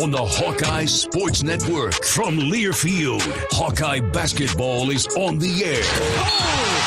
on the Hawkeye Sports Network. From Learfield, Hawkeye Basketball is on the air.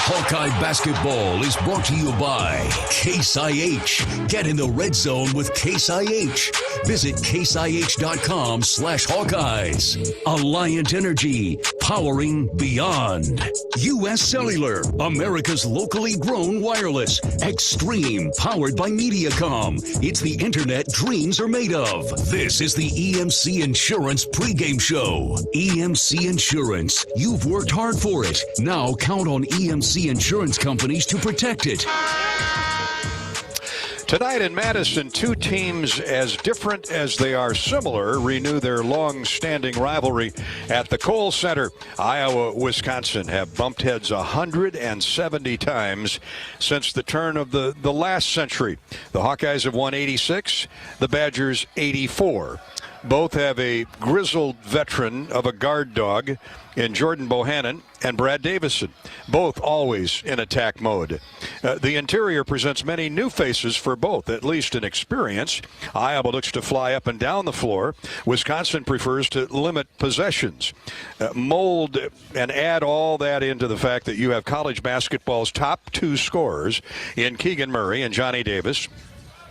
Hawkeye Basketball is brought to you by Case IH. Get in the red zone with Case IH. Visit caseih.com/Hawkeyes. Alliant Energy, powering beyond. U.S. Cellular, America's locally grown wireless. Extreme, powered by Mediacom. It's the internet dreams are made of. This is the EMC Insurance pregame show. EMC Insurance. You've worked hard for it. Now count on EMC Insurance companies to protect it. Tonight in Madison, two teams as different as they are similar renew their long-standing rivalry at the Kohl Center. Iowa, Wisconsin have bumped heads 170 times since the turn of the last century. The Hawkeyes have won 86, the Badgers 84. Both have a grizzled veteran of a guard dog in Jordan Bohannon and Brad Davison, both always in attack mode. The interior presents many new faces for both, at least in experience. Iowa looks to fly up and down the floor. Wisconsin prefers to limit possessions. Mold and add all that into the fact that you have college basketball's top two scorers in Keegan Murray and Johnny Davis.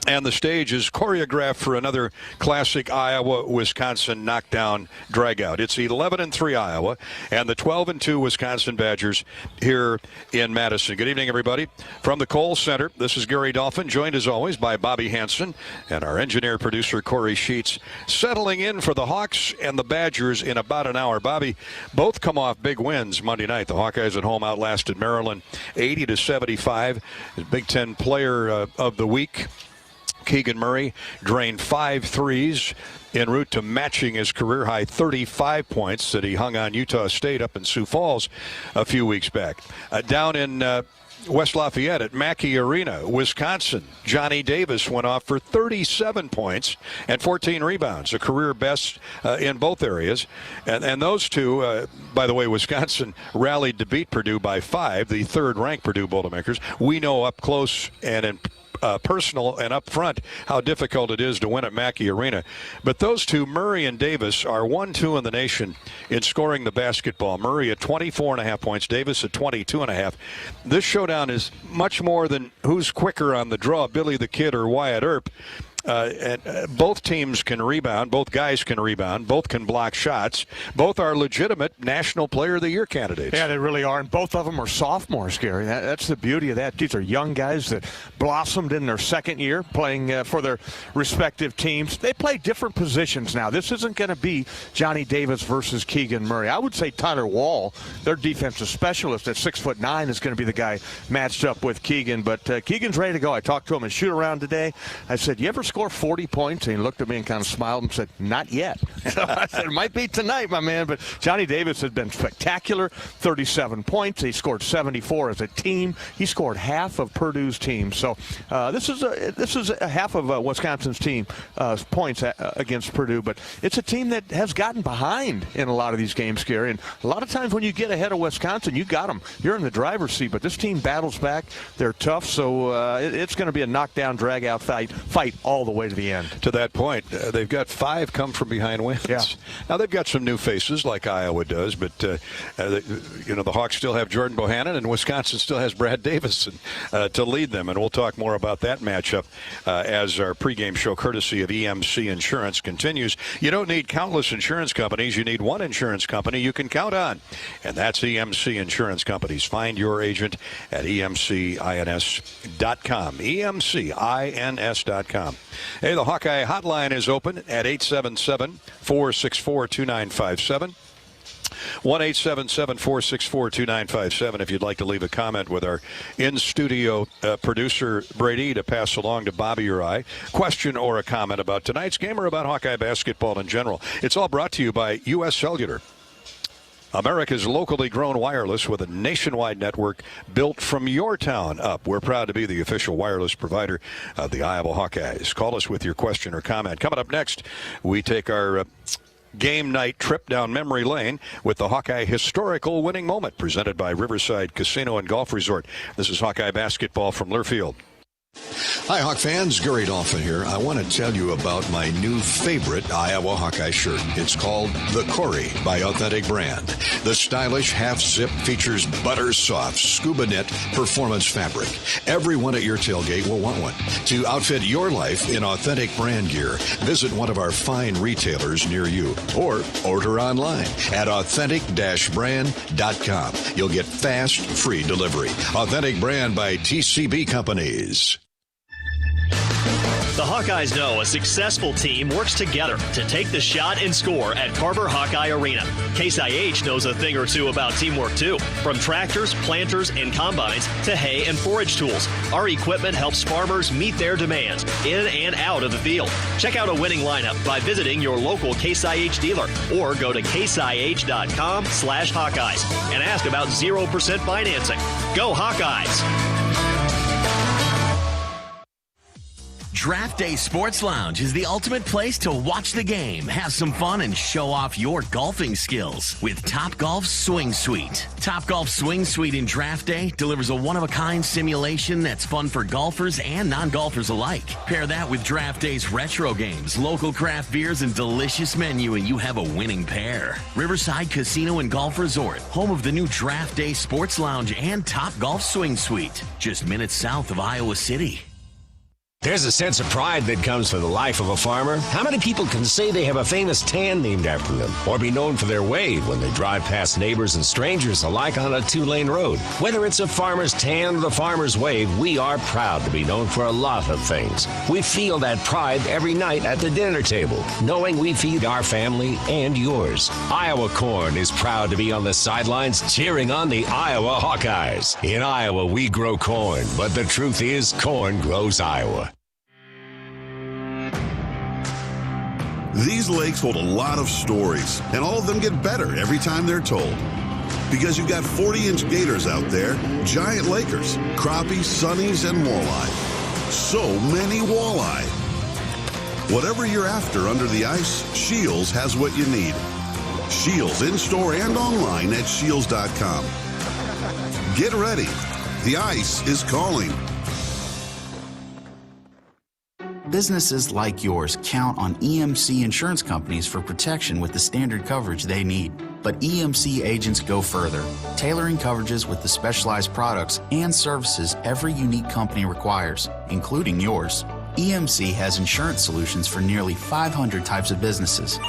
And the stage is choreographed for another classic Iowa-Wisconsin knockdown dragout. It's 11-3 Iowa and the 12-2 Wisconsin Badgers here in Madison. Good evening, everybody. From the Kohl Center, this is Gary Dolphin, joined as always by Bobby Hansen and our engineer-producer Corey Sheets, settling in for the Hawks and the Badgers in about an hour. Bobby, both come off big wins Monday night. The Hawkeyes at home outlasted Maryland 80-75. Big Ten Player of the Week. Keegan Murray drained 5 threes en route to matching his career-high 35 points that he hung on Utah State up in Sioux Falls a few weeks back. Down in West Lafayette at Mackey Arena, Wisconsin, Johnny Davis went off for 37 points and 14 rebounds, a career best in both areas. And those two, by the way, Wisconsin rallied to beat Purdue by 5, the third-ranked Purdue Boilermakers. We know up close and in personal and up front how difficult it is to win at Mackey Arena. But those two, Murray and Davis, are 1-2 in the nation in scoring the basketball. Murray at 24.5 points, Davis at 22.5. This showdown is much more than who's quicker on the draw, Billy the Kid or Wyatt Earp. Both teams can rebound. Both guys can rebound. Both can block shots. Both are legitimate National Player of the Year candidates. Yeah, they really are. And both of them are sophomores, Gary. That's the beauty of that. These are young guys that blossomed in their second year playing for their respective teams. They play different positions now. This isn't going to be Johnny Davis versus Keegan Murray. I would say Tyler Wall, their defensive specialist at 6'9", is going to be the guy matched up with Keegan. But Keegan's ready to go. I talked to him in shoot-around today. I said, you ever score 40 points? And he looked at me and kind of smiled and said, not yet. So I said, it might be tonight, my man. But Johnny Davis has been spectacular. 37 points. He scored 74 as a team. He scored half of Purdue's team. So this is a half of Wisconsin's team points against Purdue. But it's a team that has gotten behind in a lot of these games, Gary. And a lot of times when you get ahead of Wisconsin, you got them. You're in the driver's seat. But this team battles back. They're tough. So it's going to be a knockdown, drag-out fight all the way to the end. To that point, they've got 5 come-from-behind wins. Yeah. Now, they've got some new faces like Iowa does, but, the Hawks still have Jordan Bohannon, and Wisconsin still has Brad Davison to lead them. And we'll talk more about that matchup as our pregame show, courtesy of EMC Insurance, continues. You don't need countless insurance companies. You need one insurance company you can count on, and that's EMC Insurance Companies. Find your agent at EMCINS.com. EMCINS.com. Hey, the Hawkeye hotline is open at 877-464-2957. 1-877-464-2957 if you'd like to leave a comment with our in-studio producer, Brady, to pass along to Bobby or I. Question or a comment about tonight's game or about Hawkeye basketball in general. It's all brought to you by U.S. Cellular. America's locally grown wireless with a nationwide network built from your town up. We're proud to be the official wireless provider of the Iowa Hawkeyes. Call us with your question or comment. Coming up next, we take our game night trip down memory lane with the Hawkeye Historical Winning Moment presented by Riverside Casino and Golf Resort. This is Hawkeye basketball from Learfield. Hi, Hawk fans. Gary Dolphin here. I want to tell you about my new favorite Iowa Hawkeye shirt. It's called The Corey by Authentic Brand. The stylish half-zip features butter-soft scuba knit performance fabric. Everyone at your tailgate will want one. To outfit your life in authentic brand gear, visit one of our fine retailers near you or order online at authentic-brand.com. You'll get fast, free delivery. Authentic Brand by TCB Companies. The Hawkeyes know a successful team works together to take the shot and score at Carver Hawkeye Arena. Case IH knows a thing or two about teamwork too. From tractors, planters, and combines to hay and forage tools, our equipment helps farmers meet their demands in and out of the field. Check out a winning lineup by visiting your local Case IH dealer or go to caseih.com/Hawkeyes and ask about 0% financing. Go Hawkeyes! Draft Day Sports Lounge is the ultimate place to watch the game, have some fun, and show off your golfing skills with Topgolf Swing Suite. Topgolf Swing Suite in Draft Day delivers a one-of-a-kind simulation that's fun for golfers and non-golfers alike. Pair that with Draft Day's retro games, local craft beers, and delicious menu, and you have a winning pair. Riverside Casino and Golf Resort, home of the new Draft Day Sports Lounge and Topgolf Swing Suite, just minutes south of Iowa City. There's a sense of pride that comes from the life of a farmer. How many people can say they have a famous tan named after them, or be known for their wave when they drive past neighbors and strangers alike on a two-lane road? Whether it's a farmer's tan or the farmer's wave, we are proud to be known for a lot of things. We feel that pride every night at the dinner table, knowing we feed our family and yours. Iowa Corn is proud to be on the sidelines cheering on the Iowa Hawkeyes. In Iowa, we grow corn, but the truth is corn grows Iowa. These lakes hold a lot of stories, and all of them get better every time they're told. Because you've got 40-inch gators out there, giant Lakers, crappies, sunnies, and walleye. So many walleye. Whatever you're after under the ice, Shields has what you need. Shields in-store and online at shields.com. Get ready. The ice is calling. Businesses like yours count on EMC insurance companies for protection with the standard coverage they need. But EMC agents go further, tailoring coverages with the specialized products and services every unique company requires, including yours. EMC has insurance solutions for nearly 500 types of businesses.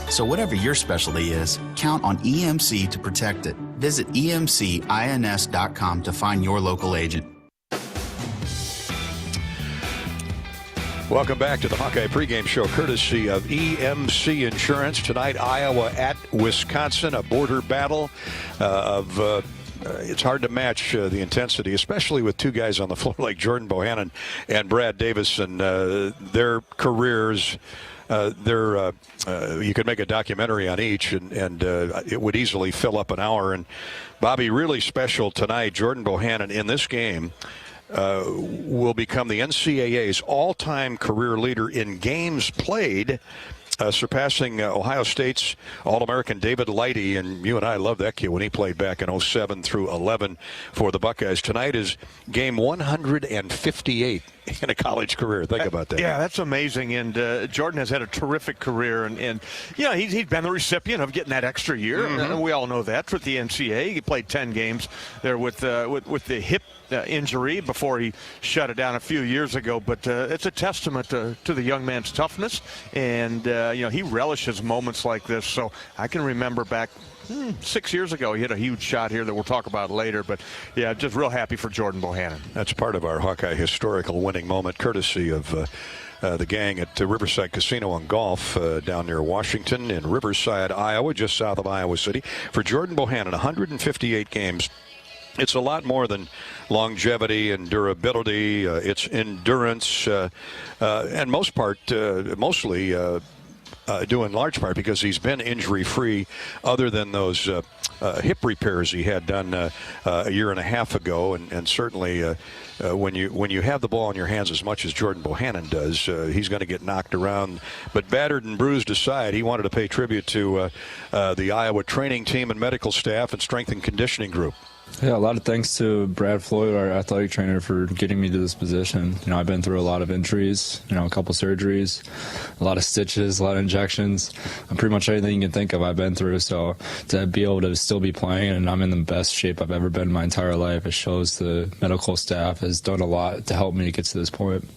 So whatever your specialty is, count on EMC to protect it. Visit emcins.com to find your local agent. Welcome back to the Hawkeye pregame show, courtesy of EMC Insurance. Tonight, Iowa at Wisconsin, a border battle it's hard to match the intensity, especially with two guys on the floor like Jordan Bohannon and Brad Davison. Their careers, you could make a documentary on each, and it would easily fill up an hour. And Bobby, really special tonight, Jordan Bohannon in this game will become the NCAA's all-time career leader in games played, surpassing Ohio State's All-American David Lighty. And you and I love that kid when he played back in 07 through 11 for the Buckeyes. Tonight is game 158 in a college career. Think about that. Yeah, that's amazing. And Jordan has had a terrific career. And yeah, he's been the recipient of getting that extra year. Mm-hmm. We all know that with the NCAA. He played 10 games there with the hip injury before he shut it down a few years ago. But it's a testament to the young man's toughness. And, he relishes moments like this. So I can remember back 6 years ago, he hit a huge shot here that we'll talk about later. But, yeah, just real happy for Jordan Bohannon. That's part of our Hawkeye historical winning moment, courtesy of the gang at Riverside Casino and Golf down near Washington in Riverside, Iowa, just south of Iowa City. For Jordan Bohannon, 158 games. It's a lot more than longevity and durability. It's endurance, and mostly due in large part because he's been injury-free other than those hip repairs he had done a year and a half ago, and certainly when you have the ball in your hands as much as Jordan Bohannon does, he's going to get knocked around. But battered and bruised aside, he wanted to pay tribute to the Iowa training team and medical staff and strength and conditioning group. Yeah, a lot of thanks to Brad Floyd, our athletic trainer, for getting me to this position. You know, I've been through a lot of injuries, a couple surgeries, a lot of stitches, a lot of injections, and pretty much everything you can think of I've been through. So to be able to still be playing, and I'm in the best shape I've ever been in my entire life, it shows the medical staff has done a lot to help me to get to this point.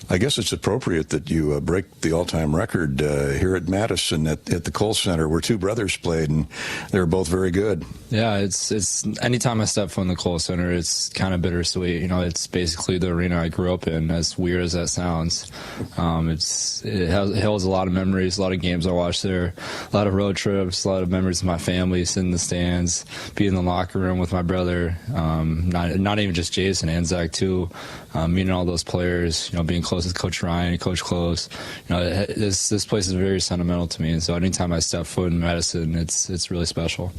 I guess it's appropriate that you break the all-time record here at Madison at the Kohl Center, where two brothers played, and they were both very good. Yeah, it's anytime I step foot in the Kohl Center, it's kind of bittersweet. It's basically the arena I grew up in, as weird as that sounds. It holds a lot of memories, a lot of games I watched there, a lot of road trips, a lot of memories of my family, sitting in the stands, being in the locker room with my brother, not even just Jason, and Zach too, meeting all those players, being close with Coach Ryan and Coach Close. This place is very sentimental to me, and so anytime I step foot in Madison, it's really special.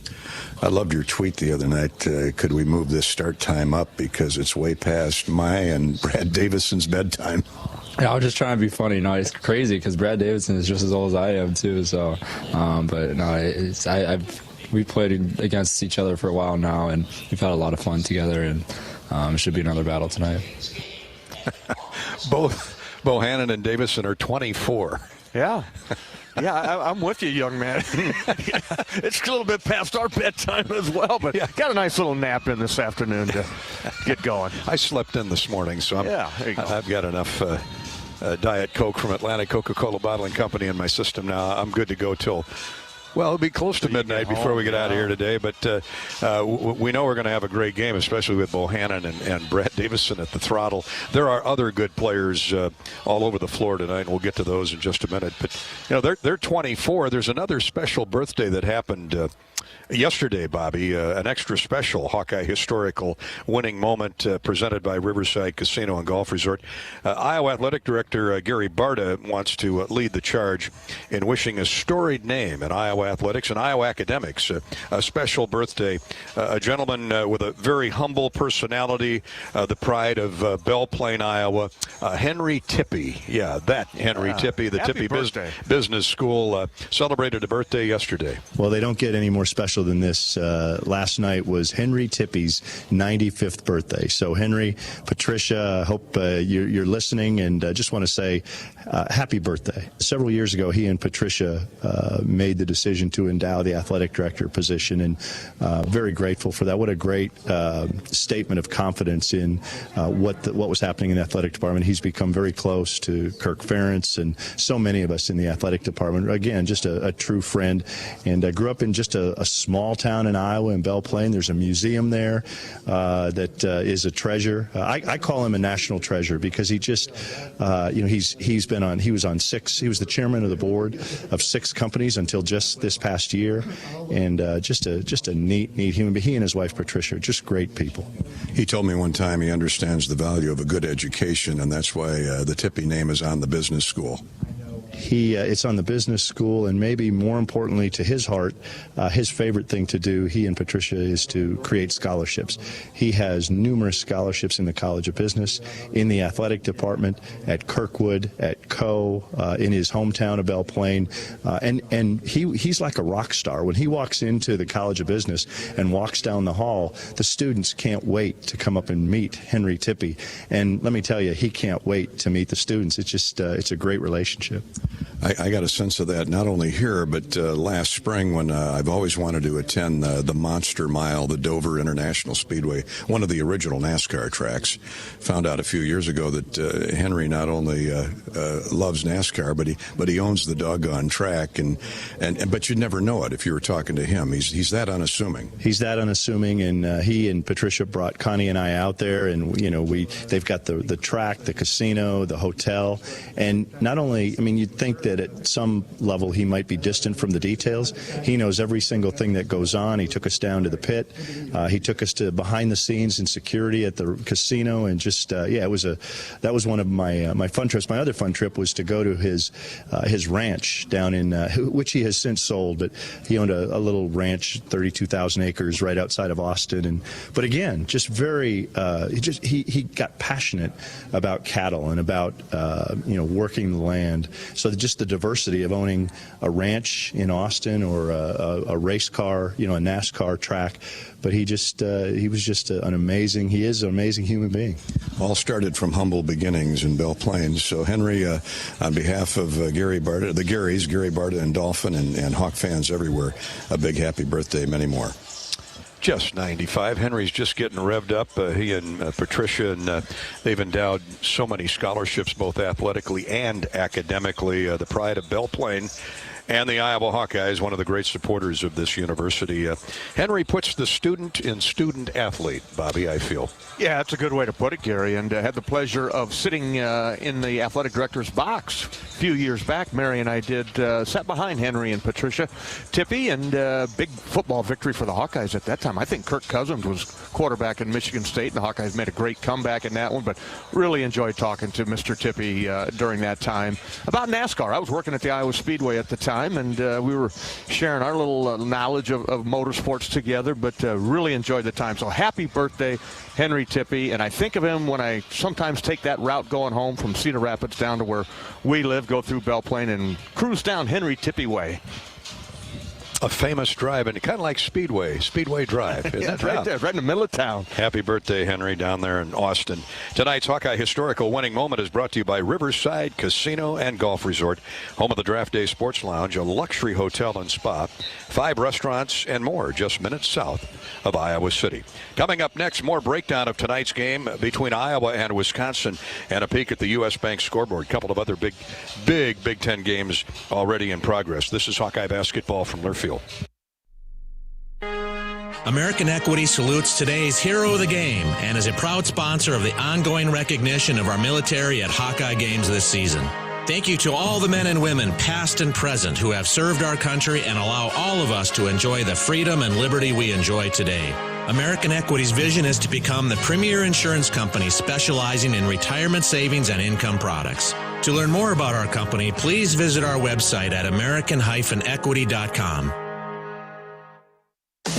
I loved your tweet the other night. Could we move this start time up because it's way past my and Brad Davison's bedtime? Yeah, I was just trying to be funny. It's crazy because Brad Davison is just as old as I am too. So, but no, we've played against each other for a while now, and we've had a lot of fun together, and it should be another battle tonight. Both Bohannon and Davison are 24. Yeah. Yeah, I'm with you, young man. It's a little bit past our bedtime as well, but got a nice little nap in this afternoon to get going. I slept in this morning, so there you go. I've got enough Diet Coke from Atlantic Coca-Cola Bottling Company in my system now. I'm good to go till, well, it'll be close to midnight before we get out of here today, but we know we're going to have a great game, especially with Bohannon and Brad Davison at the throttle. There are other good players all over the floor tonight, and we'll get to those in just a minute. But, they're 24. There's another special birthday that happened yesterday, Bobby, an extra special Hawkeye historical winning moment presented by Riverside Casino and Golf Resort. Iowa Athletic Director Gary Barta wants to lead the charge in wishing a storied name in Iowa athletics and Iowa academics a special birthday. A gentleman with a very humble personality, the pride of Belle Plaine, Iowa, Henry Tippie. Yeah, that Henry Tippie, the Tippie Business School, celebrated a birthday yesterday. Well, they don't get any more special than this. Last night was Henry Tippie's 95th birthday. So Henry, Patricia, I hope you're listening, and just want to say happy birthday. Several years ago, he and Patricia made the decision to endow the athletic director position, and very grateful for that. What a great statement of confidence in what was happening in the athletic department. He's become very close to Kirk Ferentz and so many of us in the athletic department. Again, just a true friend, and I grew up in just a small town in Iowa, in Belle Plaine. There's a museum there that is a treasure. I call him a national treasure because he just, he was the chairman of the board of 6 companies until just this past year, and just a neat human being. He and his wife Patricia are just great people. He told me one time he understands the value of a good education, and that's why the Tippie name is on the business school. It's on the business school, and maybe more importantly to his heart, his favorite thing to do, he and Patricia, is to create scholarships. He has numerous scholarships in the College of Business, in the athletic department, at Kirkwood, at Co, in his hometown of Belle Plaine, and he's like a rock star. When he walks into the College of Business and walks down the hall, the students can't wait to come up and meet Henry Tippie, and let me tell you, he can't wait to meet the students. It's just it's a great relationship. I got a sense of that not only here, but last spring when I've always wanted to attend the Monster Mile, the Dover International Speedway, one of the original NASCAR tracks. Found out a few years ago that Henry not only loves NASCAR, but he owns the doggone track, but you'd never know it if you were talking to him. He's that unassuming. He's that unassuming, and he and Patricia brought Connie and I out there, and they've got the track, the casino, the hotel, and not only, you'd think that at some level he might be distant from the details, he knows every single thing that goes on. He took us down to the pit. He took us to behind the scenes in security at the casino, and just that was one of my fun trips. My other fun trip was to go to his ranch down in which he has since sold, but he owned a little ranch, 32,000 acres, right outside of Austin. But again, just very he got passionate about cattle and about working the land. So just the diversity of owning a ranch in Austin or a race car, a NASCAR track. But he was just an amazing human being. All started from humble beginnings in Belle Plaine. So Henry, on behalf of Gary Barta, the Garys, Gary Barta and Dolphin and Hawk fans everywhere, a big happy birthday, many more. Just 95. Henry's just getting revved up. He and Patricia, and they've endowed so many scholarships, both athletically and academically. The pride of Belle Plaine and the Iowa Hawkeyes, one of the great supporters of this university. Henry puts the student in student athlete, Bobby, I feel. Yeah, that's a good way to put it, Gary. And had the pleasure of sitting in the athletic director's box a few years back. Mary and I sat behind Henry and Patricia Tippie, and big football victory for the Hawkeyes at that time. I think Kirk Cousins was quarterback in Michigan State, and the Hawkeyes made a great comeback in that one. But really enjoyed talking to Mr. Tippie during that time about NASCAR. I was working at the Iowa Speedway at the time, and we were sharing our little knowledge of motorsports together, but really enjoyed the time. So happy birthday, Henry Tippie. And I think of him when I sometimes take that route going home from Cedar Rapids down to where we live, go through Belle Plaine, and cruise down Henry Tippie Way. A famous drive, and kind of like Speedway Drive. Isn't Yeah, that right there, right in the middle of town. Happy birthday, Henry, down there in Austin. Tonight's Hawkeye Historical Winning Moment is brought to you by Riverside Casino and Golf Resort, home of the Draft Day Sports Lounge, a luxury hotel and spa, 5 restaurants and more just minutes south of Iowa City. Coming up next, more breakdown of tonight's game between Iowa and Wisconsin and a peek at the U.S. Bank scoreboard. A couple of other big Big Ten games already in progress. This is Hawkeye basketball from Learfield. American Equity salutes today's hero of the game and is a proud sponsor of the ongoing recognition of our military at Hawkeye games this season. Thank you to all the men and women, past and present, who have served our country and allow all of us to enjoy the freedom and liberty we enjoy today. American Equity's vision is to become the premier insurance company specializing in retirement savings and income products. To learn more about our company, please visit our website at american-equity.com.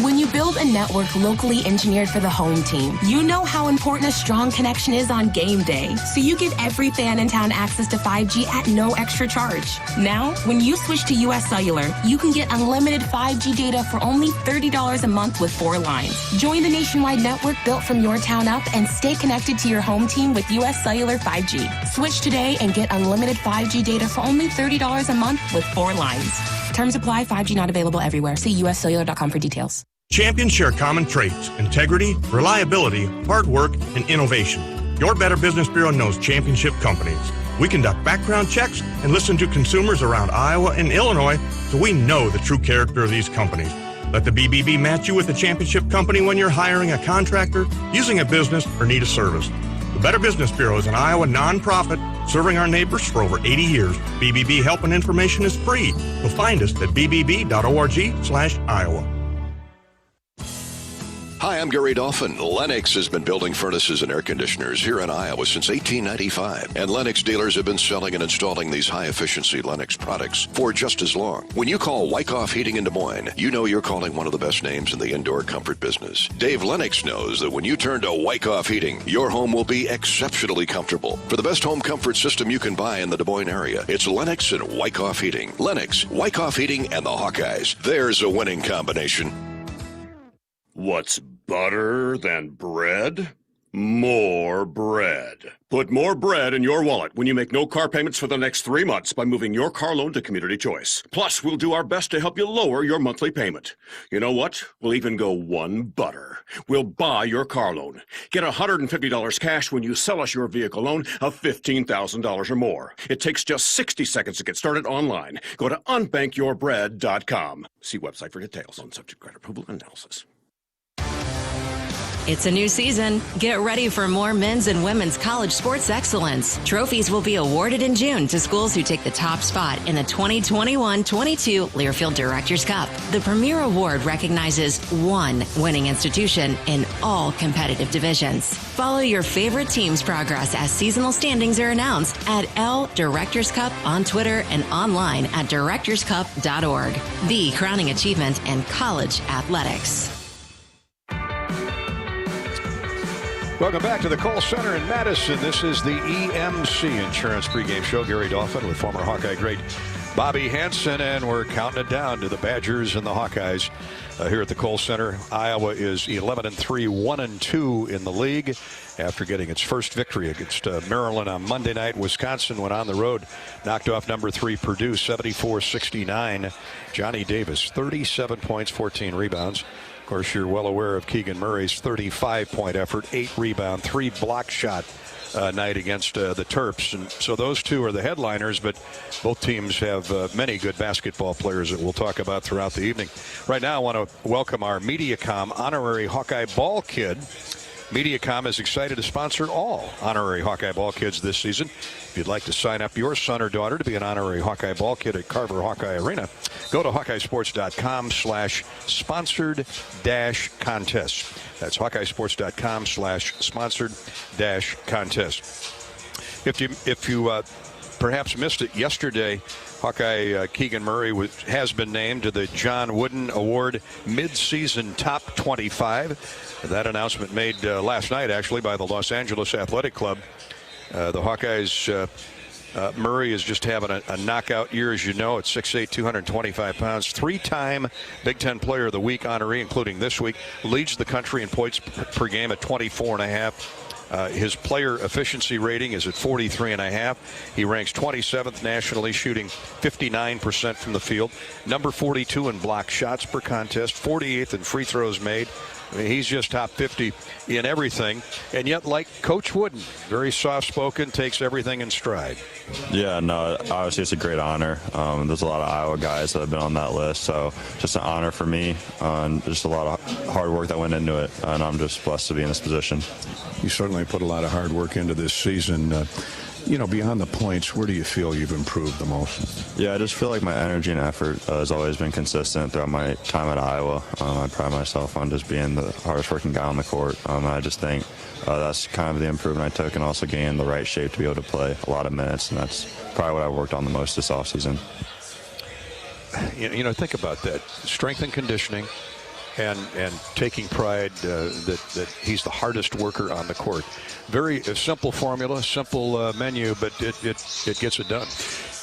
When you build a network locally engineered for the home team, you know how important a strong connection is on game day. So you give every fan in town access to 5G at no extra charge. Now, when you switch to US Cellular, you can get unlimited 5G data for only $30 a month with 4 lines. Join the nationwide network built from your town up and stay connected to your home team with US Cellular 5G. Switch today and get unlimited 5G data for only $30 a month with 4 lines. Terms apply. 5G not available everywhere. See uscellular.com for details. Champions share common traits: integrity, reliability, hard work, and innovation. Your Better Business Bureau knows championship companies. We conduct background checks and listen to consumers around Iowa and Illinois, so we know the true character of these companies. Let the BBB match you with a championship company when you're hiring a contractor, using a business, or need a service. The Better Business Bureau is an Iowa nonprofit serving our neighbors for over 80 years. BBB help and information is free. So find us at bbb.org/Iowa. Hi, I'm Gary Dolphin. Lennox has been building furnaces and air conditioners here in Iowa since 1895. And Lennox dealers have been selling and installing these high-efficiency Lennox products for just as long. When you call Wyckoff Heating in Des Moines, you know you're calling one of the best names in the indoor comfort business. Dave Lennox knows that when you turn to Wyckoff Heating, your home will be exceptionally comfortable. For the best home comfort system you can buy in the Des Moines area, it's Lennox and Wyckoff Heating. Lennox, Wyckoff Heating, and the Hawkeyes. There's a winning combination. What's better than bread? More bread. Put more bread in your wallet when you make no car payments for the next 3 months by moving your car loan to Community Choice. Plus, we'll do our best to help you lower your monthly payment. You know what? We'll even go one butter. We'll buy your car loan. Get $150 cash when you sell us your vehicle loan of $15,000 or more. It takes just 60 seconds to get started online. Go to unbankyyourbread.com. See website for details on subject credit approval and analysis. It's a new season. Get ready for more men's and women's college sports excellence. Trophies will be awarded in June to schools who take the top spot in the 2021-22 Learfield Directors Cup. The premier award recognizes one winning institution in all competitive divisions. Follow your favorite team's progress as seasonal standings are announced at L Directors Cup on Twitter and online at directorscup.org. The crowning achievement in college athletics. Welcome back to the Kohl Center in Madison. This is the EMC Insurance pregame show. Gary Dolphin with former Hawkeye great Bobby Hansen, and we're counting it down to the Badgers and the Hawkeyes here at the Kohl Center. Iowa is 11-3, 1-2 in the league after getting its first victory against Maryland on Monday night. Wisconsin went on the road, knocked off number 3 Purdue 74-69. Johnny Davis, 37 points, 14 rebounds. Of course, you're well aware of Keegan Murray's 35-point effort, 8 rebound, 3 block shot night against the Terps. And so those two are the headliners, but both teams have many good basketball players that we'll talk about throughout the evening. Right now, I want to welcome our Mediacom honorary Hawkeye ball kid. Mediacom is excited to sponsor all honorary Hawkeye ball kids this season. If you'd like to sign up your son or daughter to be an honorary Hawkeye ball kid at Carver Hawkeye Arena, go to HawkeyeSports.com/sponsored-contest. That's HawkeyeSports.com/sponsored-contest. If you perhaps missed it yesterday, Hawkeye Keegan Murray has been named to the John Wooden Award Mid-Season Top 25. That announcement made last night, actually, by the Los Angeles Athletic Club. The Hawkeyes, Murray is just having a knockout year, as you know, at 6'8", 225 pounds. 3-time Big Ten Player of the Week honoree, including this week. Leads the country in points per game at 24.5. His player efficiency rating is at 43.5. He ranks 27th nationally, shooting 59% from the field. Number 42 in block shots per contest, 48th in free throws made. I mean, he's just top 50 in everything. And yet, like Coach Wooden, very soft-spoken, takes everything in stride. Yeah, no, obviously it's a great honor. There's a lot of Iowa guys that have been on that list, so just an honor for me. Just a lot of hard work that went into it, and I'm just blessed to be in this position. You certainly put a lot of hard work into this season. Beyond the points, where do you feel you've improved the most? Yeah, I just feel like my energy and effort has always been consistent throughout my time at Iowa. I pride myself on just being the hardest working guy on the court. I just think that's kind of the improvement I took, and also getting the right shape to be able to play a lot of minutes, and that's probably what I worked on the most this offseason. Think about that. Strength and conditioning. And taking pride that he's the hardest worker on the court. Very simple formula, simple menu, but it gets it done.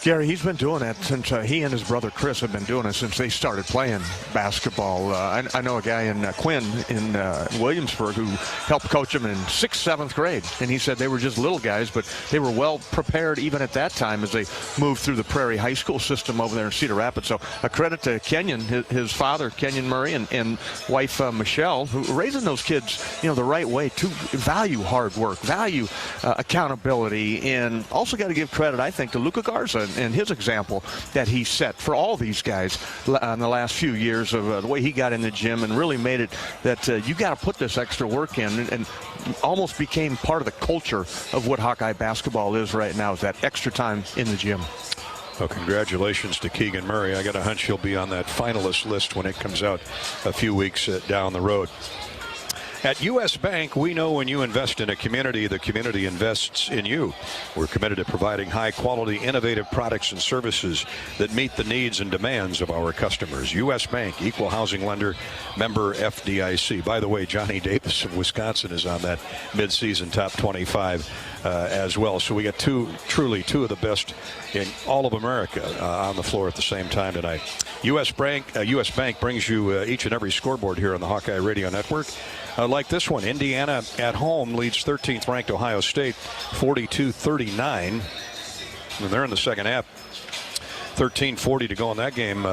Gary, he's been doing that since he and his brother Chris have been doing it since they started playing basketball. I know a guy in Quinn in Williamsburg who helped coach him in 6th, 7th grade, and he said they were just little guys, but they were well prepared even at that time as they moved through the Prairie High School system over there in Cedar Rapids. So a credit to Kenyon, his father, Kenyon Murray, and wife Michelle, who are raising those kids, the right way to value hard work, value accountability, and also got to give credit, I think, to Luka Garza and his example that he set for all these guys in the last few years of the way he got in the gym and really made it that you got to put this extra work in, and almost became part of the culture of what Hawkeye basketball is right now, is that extra time in the gym. Well, congratulations to Keegan Murray. I got a hunch he'll be on that finalist list when it comes out a few weeks down the road. At U.S. Bank, we know when you invest in a community, the community invests in you. We're committed to providing high-quality, innovative products and services that meet the needs and demands of our customers. U.S. Bank, equal housing lender, member FDIC. By the way, Johnny Davis of Wisconsin is on that mid-season top 25 as well. So we got truly two of the best in all of America on the floor at the same time tonight. U.S. Bank brings you each and every scoreboard here on the Hawkeye Radio Network. Like this one, Indiana at home leads 13th ranked Ohio State 42-39. And they're in the second half. 13:40 to go in that game.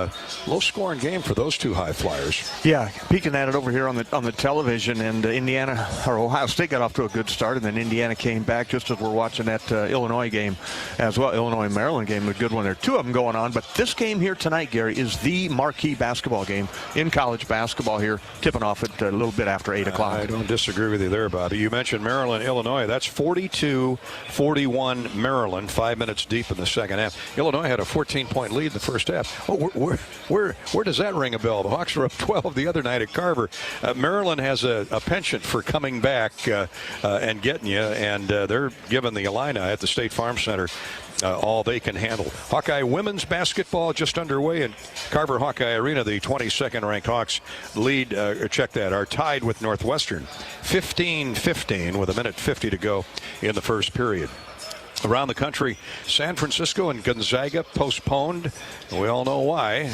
Low-scoring game for those two high flyers. Yeah, peeking at it over here on the television, and Indiana or Ohio State got off to a good start, and then Indiana came back just as we're watching that Illinois game as well. Illinois-Maryland game, a good one there. Two of them going on, but this game here tonight, Gary, is the marquee basketball game in college basketball here, tipping off at a little bit after 8 o'clock. I don't disagree with you there, Bobby. You mentioned Maryland, Illinois. That's 42-41 Maryland, 5 minutes deep in the second half. Illinois had a 14-point lead in the first half. Oh, where does that ring a bell? The Hawks were up 12 the other night at Carver. Maryland has a penchant for coming back and getting you, and they're giving the Illini at the State Farm Center all they can handle. Hawkeye women's basketball just underway in Carver Hawkeye Arena. The 22nd ranked Hawks lead, check that, are tied with Northwestern 15-15 with 1:50 to go in the first period. Around the country, San Francisco and Gonzaga postponed. We all know why.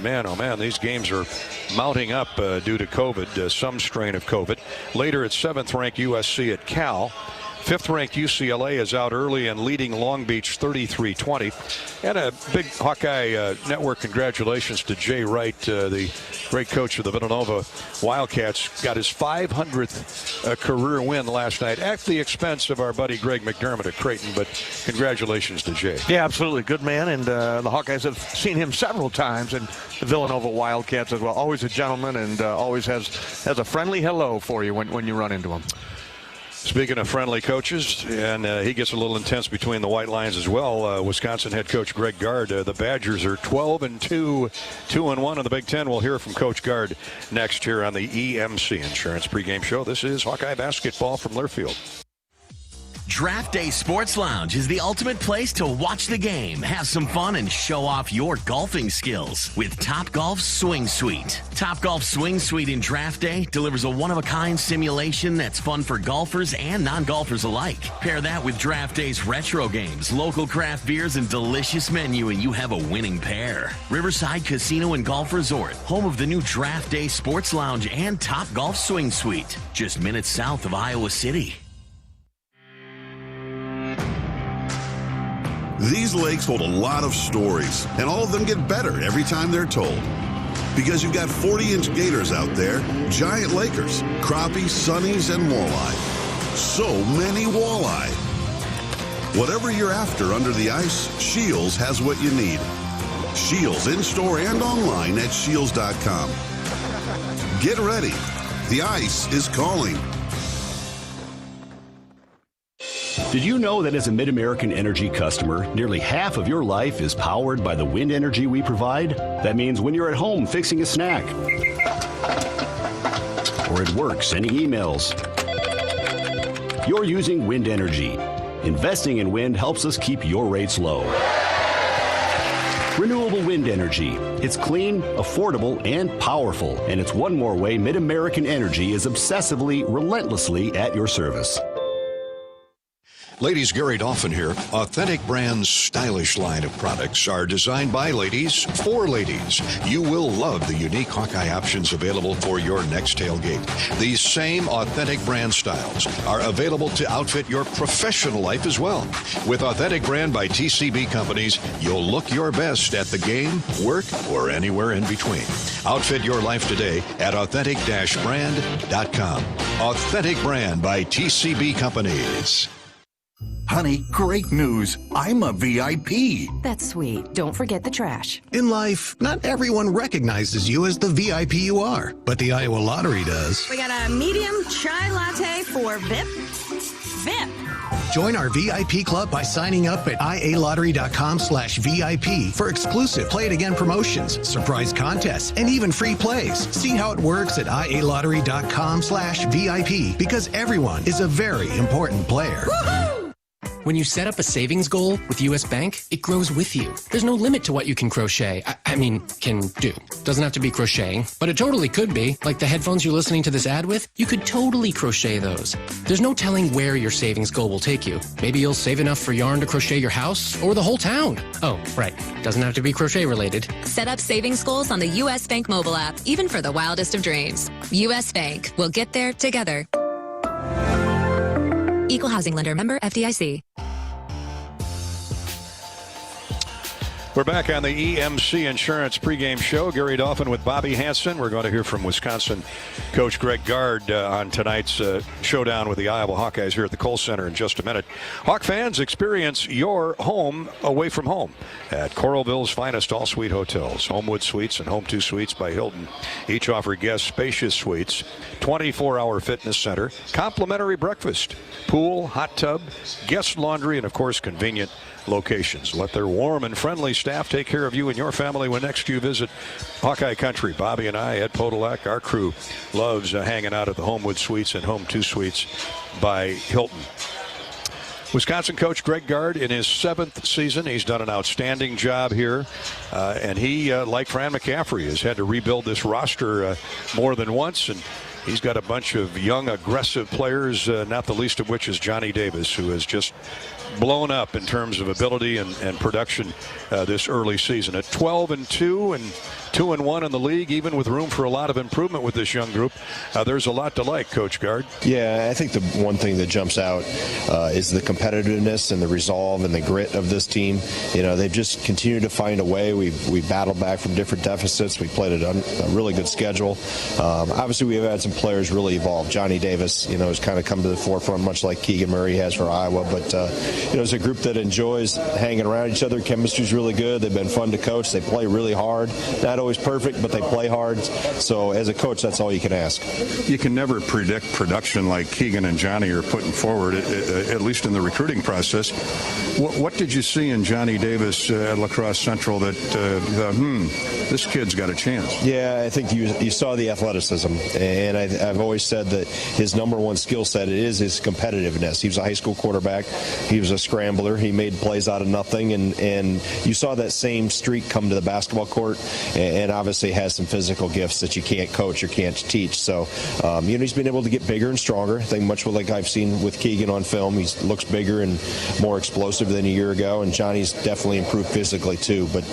Man, oh man, these games are mounting up due to COVID, some strain of COVID. Later, it's 7th-ranked USC at Cal. 5th-ranked UCLA is out early and leading Long Beach 33-20. And a big Hawkeye Network congratulations to Jay Wright, the great coach of the Villanova Wildcats. Got his 500th career win last night at the expense of our buddy Greg McDermott at Creighton. But congratulations to Jay. Yeah, absolutely. Good man. And the Hawkeyes have seen him several times, and the Villanova Wildcats as well. Always a gentleman, and always has a friendly hello for you when you run into him. Speaking of friendly coaches, and he gets a little intense between the white lines as well, Wisconsin head coach Greg Gard. The Badgers are 12-2, 2-1 in the Big Ten. We'll hear from Coach Gard next here on the EMC Insurance pregame show. This is Hawkeye basketball from Learfield. Draft Day Sports Lounge is the ultimate place to watch the game, have some fun, and show off your golfing skills with Topgolf Swing Suite. Topgolf Swing Suite in Draft Day delivers a one-of-a-kind simulation that's fun for golfers and non-golfers alike. Pair that with Draft Day's retro games, local craft beers, and delicious menu, and you have a winning pair. Riverside Casino and Golf Resort, home of the new Draft Day Sports Lounge and Topgolf Swing Suite, just minutes south of Iowa City. These lakes hold a lot of stories, and all of them get better every time they're told. Because you've got 40-inch gators out there, giant lakers, crappie, sunnies, and walleye. So many walleye. Whatever you're after under the ice, Shields has what you need. Shields in-store and online at shields.com. Get ready. The ice is calling. Did you know that as a Mid-American Energy customer, nearly half of your life is powered by the wind energy we provide? That means when you're at home fixing a snack, or at work sending emails, you're using wind energy. Investing in wind helps us keep your rates low. Renewable wind energy. It's clean, affordable, and powerful. And it's one more way Mid-American Energy is obsessively, relentlessly at your service. Ladies, Gary Dolphin here. Authentic Brand's stylish line of products are designed by ladies for ladies. You will love the unique Hawkeye options available for your next tailgate. These same Authentic Brand styles are available to outfit your professional life as well. With Authentic Brand by TCB Companies, you'll look your best at the game, work, or anywhere in between. Outfit your life today at authentic-brand.com. Authentic Brand by TCB Companies. Honey, great news. I'm a VIP. That's sweet. Don't forget the trash. In life, not everyone recognizes you as the VIP you are, but the Iowa Lottery does. We got a medium chai latte for VIP. VIP. Join our VIP club by signing up at ialottery.com/VIP for exclusive Play It Again promotions, surprise contests, and even free plays. See how it works at ialottery.com/VIP because everyone is a very important player. Woohoo! When you set up a savings goal with U.S. Bank, it grows with you. There's no limit to what you can crochet. Can do. Doesn't have to be crocheting, but it totally could be. Like the headphones you're listening to this ad with, you could totally crochet those. There's no telling where your savings goal will take you. Maybe you'll save enough for yarn to crochet your house or the whole town. Oh, right. Doesn't have to be crochet related. Set up savings goals on the U.S. Bank mobile app, even for the wildest of dreams. U.S. Bank. We'll get there together. Equal housing lender, member FDIC. We're back on the EMC Insurance pregame show. Gary Dolphin with Bobby Hansen. We're going to hear from Wisconsin coach Greg Gard on tonight's showdown with the Iowa Hawkeyes here at the Kohl Center in just a minute. Hawk fans, experience your home away from home at Coralville's finest all-suite hotels. Homewood Suites and Home 2 Suites by Hilton each offer guests spacious suites, 24-hour fitness center, complimentary breakfast, pool, hot tub, guest laundry, and, of course, convenient locations. Let their warm and friendly staff take care of you and your family when next you visit Hawkeye Country. Bobby and I, Ed Podolak, our crew loves hanging out at the Homewood Suites and Home 2 Suites by Hilton. Wisconsin coach Greg Gard in his 7th season. He's done an outstanding job here. And he, like Fran McCaffrey, has had to rebuild this roster more than once. And he's got a bunch of young, aggressive players, not the least of which is Johnny Davis, who has just blown up in terms of ability and production this early season. At 12-2 and 2-1 in the league, even with room for a lot of improvement with this young group. There's a lot to like, Coach Gard. Yeah, I think the one thing that jumps out is the competitiveness and the resolve and the grit of this team. You know, they've just continued to find a way. We've battled back from different deficits. We played a really good schedule. Obviously, we've had some players really evolve. Johnny Davis, you know, has kind of come to the forefront, much like Keegan Murray has for Iowa. But, you know, it's a group that enjoys hanging around each other. Chemistry's really good. They've been fun to coach. They play really hard. Not always perfect, but they play hard. So as a coach, that's all you can ask. You can never predict production like Keegan and Johnny are putting forward, at least in the recruiting process. What did you see in Johnny Davis at La Crosse Central that this kid's got a chance? Yeah, I think you saw the athleticism, and I've always said that his number one skill set is his competitiveness. He was a high school quarterback. He was a scrambler. He made plays out of nothing, and you saw that same streak come to the basketball court, and obviously has some physical gifts that you can't coach or can't teach. So, you know, he's been able to get bigger and stronger. I think much like I've seen with Keegan on film, he looks bigger and more explosive than a year ago, and Johnny's definitely improved physically too. But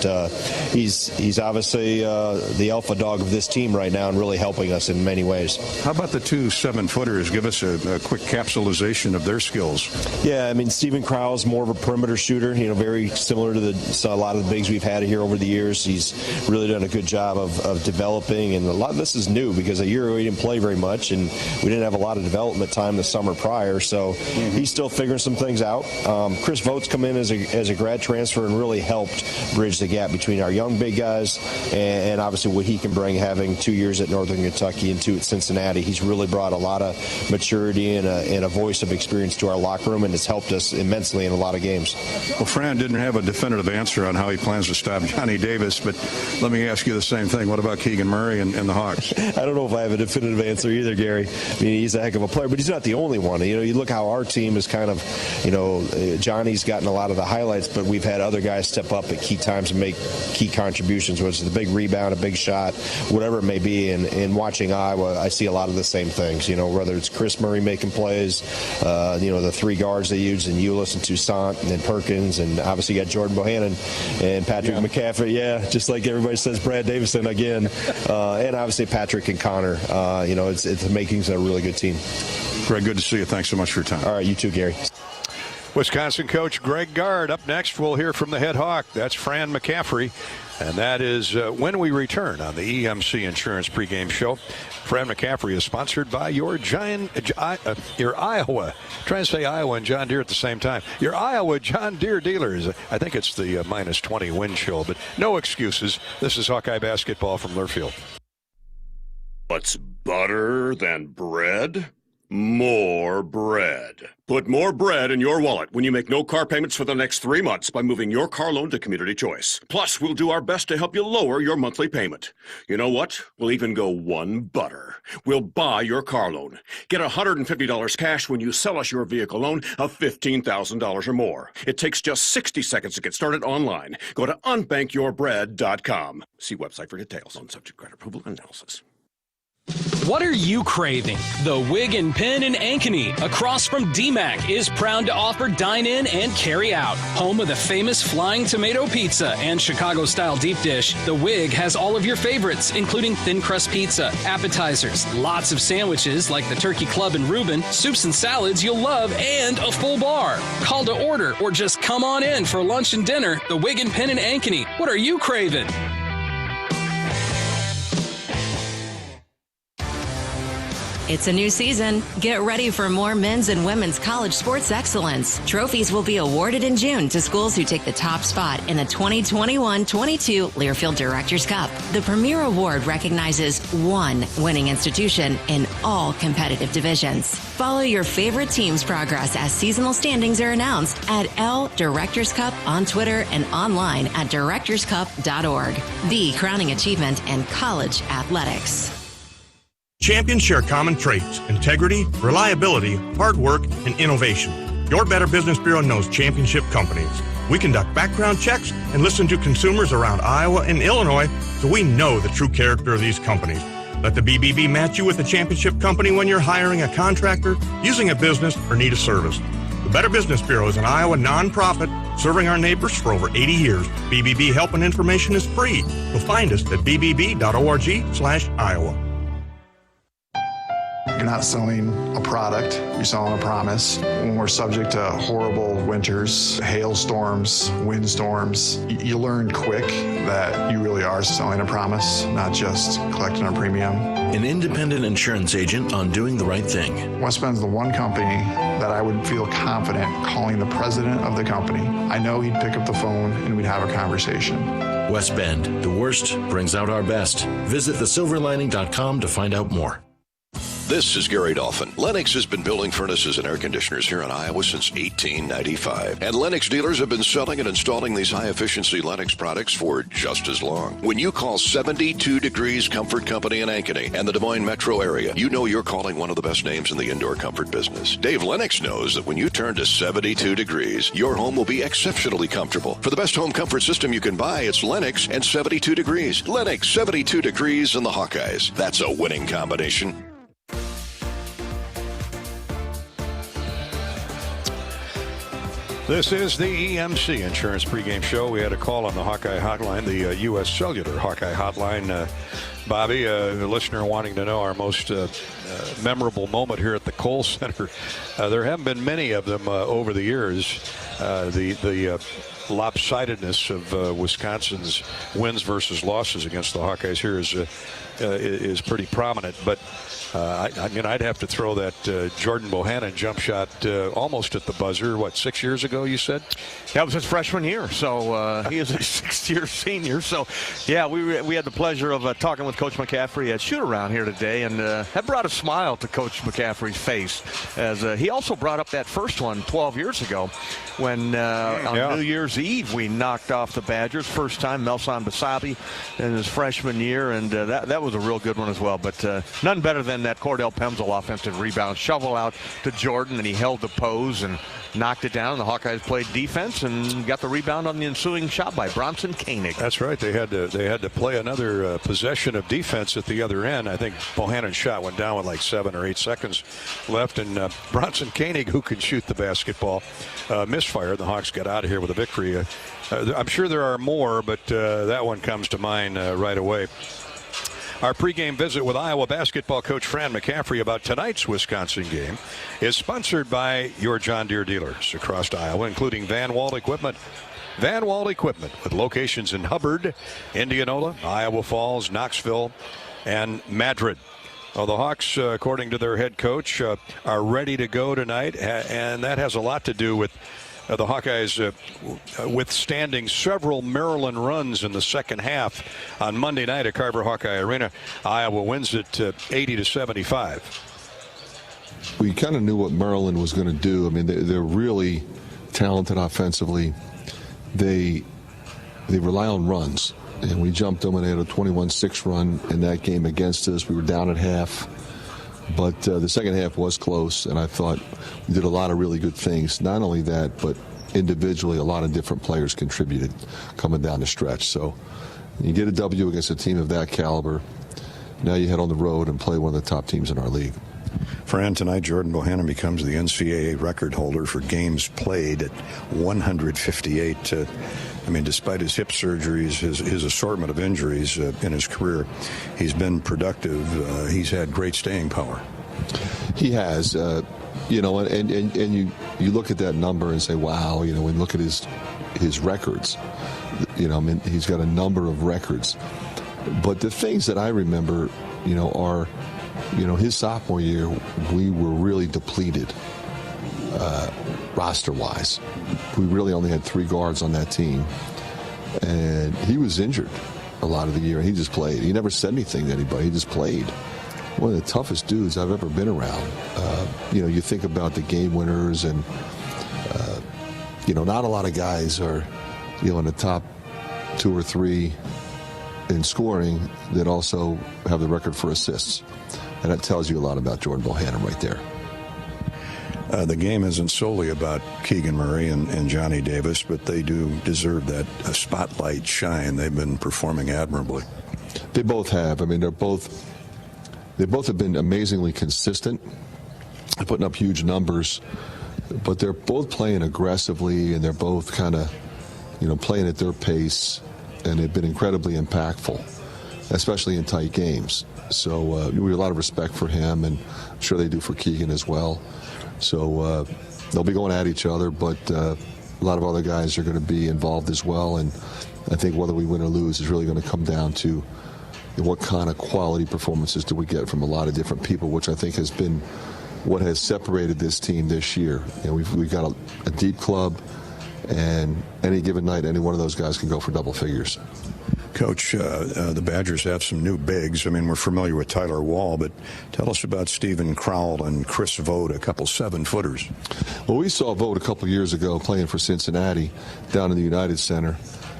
he's obviously the alpha dog of this team right now and really helping us in many ways. How about the two 7-footers? Give us a quick capsulization of their skills. Yeah, I mean, Steven Krause, more of a perimeter shooter, you know, very similar to a lot of the bigs we've had here over the years. He's really done a good job of developing, and a lot of this is new because a year ago he didn't play very much, and we didn't have a lot of development time the summer prior, so he's still figuring some things out. Chris Vogt's come in as a grad transfer and really helped bridge the gap between our young big guys and obviously what he can bring, having 2 years at Northern Kentucky and 2 at Cincinnati. He's really brought a lot of maturity and a voice of experience to our locker room, and it's helped us immensely in a lot of games. Well, Fran didn't have a definitive answer on how he plans to stop Johnny Davis, but let me ask you the same thing. What about Keegan Murray and the Hawks? I don't know if I have a definitive answer either, Gary. I mean, he's a heck of a player, but he's not the only one. You know, you look how our team is kind of, you know, Johnny's gotten a lot of the highlights, but we've had other guys step up at key times and make key contributions, whether it's a big rebound, a big shot, whatever it may be. And watching Iowa, I see a lot of the same things, you know, whether it's Chris Murray making plays, you know, the 3 guards they use in Ulis and Toussaint and then Perkins, and obviously you got Jordan Bohannon and Patrick McCaffrey. Yeah, just like everybody says, Brad Davison again. And obviously Patrick and Connor. You know, it's the makings of a really good team. Greg, good to see you. Thanks so much for your time. All right, you too, Gary. Wisconsin coach Greg Gard. Up next, we'll hear from the head Hawk. That's Fran McCaffrey. And that is when we return on the EMC Insurance pregame show. Fran McCaffrey is sponsored by your Iowa. Trying to say Iowa and John Deere at the same time. Your Iowa John Deere dealers. I think it's the minus 20 wind chill, but no excuses. This is Hawkeye basketball from Learfield. What's better than bread? More bread. Put more bread in your wallet when you make no car payments for the next 3 months by moving your car loan to Community Choice. Plus, we'll do our best to help you lower your monthly payment. You know what? We'll even go one butter. We'll buy your car loan. Get $150 cash when you sell us your vehicle loan of $15,000 or more. It takes just 60 seconds to get started online. Go to unbankyyourbread.com. See website for details on subject credit approval and analysis. What are you craving? The Wig and Pin in Ankeny, across from DMAC, is proud to offer dine-in and carry-out. Home of the famous Flying Tomato Pizza and Chicago-style deep dish, the Wig has all of your favorites, including thin crust pizza, appetizers, lots of sandwiches like the Turkey Club and Reuben, soups and salads you'll love, and a full bar. Call to order or just come on in for lunch and dinner. The Wig and Pin in Ankeny. What are you craving? It's a new season. Get ready for more men's and women's college sports excellence. Trophies will be awarded in June to schools who take the top spot in the 2021-22 Learfield Directors Cup. The premier award recognizes one winning institution in all competitive divisions. Follow your favorite team's progress as seasonal standings are announced at L Directors Cup on Twitter and online at directorscup.org. The crowning achievement in college athletics. Champions share common traits: integrity, reliability, hard work, and innovation. Your Better Business Bureau knows championship companies. We conduct background checks and listen to consumers around Iowa and Illinois, so we know the true character of these companies. Let the BBB match you with a championship company when you're hiring a contractor, using a business, or need a service. The Better Business Bureau is an Iowa nonprofit serving our neighbors for over 80 years. BBB help and information is free. So find us at bbb.org/Iowa. You're not selling a product, you're selling a promise. When we're subject to horrible winters, hailstorms, windstorms, you learn quick that you really are selling a promise, not just collecting a premium. An independent insurance agent on doing the right thing. West Bend's the one company that I would feel confident calling the president of the company. I know he'd pick up the phone and we'd have a conversation. West Bend, the worst brings out our best. Visit thesilverlining.com to find out more. This is Gary Dolphin. Lennox has been building furnaces and air conditioners here in Iowa since 1895. And Lennox dealers have been selling and installing these high-efficiency Lennox products for just as long. When you call 72 Degrees Comfort Company in Ankeny and the Des Moines metro area, you know you're calling one of the best names in the indoor comfort business. Dave Lennox knows that when you turn to 72 Degrees, your home will be exceptionally comfortable. For the best home comfort system you can buy, it's Lennox and 72 Degrees. Lennox, 72 Degrees, and the Hawkeyes. That's a winning combination. This is the EMC Insurance pregame show. We had a call on the Hawkeye hotline, the U.S. Cellular Hawkeye hotline. Bobby, a listener wanting to know our most memorable moment here at the Kohl Center. There haven't been many of them over the years. The lopsidedness of Wisconsin's wins versus losses against the Hawkeyes here is pretty prominent. But I'd have to throw that Jordan Bohannon jump shot almost at the buzzer. What, 6 years ago, you said? That was his freshman year, so he is a sixth-year senior. So, yeah, we had the pleasure of talking with Coach McCaffrey at shoot-around here today, and that brought a smile to Coach McCaffrey's face, as he also brought up that first one 12 years ago when on New Year's Eve we knocked off the Badgers. First time, Melson Basabi in his freshman year, and that was a real good one as well. But none better than that Cordell Pemsel offensive rebound shovel out to Jordan, and he held the pose and knocked it down. The Hawkeyes played defense and got the rebound on the ensuing shot by Bronson Koenig. That's right. They had to play another possession of defense at the other end. I think Bohannon's shot went down with like 7 or 8 seconds left, and Bronson Koenig, who can shoot the basketball, misfired. The Hawks got out of here with a victory. I'm sure there are more, but that one comes to mind right away. Our pregame visit with Iowa basketball coach Fran McCaffrey about tonight's Wisconsin game is sponsored by your John Deere dealers across Iowa, including Van Walt Equipment. Van Walt Equipment, with locations in Hubbard, Indianola, Iowa Falls, Knoxville, and Madrid. Well, the Hawks, according to their head coach, are ready to go tonight, and that has a lot to do with the Hawkeyes withstanding several Maryland runs in the second half on Monday night at Carver Hawkeye Arena. Iowa wins it 80-75. We kind of knew what Maryland was going to do. I mean, they're really talented offensively. They rely on runs, and we jumped them and they had a 21-6 run in that game against us. We were down at half. But the second half was close, and I thought we did a lot of really good things. Not only that, but individually, a lot of different players contributed coming down the stretch. So you get a W against a team of that caliber. Now you head on the road and play one of the top teams in our league. Fran, tonight Jordan Bohannon becomes the NCAA record holder for games played at 158. Despite his hip surgeries, his assortment of injuries in his career, he's been productive. He's had great staying power. He has, and you look at that number and say, wow, when look at his records, he's got a number of records. But the things that I remember, are, his sophomore year, we were really depleted roster-wise. We really only had 3 guards on that team. And he was injured a lot of the year, and he just played. He never said anything to anybody. He just played. One of the toughest dudes I've ever been around. You think about the game winners, and, not a lot of guys are, in the top 2 or 3 in scoring that also have the record for assists. And that tells you a lot about Jordan Bohannon right there. The game isn't solely about Keegan Murray and Johnny Davis, but they do deserve that spotlight shine. They've been performing admirably. They both have. They both have been amazingly consistent, putting up huge numbers, but they're both playing aggressively, and they're both kind of, playing at their pace, and they've been incredibly impactful, especially in tight games. So we have a lot of respect for him, and I'm sure they do for Keegan as well. So they'll be going at each other, but a lot of other guys are going to be involved as well. And I think whether we win or lose is really going to come down to what kind of quality performances do we get from a lot of different people, which I think has been what has separated this team this year. We've got a deep club, and any given night, any one of those guys can go for double figures. Coach, the Badgers have some new bigs. We're familiar with Tyler Wall, but tell us about Stephen Crowell and Chris Vogt, a couple 7-footers. Well, we saw Vogt a couple years ago playing for Cincinnati down in the United Center.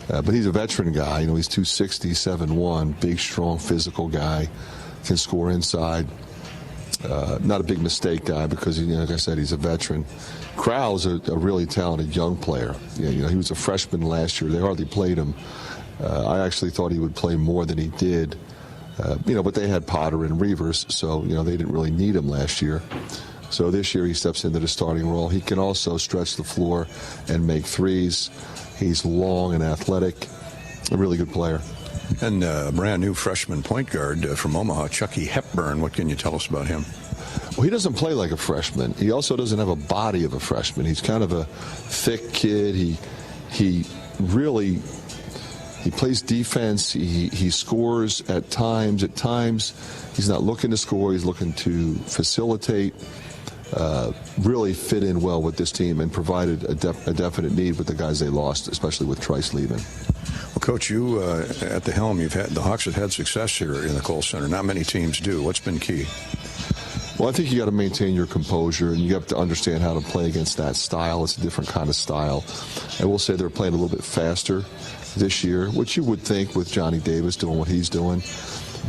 But he's a veteran guy. He's 260, 7'1", big, strong, physical guy, can score inside. Not a big mistake guy because, like I said, he's a veteran. Crowell's a really talented young player. He was a freshman last year. They hardly played him. I actually thought he would play more than he did. But they had Potter and Reavers, so, they didn't really need him last year. So this year he steps into the starting role. He can also stretch the floor and make threes. He's long and athletic, a really good player. And a brand new freshman point guard from Omaha, Chucky Hepburn. What can you tell us about him? Well, he doesn't play like a freshman. He also doesn't have a body of a freshman. He's kind of a thick kid. He plays defense. He scores at times. At times, he's not looking to score. He's looking to facilitate. Really fit in well with this team and provided a definite need with the guys they lost, especially with Trice leaving. Well, Coach, you at the helm, the Hawks have had success here in the Kohl Center. Not many teams do. What's been key? Well, I think you got to maintain your composure, and you have to understand how to play against that style. It's a different kind of style. I will say they're playing a little bit faster this year, which you would think with Johnny Davis doing what he's doing.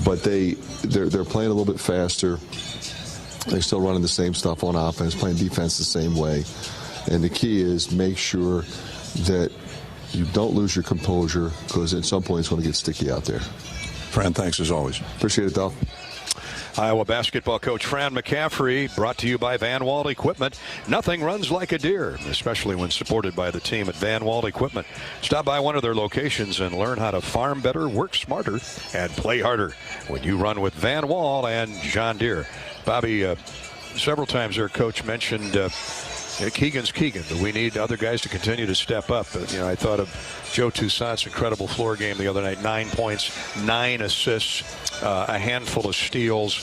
But they're playing a little bit faster. They're still running the same stuff on offense, playing defense the same way. And the key is make sure that you don't lose your composure, because at some point it's going to get sticky out there. Fran, thanks as always. Appreciate it, Dolph. Iowa basketball coach Fran McCaffrey, brought to you by Van Walt Equipment. Nothing runs like a deer, especially when supported by the team at Van Walt Equipment. Stop by one of their locations and learn how to farm better, work smarter, and play harder when you run with Van Walt and John Deere. Bobby, several times our coach mentioned Keegan's Keegan, but we need other guys to continue to step up. I thought of Joe Toussaint's incredible floor game the other night, 9 points, 9 assists, a handful of steals.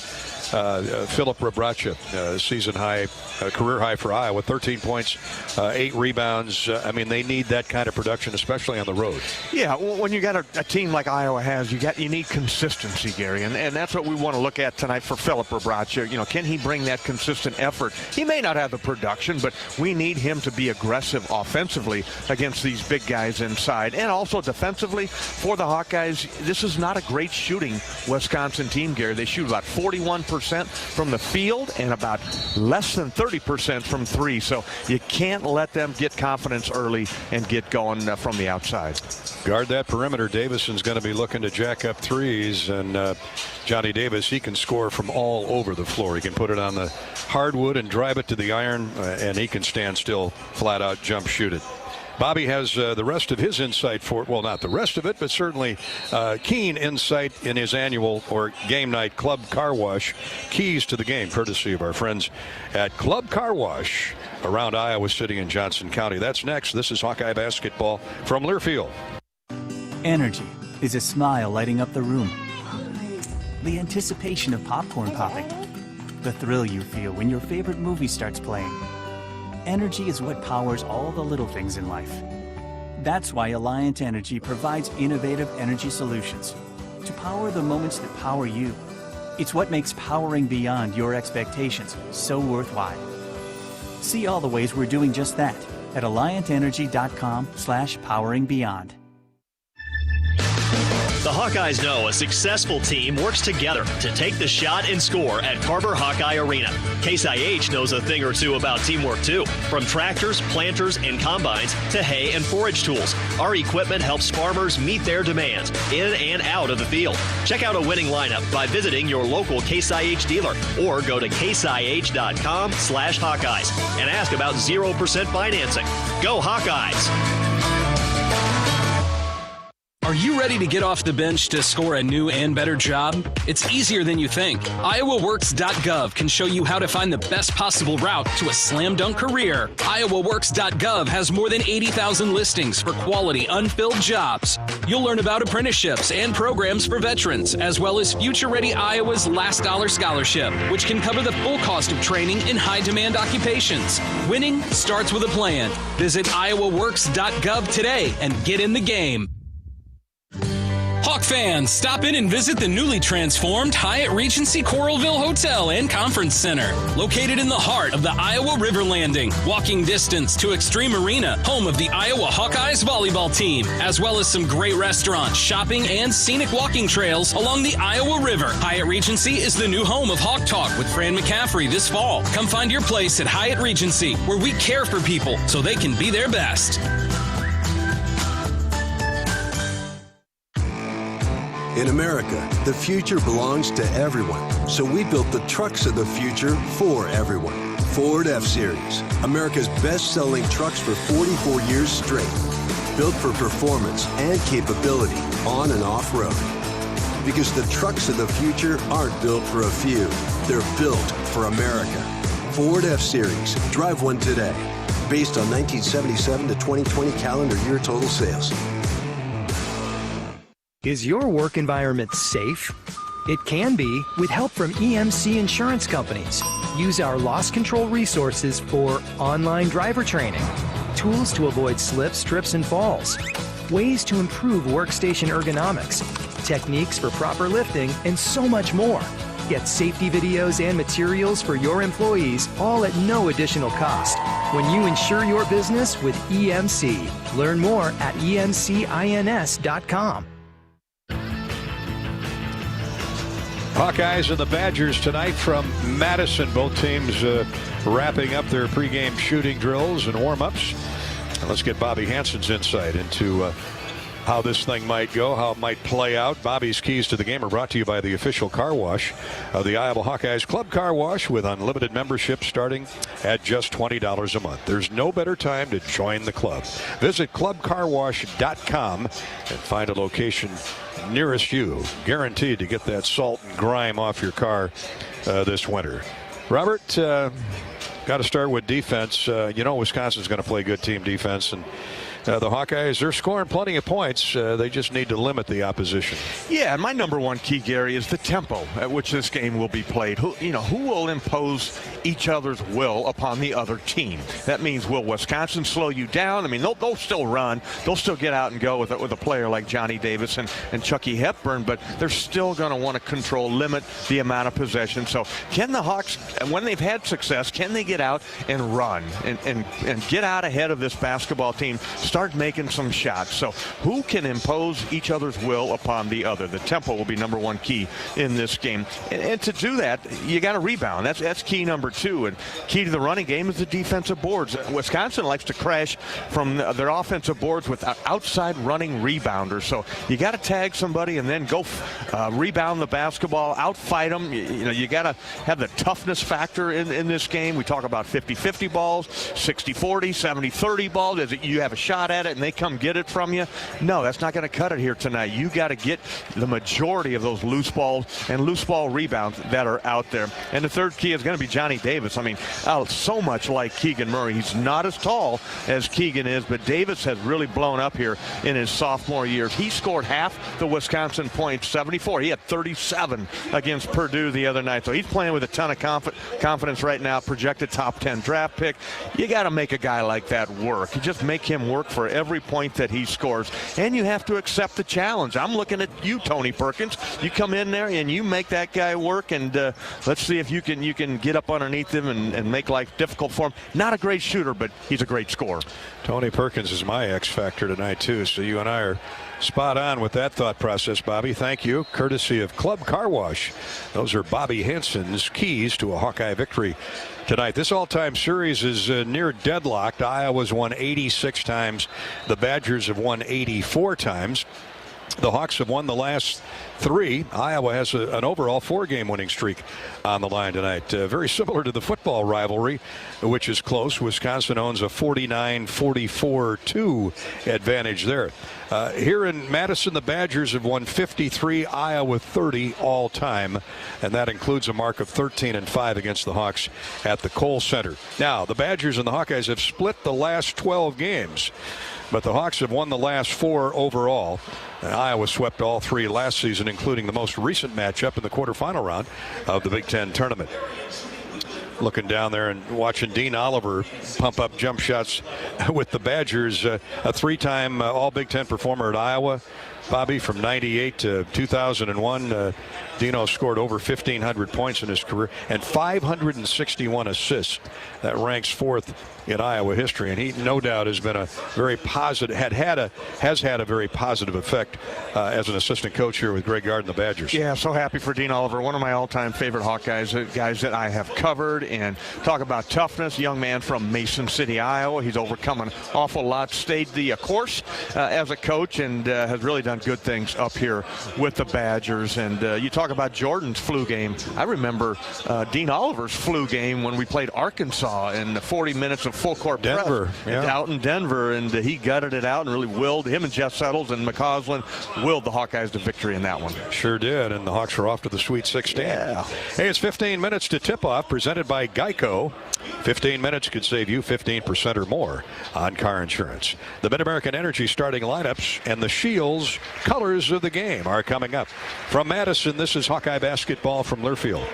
Philip Rebracha, season high, career high for Iowa, 13 points, 8 rebounds. They need that kind of production, especially on the road. Yeah, when you got a team like Iowa has, you need consistency, Gary, and that's what we want to look at tonight for Philip Rebracha. Can he bring that consistent effort? He may not have the production, but we need him to be aggressive offensively against these big guys inside, and also defensively for the Hawkeyes. This is not a great shooting Wisconsin team, Gary. They shoot about 41% 41% from the field and about less than 30% from three. So you can't let them get confidence early and get going from the outside. Guard that perimeter. Davison's going to be looking to jack up threes, and Johnny Davis, he can score from all over the floor. He can put it on the hardwood and drive it to the iron, and he can stand still, flat out jump shoot it. Bobby has the rest of his insight for, well, not the rest of it, but certainly keen insight in his annual or game night Club Car Wash. Keys to the game, courtesy of our friends at Club Car Wash around Iowa City and Johnson County. That's next. This is Hawkeye basketball from Learfield. Energy is a smile lighting up the room. The anticipation of popcorn popping. The thrill you feel when your favorite movie starts playing. Energy is what powers all the little things in life. That's why Alliant Energy provides innovative energy solutions to power the moments that power you. It's what makes powering beyond your expectations so worthwhile. See all the ways we're doing just that at alliantenergy.com/poweringbeyond. The Hawkeyes know a successful team works together to take the shot and score at Carver Hawkeye Arena. Case IH knows a thing or two about teamwork too. From tractors, planters, and combines to hay and forage tools, our equipment helps farmers meet their demands in and out of the field. Check out a winning lineup by visiting your local Case IH dealer or go to caseih.com/Hawkeyes and ask about 0% financing. Go Hawkeyes! Are you ready to get off the bench to score a new and better job? It's easier than you think. IowaWorks.gov can show you how to find the best possible route to a slam dunk career. IowaWorks.gov has more than 80,000 listings for quality, unfilled jobs. You'll learn about apprenticeships and programs for veterans, as well as Future Ready Iowa's Last Dollar Scholarship, which can cover the full cost of training in high-demand occupations. Winning starts with a plan. Visit IowaWorks.gov today and get in the game. Hawk fans, stop in and visit the newly transformed Hyatt Regency Coralville Hotel and Conference Center. Located in the heart of the Iowa River Landing, walking distance to Extreme Arena, home of the Iowa Hawkeyes volleyball team, as well as some great restaurants, shopping, and scenic walking trails along the Iowa River. Hyatt Regency is the new home of Hawk Talk with Fran McCaffrey this fall. Come find your place at Hyatt Regency, where we care for people so they can be their best. In America, the future belongs to everyone. So we built the trucks of the future for everyone. Ford F-Series, America's best-selling trucks for 44 years straight. Built for performance and capability on and off-road. Because the trucks of the future aren't built for a few. They're built for America. Ford F-Series. Drive one today. Based on 1977 to 2020 calendar year total sales. Is your work environment safe? It can be with help from EMC insurance companies. Use our loss control resources for online driver training, tools to avoid slips, trips, and falls, ways to improve workstation ergonomics, techniques for proper lifting, and so much more. Get safety videos and materials for your employees, all at no additional cost. When you insure your business with EMC. Learn more at emcins.com. Hawkeyes and the Badgers tonight from Madison. Both teams wrapping up their pregame shooting drills and warm-ups. And let's get Bobby Hansen's insight into how this thing might go, how it might play out. Bobby's keys to the game are brought to you by the official car wash of the Iowa Hawkeyes, Club Car Wash, with unlimited membership starting at just $20 a month. There's no better time to join the club. Visit clubcarwash.com and find a location nearest you, guaranteed to get that salt and grime off your car this winter. Robert, got to start with defense. You know Wisconsin's going to play good team defense, and the Hawkeyes, they're scoring plenty of points. They just need to limit the opposition. Yeah, and my number one key, Gary, is the tempo at which this game will be played. Who will impose each other's will upon the other team. That means, will Wisconsin slow you down? I mean, they'll still run. They'll still get out and go with a player like Johnny Davis and Chucky Hepburn, but they're still going to want to control, limit the amount of possession. So can the Hawks, when they've had success, can they get out and run and get out ahead of this basketball team, start making some shots? So who can impose each other's will upon the other? The tempo will be number one key in this game. And to do that, you got to rebound. That's key number two. And key to the running game is the defensive boards. Wisconsin likes to crash from their offensive boards with outside running rebounders. So you got to tag somebody and then go rebound the basketball, outfight them. You got to have the toughness factor in this game. We talk about 50-50 balls, 60-40, 70-30 balls. You have a shot at it and they come get it from you. No, that's not going to cut it here tonight. You got to get the majority of those loose balls and loose ball rebounds that are out there. And the third key is going to be Johnny Davis. I mean, so much like Keegan Murray. He's not as tall as Keegan is, but Davis has really blown up here in his sophomore years. He scored half the Wisconsin points, 74. He had 37 against Purdue the other night. So he's playing with a ton of confidence right now, projected top 10 draft pick. You got to make a guy like that work. You just make him work for every point that he scores. And you have to accept the challenge. I'm looking at you, Tony Perkins. You come in there and you make that guy work, and let's see if you can get up underneath him and make life difficult for him. Not a great shooter, but he's a great scorer. Tony Perkins is my X factor tonight too, so you and I are spot on with that thought process, Bobby. Thank you. Courtesy of Club Car Wash. Those are Bobby Henson's keys to a Hawkeye victory tonight. This all-time series is near deadlocked. Iowa's won 86 times. The Badgers have won 84 times. The Hawks have won the last 3. Iowa has an overall 4-game winning streak on the line tonight. Very similar to the football rivalry, which is close. Wisconsin owns a 49-44-2 advantage there. Here in Madison, the Badgers have won 53, Iowa 30 all time, and that includes a mark of 13-5 against the Hawks at the Kohl Center. Now, the Badgers and the Hawkeyes have split the last 12 games, but the Hawks have won the last 4 overall. And Iowa swept all 3 last season, including the most recent matchup in the quarterfinal round of the Big Ten tournament. Looking down there and watching Dean Oliver pump up jump shots with the Badgers, a 3-time All Big Ten performer at Iowa. Bobby, from 98 to 2001, Dino scored over 1,500 points in his career and 561 assists. That ranks 4th in Iowa history, and he no doubt has been a very positive, has had a very positive effect as an assistant coach here with Greg Gard and the Badgers. Yeah, so happy for Dean Oliver, one of my all-time favorite Hawkeyes, guys that I have covered. And talk about toughness, young man from Mason City, Iowa. He's overcome an awful lot, stayed the course as a coach, and has really done good things up here with the Badgers. And you talk about Jordan's flu game. I remember Dean Oliver's flu game when we played Arkansas in the 40 minutes of full court Denver, out in Denver, and he gutted it out and really willed him and Jeff Settles and McCausland willed the Hawkeyes to victory in that one. Sure did, and the Hawks are off to the Sweet 16. Yeah. Hey, it's 15 minutes to tip-off, presented by Geico. 15 minutes could save you 15% or more on car insurance. The Mid-American Energy starting lineups and the Shields colors of the game are coming up. From Madison, this is Hawkeye basketball from Learfield.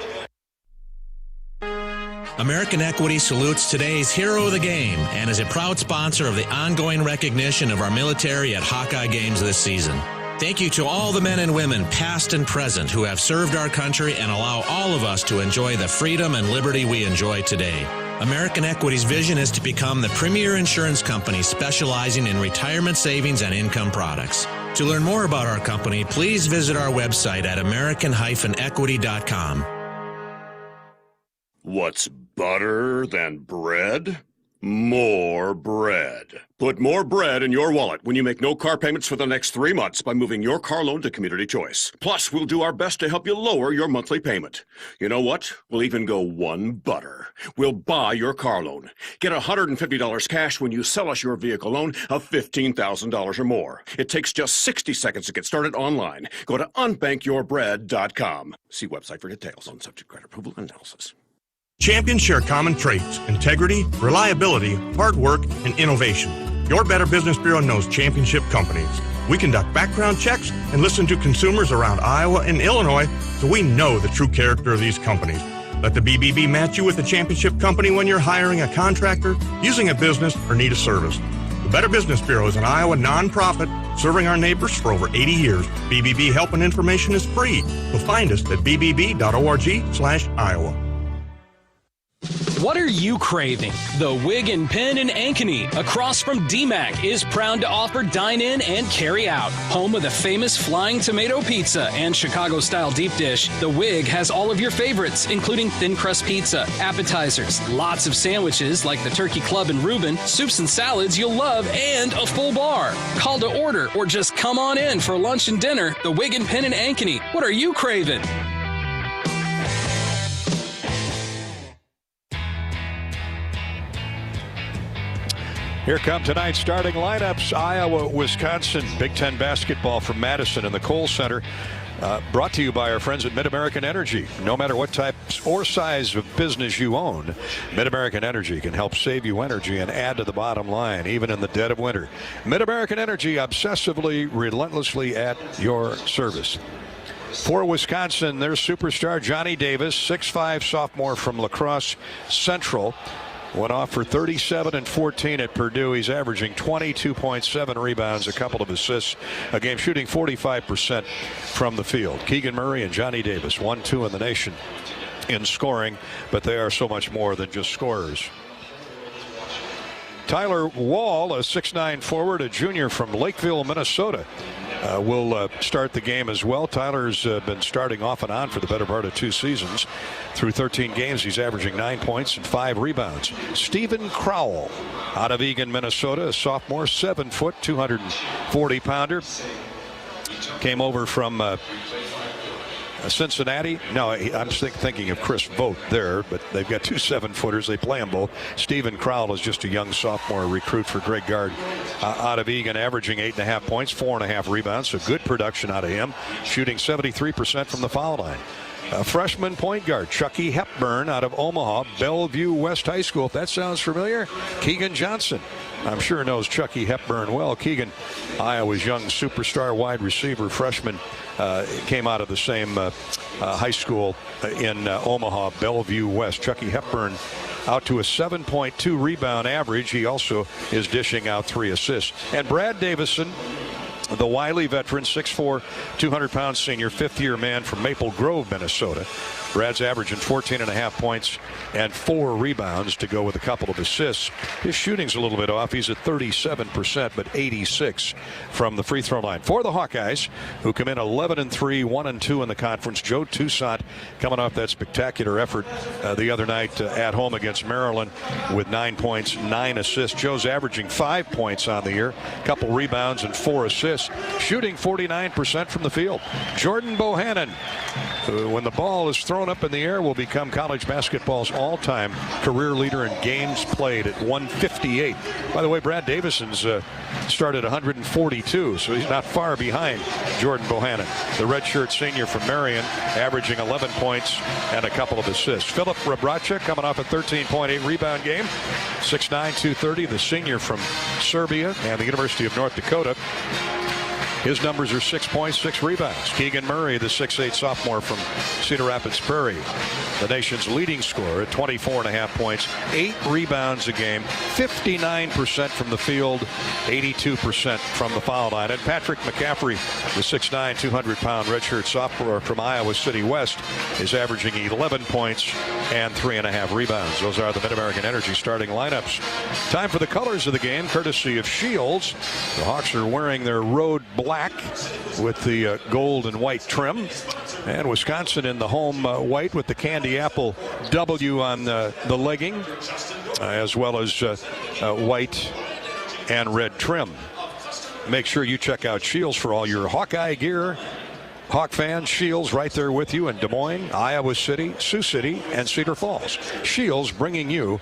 American Equity salutes today's hero of the game and is a proud sponsor of the ongoing recognition of our military at Hawkeye games this season. Thank you to all the men and women, past and present, who have served our country and allow all of us to enjoy the freedom and liberty we enjoy today. American Equity's vision is to become the premier insurance company specializing in retirement savings and income products. To learn more about our company, please visit our website at american-equity.com. What's better than bread? More bread. Put more bread in your wallet when you make no car payments for the next 3 months by moving your car loan to Community Choice. Plus, we'll do our best to help you lower your monthly payment. You know what? We'll even go one better. We'll buy your car loan. Get $150 cash when you sell us your vehicle loan of $15,000 or more. It takes just 60 seconds to get started online. Go to unbankyourBread.com. See website for details on subject credit approval and analysis. Champions share common traits: integrity, reliability, hard work, and innovation. Your Better Business Bureau knows championship companies. We conduct background checks and listen to consumers around Iowa and Illinois, so we know the true character of these companies. Let the BBB match you with a championship company when you're hiring a contractor, using a business, or need a service. The Better Business Bureau is an Iowa nonprofit serving our neighbors for over 80 years. BBB help and information is free. So find us at bbb.org/Iowa. What are you craving? The Wig and Pin in Ankeny, across from DMAC, is proud to offer dine-in and carry-out. Home of the famous Flying Tomato Pizza and Chicago-style deep dish, The Wig has all of your favorites, including thin crust pizza, appetizers, lots of sandwiches like the Turkey Club and Reuben, soups and salads you'll love, and a full bar. Call to order or just come on in for lunch and dinner. The Wig and Pin in Ankeny. What are you craving? Here come tonight's starting lineups. Iowa, Wisconsin, Big Ten basketball from Madison in the Kohl Center. Brought to you by our friends at Mid-American Energy. No matter what type or size of business you own, Mid-American Energy can help save you energy and add to the bottom line, even in the dead of winter. Mid-American Energy, obsessively, relentlessly at your service. For Wisconsin, their superstar, Johnny Davis, 6'5", sophomore from La Crosse Central. Went off for 37 and 14 at Purdue. He's averaging 22.7 rebounds, a couple of assists a game, shooting 45% from the field. Keegan Murray and Johnny Davis, 1-2 in the nation in scoring, but they are so much more than just scorers. Tyler Wall, a 6'9" forward, a junior from Lakeville, Minnesota, will start the game as well. Tyler's been starting off and on for the better part of 2 seasons. Through 13 games, he's averaging 9 points and 5 rebounds. Stephen Crowell out of Eagan, Minnesota, a sophomore, 7 foot, 240-pounder. Came over from Cincinnati. No, I'm thinking of Chris Vogt there, but they've got 2 7-footers. They play them both. Stephen Crowell is just a young sophomore recruit for Greg Gard out of Eagan, averaging 8.5 points, 4.5 rebounds. So good production out of him, shooting 73% from the foul line. Freshman point guard Chucky Hepburn out of Omaha, Bellevue West High School. If that sounds familiar, Keegan Johnson, I'm sure, knows Chucky Hepburn well. Keegan, Iowa's young superstar wide receiver freshman, came out of the same high school in Omaha, Bellevue West. Chucky Hepburn out to a 7.2 rebound average. He also is dishing out 3 assists. And Brad Davison, the wily veteran, 6'4", 200-pound senior, 5th-year man from Maple Grove, Minnesota. Brad's averaging 14.5 points and 4 rebounds to go with a couple of assists. His shooting's a little bit off. He's at 37%, but 86 from the free throw line. For the Hawkeyes, who come in 11-3, 1-2 in the conference, Joe Toussaint coming off that spectacular effort the other night at home against Maryland with 9 points, 9 assists. Joe's averaging 5 points on the year, a couple rebounds and 4 assists, shooting 49% from the field. Jordan Bohannon, who, when the ball is thrown up in the air, will become college basketball's all-time career leader in games played at 158. By the way, Brad Davison's started 142, so he's not far behind Jordan Bohannon, the redshirt senior from Marion, averaging 11 points and a couple of assists. Filip Rebraca coming off a 13.8 rebound game, 6'9", 230, the senior from Serbia and the University of North Dakota. His numbers are 6 points, 6 rebounds. Keegan Murray, the 6'8" sophomore from Cedar Rapids Prairie, the nation's leading scorer at 24.5 points, 8 rebounds a game, 59% from the field, 82% from the foul line. And Patrick McCaffrey, the 6'9", 200-pound redshirt sophomore from Iowa City West, is averaging 11 points and 3.5 rebounds. Those are the Mid-American Energy starting lineups. Time for the colors of the game, courtesy of Shields. The Hawks are wearing their road black with the gold and white trim, and Wisconsin in the home white with the candy apple W on the legging, as well as white and red trim. Make sure you check out Shields for all your Hawkeye gear. Hawk fans, Shields right there with you in Des Moines, Iowa City, Sioux City, and Cedar Falls. Shields bringing you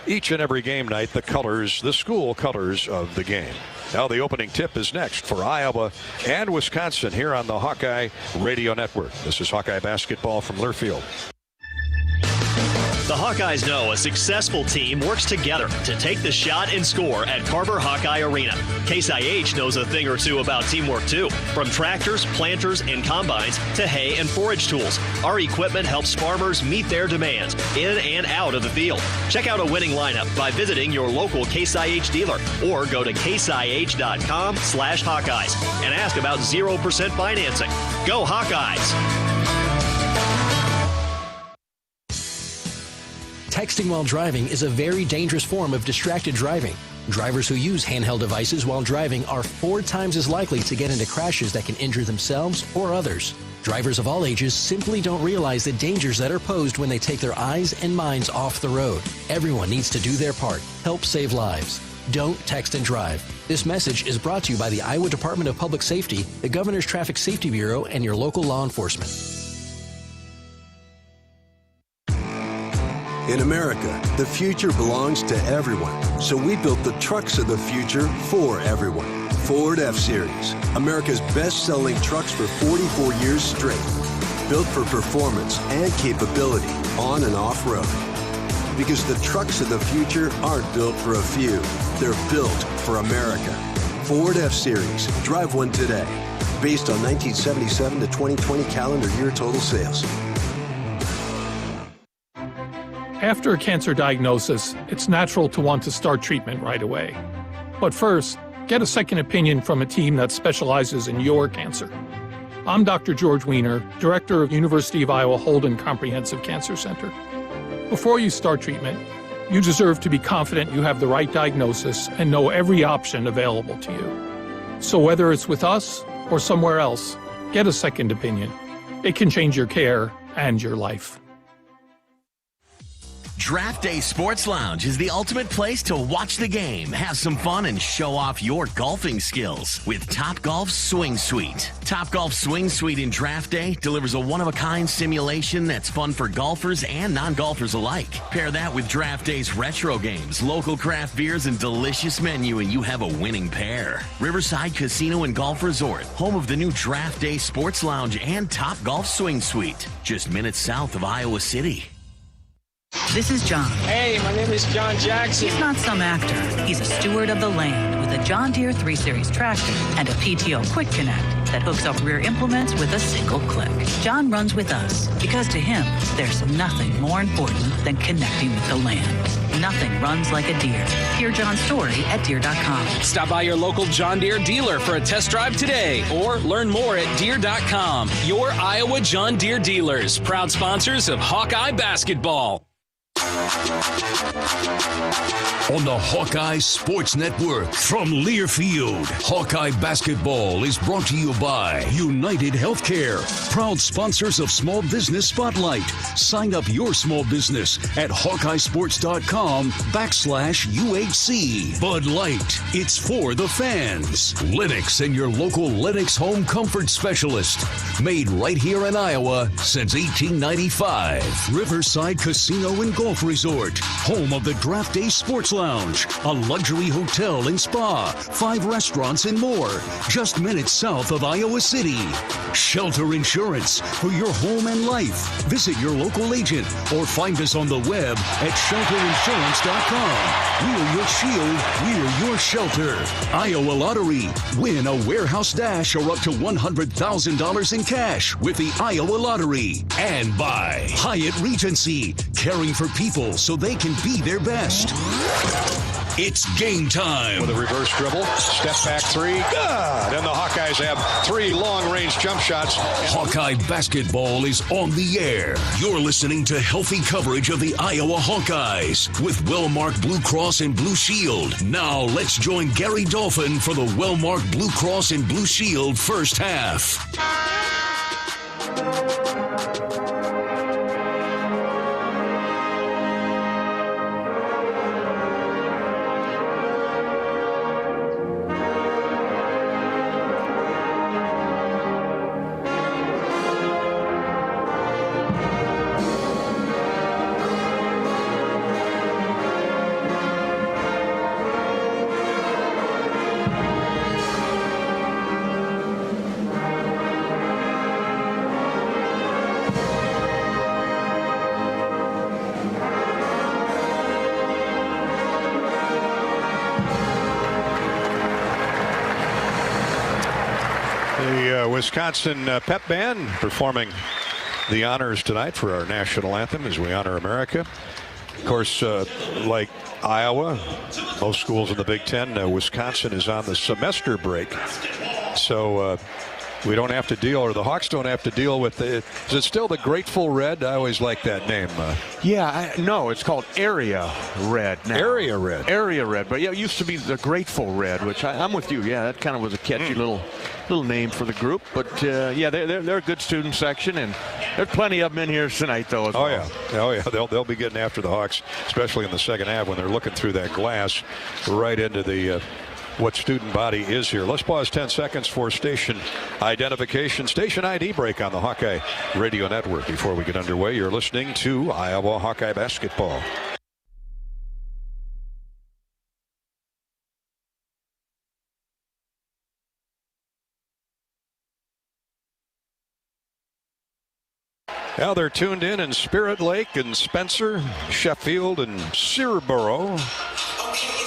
each and every game night the colors, the school colors of the game. Now the opening tip is next for Iowa and Wisconsin here on the Hawkeye Radio Network. This is Hawkeye basketball from Learfield. The Hawkeyes know a successful team works together to take the shot and score at Carver Hawkeye Arena. Case IH knows a thing or two about teamwork too. From tractors, planters, and combines to hay and forage tools, our equipment helps farmers meet their demands in and out of the field. Check out a winning lineup by visiting your local Case IH dealer or go to caseih.com/Hawkeyes and ask about 0% financing. Go Hawkeyes! Texting while driving is a very dangerous form of distracted driving. Drivers who use handheld devices while driving are 4 times as likely to get into crashes that can injure themselves or others. Drivers of all ages simply don't realize the dangers that are posed when they take their eyes and minds off the road. Everyone needs to do their part. Help save lives. Don't text and drive. This message is brought to you by the Iowa Department of Public Safety, the Governor's Traffic Safety Bureau, and your local law enforcement. In America, the future belongs to everyone. So we built the trucks of the future for everyone. Ford F-Series, America's best-selling trucks for 44 years straight. Built for performance and capability on and off-road. Because the trucks of the future aren't built for a few. They're built for America. Ford F-Series. Drive one today. Based on 1977 to 2020 calendar year total sales. After a cancer diagnosis, it's natural to want to start treatment right away. But first, get a second opinion from a team that specializes in your cancer. I'm Dr. George Weiner, Director of University of Iowa Holden Comprehensive Cancer Center. Before you start treatment, you deserve to be confident you have the right diagnosis and know every option available to you. So whether it's with us or somewhere else, get a second opinion. It can change your care and your life. Draft Day Sports Lounge is the ultimate place to watch the game, have some fun, and show off your golfing skills with Topgolf Swing Suite. Topgolf Swing Suite in Draft Day delivers a one-of-a-kind simulation that's fun for golfers and non-golfers alike. Pair that with Draft Day's retro games, local craft beers, and delicious menu, and you have a winning pair. Riverside Casino and Golf Resort, home of the new Draft Day Sports Lounge and Topgolf Swing Suite, just minutes south of Iowa City. This is John. Hey, my name is John Jackson. He's not some actor. He's a steward of the land with a John Deere 3 Series tractor and a PTO Quick Connect that hooks up rear implements with a single click. John runs with us because to him, there's nothing more important than connecting with the land. Nothing runs like a Deere. Hear John's story at Deere.com. Stop by your local John Deere dealer for a test drive today or learn more at Deere.com. Your Iowa John Deere dealers, proud sponsors of Hawkeye basketball. On the Hawkeye Sports Network from Learfield, Hawkeye Basketball is brought to you by United Healthcare, proud sponsors of Small Business Spotlight. Sign up your small business at HawkeyeSports.com/UHC. Bud Light, it's for the fans. Lennox and your local Lennox home comfort specialist. Made right here in Iowa since 1895. Riverside Casino and Golf Resort, home of the Draft Day Sports Lounge, a luxury hotel and spa, 5 restaurants and more, just minutes south of Iowa City. Shelter Insurance for your home and life. Visit your local agent or find us on the web at shelterinsurance.com. We're your shield, we're your shelter. Iowa Lottery, win a warehouse dash or up to $100,000 in cash with the Iowa Lottery. And by Hyatt Regency, caring for people so they can be their best. It's game time. With a reverse dribble, step back 3, good. And the Hawkeyes have 3 long-range jump shots. Hawkeye basketball is on the air. You're listening to healthy coverage of the Iowa Hawkeyes with well-marked Blue Cross and Blue Shield. Now let's join Gary Dolphin for the well-marked Blue Cross and Blue Shield first half. Wisconsin pep band performing the honors tonight for our national anthem as we honor America. Of course, like Iowa, most schools in the Big Ten, Wisconsin is on the semester break. So we don't have to deal, or the Hawks don't have to deal with the, is it still the Grateful Red? I always like that name. No, it's called Area Red now. Area Red. Area Red. But yeah, it used to be the Grateful Red, which I'm with you. Yeah, that kind of was a catchy little name for the group. But yeah, they're a good student section, and there's plenty of them in here tonight, though. As well. Yeah. They'll be getting after the Hawks, especially in the second half when they're looking through that glass right into the what student body is here. Let's pause 10 seconds for station identification. Station ID break on the Hawkeye Radio Network. Before we get underway, you're listening to Iowa Hawkeye basketball. Now they're tuned in Spirit Lake and Spencer, Sheffield and Cerebro.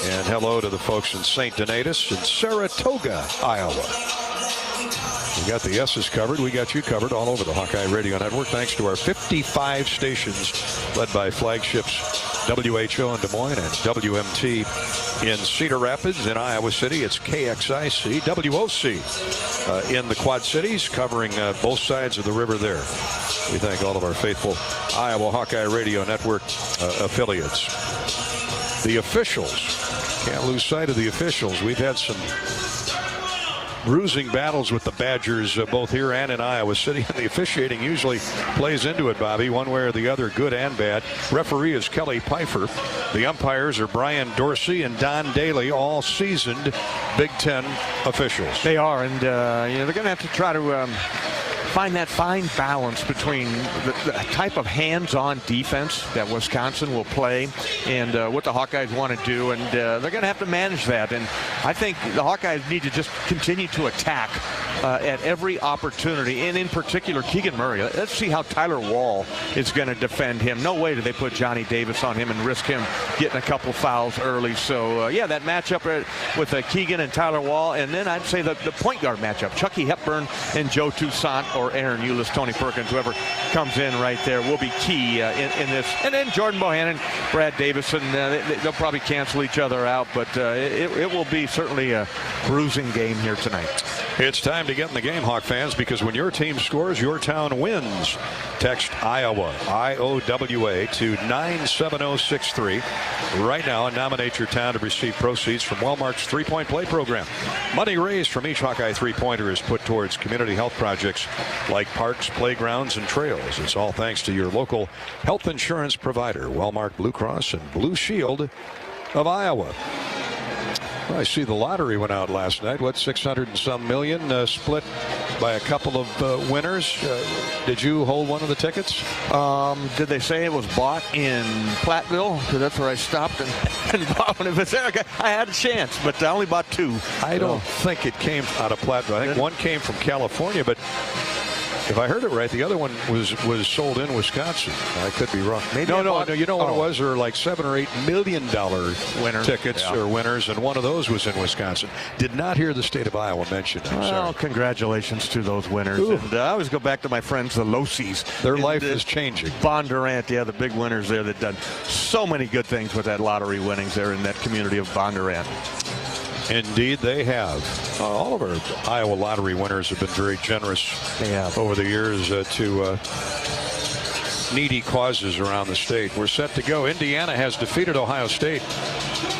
And hello to the folks in St. Donatus and Saratoga, Iowa. We got the S's covered. We got you covered all over the Hawkeye Radio Network. Thanks to our 55 stations led by flagships WHO in Des Moines and WMT in Cedar Rapids. In Iowa City, it's KXIC, WOC in the Quad Cities, covering both sides of the river there. We thank all of our faithful Iowa Hawkeye Radio Network affiliates. The officials, can't lose sight of the officials. We've had some bruising battles with the Badgers both here and in Iowa City, and the officiating usually plays into it, Bobby, one way or the other, good and bad. Referee is Kelly Pfeiffer. The umpires are Brian Dorsey and Don Daly, all seasoned Big Ten officials. They are, and they're going to have to try to find that fine balance between the type of hands-on defense that Wisconsin will play and what the Hawkeyes want to do, and they're going to have to manage that. And I think the Hawkeyes need to just continue to attack at every opportunity, and in particular Keegan Murray. Let's see how Tyler Wall is going to defend him. No way do they put Johnny Davis on him and risk him getting a couple fouls early. So yeah, that matchup with Keegan and Tyler Wall, and then I'd say the point guard matchup, Chucky Hepburn and Joe Toussaint, or Aaron Eulis, Tony Perkins, whoever comes in right there will be key in this. And then Jordan Bohannon, Brad Davison, they'll probably cancel each other out, but it will be certainly a bruising game here tonight. It's time to get in the game, Hawk fans, because when your team scores, your town wins. Text Iowa, IOWA, to 97063 right now and nominate your town to receive proceeds from Wellmark's three-point play program. Money raised from each Hawkeye three-pointer is put towards community health projects like parks, playgrounds, and trails. It's all thanks to your local health insurance provider, Wellmark Blue Cross and Blue Shield of Iowa. Well, I see the lottery went out last night. What, 600 and some million, split by a couple of winners. Did you hold one of the tickets? Did they say it was bought in Platteville? Because that's where I stopped and bought one. If it's there, I had a chance, but I only bought two. I don't think it came out of Platteville. I think one came from California, but if I heard it right, the other one was sold in Wisconsin. I could be wrong. Maybe no. You know what it was? There were like $7 or $8 million tickets or winners, and one of those was in Wisconsin. Did not hear the state of Iowa mentioned. Well, congratulations to those winners. And I always go back to my friends, the Losies. Their life is changing. Bondurant, the big winners there that done so many good things with that lottery winnings there in that community of Bondurant. Indeed, they have. All of our Iowa lottery winners have been very generous over the years to needy causes around the state. We're set to go. Indiana has defeated Ohio State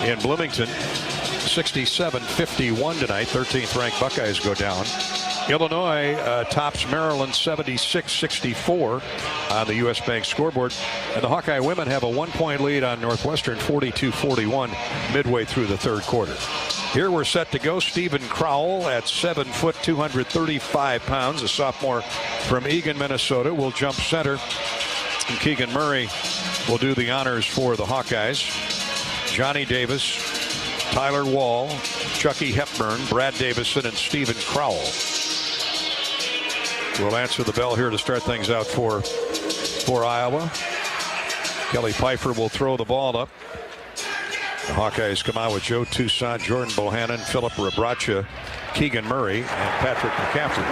in Bloomington 67-51 tonight. 13th ranked Buckeyes go down. Illinois tops Maryland 76-64 on the U.S. Bank scoreboard. And the Hawkeye women have a 1-point lead on Northwestern 42-41 midway through the third quarter. Here we're set to go. Stephen Crowell at 7 foot, 235 pounds, a sophomore from Eagan, Minnesota, will jump center. And Keegan Murray will do the honors for the Hawkeyes. Johnny Davis, Tyler Wall, Chucky Hepburn, Brad Davison, and Stephen Crowell will answer the bell here to start things out for Iowa. Kelly Pfeiffer will throw the ball up. The Hawkeyes come out with Joe Toussaint, Jordan Bohannon, Philip Rebracha, Keegan Murray, and Patrick McCaffrey.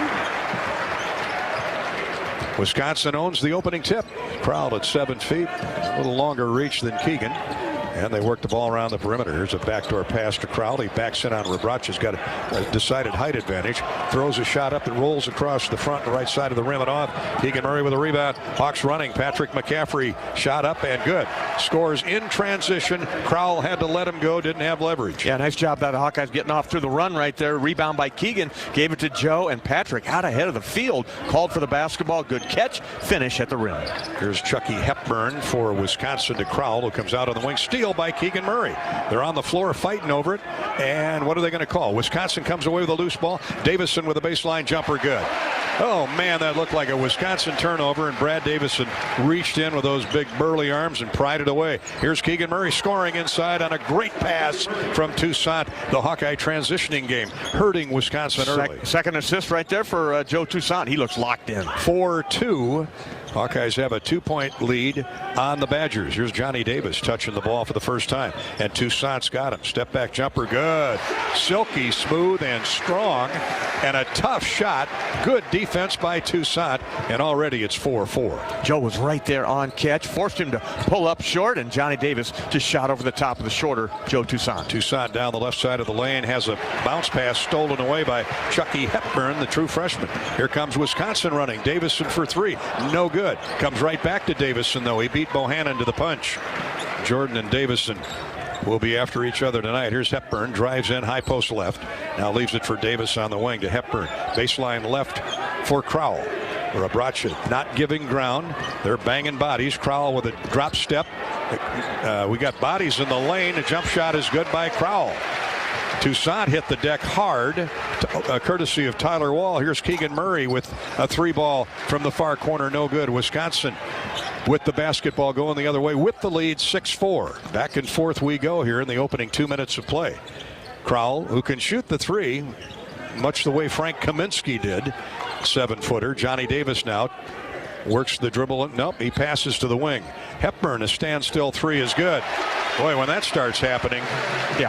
Wisconsin owns the opening tip. Crowell at 7 feet. A little longer reach than Keegan. And they work the ball around the perimeter. Here's a backdoor pass to Crowell. He backs in on Rebrace's got a decided height advantage. Throws a shot up and rolls across the front and right side of the rim and off. Keegan Murray with a rebound. Hawks running. Patrick McCaffrey shot up and good. Scores in transition. Crowell had to let him go. Didn't have leverage. Yeah, nice job by the Hawkeyes getting off through the run right there. Rebound by Keegan. Gave it to Joe, and Patrick out ahead of the field. Called for the basketball. Good catch. Finish at the rim. Here's Chucky Hepburn for Wisconsin to Crowell, who comes out on the wing. Steal by Keegan Murray. They're on the floor fighting over it. And what are they going to call? Wisconsin comes away with a loose ball. Davison with a baseline jumper. Good. Oh, man, that looked like a Wisconsin turnover, and Brad Davison reached in with those big burly arms and pried it away. Here's Keegan Murray scoring inside on a great pass from Toussaint. The Hawkeye transitioning game hurting Wisconsin early. Second assist right there for Joe Toussaint. He looks locked in. 4-2. Hawkeyes have a 2-point lead on the Badgers. Here's Johnny Davis touching the ball for the first time. And Toussaint's got him. Step back jumper, good. Silky, smooth, and strong. And a tough shot. Good defense by Toussaint. And already it's 4-4. Joe was right there on catch. Forced him to pull up short. And Johnny Davis just shot over the top of the shorter Joe Toussaint. Toussaint down the left side of the lane. Has a bounce pass stolen away by Chucky Hepburn, the true freshman. Here comes Wisconsin running. Davison for three. No good. Comes right back to Davison, though. He beat Bohannon to the punch. Jordan and Davison will be after each other tonight. Here's Hepburn. Drives in, high post left. Now leaves it for Davis on the wing to Hepburn. Baseline left for Crowell. Rebrace not giving ground. They're banging bodies. Crowell with a drop step. We got bodies in the lane. A jump shot is good by Crowell. Toussaint hit the deck hard, courtesy of Tyler Wall. Here's Keegan Murray with a three ball from the far corner, no good. Wisconsin with the basketball going the other way with the lead, 6-4. Back and forth we go here in the opening 2 minutes of play. Crowell, who can shoot the three, much the way Frank Kaminsky did, 7-footer. Johnny Davis now works the dribble. Nope, he passes to the wing. Hepburn, a standstill three is good. Boy, when that starts happening,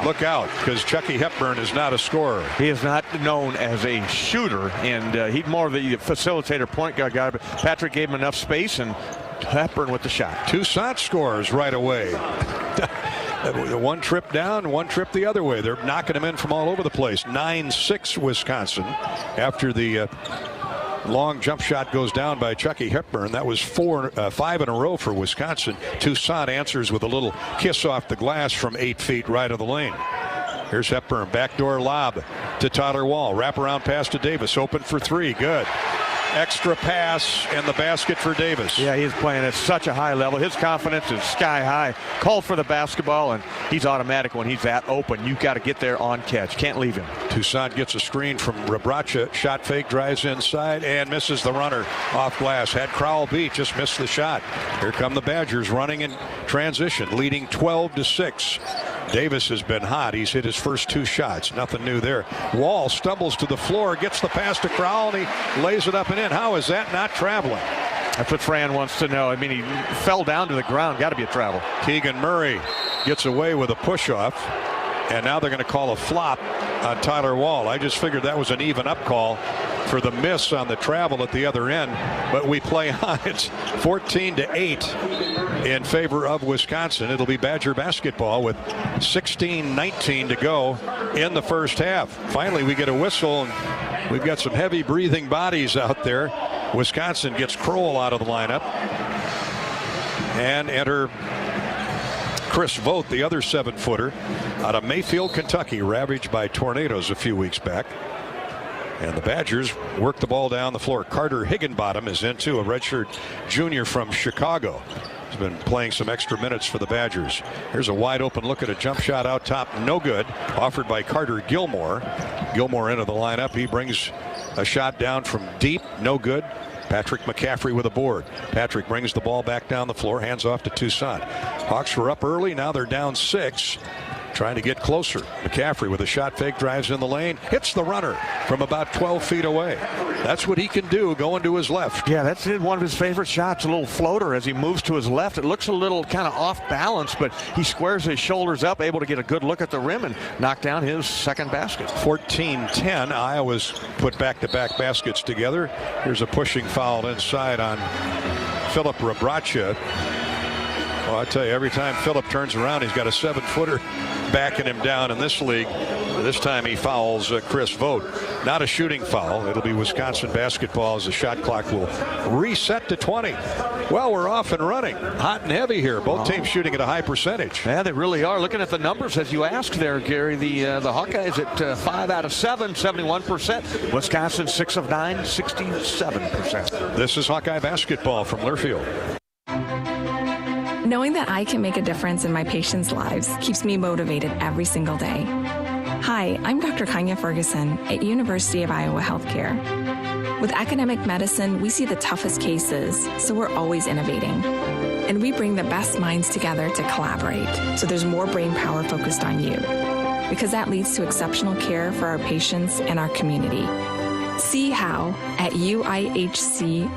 look out, because Chucky Hepburn is not a scorer. He is not known as a shooter, and he's more of the facilitator, point guard guy. But Patrick gave him enough space, and Hepburn with the shot. Toussaint scores right away. One trip down, one trip the other way. They're knocking him in from all over the place. 9-6 Wisconsin after the long jump shot goes down by Chucky Hepburn. That was 5 in a row for Wisconsin. Toussaint answers with a little kiss off the glass from 8 feet right of the lane. Here's Hepburn, backdoor lob to Tyler Wall. Wraparound pass to Davis, open for three, good. Extra pass and the basket for Davis. Yeah, he's playing at such a high level. His confidence is sky high. Called for the basketball, and he's automatic when he's that open. You've got to get there on catch. Can't leave him. Toussaint gets a screen from Rebrace. Shot fake, drives inside, and misses the runner off glass. Had Crowell beat, just missed the shot. Here come the Badgers running in transition, leading 12-6. Davis has been hot. He's hit his first 2 shots. Nothing new there. Wall stumbles to the floor, gets the pass to Crowell, and he lays it up and in. How is that not traveling? That's what Fran wants to know. I mean, he fell down to the ground. Got to be a travel. Keegan Murray gets away with a push-off, and now they're going to call a flop on Tyler Wall. I just figured that was an even-up call for the miss on the travel at the other end, but we play on. It's 14-8 in favor of Wisconsin. It'll be Badger basketball with 16-19 to go in the first half. Finally, we get a whistle, and we've got some heavy breathing bodies out there. Wisconsin gets Kroll out of the lineup, and enter Chris Vogt, the other 7-footer out of Mayfield, Kentucky, ravaged by tornadoes a few weeks back. And the Badgers work the ball down the floor. Carter Higginbottom is in too, a redshirt junior from Chicago. He's been playing some extra minutes for the Badgers. Here's a wide open look at a jump shot out top, no good, offered by Carter Gilmore. Gilmore into the lineup. He brings a shot down from deep, no good. Patrick McCaffrey with a board. Patrick brings the ball back down the floor, hands off to Toussaint. Hawks were up early, now they're down 6. trying to get closer. McCaffrey with a shot fake, drives in the lane, hits the runner from about 12 feet away. That's what he can do going to his left. Yeah, that's one of his favorite shots, a little floater as he moves to his left. It looks a little kind of off balance, but he squares his shoulders up, able to get a good look at the rim and knock down his second basket. 14-10. Iowa's put back-to-back baskets together. Here's a pushing foul inside on Philip Rabracha. Well, I tell you, every time Philip turns around, he's got a 7-footer backing him down in this league. This time he fouls Chris Vogt. Not a shooting foul. It'll be Wisconsin basketball as the shot clock will reset to 20. Well, we're off and running. Hot and heavy here. Both teams shooting at a high percentage. Yeah, they really are. Looking at the numbers, as you asked there, Gary, the Hawkeyes at 5 out of 7, 71%. Wisconsin 6 of 9, 67%. This is Hawkeye basketball from Learfield. Knowing that I can make a difference in my patients' lives keeps me motivated every single day. Hi, I'm Dr. Kanya Ferguson at University of Iowa Healthcare. With academic medicine, we see the toughest cases, so we're always innovating. And we bring the best minds together to collaborate, so there's more brain power focused on you. Because that leads to exceptional care for our patients and our community. See how at uihc.org.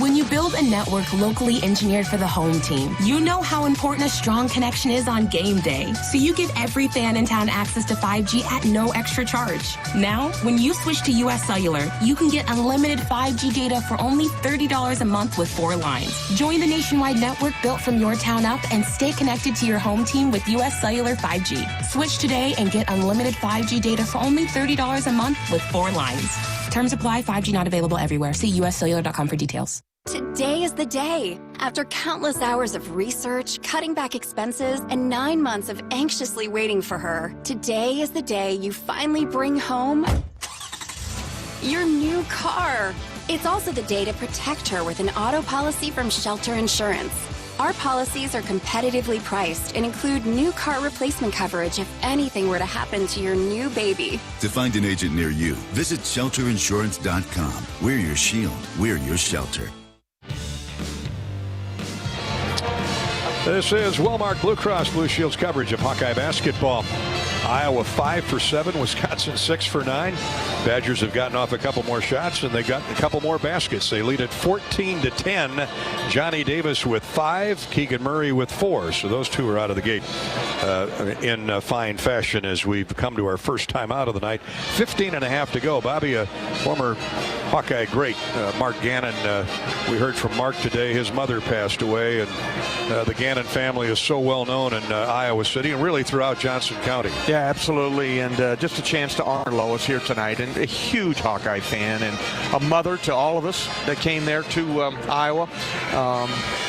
When you build a network locally engineered for the home team, you know how important a strong connection is on game day. So you give every fan in town access to 5G at no extra charge. Now, when you switch to US Cellular, you can get unlimited 5G data for only $30 a month with 4 lines. Join the nationwide network built from your town up and stay connected to your home team with US Cellular 5G. Switch today and get unlimited 5G data for only $30 a month with 4 lines. Terms apply. 5G not available everywhere. See uscellular.com for details. Today is the day. After countless hours of research, cutting back expenses, and 9 months of anxiously waiting for her, today is the day you finally bring home your new car. It's also the day to protect her with an auto policy from Shelter Insurance. Our policies are competitively priced and include new car replacement coverage if anything were to happen to your new baby. To find an agent near you, visit shelterinsurance.com. We're your shield. We're your shelter. This is Wellmark Blue Cross Blue Shield's coverage of Hawkeye basketball. Iowa 5 for 7, Wisconsin 6 for 9. Badgers have gotten off a couple more shots and they got a couple more baskets. They lead at 14-10. Johnny Davis with 5, Keegan Murray with 4. So those two are out of the gate in fine fashion as we've come to our first time out of the night. 15.5 to go. Bobby, a former Hawkeye great, Mark Gannon. We heard from Mark today. His mother passed away, and the Gannon family is so well known in Iowa City and really throughout Johnson County. Yeah, absolutely, and just a chance to honor Lois here tonight, and a huge Hawkeye fan and a mother to all of us that came there to Iowa.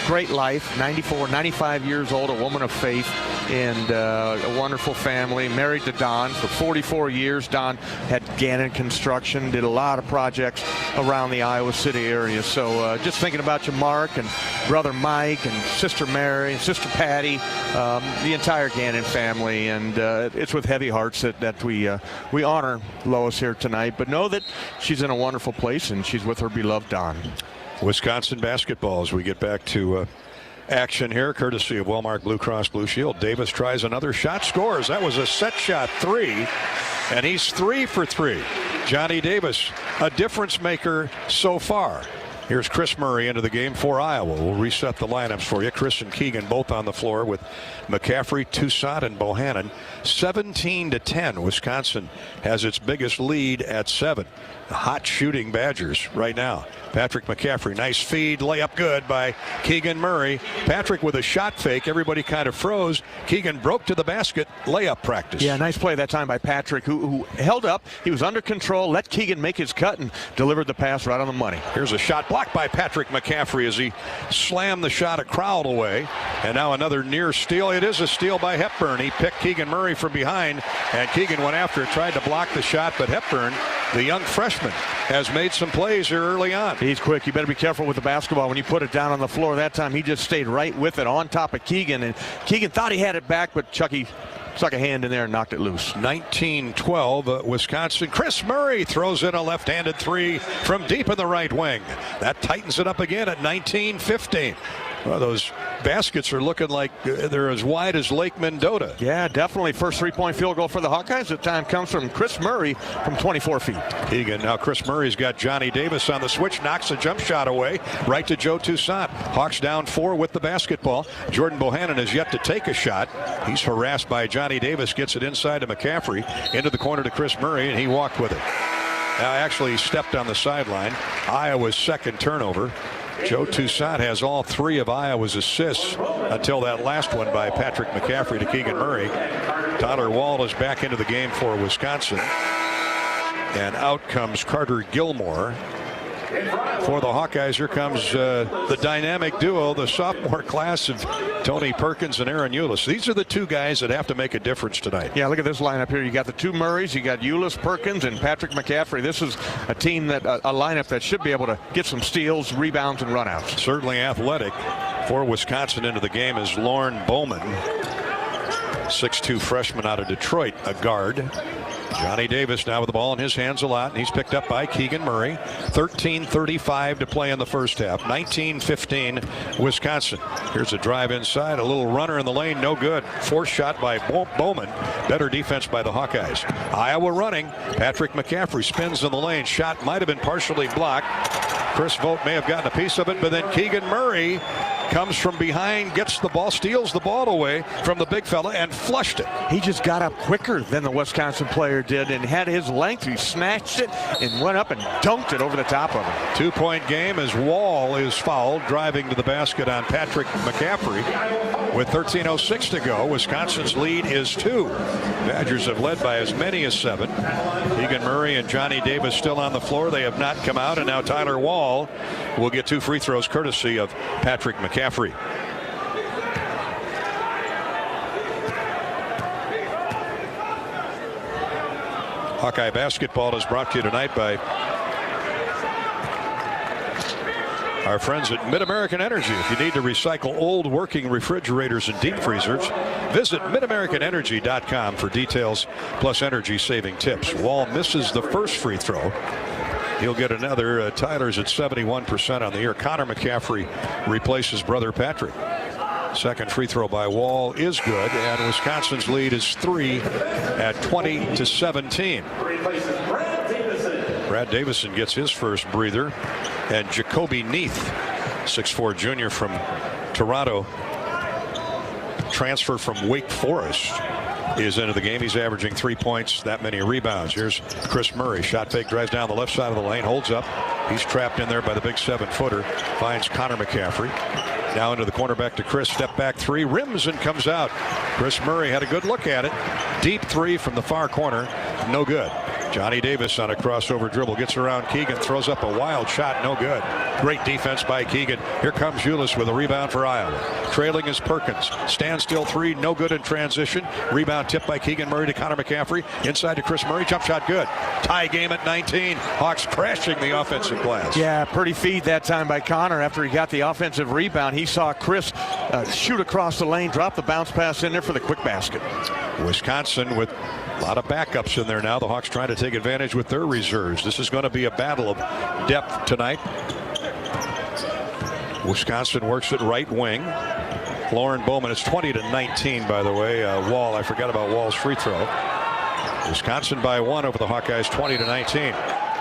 Great life, 94, 95 years old, a woman of faith, and a wonderful family. Married to Don for 44 years. Don had Gannon Construction, did a lot of projects around the Iowa City area. So just thinking about you, Mark, and brother Mike, and sister Mary, and sister Patty, the entire Gannon family, and it's with heavy hearts that we honor Lois here tonight. But know that she's in a wonderful place, and she's with her beloved Don. Wisconsin basketball as we get back to action here, courtesy of Wellmark Blue Cross Blue Shield. Davis tries another shot, scores. That was a set shot 3, and he's 3 for 3. Johnny Davis, a difference maker so far. Here's Chris Murray into the game for Iowa. We'll reset the lineups for you. Chris and Keegan both on the floor with McCaffrey, Toussaint, and Bohannon. 17-10. Wisconsin has its biggest lead at 7. The hot shooting Badgers right now. Patrick McCaffrey, nice feed, layup good by Keegan Murray. Patrick with a shot fake. Everybody kind of froze. Keegan broke to the basket. Layup practice. Yeah, nice play that time by Patrick, who held up. He was under control, let Keegan make his cut, and delivered the pass right on the money. Here's a shot blocked by Patrick McCaffrey as he slammed the shot a crowd away. And now another near steal. It is a steal by Hepburn. He picked Keegan Murray from behind, and Keegan went after it, tried to block the shot, but Hepburn, the young freshman, has made some plays here early on. He's quick. You better be careful with the basketball when you put it down on the floor. That time he just stayed right with it on top of Keegan, and Keegan thought he had it back, but Chucky stuck a hand in there and knocked it loose. 19-12 Wisconsin. Chris Murray throws in a left-handed 3 from deep in the right wing. That tightens it up again at 19-15. Well, those baskets are looking like they're as wide as Lake Mendota. Yeah, definitely. First three-point field goal for the Hawkeyes. The time comes from Chris Murray from 24 feet. Keegan, now Chris Murray's got Johnny Davis on the switch, knocks a jump shot away, right to Joe Toussaint. Hawks down 4 with the basketball. Jordan Bohannon has yet to take a shot. He's harassed by Johnny Davis, gets it inside to McCaffrey, into the corner to Chris Murray, and he walked with it. Now actually he stepped on the sideline. Iowa's second turnover. Joe Toussaint has all 3 of Iowa's assists until that last one by Patrick McCaffrey to Keegan Murray. Tyler Wall is back into the game for Wisconsin. And out comes Carter Gilmore. For the Hawkeyes, here comes the dynamic duo, the sophomore class of Tony Perkins and Aaron Eulis. These are the 2 guys that have to make a difference tonight. Yeah, look at this lineup here. You got the 2 Murrays, you got Eulis, Perkins, and Patrick McCaffrey. This is a team that a lineup that should be able to get some steals, rebounds, and runouts. Certainly athletic. For Wisconsin into the game is Lauren Bowman, 6'2" freshman out of Detroit, a guard. Johnny Davis now with the ball in his hands a lot, and he's picked up by Keegan Murray. 13:35 to play in the first half. 19-15 Wisconsin. Here's a drive inside, a little runner in the lane, no good. Forced shot by Bowman. Better defense by the Hawkeyes. Iowa running. Patrick McCaffrey spins in the lane. Shot might have been partially blocked. Chris Vogt may have gotten a piece of it, but then Keegan Murray comes from behind, gets the ball, steals the ball away from the big fella, and flushed it. He just got up quicker than the Wisconsin player did and had his length. He snatched it and went up and dunked it over the top of him. 2-point game as Wall is fouled, driving to the basket on Patrick McCaffrey. With 13:06 to go, Wisconsin's lead is 2. Badgers have led by as many as 7. Keegan Murray and Johnny Davis still on the floor. They have not come out, and now Tyler Wall will get 2 free throws courtesy of Patrick McCaffrey. Hawkeye basketball is brought to you tonight by our friends at Mid-American Energy. If you need to recycle old working refrigerators and deep freezers, visit midamericanenergy.com for details plus energy saving tips. Wall misses the first free throw. He'll get another. Tyler's at 71% on the year. Connor McCaffrey replaces brother Patrick. Second free throw by Wall is good, and Wisconsin's lead is 3 at 20-17. Brad Davison gets his first breather, and Jacoby Neath, 6'4" junior from Toronto, transfer from Wake Forest, is into the game. He's averaging 3 points, that many rebounds. Here's Chris Murray. Shot fake, drives down the left side of the lane, holds up. He's trapped in there by the big 7-footer. Finds Connor McCaffrey. Now into the corner, back to Chris. Step back 3, rims and comes out. Chris Murray had a good look at it. Deep 3 from the far corner, no good. Johnny Davis on a crossover dribble, gets around Keegan, throws up a wild shot, no good. Great defense by Keegan. Here comes Eulis with a rebound for Iowa. Trailing is Perkins. Standstill 3, no good in transition. Rebound tipped by Keegan Murray to Connor McCaffrey. Inside to Chris Murray, jump shot good. Tie game at 19. Hawks crashing the offensive glass. Yeah, pretty feed that time by Connor after he got the offensive rebound. He saw Chris shoot across the lane, drop the bounce pass in there for the quick basket. Wisconsin with a lot of backups in there now. The Hawks trying to take advantage with their reserves. This is going to be a battle of depth tonight. Wisconsin works at right wing. Lauren Bowman, it's 20-19, by the way. Wall, I forgot about Wall's free throw. Wisconsin by 1 over the Hawkeyes, 20-19.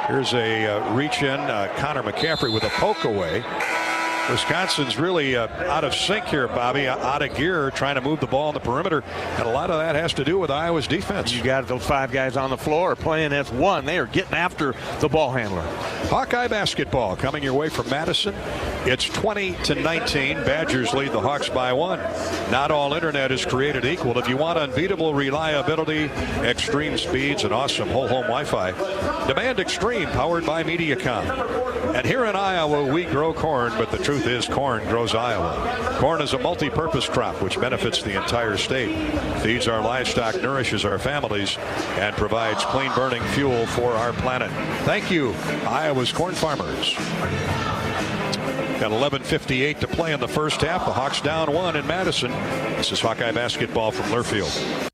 Here's a reach in. Connor McCaffrey with a poke away. Wisconsin's really out of sync here, Bobby, out of gear, trying to move the ball on the perimeter, and a lot of that has to do with Iowa's defense. You got those 5 guys on the floor playing as one. They are getting after the ball handler. Hawkeye basketball coming your way from Madison. It's 20-19. Badgers lead the Hawks by 1. Not all internet is created equal. If you want unbeatable reliability, extreme speeds, and awesome whole home Wi-Fi, demand Extreme, powered by Mediacom. And here in Iowa, we grow corn, but the truth is corn grows Iowa. Corn is a multi-purpose crop which benefits the entire state, feeds our livestock, nourishes our families, and provides clean-burning fuel for our planet. Thank you, Iowa's corn farmers. Got 11:58 to play in the first half. The Hawks down 1 in Madison. This is Hawkeye basketball from Learfield.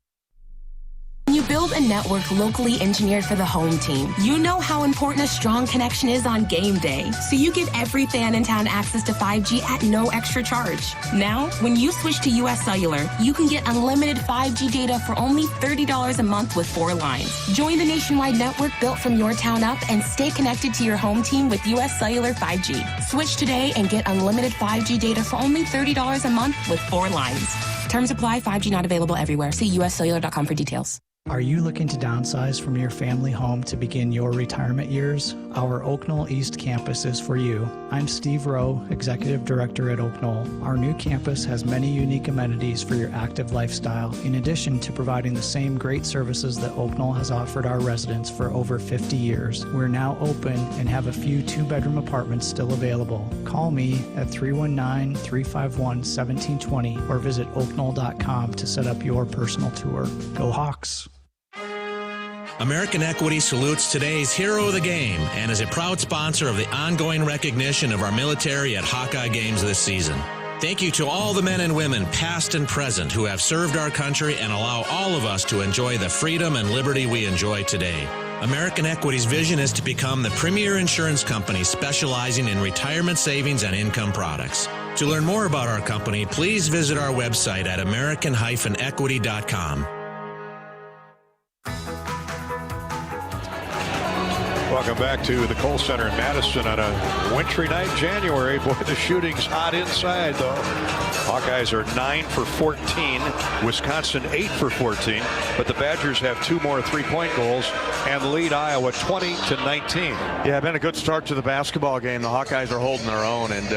Build a network locally engineered for the home team. You know how important a strong connection is on game day, so you give every fan in town access to 5G at no extra charge. Now, when you switch to US Cellular, you can get unlimited 5G data for only $30 a month with 4 lines. Join the nationwide network built from your town up and stay connected to your home team with US Cellular 5G. Switch today and get unlimited 5G data for only $30 a month with 4 lines. Terms apply. 5G not available everywhere. See uscellular.com for details. Are you looking to downsize from your family home to begin your retirement years? Our Oak Knoll East campus is for you. I'm Steve Rowe, Executive Director at Oak Knoll. Our new campus has many unique amenities for your active lifestyle, in addition to providing the same great services that Oak Knoll has offered our residents for over 50 years. We're now open and have a few 2-bedroom apartments still available. Call me at 319-351-1720 or visit oakknoll.com to set up your personal tour. Go Hawks! American Equity salutes today's hero of the game and is a proud sponsor of the ongoing recognition of our military at Hawkeye games this season. Thank you to all the men and women, past and present, who have served our country and allow all of us to enjoy the freedom and liberty we enjoy today. American Equity's vision is to become the premier insurance company specializing in retirement savings and income products. To learn more about our company, please visit our website at american-equity.com. Welcome back to the Kohl Center in Madison on a wintry night in January. Boy, the shooting's hot inside, though. Hawkeyes are 9 for 14. Wisconsin 8 for 14. But the Badgers have 2 more three-point goals and lead Iowa 20-19. Yeah, been a good start to the basketball game. The Hawkeyes are holding their own, and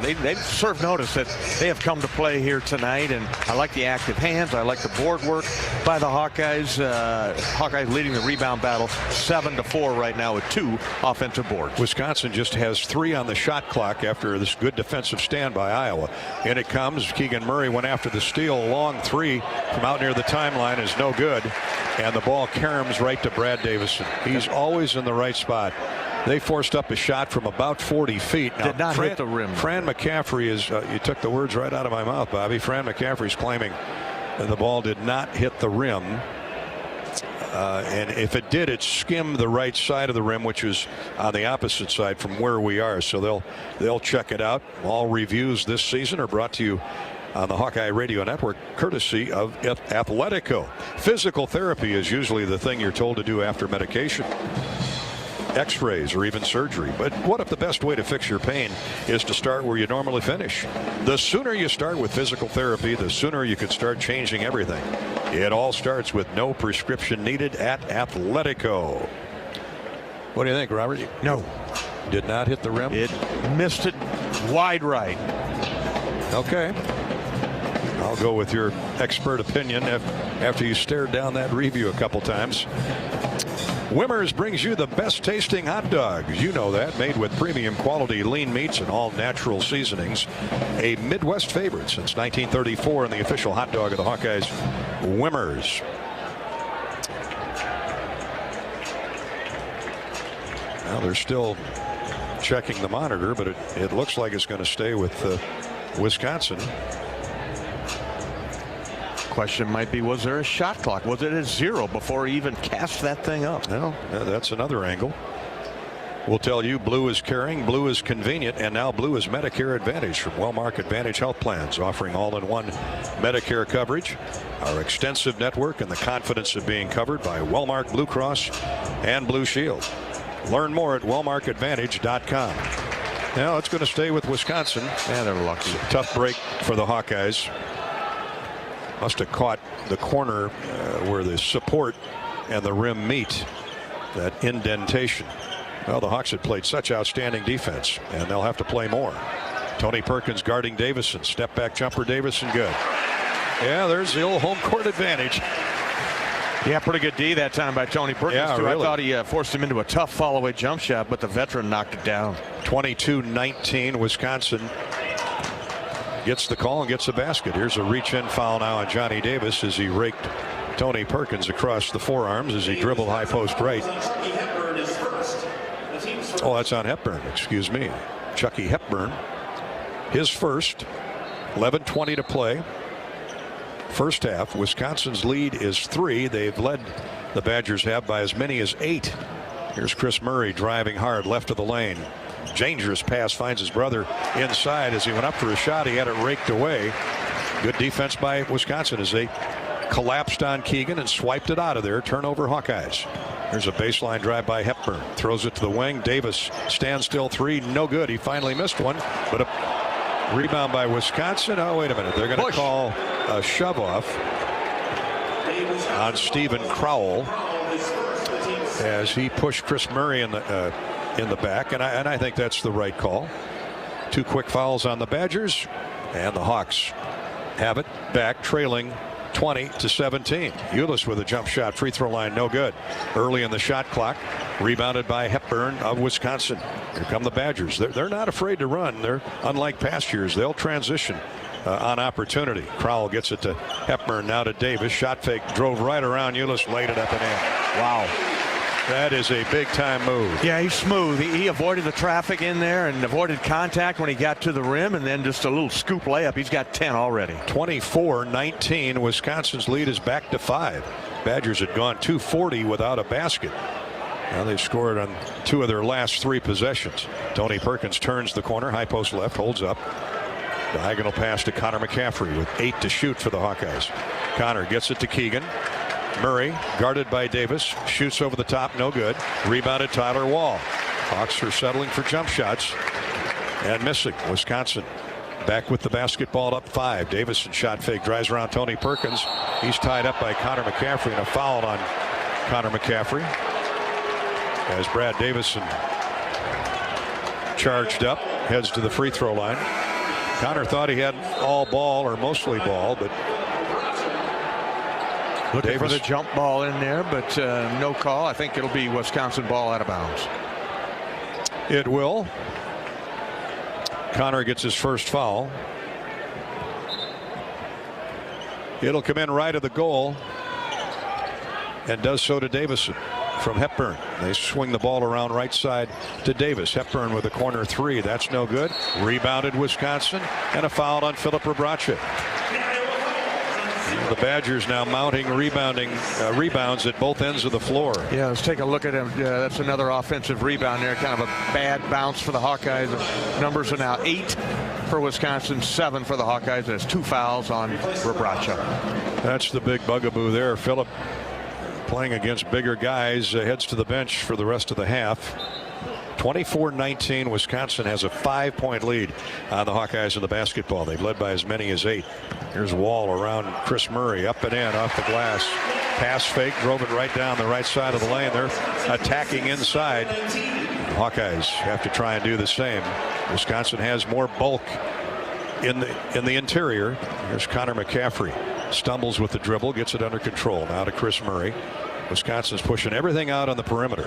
they've served notice that they have come to play here tonight. And I like the active hands. I like the board work by the Hawkeyes. Hawkeyes leading the rebound battle 7-4 right now with 2 offensive boards. Wisconsin just has 3 on the shot clock after this good defensive stand by Iowa. In it comes. Keegan Murray went after the steal. Long 3 from out near the timeline is no good. And the ball caroms right to Brad Davison. He's always in the right spot. They forced up a shot from about 40 feet. Now, did not hit the rim. Fran McCaffrey is, you took the words right out of my mouth, Bobby. Fran McCaffrey's claiming that the ball did not hit the rim. And if it did, it skimmed the right side of the rim, which is on the opposite side from where we are. So they'll check it out. All reviews this season are brought to you on the Hawkeye Radio Network, courtesy of Athletico. Physical therapy is usually the thing you're told to do after medication, x-rays, or even surgery. But what if the best way to fix your pain is to start where you normally finish? The sooner you start with physical therapy, the sooner you can start changing everything. It all starts with no prescription needed at Athletico. What do you think, Robert? No. Did not hit the rim? It missed it wide right. Okay. I'll go with your expert opinion after you stared down that review a couple times. Wimmers brings you the best tasting hot dogs. You know that. Made with premium quality lean meats and all natural seasonings. A Midwest favorite since 1934 and the official hot dog of the Hawkeyes, Wimmers. Well, they're still checking the monitor, but it looks like it's going to stay with Wisconsin. Question might be, was there a shot clock? Was it at 0 before he even cast that thing up? No, that's another angle. We'll tell you, blue is caring, blue is convenient, and now blue is Medicare Advantage from Wellmark Advantage Health Plans, offering all-in-one Medicare coverage, our extensive network, and the confidence of being covered by Wellmark Blue Cross and Blue Shield. Learn more at wellmarkadvantage.com. Now it's going to stay with Wisconsin. Man, they're lucky. Tough break for the Hawkeyes. Must have caught the corner where the support and the rim meet, that indentation. Well, the Hawks had played such outstanding defense, and they'll have to play more. Tony Perkins guarding Davison. Step back jumper, Davison, good. Yeah, there's the old home court advantage. Yeah, pretty good D that time by Tony Perkins. Yeah, really. I thought he forced him into a tough fall-away jump shot, but the veteran knocked it down. 22-19, Wisconsin gets the call and gets the basket. Here's a reach-in foul now on Johnny Davis as he raked Tony Perkins across the forearms as he dribbled high post right. Oh, that's on Hepburn, excuse me. Chucky Hepburn, his first. 11:20 to play. first half. Wisconsin's lead is 3. They've led, the Badgers have, by as many as 8. Here's Chris Murray driving hard left of the lane. Dangerous pass, finds his brother inside. As he went up for a shot, he had it raked away. Good defense by Wisconsin as they collapsed on Keegan and swiped it out of there. Turnover Hawkeyes. There's a baseline drive by Hepburn. Throws it to the wing. Davis stands still 3. No good. He finally missed one. But a rebound by Wisconsin. Oh, wait a minute. They're going to call a shove off on Stephen Crowell as he pushed Chris Murray in the back. And I think that's the right call. 2 quick fouls on the Badgers. And the Hawks have it back, trailing 20-17. Ulis with a jump shot, free throw line, no good. Early in the shot clock, rebounded by Hepburn of Wisconsin. Here come the Badgers. They're not afraid to run. They're unlike past years. They'll transition on opportunity. Crowell gets it to Hepburn, now to Davis. Shot fake, drove right around Ulis, laid it up and in. Wow. That is a big-time move. Yeah, he's smooth. He avoided the traffic in there and avoided contact when he got to the rim, and then just a little scoop layup. He's got 10 already. 24-19. Wisconsin's lead is back to 5. Badgers had gone 240 without a basket. Now they've scored on 2 of their last 3 possessions. Tony Perkins turns the corner, high post left, holds up. Diagonal pass to Connor McCaffrey with 8 to shoot for the Hawkeyes. Connor gets it to Keegan. Murray, guarded by Davis, shoots over the top, no good. Rebounded Tyler Wall. Hawks are settling for jump shots and missing. Wisconsin back with the basketball up 5. Davison shot fake, drives around Tony Perkins. He's tied up by Connor McCaffrey, and a foul on Connor McCaffrey as Brad Davison charged up, heads to the free throw line. Connor thought he had all ball or mostly ball, but looking for the jump ball in there, but no call. I think it'll be Wisconsin ball out of bounds. It will. Connor gets his first foul. It'll come in right of the goal and does so to Davison from Hepburn. They swing the ball around right side to Davis. Hepburn with a corner 3. That's no good. Rebounded Wisconsin, and a foul on Philip Rebrache. The Badgers now mounting rebounds at both ends of the floor. Yeah, let's take a look at him. That's another offensive rebound there. Kind of a bad bounce for the Hawkeyes. The numbers are now 8 for Wisconsin, 7 for the Hawkeyes. There's 2 fouls on Rebrache. That's the big bugaboo there. Philip, playing against bigger guys, heads to the bench for the rest of the half. 24-19. Wisconsin has a 5-point lead on the Hawkeyes in the basketball. They've led by as many as 8. Here's Wall around Chris Murray, up and in off the glass. Pass fake, drove it right down the right side of the lane. They're attacking inside. The Hawkeyes have to try and do the same. Wisconsin has more bulk in the interior. Here's Connor McCaffrey. Stumbles with the dribble, gets it under control. Now to Chris Murray. Wisconsin's pushing everything out on the perimeter.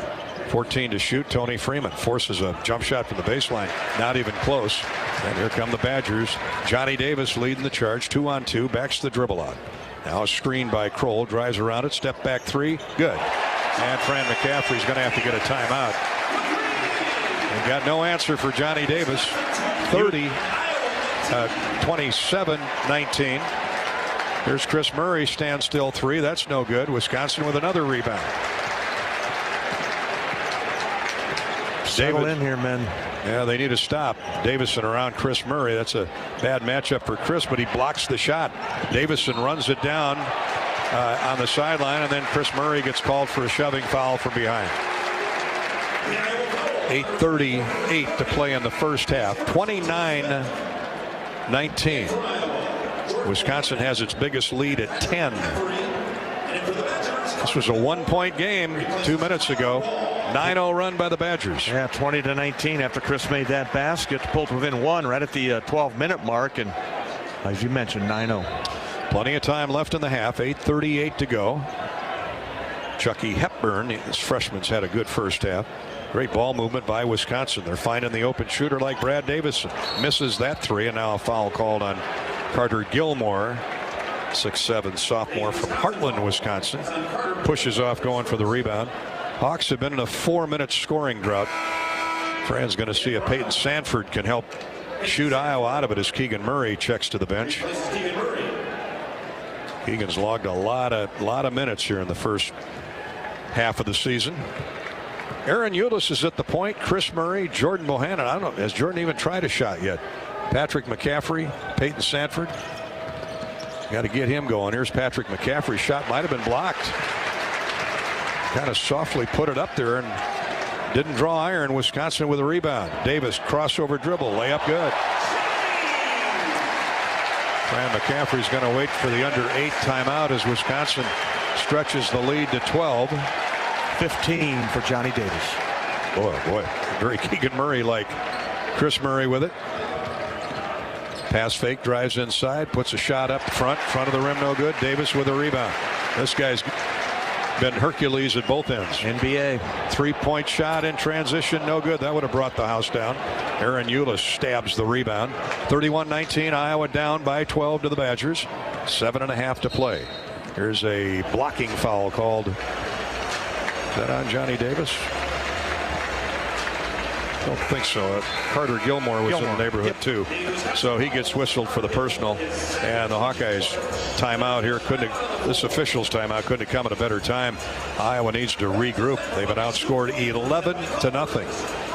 14 to shoot. Tony Freeman forces a jump shot from the baseline. Not even close. And here come the Badgers. Johnny Davis leading the charge. 2-on-2. Backs the dribble out. Now a screen by Kroll. Drives around it. Step back 3. Good. And Fran McCaffrey's going to have to get a timeout. And got no answer for Johnny Davis. 27-19. Here's Chris Murray, stand still 3. That's no good. Wisconsin with another rebound. Settle in here, men. Yeah, they need to stop. Davison around Chris Murray. That's a bad matchup for Chris, but he blocks the shot. Davison runs it down on the sideline, and then Chris Murray gets called for a shoving foul from behind. 8:38 to play in the first half. 29-19. Wisconsin has its biggest lead at 10. This was a 1-point game 2 minutes ago. 9-0 run by the Badgers. Yeah, 20-19 after Chris made that basket. Pulled within 1 right at the 12-minute mark. And as you mentioned, 9-0. Plenty of time left in the half. 8:38 to go. Chucky Hepburn, this freshman's had a good first half. Great ball movement by Wisconsin. They're finding the open shooter like Brad Davison. Misses that 3, and now a foul called on Carter Gilmore, 6'7" sophomore from Heartland, Wisconsin. Pushes off going for the rebound. Hawks have been in a 4-minute scoring drought. Fran's going to see if Peyton Sanford can help shoot Iowa out of it as Keegan Murray checks to the bench. Keegan's logged a lot of minutes here in the first half of the season. Aaron Eulis is at the point. Chris Murray, Jordan Bohannon. I don't know. Has Jordan even tried a shot yet? Patrick McCaffrey, Peyton Sanford. Got to get him going. Here's Patrick McCaffrey's shot. Might have been blocked. Kind of softly put it up there and didn't draw iron. Wisconsin with a rebound. Davis crossover dribble. Layup good. Fran McCaffrey's going to wait for the under 8 timeout as Wisconsin stretches the lead to 12. 15 for Johnny Davis. Boy. Very Keegan Murray like. Chris Murray with it. Pass fake, drives inside, puts a shot up front of the rim, no good. Davis with a rebound. This guy's been Hercules at both ends. NBA. 3-point shot in transition, no good. That would have brought the house down. Aaron Eulis stabs the rebound. 31-19, Iowa down by 12 to the Badgers. 7.5 to play. Here's a blocking foul called. Is that on Johnny Davis? I don't think so. Carter Gilmore was in the neighborhood too. So he gets whistled for the personal. And the Hawkeyes timeout here this official's timeout couldn't have come at a better time. Iowa needs to regroup. They've been outscored 11-0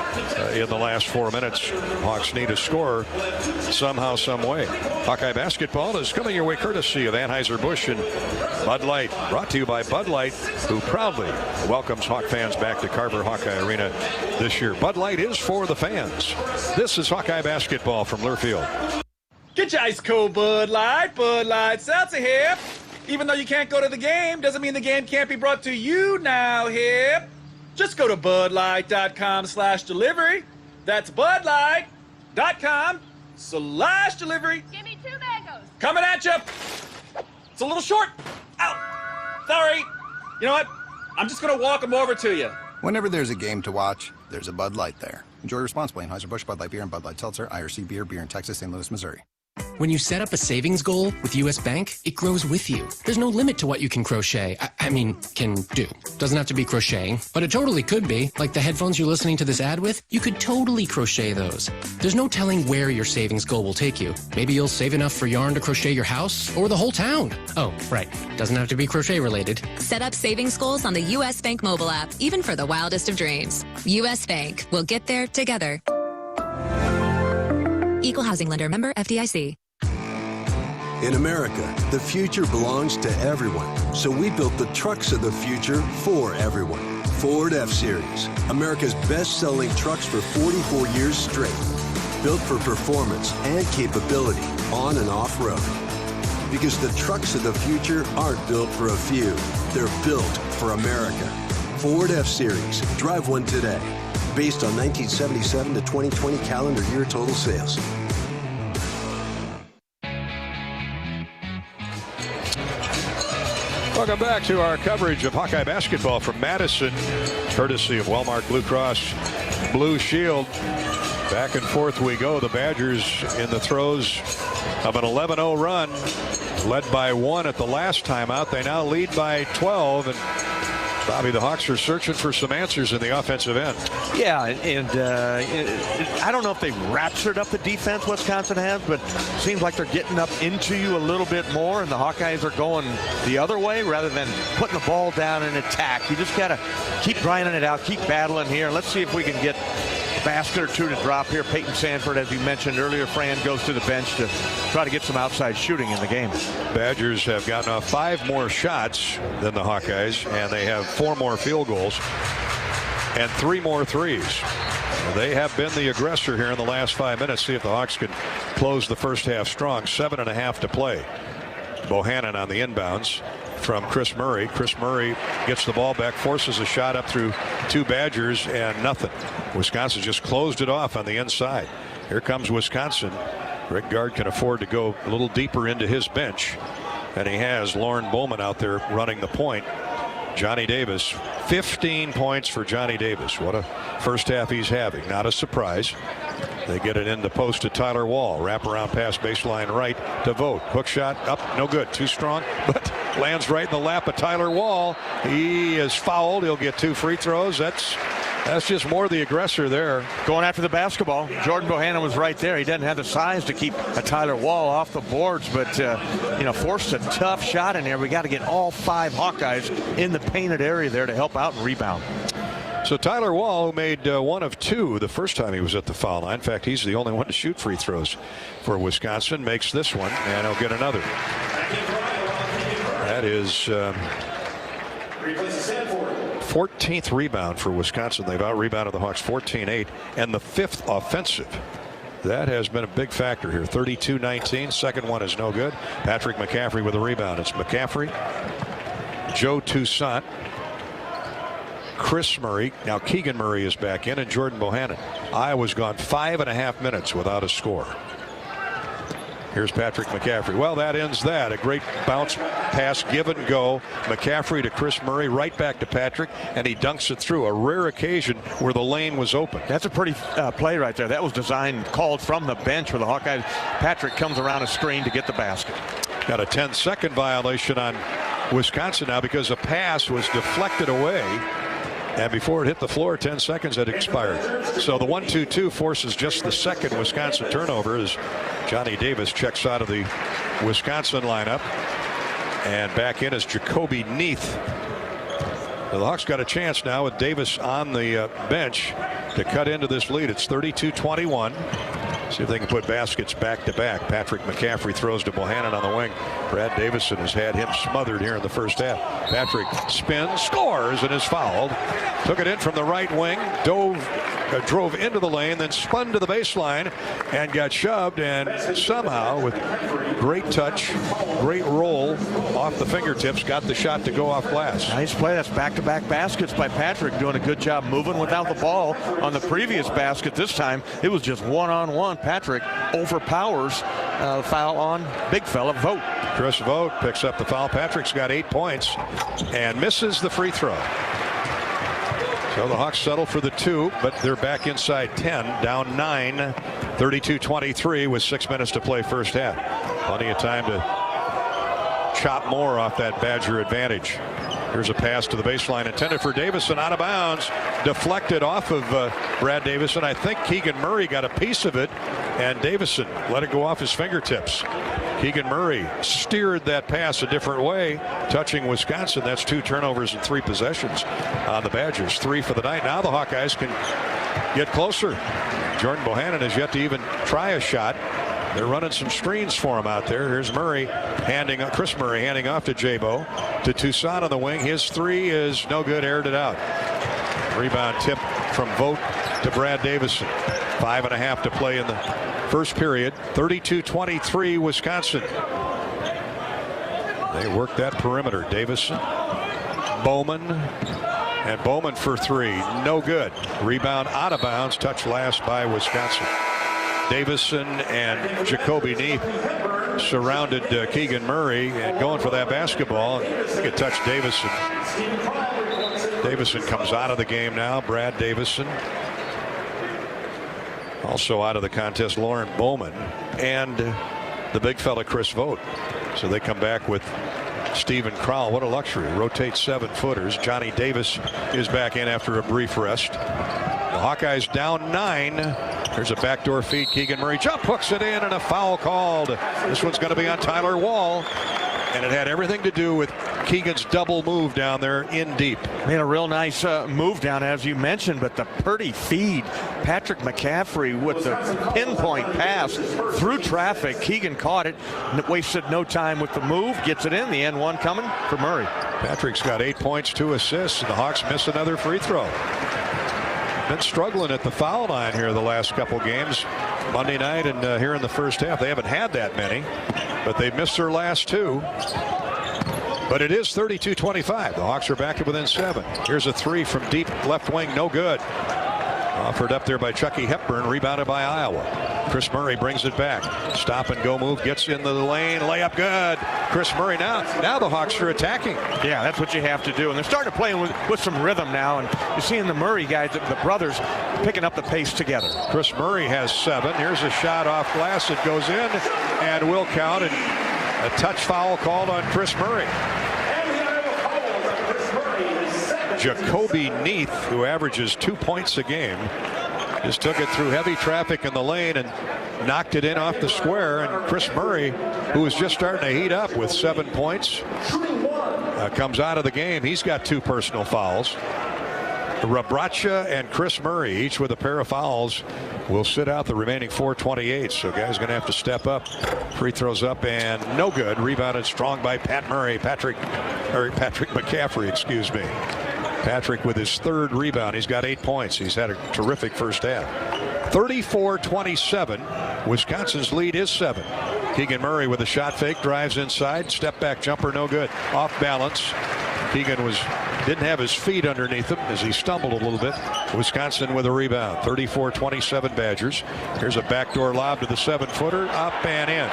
in the last 4 minutes. Hawks need a score somehow, some way. Hawkeye basketball is coming your way courtesy of Anheuser-Busch and Bud Light. Brought to you by Bud Light, who proudly welcomes Hawk fans back to Carver Hawkeye Arena this year. Bud Light is for the fans. This is Hawkeye basketball from Learfield. Get your ice cold Bud Light seltzer here. Even though you can't go to the game, doesn't mean the game can't be brought to you now here. Just go to budlight.com/delivery. That's budlight.com/delivery. Give me 2 mangoes. Coming at you. It's a little short. Ow. Sorry. You know what? I'm just going to walk them over to you. Whenever there's a game to watch, there's a Bud Light there. Enjoy responsibly. Anheuser-Busch, Bud Light Beer, and Bud Light Seltzer. IRC Beer in Texas, St. Louis, Missouri. When you set up a savings goal with U.S. Bank, it grows with you. There's no limit to what you can crochet. Can do. Doesn't have to be crocheting, but it totally could be. Like the headphones you're listening to this ad with, you could totally crochet those. There's no telling where your savings goal will take you. Maybe you'll save enough for yarn to crochet your house or the whole town. Oh, right. Doesn't have to be crochet related. Set up savings goals on the U.S. Bank mobile app, even for the wildest of dreams. U.S. Bank. We'll get there together. Equal housing lender, member FDIC. In America, the future belongs to everyone. So we built the trucks of the future for everyone. Ford F-Series, America's best-selling trucks for 44 years straight. Built for performance and capability on and off-road. Because the trucks of the future aren't built for a few. They're built for America. Ford F-Series. Drive one today. Based on 1977 to 2020 calendar year total sales. Welcome back to our coverage of Hawkeye basketball from Madison, courtesy of Wellmark Blue Cross Blue Shield. Back and forth we go. The Badgers in the throes of an 11-0 run, led by 1 at the last timeout. They now lead by 12, and Bobby, the Hawks are searching for some answers in the offensive end. Yeah, and I don't know if they've ratcheted up the defense Wisconsin has, but it seems like they're getting up into you a little bit more, and the Hawkeyes are going the other way rather than putting the ball down and attack. You just got to keep grinding it out, keep battling here. Let's see if we can get a basket or two to drop here. Peyton Sanford, as you mentioned earlier, Fran goes to the bench to try to get some outside shooting in the game. Badgers have gotten off 5 more shots than the Hawkeyes, and they have 4 more field goals and 3 more threes. They have been the aggressor here in the last 5 minutes. See if the Hawks can close the first half strong. 7.5 to play. Bohannon on the inbounds from Chris Murray. Chris Murray gets the ball back, forces a shot up through 2 Badgers, and nothing. Wisconsin just closed it off on the inside. Here comes Wisconsin. Rick Gard can afford to go a little deeper into his bench, and he has Lauren Bowman out there running the point. Johnny Davis, 15 points for Johnny Davis. What a first half he's having. Not a surprise. They get it in the post to Tyler Wall. Wraparound pass baseline right to Vogt. Hook shot up, no good. Too strong, but lands right in the lap of Tyler Wall. He is fouled. He'll get 2 free throws. That's That's just more the aggressor there. Going after the basketball. Jordan Bohannon was right there. He doesn't have the size to keep a Tyler Wall off the boards, but, forced a tough shot in there. We got to get all 5 Hawkeyes in the painted area there to help out and rebound. So Tyler Wall, who made 1 of 2 the first time he was at the foul line. In fact, he's the only one to shoot free throws for Wisconsin. Makes this one, and he'll get another. That is 14th rebound for Wisconsin. They've out-rebounded the Hawks 14-8, and the 5th offensive. That has been a big factor here. 32-19. Second one is no good. Patrick McCaffrey with a rebound. It's McCaffrey, Joe Toussaint, Chris Murray. Now Keegan Murray is back in, and Jordan Bohannon. Iowa's gone 5.5 minutes without a score. Here's Patrick McCaffrey. Well, that ends that. A great bounce pass, give and go. McCaffrey to Chris Murray, right back to Patrick, and he dunks it through. A rare occasion where the lane was open. That's a pretty play right there. That was designed, called from the bench where the Hawkeyes. Patrick comes around a screen to get the basket. Got a 10-second violation on Wisconsin now because a pass was deflected away. And before it hit the floor, 10 seconds had expired. So the 1-2-2 forces just the second Wisconsin turnover as Johnny Davis checks out of the Wisconsin lineup. And back in is Jacoby Neath. The Hawks got a chance now with Davis on the bench to cut into this lead. It's 32-21. See if they can put baskets back to back. Patrick McCaffrey throws to Bohannon on the wing. Brad Davison has had him smothered here in the first half. Patrick spins, scores, and is fouled. Took it in from the right wing, drove into the lane, then spun to the baseline and got shoved, and somehow with great touch, great roll off the fingertips, got the shot to go off glass. Nice play. That's back-to-back baskets by Patrick, doing a good job moving without the ball. On the previous basket this time, it was just one-on-one. Patrick overpowers foul on big fella Vogt. Chris Vogt picks up the foul. Patrick's got 8 points and misses the free throw. So the Hawks settle for the 2, but they're back inside 10, down 9, 32-23 with 6 minutes to play first half. Plenty of time to chop more off that Badger advantage. Here's a pass to the baseline intended for Davison, out of bounds, deflected off of Brad Davison. I think Keegan Murray got a piece of it, and Davison let it go off his fingertips. Keegan Murray steered that pass a different way, touching Wisconsin. That's 2 turnovers and 3 possessions on the Badgers. 3 for the night. Now the Hawkeyes can get closer. Jordan Bohannon has yet to even try a shot. They're running some screens for him out there. Here's Murray Chris Murray handing off to Jabo. To Toussaint on the wing. His 3 is no good, aired it out. Rebound tip from Vogt to Brad Davison. 5.5 to play in the first period. 32-23 Wisconsin. They work that perimeter. Davison, Bowman, and Bowman for 3. No good. Rebound out of bounds. Touch last by Wisconsin. Davison and Jacoby Neath surrounded Keegan Murray and going for that basketball. I think it touched Davison. Davison comes out of the game now. Brad Davison. Also out of the contest, Lauren Bowman and the big fella Chris Vogt. So they come back with Stephen Crowell. What a luxury. Rotate 7-footers. Johnny Davis is back in after a brief rest. The Hawkeyes down 9. There's a backdoor feed. Keegan Murray jump hooks it in, and a foul called. This one's going to be on Tyler Wall. And it had everything to do with Keegan's double move down there in deep. Made a real nice move down, as you mentioned, but the pretty feed. Patrick McCaffrey with the pinpoint pass through traffic. Keegan caught it, wasted no time with the move, gets it in. The end one coming for Murray. Patrick's got 8 points, 2 assists, and the Hawks miss another free throw. Been struggling at the foul line here the last couple games. Monday night and here in the first half. They haven't had that many, but they've missed their last 2. But it is 32-25. The Hawks are back to within 7. Here's a 3 from deep left wing. No good. Offered up there by Chucky Hepburn. Rebounded by Iowa. Chris Murray brings it back. Stop and go move. Gets into the lane. Layup good. Chris Murray now the Hawks are attacking. Yeah, that's what you have to do. And they're starting to play with some rhythm now. And you're seeing the Murray guys, the brothers, picking up the pace together. Chris Murray has 7. Here's a shot off glass. It goes in and will count. And a touch foul called on Chris Murray. Jacoby Neath, who averages 2 points a game, just took it through heavy traffic in the lane and knocked it in off the square. And Chris Murray, who was just starting to heat up with 7 points, comes out of the game. He's got 2 personal fouls. Rabracha and Chris Murray, each with a pair of fouls, will sit out the remaining 4:28. So guys going to have to step up. Free throws up and no good. Rebounded strong by Patrick McCaffrey, excuse me. Patrick with his 3rd rebound. He's got 8 points. He's had a terrific first half. 34-27. Wisconsin's lead is 7. Keegan Murray with a shot fake, drives inside, step back jumper, no good. Off balance. Keegan didn't have his feet underneath him as he stumbled a little bit. Wisconsin with a rebound. 34-27 Badgers. Here's a backdoor lob to the 7-footer, up and in.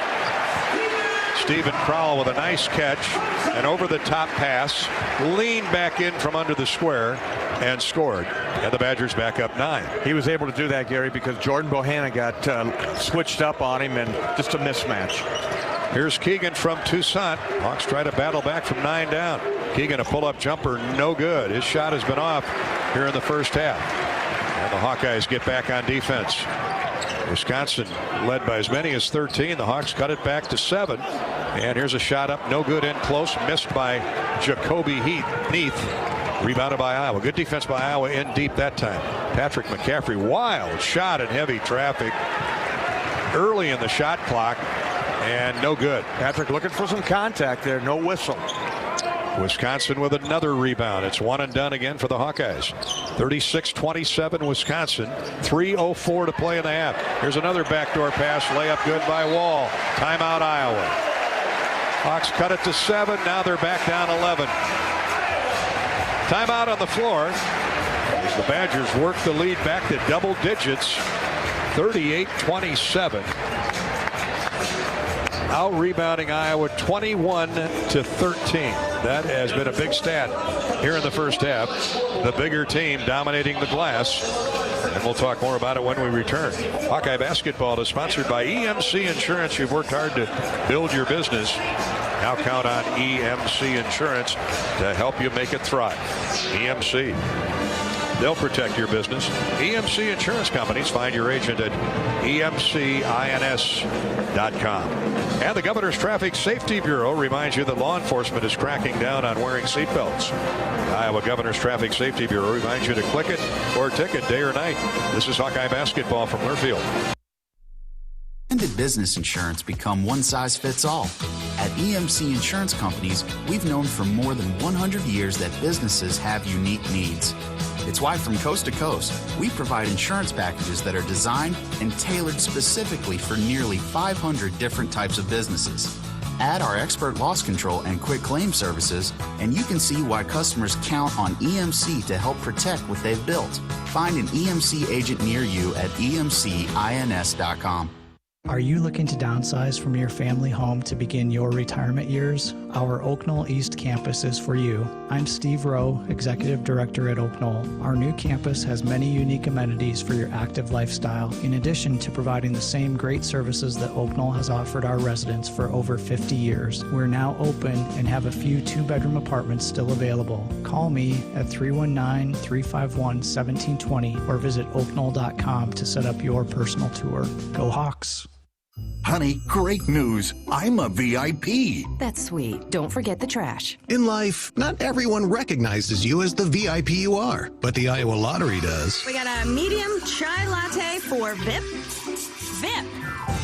Stephen Crowell with a nice catch, an over-the-top pass, leaned back in from under the square and scored. And the Badgers back up 9. He was able to do that, Gary, because Jordan Bohanna got switched up on him and just a mismatch. Here's Keegan from Toussaint. Hawks try to battle back from 9 down. Keegan, a pull-up jumper, no good. His shot has been off here in the first half. And the Hawkeyes get back on defense. Wisconsin led by as many as 13. The Hawks cut it back to 7. And here's a shot up, no good, in close, missed by Jacoby Neath. Rebounded by Iowa. Good defense by Iowa, in deep that time. Patrick McCaffrey, wild shot in heavy traffic early in the shot clock, and no good. Patrick looking for some contact there, no whistle. Wisconsin with another rebound. It's one and done again for the Hawkeyes. 36-27 Wisconsin. 3:04 to play in the half. Here's another backdoor pass. Layup good by Wall. Timeout Iowa. Hawks cut it to 7. Now they're back down 11. Timeout on the floor as the Badgers work the lead back to double digits. 38-27. Out rebounding Iowa 21-13. That has been a big stat here in the first half. The bigger team dominating the glass. And we'll talk more about it when we return. Hawkeye basketball is sponsored by EMC Insurance. You've worked hard to build your business. Now count on EMC Insurance to help you make it thrive. EMC. They'll protect your business. EMC Insurance Companies. Find your agent at EMCINS.com. And the Governor's Traffic Safety Bureau reminds you that law enforcement is cracking down on wearing seatbelts. The Iowa Governor's Traffic Safety Bureau reminds you to click it or ticket day or night. This is Hawkeye basketball from Learfield. When did business insurance become one size fits all? At EMC Insurance Companies, we've known for more than 100 years that businesses have unique needs. It's why from coast to coast, we provide insurance packages that are designed and tailored specifically for nearly 500 different types of businesses. Add our expert loss control and quick claim services, and you can see why customers count on EMC to help protect what they've built. Find an EMC agent near you at EMCINS.com. Are you looking to downsize from your family home to begin your retirement years? Our Oak Knoll East campus is for you. I'm Steve Rowe, Executive Director at Oak Knoll. Our new campus has many unique amenities for your active lifestyle, in addition to providing the same great services that Oak Knoll has offered our residents for over 50 years. We're now open and have a few 2-bedroom apartments still available. Call me at 319-351-1720 or visit oakknoll.com to set up your personal tour. Go Hawks! Honey, great news. I'm a VIP. That's sweet. Don't forget the trash. In life, not everyone recognizes you as the VIP you are, but the Iowa Lottery does. We got a medium chai latte for VIP. VIP.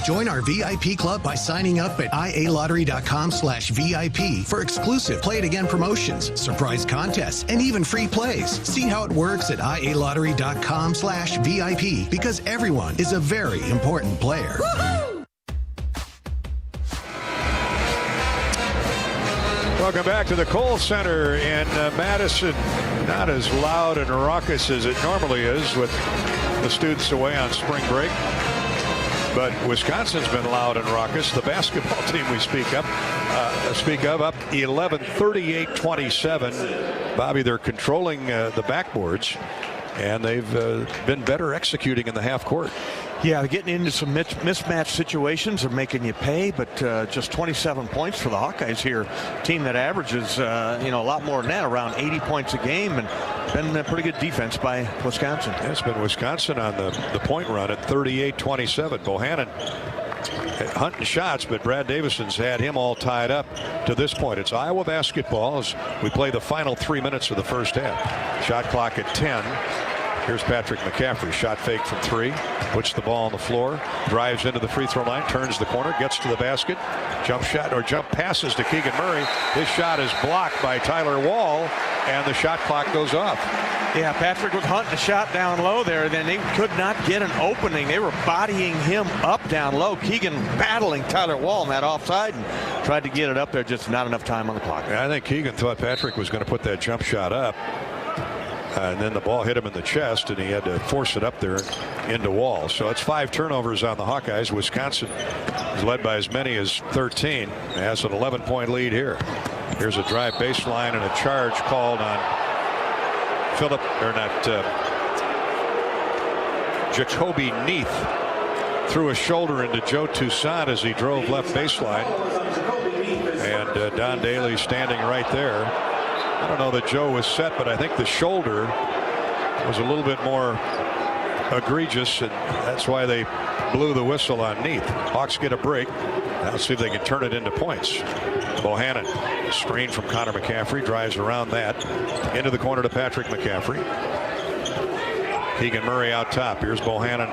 Join our VIP club by signing up at ialottery.com/VIP for exclusive Play It Again promotions, surprise contests, and even free plays. See how it works at ialottery.com/VIP because everyone is a very important player. Woo-hoo! Welcome back to the Kohl Center in Madison. Not as loud and raucous as it normally is with the students away on spring break. But Wisconsin's been loud and raucous. The basketball team we speak of up 11, 38-27. Bobby, they're controlling the backboards, and they've been better executing in the half court. Yeah, getting into some mismatch situations are making you pay, but just 27 points for the Hawkeyes here. Team that averages, a lot more than that, around 80 points a game, and been a pretty good defense by Wisconsin. Yeah, it's been Wisconsin on the point run at 38-27. Bohannon hunting shots, but Brad Davison's had him all tied up to this point. It's Iowa basketball as we play the final 3 minutes of the first half. Shot clock at 10. Here's Patrick McCaffrey. Shot fake from 3. Puts the ball on the floor. Drives into the free throw line. Turns the corner. Gets to the basket. Jump passes to Keegan Murray. His shot is blocked by Tyler Wall, and the shot clock goes off. Yeah, Patrick was hunting a shot down low there. Then they could not get an opening. They were bodying him up down low. Keegan battling Tyler Wall in that offside and tried to get it up there. Just not enough time on the clock. I think Keegan thought Patrick was going to put that jump shot up. And then the ball hit him in the chest, and he had to force it up there into Wall. So it's 5 turnovers on the Hawkeyes. Wisconsin is led by as many as 13. Has an 11-point lead here. Here's a drive baseline and a charge called on Jacoby Neath. Threw a shoulder into Joe Toussaint as he drove left baseline. And Don Daly standing right there. I don't know that Joe was set, but I think the shoulder was a little bit more egregious, and that's why they blew the whistle on Neath. Hawks get a break. Now let's see if they can turn it into points. Bohannon, screen from Connor McCaffrey, drives around that into the corner to Patrick McCaffrey. Keegan Murray out top. Here's Bohannon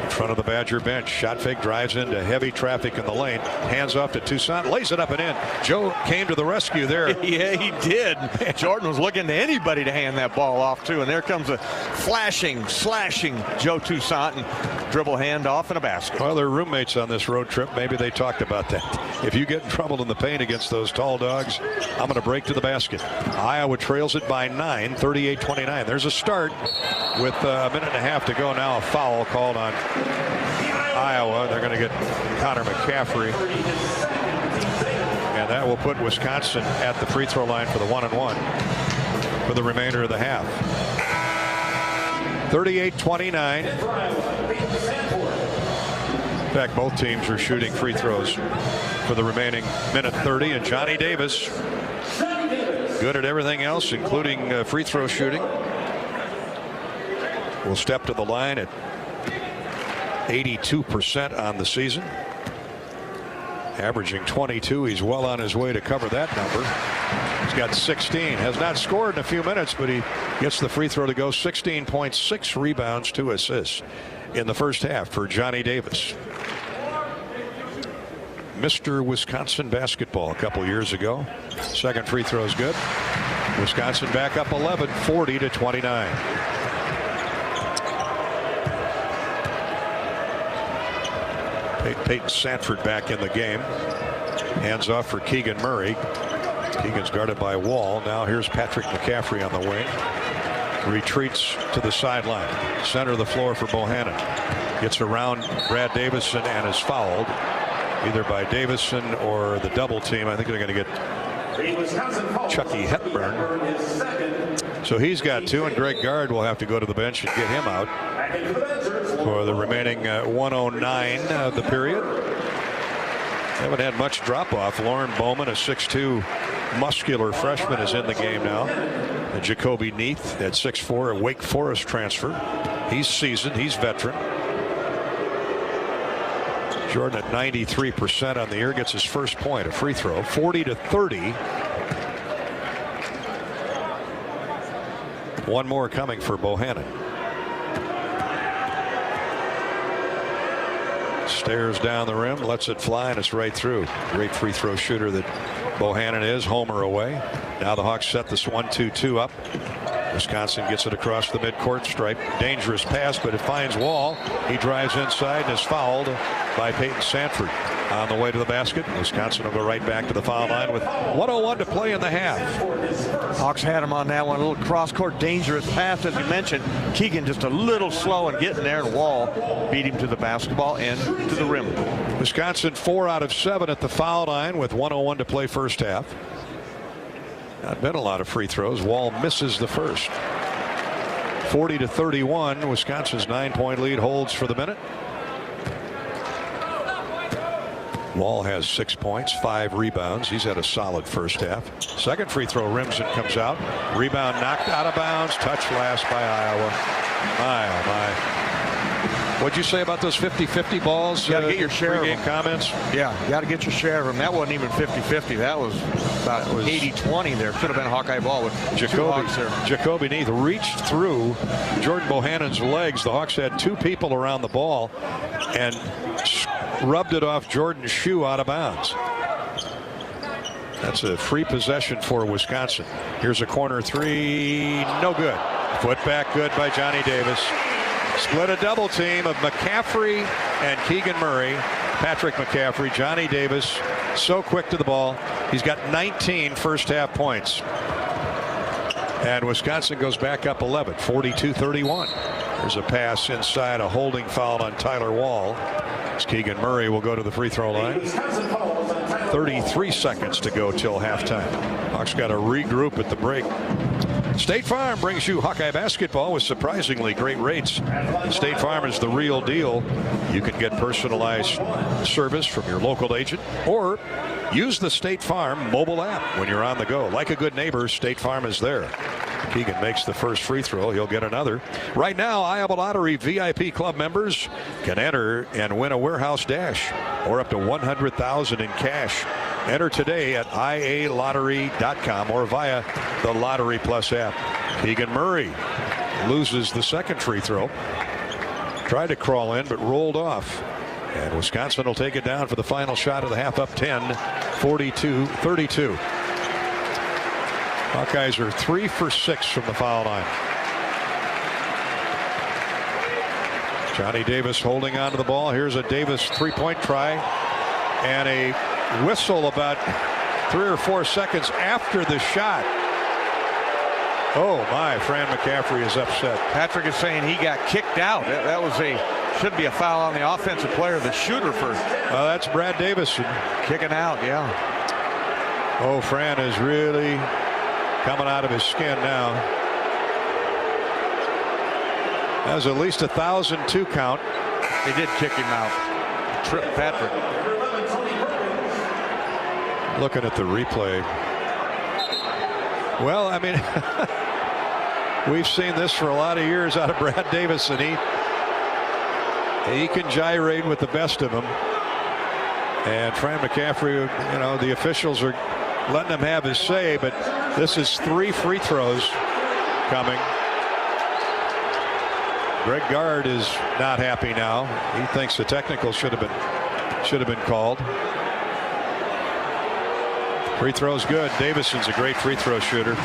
in front of the Badger bench. Shot fake, drives into heavy traffic in the lane. Hands off to Toussaint, lays it up and in. Joe came to the rescue there. Yeah, he did. Jordan was looking to anybody to hand that ball off to, and there comes a slashing Joe Toussaint and dribble handoff and a basket. Well, they're roommates on this road trip. Maybe they talked about that. If you get in trouble in the paint against those tall dogs, I'm going to break to the basket. Iowa trails it by 9, 38-29. There's a start with a minute and a half to go now. A foul called on Iowa. They're going to get Connor McCaffrey, and that will put Wisconsin at the free throw line for the 1-and-1 for the remainder of the half. 38-29. In fact, both teams are shooting free throws for the remaining minute 30, and Johnny Davis good at everything else, including free throw shooting. Will step to the line at 82% on the season, averaging 22. He's well on his way to cover that number. He's got 16. Has not scored in a few minutes, but he gets the free throw to go. 16.6 rebounds, 2 assists in the first half for Johnny Davis. Mr. Wisconsin basketball a couple years ago. Second free throw is good. Wisconsin back up 11, 40-29. Peyton Sanford back in the game. Hands off for Keegan Murray. Keegan's guarded by Wall. Now here's Patrick McCaffrey on the wing. Retreats to the sideline. Center of the floor for Bohannon. Gets around Brad Davison and is fouled. Either by Davison or the double team. I think they're going to get Chucky Hepburn. So he's got 2, and Greg Gard will have to go to the bench and get him out for the remaining 109 of the period. They haven't had much drop off. Lauren Bowman, a 6'2 muscular freshman, is in the game now. And Jacoby Neath at 6'4, a Wake Forest transfer. He's seasoned. He's veteran. Jordan at 93% on the year gets his first point, a free throw. 40-30. One more coming for Bohannon. Stares down the rim, lets it fly, and it's right through. Great free throw shooter that Bohannon is. Homer away. Now the Hawks set this 1-2-2 up. Wisconsin gets it across the midcourt stripe. Dangerous pass, but it finds Wall. He drives inside and is fouled by Peyton Sanford on the way to the basket. Wisconsin will go right back to the foul line with 1:01 to play in the half. Hawks had him on that one. A little cross-court dangerous pass, as you mentioned. Keegan just a little slow in getting there, and Wall beat him to the basketball and to the rim. Wisconsin 4 out of 7 at the foul line with 1:01 to play first half. Not been a lot of free throws. Wall misses the first. 40-31. Wisconsin's 9-point lead holds for the minute. Wall has 6 points, 5 rebounds. He's had a solid first half. Second free throw rims and comes out. Rebound knocked out of bounds. Touch last by Iowa. My, oh my. What'd you say about those 50-50 balls? You got to get your share of them. Comments? Yeah, you got to get your share of them. That wasn't even 50-50. That was about 80-20 there. Should have been a Hawkeye ball with Jacoby Neath reached through Jordan Bohannon's legs. The Hawks had 2 people around the ball and rubbed it off Jordan's shoe out of bounds. That's a free possession for Wisconsin. Here's a corner 3. No good. Foot back good by Johnny Davis. Split a double team of McCaffrey and Keegan Murray. Patrick McCaffrey, Johnny Davis, so quick to the ball. He's got 19 first half points. And Wisconsin goes back up 11, 42-31. There's a pass inside, a holding foul on Tyler Wall. As Keegan Murray will go to the free throw line. 33 seconds to go till halftime. Hawks got to regroup at the break. State Farm brings you Hawkeye basketball with surprisingly great rates. State Farm is the real deal. You can get personalized service from your local agent or use the State Farm mobile app when you're on the go. Like a good neighbor, State Farm is there. Keegan makes the first free throw. He'll get another. Right now, Iowa Lottery VIP club members can enter and win a warehouse dash or up to $100,000 in cash. Enter today at ialottery.com or via the Lottery Plus app. Keegan Murray loses the second free throw. Tried to crawl in, but rolled off. And Wisconsin will take it down for the final shot of the half, up 10, 42-32. Hawkeyes are 3 for 6 from the foul line. Johnny Davis holding on to the ball. Here's a Davis three-point try and a whistle about 3 or 4 seconds after the shot. Oh my, Fran McCaffrey is upset. Patrick is saying he got kicked out. That was should be a foul on the offensive player, the shooter for. That's Brad Davison. Kicking out, yeah. Oh, Fran is really coming out of his skin now. That was at least a 1,002 count. They did kick him out. Trip Patrick. Looking at the replay. Well, I mean, we've seen this for a lot of years out of Brad Davison. He can gyrate with the best of them. And Fran McCaffrey, you know, the officials are letting him have his say, but this is 3 free throws coming. Greg Gard is not happy now. He thinks the technical should have been called. Free throw's good. Davison's a great free throw shooter.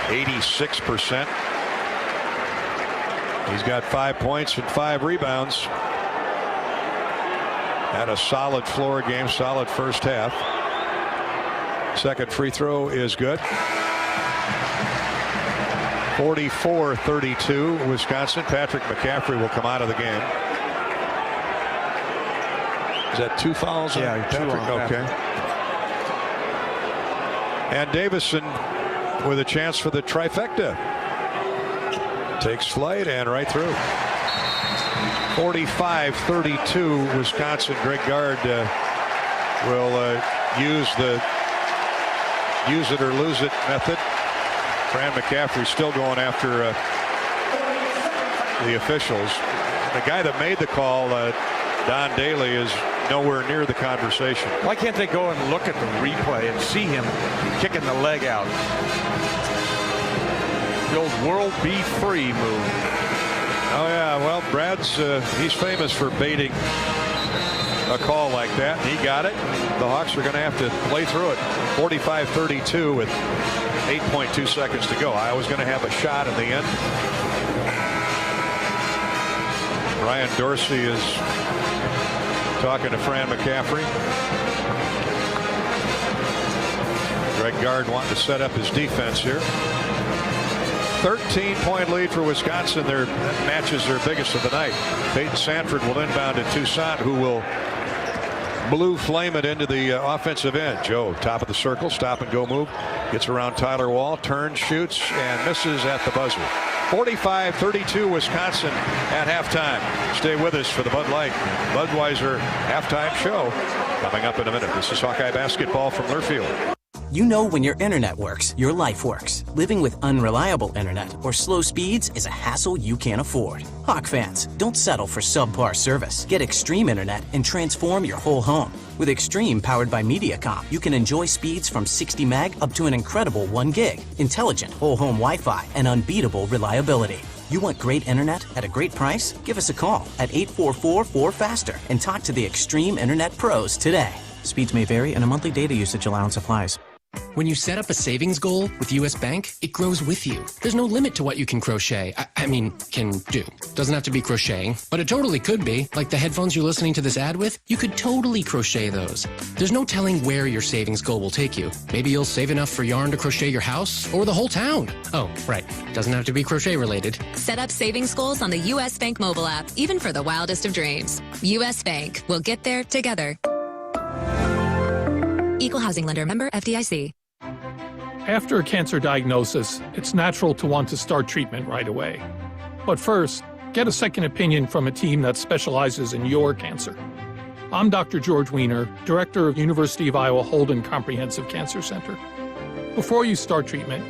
86%. He's got 5 points and 5 rebounds. Had a solid floor game, solid first half. Second free throw is good. 44-32 Wisconsin. Patrick McCaffrey will come out of the game. Is that 2 fouls? Yeah, Patrick. Okay. And Davison with a chance for the trifecta. Takes flight and right through. 45-32 Wisconsin. Greg Gard will use it or lose it method. Fran McCaffrey still going after the officials. The guy that made the call, Don Daly, is nowhere near the conversation. Why can't they go and look at the replay and see him kicking the leg out? The old world be free move. Oh yeah, well, Brad's he's famous for baiting a call like that. He got it. The Hawks are going to have to play through it. 45-32 with 8.2 seconds to go. Iowa's going to have a shot in the end. Ryan Dorsey is talking to Fran McCaffrey. Greg Gard wanting to set up his defense here. 13-point lead for Wisconsin. Their matches their biggest of the night. Peyton Sanford will inbound to Toussaint, who will Blue flame it into the offensive end. Joe, top of the circle, stop and go move. Gets around Tyler Wall, turns, shoots, and misses at the buzzer. 45-32 Wisconsin at halftime. Stay with us for the Bud Light Budweiser halftime show coming up in a minute. This is Hawkeye basketball from Learfield. You know when your internet works, your life works. Living with unreliable internet or slow speeds is a hassle you can't afford. Hawk fans, don't settle for subpar service. Get Extreme Internet and transform your whole home. With Extreme powered by MediaCom, you can enjoy speeds from 60 meg up to an incredible 1 gig, intelligent whole home Wi-Fi, and unbeatable reliability. You want great internet at a great price? Give us a call at 844-4FASTER and talk to the Extreme Internet Pros today. Speeds may vary and a monthly data usage allowance applies. When you set up a savings goal with US Bank, it grows with you. There's no limit to what you can crochet. Can do. Doesn't have to be crocheting, but it totally could be. Like the headphones you're listening to this ad with, you could totally crochet those. There's no telling where your savings goal will take you. Maybe you'll save enough for yarn to crochet your house or the whole town. Oh, right. Doesn't have to be crochet related. Set up savings goals on the US Bank mobile app, even for the wildest of dreams. US Bank. We'll get there together. Equal housing lender, member FDIC. After a cancer diagnosis, it's natural to want to start treatment right away. But first, get a second opinion from a team that specializes in your cancer. I'm Dr. George Weiner, Director of University of Iowa Holden Comprehensive Cancer Center. Before you start treatment,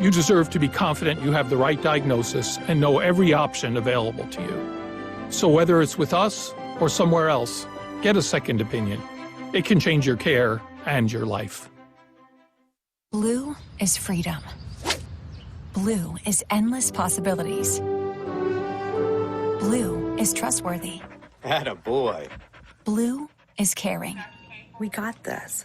you deserve to be confident you have the right diagnosis and know every option available to you. So whether it's with us or somewhere else, get a second opinion. It can change your care and your life. Blue is freedom. Blue is endless possibilities. Blue is trustworthy. Attaboy. Blue is caring. We got this.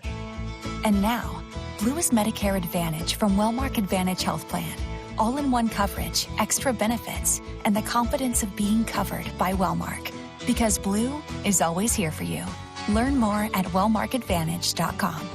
And now, Blue is Medicare Advantage from Wellmark Advantage Health Plan. All-in-one coverage, extra benefits, and the confidence of being covered by Wellmark. Because Blue is always here for you. Learn more at wellmarkadvantage.com.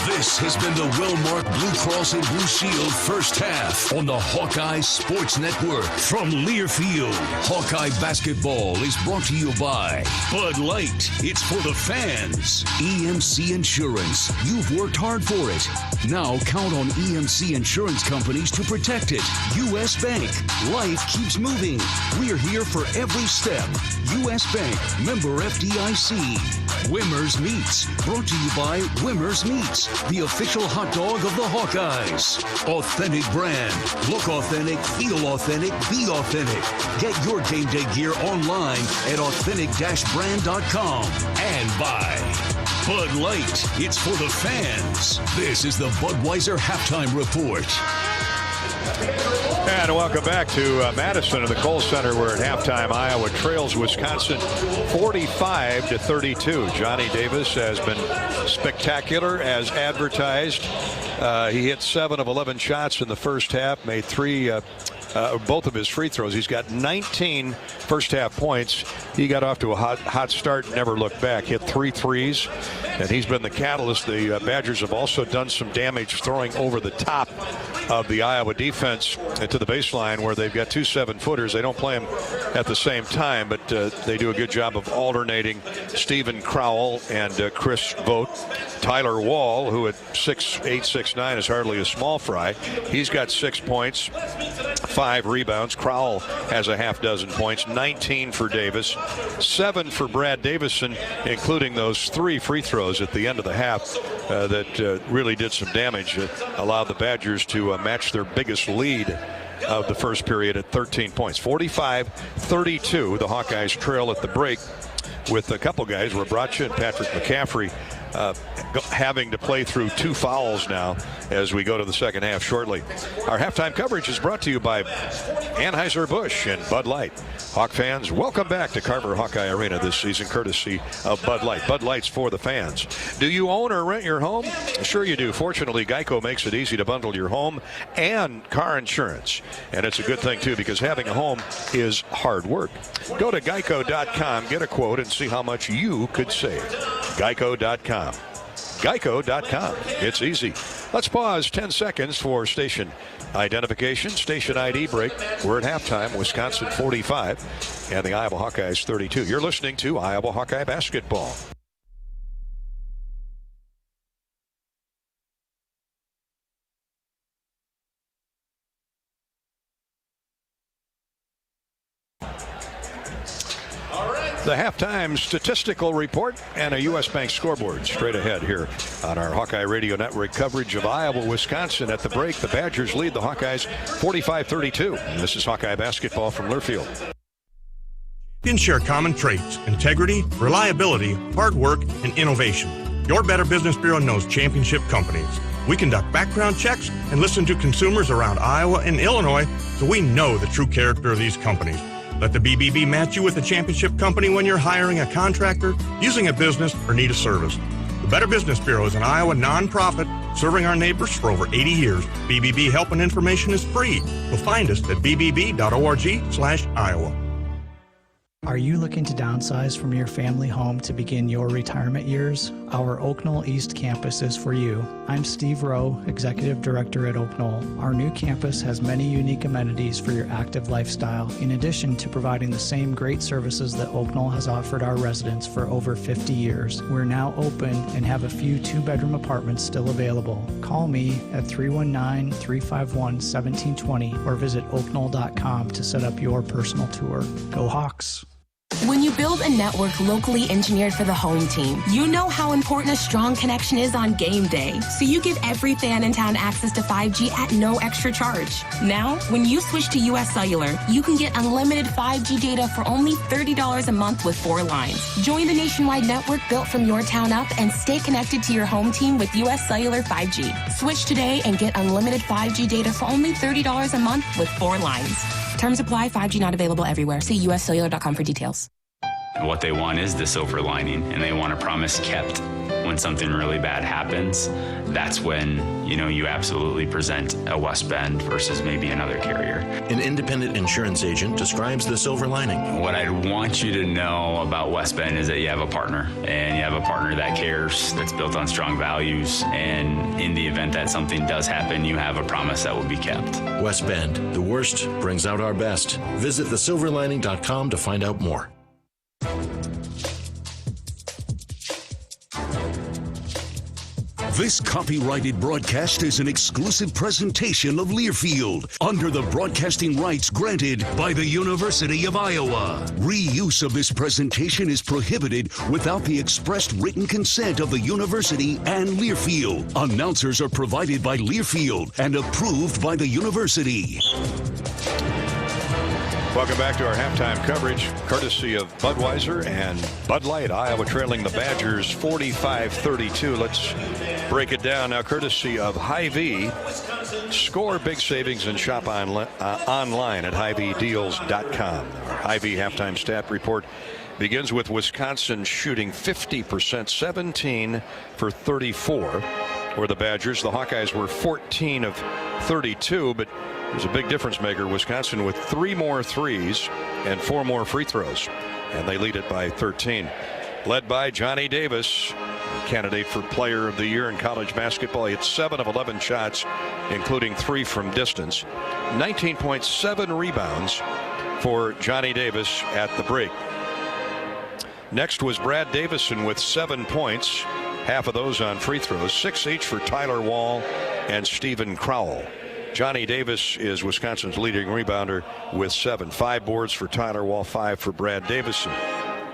This has been the Wellmark Blue Cross and Blue Shield first half on the Hawkeye Sports Network. From Learfield, Hawkeye basketball is brought to you by Bud Light. It's for the fans. EMC Insurance. You've worked hard for it. Now count on EMC Insurance companies to protect it. US Bank. Life keeps moving. We're here for every step. US Bank. Member FDIC. Wimmer's Meats. Brought to you by Wimmer's Meats, the official hot dog of the Hawkeyes. Authentic brand. Look authentic, feel authentic, be authentic. Get your game day gear online at authentic-brand.com. And by Bud Light. It's for the fans. This is the Budweiser Halftime Report. And welcome back to Madison at the Kohl Center, where at halftime Iowa trails Wisconsin 45-32. Johnny Davis has been spectacular as advertised. He hit 7 of 11 shots in the first half, made both of his free throws. He's got 19 first half points. He got off to a hot start, never looked back, hit 3 threes, and he's been the catalyst. The Badgers have also done some damage throwing over the top of the Iowa defense to the baseline, where they've got 2 7-footers. They don't play them at the same time, but they do a good job of alternating Stephen Crowell and Chris Vogt. Tyler Wall, who at 6'8", 6'9", is hardly a small fry. He's got 6 points, 5 rebounds. Crowell has a half dozen points, 19 for Davis, 7 for Brad Davison, including those 3 free throws at the end of the half that really did some damage. It allowed the Badgers to match their biggest lead of the first period at 13 points. 45-32, the Hawkeyes trail at the break, with a couple guys, Rabracha and Patrick McCaffrey, having to play through 2 fouls now as we go to the second half shortly. Our halftime coverage is brought to you by Anheuser-Busch and Bud Light. Hawk fans, welcome back to Carver Hawkeye Arena this season, courtesy of Bud Light. Bud Light's for the fans. Do you own or rent your home? Sure you do. Fortunately, Geico makes it easy to bundle your home and car insurance. And it's a good thing, too, because having a home is hard work. Go to geico.com, get a quote, and see how much you could save. Geico.com. Geico.com. It's easy. Let's pause 10 seconds for station identification, station ID break. We're at halftime, Wisconsin 45 and the Iowa Hawkeyes 32. You're listening to Iowa Hawkeye basketball. The halftime statistical report and a U.S. Bank scoreboard straight ahead here on our Hawkeye Radio Network coverage of Iowa, Wisconsin. At the break, the Badgers lead the Hawkeyes 45-32. This is Hawkeye basketball from Learfield. Champions share common traits: integrity, reliability, hard work, and innovation. Your Better Business Bureau knows championship companies. We conduct background checks and listen to consumers around Iowa and Illinois, so we know the true character of these companies. Let the BBB match you with a championship company when you're hiring a contractor, using a business, or need a service. The Better Business Bureau is an Iowa nonprofit serving our neighbors for over 80 years. BBB help and information is free. You'll find us at bbb.org/Iowa. Are you looking to downsize from your family home to begin your retirement years? Our Oak Knoll East campus is for you. I'm Steve Rowe, Executive Director at Oak Knoll. Our new campus has many unique amenities for your active lifestyle, in addition to providing the same great services that Oak Knoll has offered our residents for over 50 years. We're now open and have a few two-bedroom apartments still available. Call me at 319-351-1720 or visit oakknoll.com to set up your personal tour. Go Hawks! When you build a network locally engineered for the home team, you know how important a strong connection is on game day. So you give every fan in town access to 5G at no extra charge. Now, when you switch to US Cellular, you can get unlimited 5G data for only $30 a month with 4 lines. Join the nationwide network built from your town up and stay connected to your home team with US Cellular 5G. Switch today and get unlimited 5G data for only $30 a month with 4 lines. Terms apply. 5G not available everywhere. See uscellular.com for details. What they want is the silver lining, and they want a promise kept. When something really bad happens, that's when, you absolutely present a West Bend versus maybe another carrier. An independent insurance agent describes the silver lining. What I'd want you to know about West Bend is that you have a partner, and you have a partner that cares, that's built on strong values, and in the event that something does happen, you have a promise that will be kept. West Bend, the worst brings out our best. Visit thesilverlining.com to find out more. This copyrighted broadcast is an exclusive presentation of Learfield under the broadcasting rights granted by the University of Iowa. Reuse of this presentation is prohibited without the expressed written consent of the university and Learfield. Announcers are provided by Learfield and approved by the university. Welcome back to our halftime coverage, courtesy of Budweiser and Bud Light. Iowa trailing the Badgers 45-32. Let's break it down now, courtesy of Hy-Vee. Score big savings and shop online at HyVeeDeals.com. Our Hy-Vee halftime stat report begins with Wisconsin shooting 50%, 17 for 34 for the Badgers. The Hawkeyes were 14 of 32, but there's a big difference maker. Wisconsin with 3 more threes and 4 more free throws, and they lead it by 13. Led by Johnny Davis, candidate for Player of the Year in college basketball. He hit 7 of 11 shots, including 3 from distance. 19.7 rebounds for Johnny Davis at the break. Next was Brad Davison with 7 points, half of those on free throws, 6 each for Tyler Wall and Stephen Crowell. Johnny Davis is Wisconsin's leading rebounder with 7. 5 boards for Tyler Wall, 5 for Brad Davison.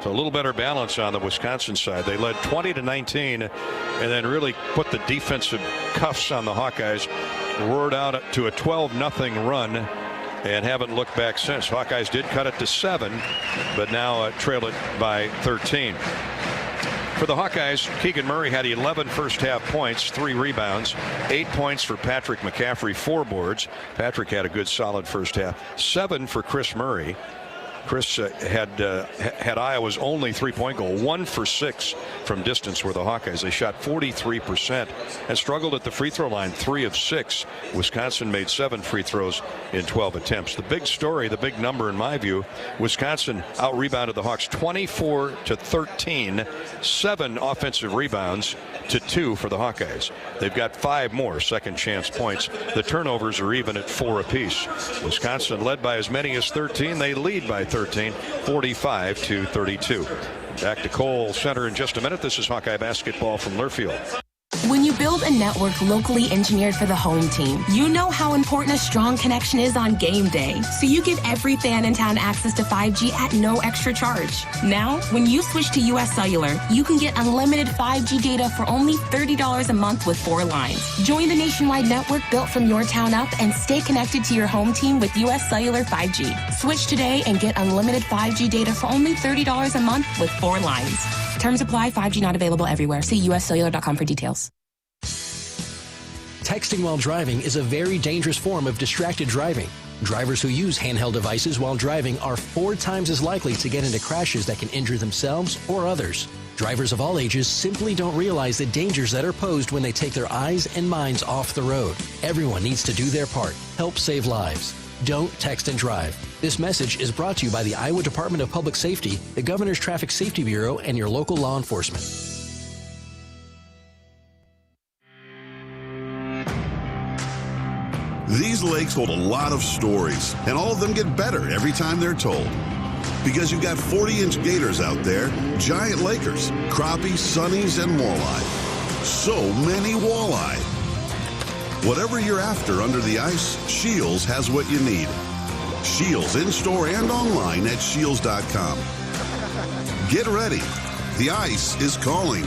So a little better balance on the Wisconsin side. They led 20-19 and then really put the defensive cuffs on the Hawkeyes, roared out to a 12-0 run and haven't looked back since. Hawkeyes did cut it to 7, but now trail it by 13. For the Hawkeyes, Keegan Murray had 11 first-half points, 3 rebounds, 8 points for Patrick McCaffrey, 4 boards. Patrick had a good, solid first half. 7 for Chris Murray. Chris had Iowa's only three-point goal, 1 for 6 from distance were the Hawkeyes. They shot 43% and struggled at the free throw line, 3 of 6. Wisconsin made 7 free throws in 12 attempts. The big story, the big number in my view, Wisconsin out-rebounded the Hawks 24-13, 7 offensive rebounds to 2 for the Hawkeyes. They've got 5 more second chance points. The turnovers are even at 4 apiece. Wisconsin led by as many as 13. They lead by 13, 45-32. Back to Cole Center in just a minute. This is Hawkeye basketball from Learfield. When you build a network locally engineered for the home team, you know how important a strong connection is on game day. So you give every fan in town access to 5G at no extra charge. Now, when you switch to US Cellular, you can get unlimited 5G data for only $30 a month with 4 lines. Join the nationwide network built from your town up and stay connected to your home team with US Cellular 5G. Switch today and get unlimited 5G data for only $30 a month with 4 lines. Terms apply. 5G not available everywhere. See uscellular.com for details. Texting while driving is a very dangerous form of distracted driving. Drivers who use handheld devices while driving are 4 times as likely to get into crashes that can injure themselves or others. Drivers of all ages simply don't realize the dangers that are posed when they take their eyes and minds off the road. Everyone needs to do their part. Help save lives. Don't text and drive. This message is brought to you by the Iowa Department of Public Safety, the Governor's Traffic Safety Bureau, and your local law enforcement. These lakes hold a lot of stories, and all of them get better every time they're told. Because you've got 40-inch gators out there, giant lakers, crappies, sunnies, and walleye. So many walleye. Whatever you're after under the ice, Shields has what you need. Shields in-store and online at shields.com. Get ready. The ice is calling.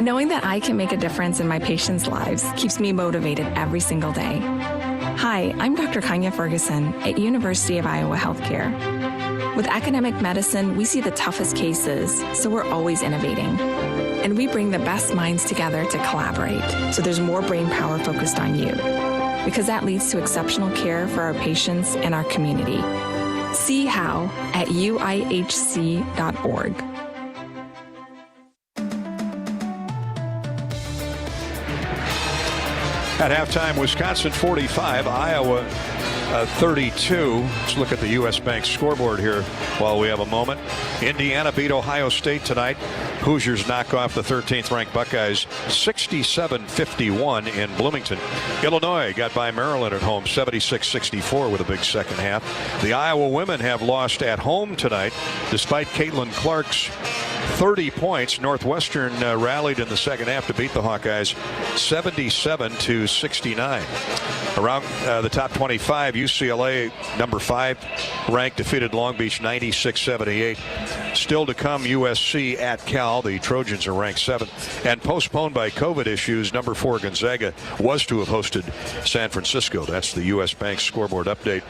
Knowing that I can make a difference in my patients' lives keeps me motivated every single day. Hi, I'm Dr. Kanya Ferguson at University of Iowa Healthcare. With academic medicine, we see the toughest cases, so we're always innovating. And we bring the best minds together to collaborate, so there's more brain power focused on you. Because that leads to exceptional care for our patients and our community. See how at uihc.org. At halftime, Wisconsin 45, Iowa 32. Let's look at the U.S. Bank scoreboard here while we have a moment. Indiana beat Ohio State tonight. Hoosiers knock off the 13th-ranked Buckeyes 67-51 in Bloomington. Illinois got by Maryland at home 76-64 with a big second half. The Iowa women have lost at home tonight despite Caitlin Clark's 30 points. Northwestern rallied in the second half to beat the Hawkeyes 77-69. Around the top 25, UCLA, number 5 ranked, defeated Long Beach 96-78. Still to come, USC at Cal. The Trojans are ranked 7th. And postponed by COVID issues, number 4 Gonzaga was to have hosted San Francisco. That's the U.S. Bank scoreboard update.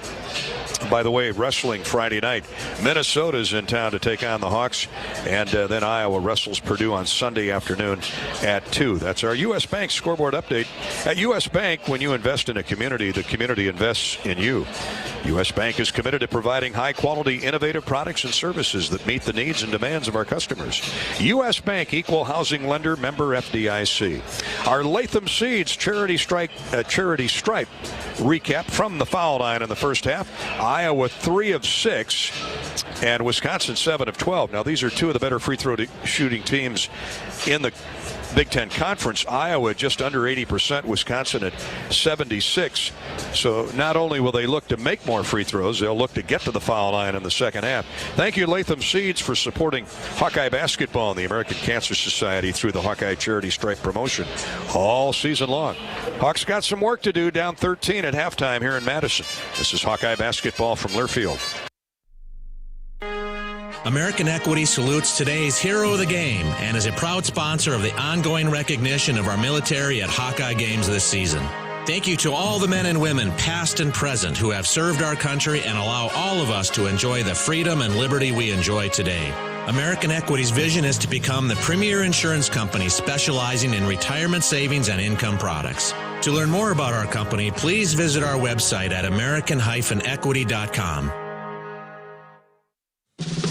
By the way, wrestling Friday night. Minnesota's in town to take on the Hawks, and then Iowa wrestles Purdue on Sunday afternoon at 2. That's our U.S. Bank scoreboard update. At U.S. Bank, when you invest in a community, the community invests in you. U.S. Bank is committed to providing high-quality, innovative products and services that meet the needs and demands of our customers. U.S. Bank, equal housing lender, member FDIC. Our Latham Seeds charity stripe recap from the foul line in the first half. Iowa 3 of 6 and Wisconsin 7 of 12. Now these are 2 of the better free throw shooting teams in the Big Ten Conference. Iowa just under 80%, Wisconsin at 76. So not only will they look to make more free throws, they'll look to get to the foul line in the second half. Thank you, Latham Seeds, for supporting Hawkeye basketball and the American Cancer Society through the Hawkeye Charity Stripe promotion all season long. Hawks got some work to do, down 13 at halftime here in Madison. This is Hawkeye basketball from Learfield. American Equity salutes today's hero of the game and is a proud sponsor of the ongoing recognition of our military at Hawkeye games this season. Thank you to all the men and women, past and present, who have served our country and allow all of us to enjoy the freedom and liberty we enjoy today. American Equity's vision is to become the premier insurance company specializing in retirement savings and income products. To learn more about our company, please visit our website at american-equity.com.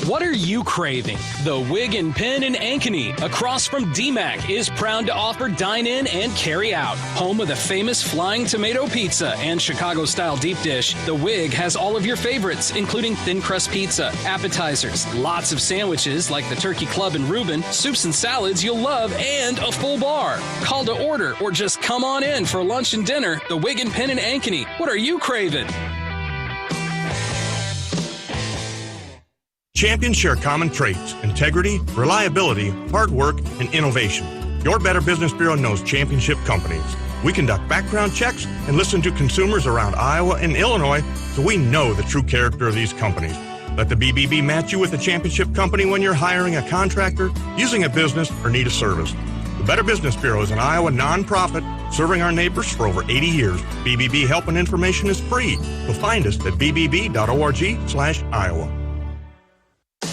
What are you craving? The Wig and Pin in Ankeny, across from DMAC, is proud to offer dine-in and carry-out. Home of the famous Flying Tomato Pizza and Chicago-style deep dish, The Wig has all of your favorites, including thin crust pizza, appetizers, lots of sandwiches like the Turkey Club and Reuben, soups and salads you'll love, and a full bar. Call to order or just come on in for lunch and dinner. The Wig and Pin in Ankeny. What are you craving? Champions share common traits: integrity, reliability, hard work, and innovation. Your Better Business Bureau knows championship companies. We conduct background checks and listen to consumers around Iowa and Illinois, so we know the true character of these companies. Let the BBB match you with a championship company when you're hiring a contractor, using a business, or need a service. The Better Business Bureau is an Iowa nonprofit serving our neighbors for over 80 years. BBB help and information is free. So find us at bbb.org/Iowa.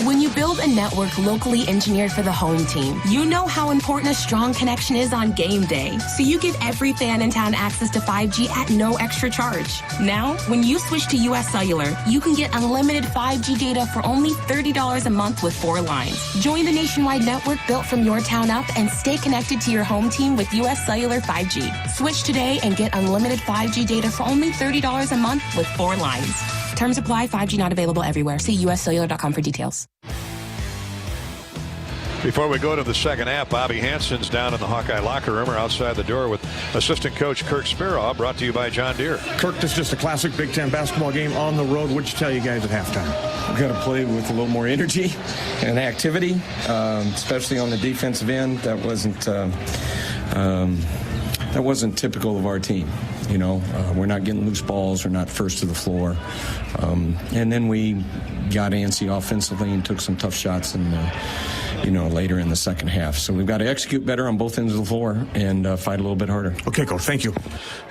When you build a network locally engineered for the home team, you know how important a strong connection is on game day. So you give every fan in town access to 5G at no extra charge. Now, when you switch to US Cellular, you can get unlimited 5G data for only $30 a month with 4 lines. Join the nationwide network built from your town up and stay connected to your home team with US Cellular 5G. Switch today and get unlimited 5G data for only $30 a month with 4 lines. Terms apply. 5G not available everywhere. See uscellular.com for details. Before we go to the second half, Bobby Hansen's down in the Hawkeye locker room or outside the door with assistant coach Kirk Speraw, brought to you by John Deere. Kirk, this is just a classic Big Ten basketball game on the road. What'd you tell you guys at halftime? We've got to play with a little more energy and activity, especially on the defensive end. That wasn't typical of our team. You know, we're not getting loose balls. We're not first to the floor. And then we got antsy offensively and took some tough shots later in the second half. So we've got to execute better on both ends of the floor and fight a little bit harder. Okay, Coach. Thank you.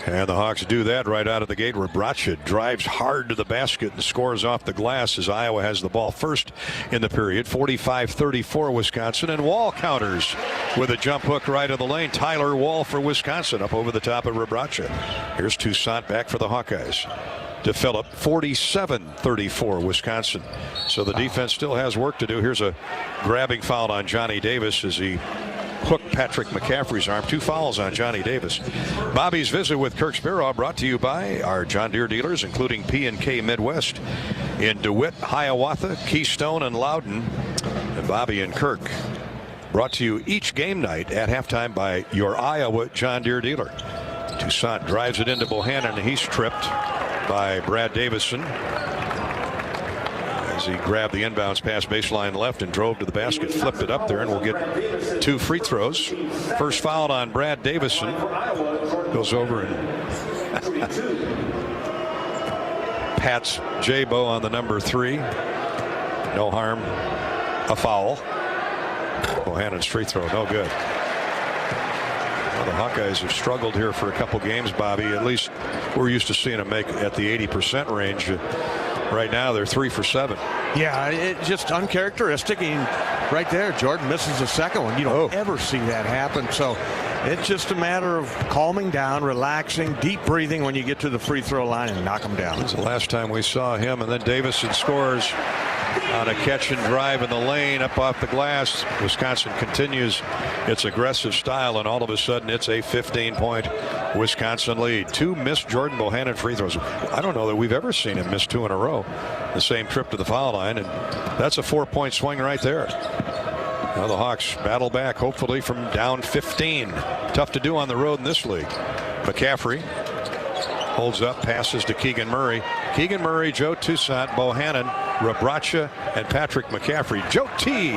And the Hawks do that right out of the gate. Rebraca drives hard to the basket and scores off the glass as Iowa has the ball first in the period. 45-34 Wisconsin, and Wall counters with a jump hook right of the lane. Tyler Wall for Wisconsin up over the top of Rebraca. Here's Toussaint back for the Hawkeyes to Phillip. 47-34 Wisconsin. So the defense still has work to do. Here's a grabbing foul on Johnny Davis as he hooked Patrick McCaffrey's arm. 2 fouls on Johnny Davis. Bobby's visit with Kirk Speraw brought to you by our John Deere dealers, including P&K Midwest in DeWitt, Hiawatha, Keystone, and Loudon. And Bobby and Kirk brought to you each game night at halftime by your Iowa John Deere dealer. Toussaint drives it into Bohannon, and he's tripped by Brad Davison as he grabbed the inbounds pass baseline left and drove to the basket, flipped it up there, and we'll get 2 free throws. First foul on Brad Davison. Goes over and pats J-Bo on the number 3. No harm. A foul. Bohannon's free throw, no good. Well, the Hawkeyes have struggled here for a couple games, Bobby. At least we're used to seeing them make at the 80% range. Right now, they're 3 for 7. Yeah, it's just uncharacteristic. And right there, Jordan misses the second one. You don't ever see that happen. So it's just a matter of calming down, relaxing, deep breathing when you get to the free throw line and knock them down. That's the last time we saw him. And then Davison scores on a catch and drive in the lane up off the glass. Wisconsin continues its aggressive style, and all of a sudden it's a 15-point Wisconsin lead. 2 missed Jordan Bohannon free throws. I don't know that we've ever seen him miss 2 in a row. The same trip to the foul line, and that's a 4-point swing right there. Now the Hawks battle back, hopefully from down 15. Tough to do on the road in this league. McCaffrey holds up, passes to Keegan Murray. Keegan Murray, Joe Toussaint, Bohannon, Rebraca, and Patrick McCaffrey. Joe T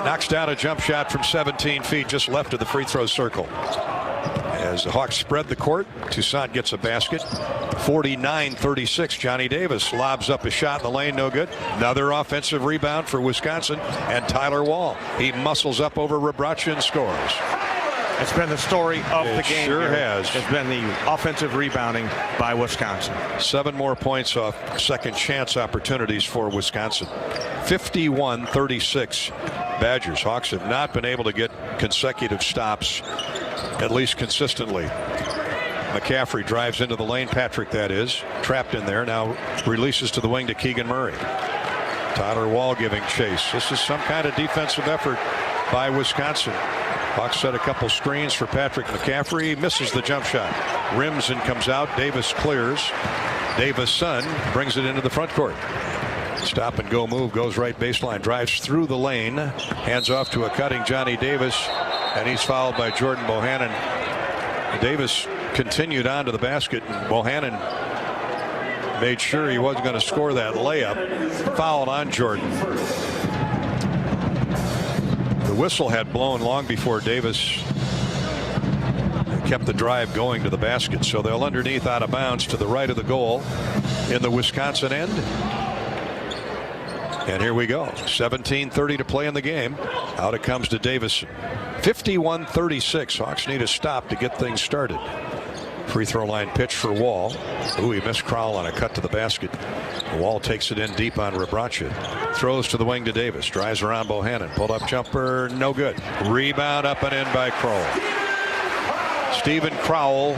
knocks down a jump shot from 17 feet just left of the free throw circle. As the Hawks spread the court, Toussaint gets a basket. 49-36. Johnny Davis lobs up a shot in the lane, no good. Another offensive rebound for Wisconsin, and Tyler Wall. He muscles up over Rebraca and scores. It's been the story of the game. Sure has. It's been the offensive rebounding by Wisconsin. 7 more points off second chance opportunities for Wisconsin. 51-36 Badgers. Hawks have not been able to get consecutive stops, at least consistently. McCaffrey drives into the lane. Patrick, that is, trapped in there. Now releases to the wing to Keegan Murray. Tyler Wall giving chase. This is some kind of defensive effort by Wisconsin. Hawks set a couple screens for Patrick McCaffrey. Misses the jump shot. Rims and comes out. Davis clears. Davison brings it into the front court. Stop and go move. Goes right baseline. Drives through the lane. Hands off to a cutting Johnny Davis. And he's fouled by Jordan Bohannon. Davis continued on to the basket. And Bohannon made sure he wasn't going to score that layup. Foul on Jordan. The whistle had blown long before Davis kept the drive going to the basket. So they'll underneath out of bounds to the right of the goal in the Wisconsin end. And here we go. 17:30 to play in the game. Out it comes to Davison. 51-36. Hawks need a stop to get things started. Free throw line pitch for Wall. Ooh, he missed Crowell on a cut to the basket. Wall takes it in deep on Rebracha. Throws to the wing to Davis. Drives around Bohannon. Pulled up jumper. No good. Rebound up and in by Crowell. Stephen Crowell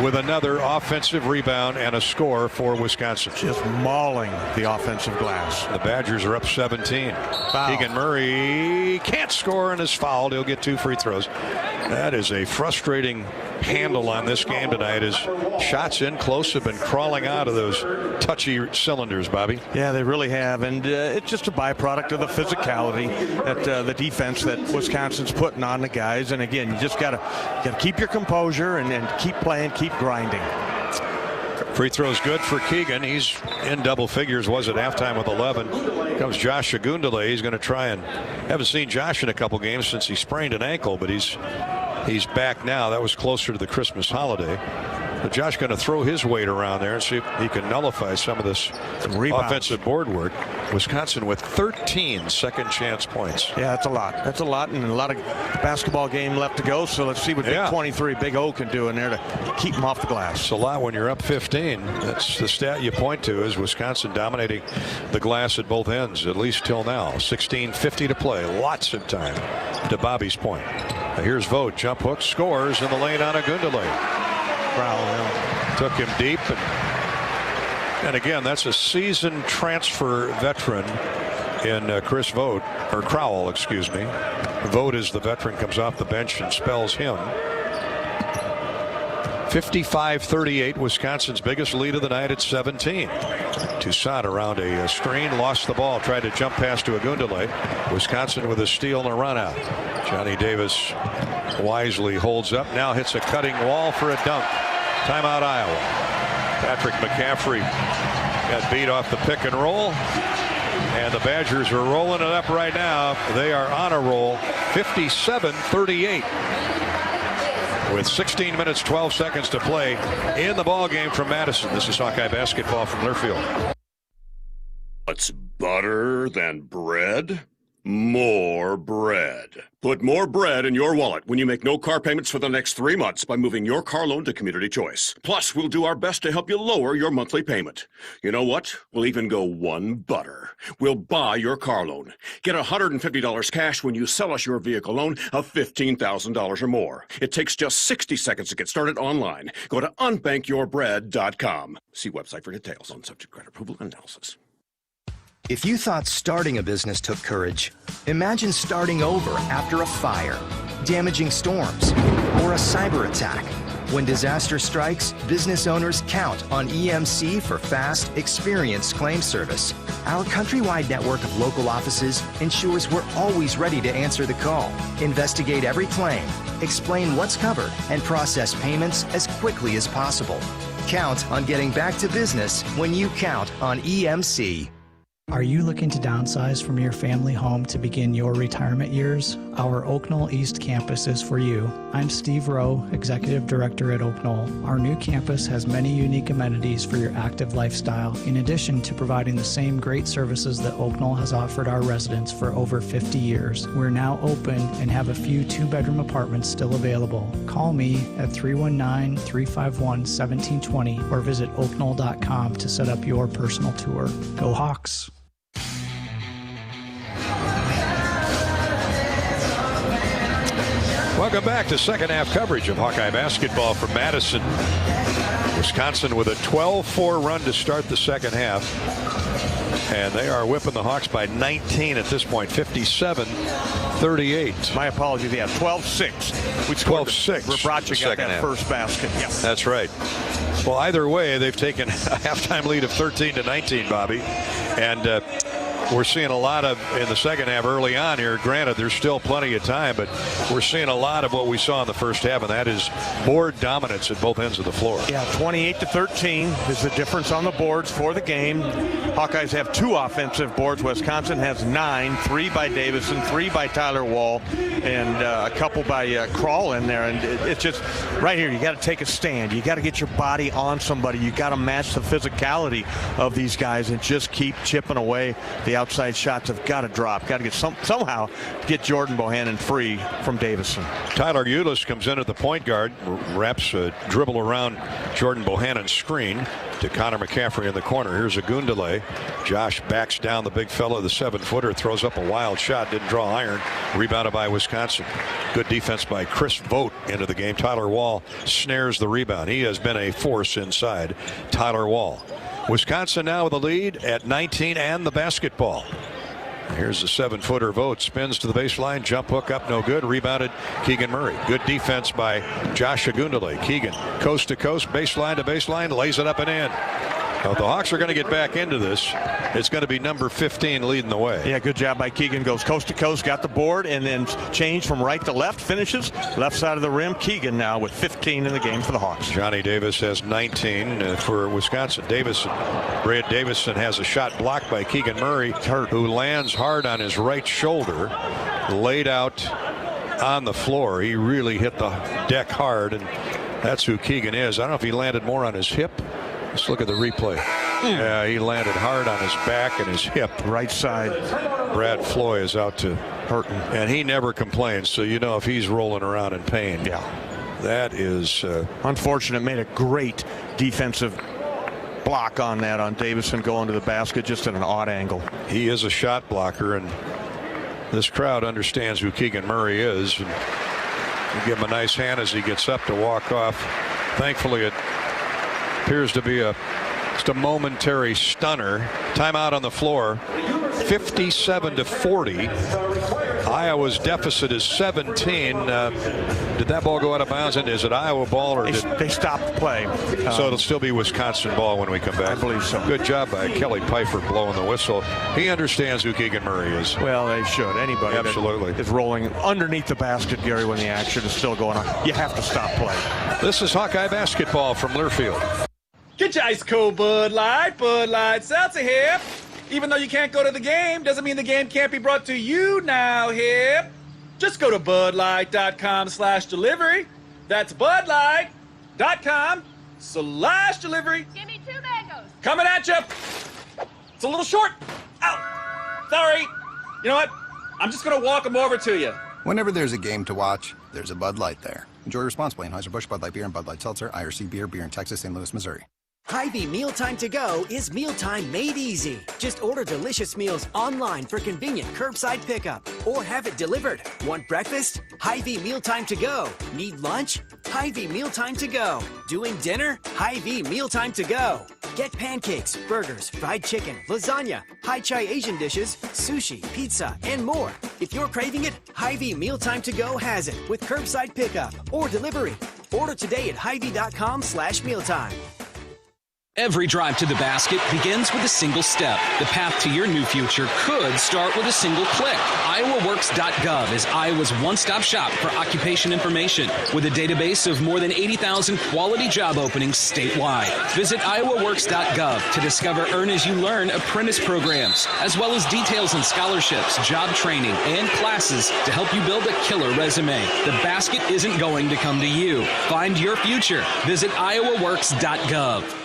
with another offensive rebound and a score for Wisconsin. Just mauling the offensive glass. The Badgers are up 17. Foul. Keegan Murray can't score and is fouled. He'll get 2 free throws. That is a frustrating handle on this game tonight, as shots in close have been crawling out of those touchy cylinders, Bobby. Yeah, they really have, and it's just a byproduct of the physicality that the defense that Wisconsin's putting on the guys. And again, you just gotta keep your composure and keep playing, keep grinding. Free throw's good for Keegan. He's in double figures. Was at halftime with 11. Comes Josh Agundale. He's going to try, and haven't seen Josh in a couple games since he sprained an ankle, but he's back now. That was closer to the Christmas holiday. But Josh going to throw his weight around there and see if he can nullify some of this offensive board work. Wisconsin with 13 second chance points. Yeah, that's a lot. That's a lot, and a lot of basketball game left to go. So let's see what Big 23 Big O can do in there to keep them off the glass. It's a lot when you're up 15. That's the stat you point to, is Wisconsin dominating the glass at both ends, at least till now. 16:50 to play. Lots of time, to Bobby's point. Now here's Vogt. Jump hook, scores in the lane on Agundale. Crowell took him deep, and again, that's a seasoned transfer veteran in Chris Vogt, or Crowell, excuse me. Vogt is the veteran, comes off the bench and spells him. 55-38, Wisconsin's biggest lead of the night at 17. Toussaint around a screen, lost the ball, tried to jump pass to Agundale. Wisconsin with a steal and a run out. Johnny Davis wisely holds up, now hits a cutting Wall for a dunk. Timeout, Iowa. Patrick McCaffrey got beat off the pick and roll, and the Badgers are rolling it up right now. They are on a roll, 57-38. With 16 minutes, 12 seconds to play in the ball game from Madison. This is Hawkeye basketball from Learfield. What's butter than bread? More bread. Put more bread in your wallet when you make no car payments for the next 3 months by moving your car loan to Community Choice. Plus, we'll do our best to help you lower your monthly payment. You know what? We'll even go one butter. We'll buy your car loan. Get $150 cash when you sell us your vehicle loan of $15,000 or more. It takes just 60 seconds to get started online. Go to unbankyyourbread.com. See website for details on subject credit approval and analysis. If you thought starting a business took courage, imagine starting over after a fire, damaging storms, or a cyber attack. When disaster strikes, business owners count on EMC for fast, experienced claim service. Our countrywide network of local offices ensures we're always ready to answer the call, investigate every claim, explain what's covered, and process payments as quickly as possible. Count on getting back to business when you count on EMC. Are you looking to downsize from your family home to begin your retirement years? Our Oak Knoll East campus is for you. I'm Steve Rowe, Executive Director at Oak Knoll. Our new campus has many unique amenities for your active lifestyle, in addition to providing the same great services that Oak Knoll has offered our residents for over 50 years. We're now open and have a few 2-bedroom apartments still available. Call me at 319-351-1720 or visit oakknoll.com to set up your personal tour. Go Hawks! Welcome back to second half coverage of Hawkeye basketball from Madison. Wisconsin with a 12-4 run to start the second half. And they are whipping the Hawks by 19 at this point, 57-38. My apologies, yeah, 12-6. We scored 12-6. Rabracha got that first basket. Yes. That's right. Well, either way, they've taken a halftime lead of 13-19, Bobby. And we're seeing a lot of, in the second half early on here, granted there's still plenty of time, but we're seeing a lot of what we saw in the first half, and that is board dominance at both ends of the floor. Yeah, 28-13 is the difference on the boards for the game. Hawkeyes have 2 offensive boards. Wisconsin has 9, 3 by Davison, 3 by Tyler Wall, and a couple by Crawl in there. And it's just right here, you got to take a stand. You got to get your body on somebody. You got to match the physicality of these guys and just keep chipping away. The outside shots have got to drop. Got to get somehow get Jordan Bohannon free from Davison. Tyler Ulis comes in at the point guard, wraps a dribble around Jordan Bohannon's screen to Connor McCaffrey in the corner. Here's a Gundele. Josh backs down the big fella, the 7-footer, throws up a wild shot, didn't draw iron. Rebounded by Wisconsin. Good defense by Chris Vogt into the game. Tyler Wall snares the rebound. He has been a force inside. Tyler Wall. Wisconsin now with the lead at 19 and the basketball. Here's the 7-footer. Vogt spins to the baseline, jump hook up, no good. Rebounded Keegan Murray. Good defense by Josh Agundele. Keegan coast to coast, baseline to baseline, lays it up and in. Now, the Hawks are going to get back into this. It's going to be number 15 leading the way. Yeah, good job by Keegan. Goes coast to coast, got the board, and then changed from right to left. Finishes left side of the rim. Keegan now with 15 in the game for the Hawks. Johnny Davis has 19 for Wisconsin. Brad Davison has a shot blocked by Keegan Murray, who lands hard on his right shoulder, laid out on the floor. He really hit the deck hard, and that's who Keegan is. I don't know if he landed more on his hip. Let's look at the replay. Yeah, he landed hard on his back and his hip. Right side. Brad Floyd is out to hurting. And he never complains, so you know if he's rolling around in pain. Yeah. That is unfortunate. Made a great defensive block on that on Davison going to the basket just at an odd angle. He is a shot blocker, and this crowd understands who Keegan Murray is. And you give him a nice hand as he gets up to walk off. Thankfully, it appears to be just a momentary stunner. Timeout on the floor. 57-40. Iowa's deficit is 17. Did that ball go out of bounds? And is it Iowa ball or they stopped play? So it'll still be Wisconsin ball when we come back. I believe so. Good job by Kelly Pfeiffer blowing the whistle. He understands who Keegan Murray is. Well, they should. Anybody absolutely that is rolling underneath the basket, Gary, when the action is still going on, you have to stop play. This is Hawkeye basketball from Learfield. Get your ice cold Bud Light Seltzer here. Even though you can't go to the game, doesn't mean the game can't be brought to you now here. Just go to budlight.com/delivery. That's budlight.com/delivery. Give me 2 mangoes. Coming at you. It's a little short. Ow. Sorry. You know what? I'm just going to walk them over to you. Whenever there's a game to watch, there's a Bud Light there. Enjoy responsibly. Anheuser-Busch, Bud Light Beer, and Bud Light Seltzer. IRC Beer in Texas, St. Louis, Missouri. Hy-Vee Mealtime to Go is mealtime made easy. Just order delicious meals online for convenient curbside pickup or have it delivered. Want breakfast? Hy-Vee Mealtime to Go. Need lunch? Hy-Vee Mealtime to Go. Doing dinner? Hy-Vee Mealtime to Go. Get pancakes, burgers, fried chicken, lasagna, Hi-Chai Asian dishes, sushi, pizza, and more. If you're craving it, Hy-Vee Mealtime to Go has it with curbside pickup or delivery. Order today at Hy-Vee.com/mealtime. Every drive to the basket begins with a single step. The path to your new future could start with a single click. IowaWorks.gov is Iowa's one-stop shop for occupation information with a database of more than 80,000 quality job openings statewide. Visit IowaWorks.gov to discover Earn As You Learn apprentice programs, as well as details on scholarships, job training, and classes to help you build a killer resume. The basket isn't going to come to you. Find your future. Visit IowaWorks.gov.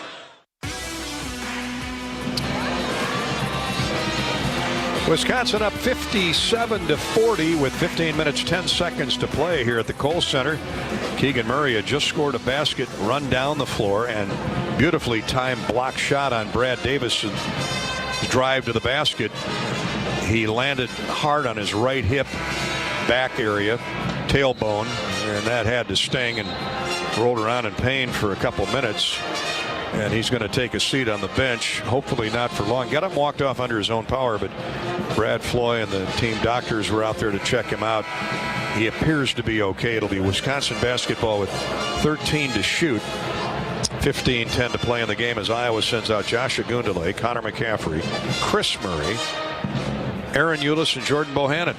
Wisconsin up 57-40 with 15 minutes, 10 seconds to play here at the Kohl Center. Keegan Murray had just scored a basket, run down the floor, and beautifully timed block shot on Brad Davison's drive to the basket. He landed hard on his right hip back area, tailbone, and that had to sting and rolled around in pain for a couple minutes. And he's going to take a seat on the bench, hopefully not for long. Got him walked off under his own power, but Brad Floy and the team doctors were out there to check him out. He appears to be okay. It'll be Wisconsin basketball with 13 to shoot. 15-10 to play in the game as Iowa sends out Josh Agundale, Connor McCaffrey, Chris Murray, Aaron Eulis, and Jordan Bohannon.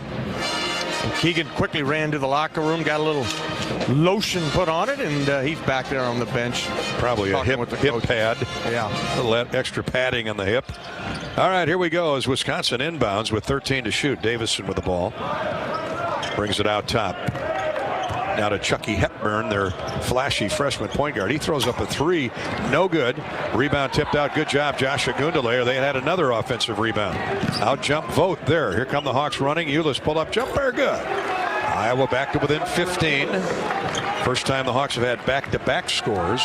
Keegan quickly ran to the locker room, got a little lotion put on it, and he's back there on the bench. Probably a hip pad. Yeah. A little extra padding on the hip. All right, here we go as Wisconsin inbounds with 13 to shoot. Davison with the ball. Brings it out top. Now to Chucky Hepburn, their flashy freshman point guard. He throws up a three. No good. Rebound tipped out. Good job, Josh Agundale. They had another offensive rebound. Out jump Vogt there. Here come the Hawks running. Eulis pull up jumper. Good. Iowa back to within 15. First time the Hawks have had back-to-back scores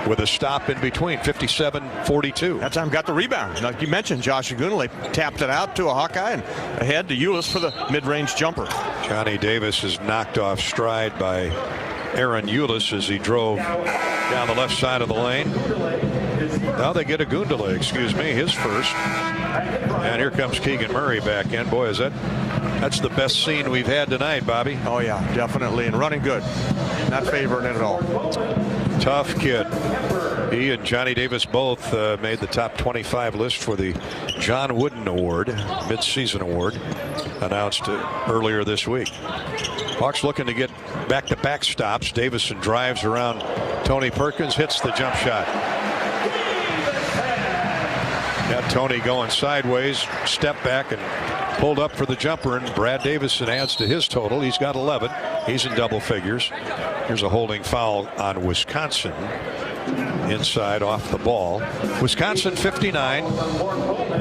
with a stop in between. 57-42. That time got the rebound. Like you mentioned, Josh Agundale tapped it out to a Hawkeye and ahead to Eulis for the mid-range jumper. Johnny Davis is knocked off stride by Aaron Eulis as he drove down the left side of the lane. Now they get Agundale, his first. And here comes Keegan Murray back in. Boy, that's the best scene we've had tonight, Bobby. Oh, yeah, definitely. And running good. Not favoring it at all. Tough kid. He and Johnny Davis both made the top 25 list for the John Wooden Award, mid-season award, announced earlier this week. Hawks looking to get back-to-back stops. Davison drives around Tony Perkins, hits the jump shot. Got Tony going sideways, step back and pulled up for the jumper, and Brad Davison adds to his total. He's got 11. He's in double figures. Here's a holding foul on Wisconsin inside off the ball. Wisconsin 59,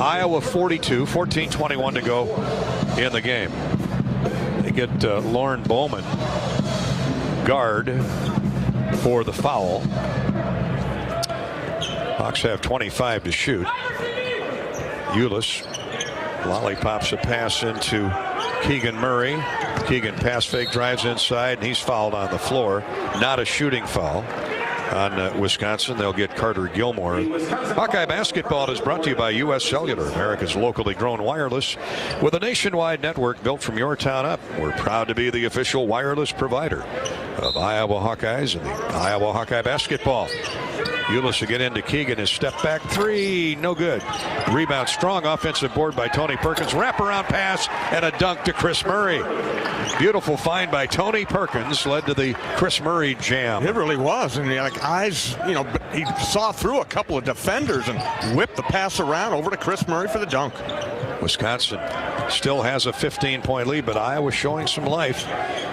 Iowa 42, 14:21 to go in the game. They get Lauren Bowman, guard, for the foul. Hawks have 25 to shoot. Eulis lollipops a pass into Keegan Murray. Keegan pass fake, drives inside, and he's fouled on the floor. Not a shooting foul on Wisconsin. They'll get Carter Gilmore. Hawkeye basketball is brought to you by U.S. Cellular, America's locally grown wireless. With a nationwide network built from your town up, we're proud to be the official wireless provider of Iowa Hawkeyes and the Iowa Hawkeye basketball. Eulis to get into Keegan. His step back three, no good. Rebound, strong offensive board by Tony Perkins. Wraparound pass and a dunk to Chris Murray. Beautiful find by Tony Perkins led to the Chris Murray jam. It really was. And eyes, he saw through a couple of defenders and whipped the pass around over to Chris Murray for the dunk. Wisconsin still has a 15-point lead, but Iowa showing some life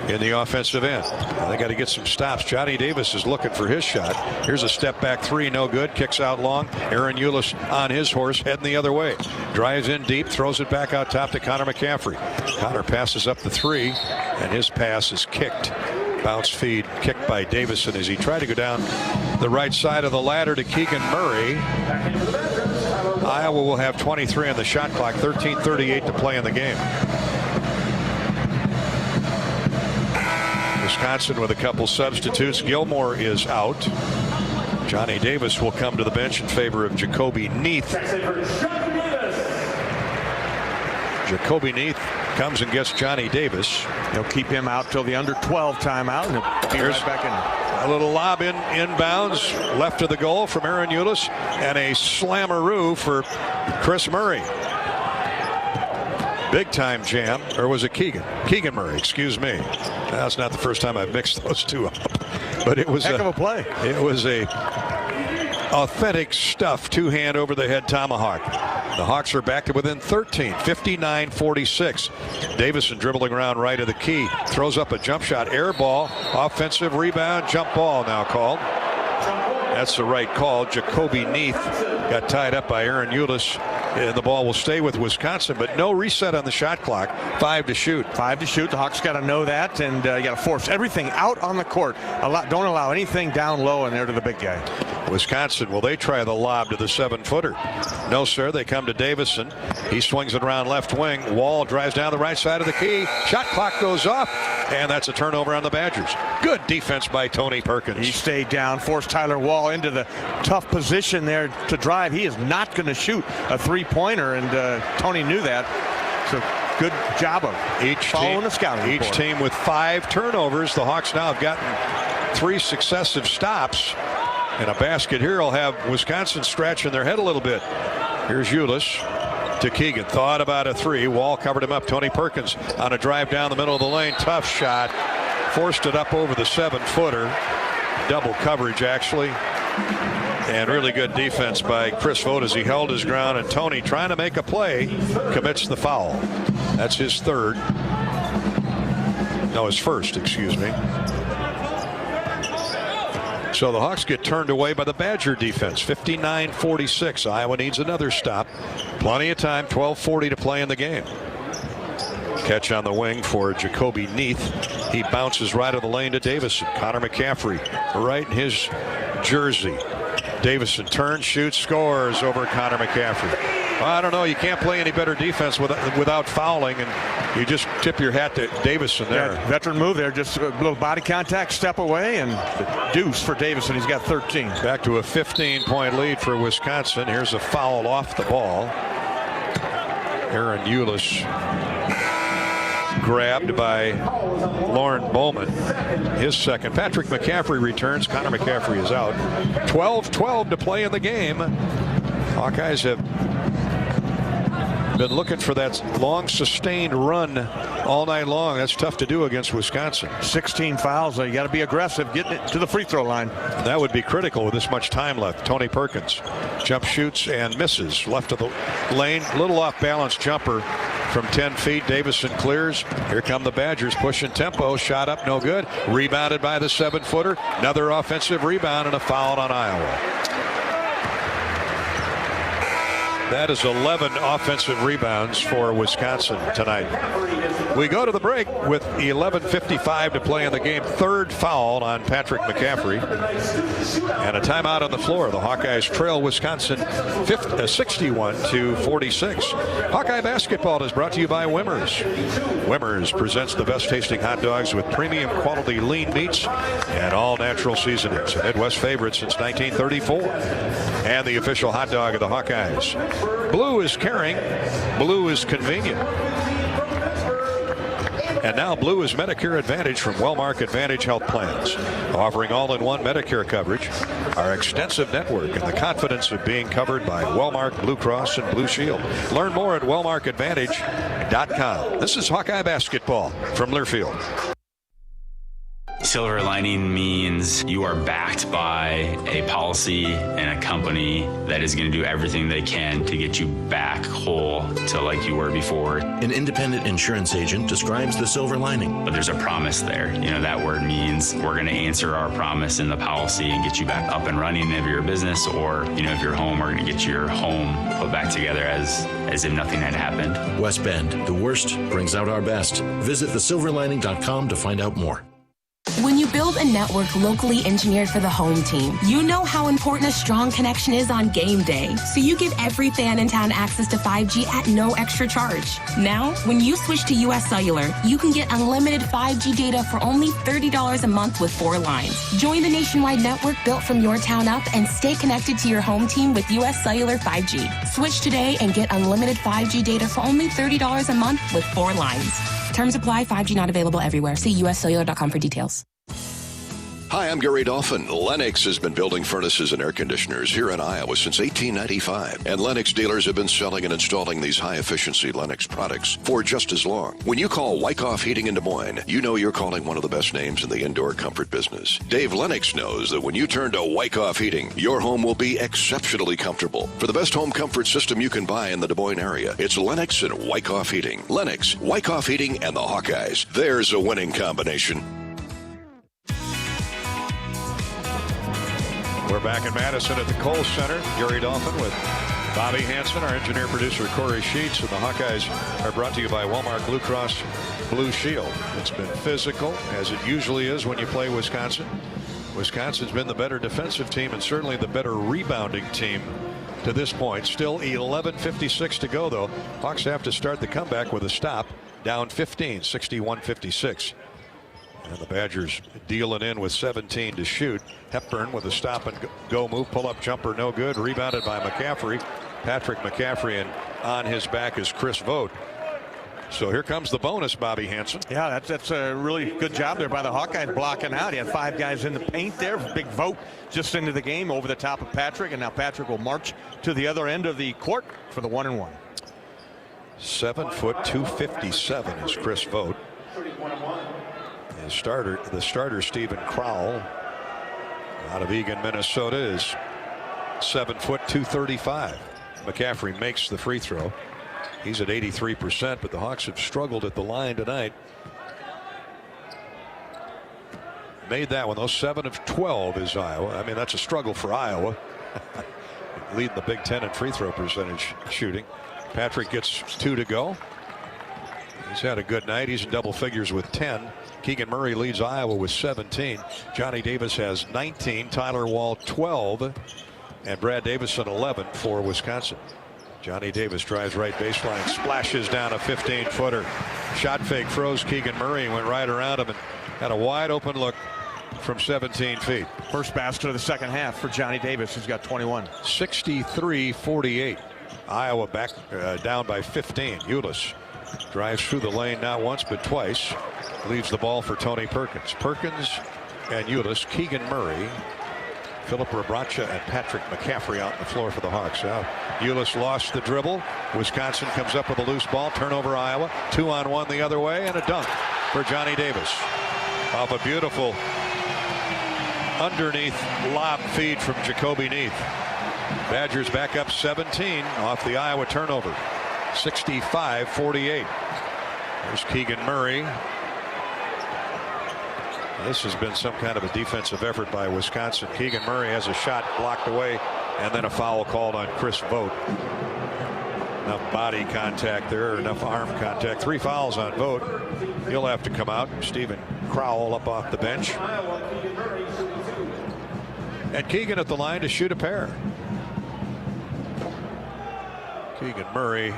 in the offensive end. They got to get some stops. Johnny Davis is looking for his shot. Here's a step back three, no good. Kicks out long. Aaron Eulis on his horse, heading the other way. Drives in deep, throws it back out top to Connor McCaffrey. Connor passes up the three, and his pass is kicked. Bounce feed kicked by Davison as he tried to go down the right side of the ladder to Keegan Murray. Iowa will have 23 on the shot clock, 13:38 to play in the game. Wisconsin with a couple substitutes. Gilmore is out. Johnny Davis will come to the bench in favor of Jacoby Neath. Jacoby Neath comes and gets Johnny Davis. They'll keep him out till the under 12 timeout, and he'll be right back in. A little lob inbounds left of the goal from Aaron Eulis, and a slammeroo for Chris Murray. Big time jam, or was it Keegan? Keegan Murray, excuse me. That's not the first time I've mixed those two up, but it was heck of a play. It was a authentic stuff, two-hand over the head tomahawk. The Hawks are back to within 13, 59-46. Davison dribbling around right of the key, throws up a jump shot, air ball, offensive rebound, jump ball now called. That's the right call. Jacoby Neath got tied up by Aaron Eulis, and the ball will stay with Wisconsin, but no reset on the shot clock. 5 to shoot. 5 to shoot. The Hawks got to know that, and you got to force everything out on the court. Don't allow anything down low in there to the big guy. Wisconsin, will they try the lob to the 7-footer? No, sir. They come to Davison. He swings it around left wing. Wall drives down the right side of the key. Shot clock goes off, and that's a turnover on the Badgers. Good defense by Tony Perkins. He stayed down, forced Tyler Wall into the tough position there to drive. He is not going to shoot a three-pointer, and Tony knew that. So good job of following the scouting report. Each team with 5 turnovers. The Hawks now have gotten 3 successive stops. And a basket here will have Wisconsin scratching their head a little bit. Here's Ulis to Keegan. Thought about a 3. Wall covered him up. Tony Perkins on a drive down the middle of the lane. Tough shot. Forced it up over the 7-footer. Double coverage, actually. And really good defense by Chris Vogt as he held his ground. And Tony, trying to make a play, commits the foul. That's his third. No, his first, excuse me. So the Hawks get turned away by the Badger defense. 59-46. Iowa needs another stop. Plenty of time. 12:40 to play in the game. Catch on the wing for Jacoby Neath. He bounces right of the lane to Davison. Connor McCaffrey right in his jersey. Davison turns, shoots, scores over Connor McCaffrey. Well, I don't know. You can't play any better defense without fouling, and you just tip your hat to Davison there. Yeah, veteran move there. Just a little body contact, step away, and the deuce for Davison. He's got 13. Back to a 15-point lead for Wisconsin. Here's a foul off the ball. Aaron Ulis grabbed by Lauren Bowman. His second. Patrick McCaffrey returns. Connor McCaffrey is out. 12-12 to play in the game. Hawkeyes have been looking for that long sustained run all night long. That's tough to do against Wisconsin. 16 fouls. You got to be aggressive, getting it to the free throw line. That would be critical with this much time left. Tony Perkins jump shoots and misses. Left of the lane. Little off balance jumper from 10 feet. Davison clears. Here come the Badgers pushing tempo. Shot up, no good. Rebounded by the 7-footer. Another offensive rebound and a foul on Iowa. That is 11 offensive rebounds for Wisconsin tonight. We go to the break with 11:55 to play in the game. Third foul on Patrick McCaffrey. And a timeout on the floor. The Hawkeyes trail Wisconsin 61-46. Hawkeye basketball is brought to you by Wimmers. Wimmers presents the best tasting hot dogs with premium quality lean meats and all natural seasonings. A Midwest favorite since 1934. And the official hot dog of the Hawkeyes. Blue is caring. Blue is convenient. And now Blue is Medicare Advantage from Wellmark Advantage Health Plans, offering all-in-one Medicare coverage, our extensive network, and the confidence of being covered by Wellmark, Blue Cross, and Blue Shield. Learn more at wellmarkadvantage.com. This is Hawkeye basketball from Learfield. Silver lining means you are backed by a policy and a company that is going to do everything they can to get you back whole to like you were before. An independent insurance agent describes the silver lining. But there's a promise there. You know, that word means we're going to answer our promise in the policy and get you back up and running if you're a business, or, you know, if you're home, we're going to get your home put back together as if nothing had happened. West Bend, the worst brings out our best. Visit thesilverlining.com to find out more. When you build a network locally engineered for the home team, you know how important a strong connection is on game day. So you give every fan in town access to 5G at no extra charge. Now, when you switch to US Cellular, you can get unlimited 5G data for only $30 a month with 4 lines. Join the nationwide network built from your town up and stay connected to your home team with US Cellular 5G. Switch today and get unlimited 5G data for only $30 a month with 4 lines. Terms apply. 5G not available everywhere. See uscellular.com for details. Hi, I'm Gary Dolphin. Lennox has been building furnaces and air conditioners here in Iowa since 1895. And Lennox dealers have been selling and installing these high-efficiency Lennox products for just as long. When you call Wyckoff Heating in Des Moines, you know you're calling one of the best names in the indoor comfort business. Dave Lennox knows that when you turn to Wyckoff Heating, your home will be exceptionally comfortable. For the best home comfort system you can buy in the Des Moines area, it's Lennox and Wyckoff Heating. Lennox, Wyckoff Heating, and the Hawkeyes. There's a winning combination. We're back in Madison at the Kohl Center. Gary Dolphin with Bobby Hansen, our engineer producer Corey Sheets, and the Hawkeyes are brought to you by Wellmark Blue Cross Blue Shield. It's been physical, as it usually is when you play Wisconsin. Wisconsin's been the better defensive team and certainly the better rebounding team to this point. Still 11:56 to go, though. Hawks have to start the comeback with a stop, down 15, 61-56. And the Badgers dealing in with 17 to shoot. Hepburn with a stop and go move, pull-up jumper, no good. Rebounded by McCaffrey. Patrick McCaffrey, and on his back is Chris Vogt. So here comes the bonus, Bobby Hansen. Yeah, that's a really good job there by the Hawkeyes blocking out. He had 5 guys in the paint there. Big Vogt just into the game over the top of Patrick, and now Patrick will march to the other end of the court for the 1-and-1. 7 foot 257 is Chris Vogt. The starter Stephen Crowell out of Eagan, Minnesota, is 7 foot 235. McCaffrey makes the free throw. He's at 83%, but the Hawks have struggled at the line tonight. Made that one, though. 7 of 12 is Iowa. I mean, that's a struggle for Iowa. Leading the Big Ten in free throw percentage shooting. Patrick gets 2 to go. He's had a good night. He's in double figures with 10. Keegan Murray leads Iowa with 17. Johnny Davis has 19. Tyler Wall 12. And Brad Davison 11 for Wisconsin. Johnny Davis drives right baseline, splashes down a 15-footer. Shot fake froze Keegan Murray and went right around him and had a wide open look from 17 feet. First basket of the second half for Johnny Davis, who's got 21. 63-48. Iowa back down by 15. Ulis drives through the lane not once but twice. Leaves the ball for Tony Perkins. Perkins and Ulis, Keegan Murray, Philip Rebracha, and Patrick McCaffrey out on the floor for the Hawks. Now, Ulis lost the dribble. Wisconsin comes up with a loose ball. Turnover Iowa. 2-on-1 the other way, and a dunk for Johnny Davis. Off a beautiful underneath lob feed from Jacoby Neath. Badgers back up 17 off the Iowa turnover. 65-48. There's Keegan Murray. This has been some kind of a defensive effort by Wisconsin. Keegan Murray has a shot blocked away, and then a foul called on Chris Vogt. Enough body contact there, enough arm contact. 3 fouls on Vogt. He'll have to come out. Stephen Crowell up off the bench. And Keegan at the line to shoot a pair. Keegan Murray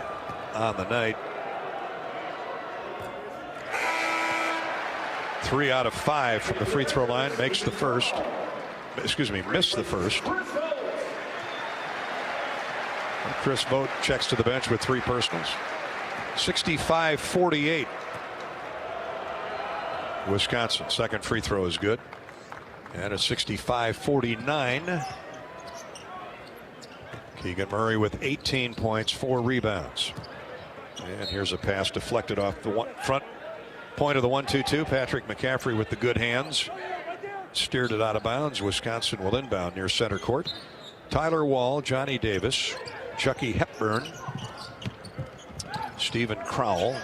on the night. 3 out of 5 from the free throw line. Makes the first. Excuse me, missed the first. Chris Vogt checks to the bench with 3 personals. 65-48. Wisconsin. Second free throw is good. And it's 65-49. Keegan Murray with 18 points, 4 rebounds. And here's a pass deflected off the front point of the 1-2-2. Patrick McCaffrey with the good hands. Steered it out of bounds. Wisconsin will inbound near center court. Tyler Wall, Johnny Davis, Chucky Hepburn, Stephen Crowell.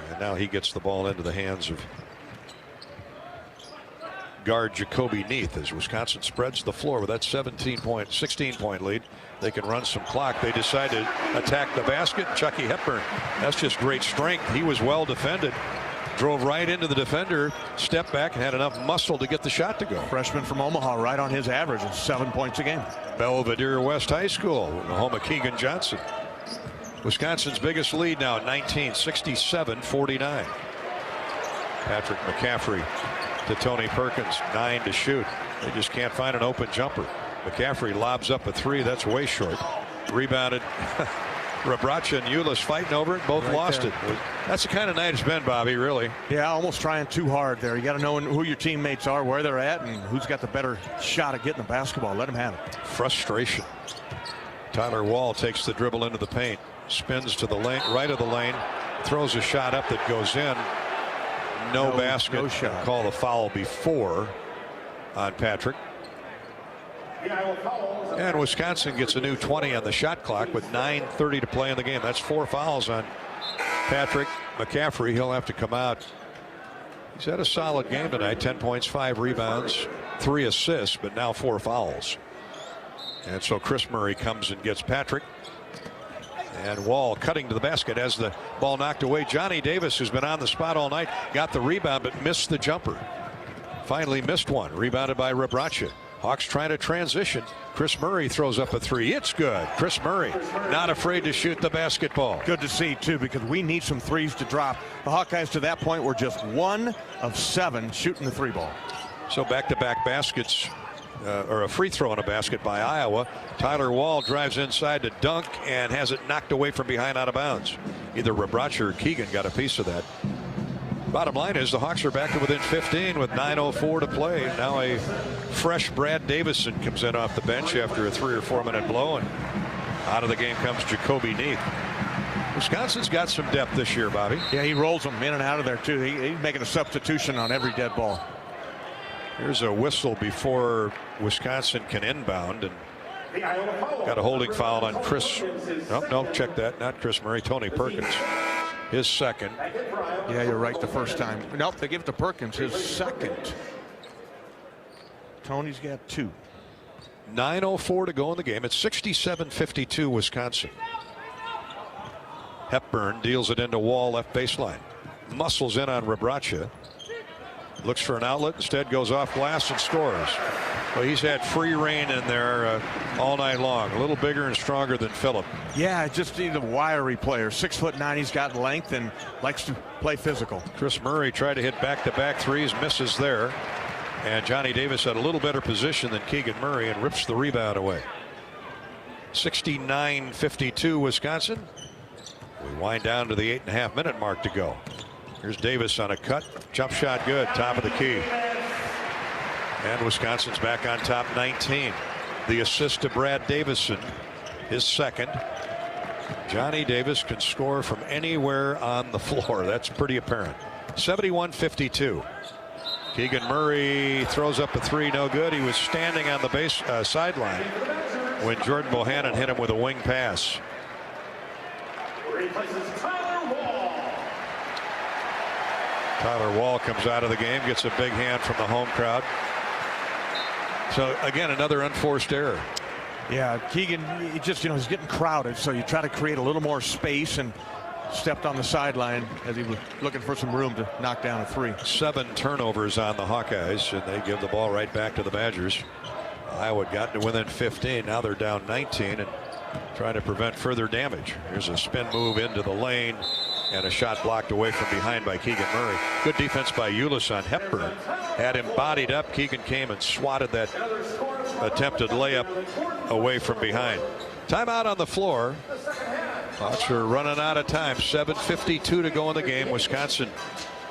And now he gets the ball into the hands of guard Jacoby Neath as Wisconsin spreads the floor with that 16-point lead. They can run some clock. They decide to attack the basket. Chucky Hepburn, that's just great strength. He was well defended. Drove right into the defender, stepped back, and had enough muscle to get the shot to go. Freshman from Omaha, right on his average of 7 points a game. Belvedere West High School, the home of Keegan Johnson. Wisconsin's biggest lead now, 19, 67-49. Patrick McCaffrey to Tony Perkins, 9 to shoot. They just can't find an open jumper. McCaffrey lobs up a 3, that's way short. Rebounded. Rebracha and Ulis fighting over it, both lost it. That's the kind of night it's been, Bobby, really. Yeah, almost trying too hard there. You got to know who your teammates are, where they're at, and who's got the better shot at getting the basketball. Let them have it. Frustration. Tyler Wall takes the dribble into the paint, spins to the lane, right of the lane, throws a shot up that goes in. No basket. No shot. Call the foul before on Patrick. And Wisconsin gets a new 20 on the shot clock with 9:30 to play in the game. That's 4 fouls on Patrick McCaffrey. He'll have to come out. He's had a solid game tonight. 10 points, 5 rebounds, 3 assists, but now 4 fouls. And so Chris Murray comes and gets Patrick. And Wall cutting to the basket as the ball knocked away. Johnny Davis, who's been on the spot all night, got the rebound but missed the jumper. Finally missed one. Rebounded by Rebracha. Hawks trying to transition. Chris Murray throws up a three. It's good. Chris Murray not afraid to shoot the basketball. Good to see, too, because we need some threes to drop. The Hawkeyes to that point were just 1 of 7 shooting the three ball. So back-to-back baskets, or a free throw in a basket by Iowa. Tyler Wall drives inside to dunk and has it knocked away from behind out of bounds. Either Rebraca or Keegan got a piece of that. Bottom line is the Hawks are back to within 15 with 9:04 to play. Now a fresh Brad Davison comes in off the bench after a 3 or 4 minute blow, and out of the game comes Jacoby Neath. Wisconsin's got some depth this year, Bobby. Yeah, he rolls them in and out of there too. He's making a substitution on every dead ball. Here's a whistle before Wisconsin can inbound, and got a holding foul on Chris. No, check that. Not Chris Murray. Tony Perkins. His second. Yeah, you're right the first time. Nope, they give it to Perkins, his second. Tony's got 2. 9:04 to go in the game. It's 67-52 Wisconsin. Hepburn deals it into Wall left baseline. Muscles in on Rebraca. Looks for an outlet, instead goes off glass and scores. Well, he's had free reign in there all night long. A little bigger and stronger than Phillip. Yeah, just he's a wiry player. 6'9", he's got length and likes to play physical. Chris Murray tried to hit back-to-back threes, misses there. And Johnny Davis had a little better position than Keegan Murray and rips the rebound away. 69-52 Wisconsin. We wind down to the 8.5-minute mark to go. Here's Davis on a cut. Jump shot good. Top of the key. And Wisconsin's back on top 19. The assist to Brad Davison. His second. Johnny Davis can score from anywhere on the floor. That's pretty apparent. 71-52. Keegan Murray throws up a three. No good. He was standing on the sideline when Jordan Bohannon hit him with a wing pass. Tyler Wall comes out of the game, gets a big hand from the home crowd. So again, another unforced error. Yeah, Keegan, he just, he's getting crowded, so you try to create a little more space, and stepped on the sideline as he was looking for some room to knock down a three. 7 turnovers on the Hawkeyes, and they give the ball right back to the Badgers. Iowa got to within 15. Now they're down 19 and trying to prevent further damage. Here's a spin move into the lane and a shot blocked away from behind by Keegan Murray. Good defense by Ulis on Hepburn. Had him bodied up. Keegan came and swatted that attempted layup away from behind. Timeout on the floor. Hawks are running out of time. 7:52 to go in the game. Wisconsin,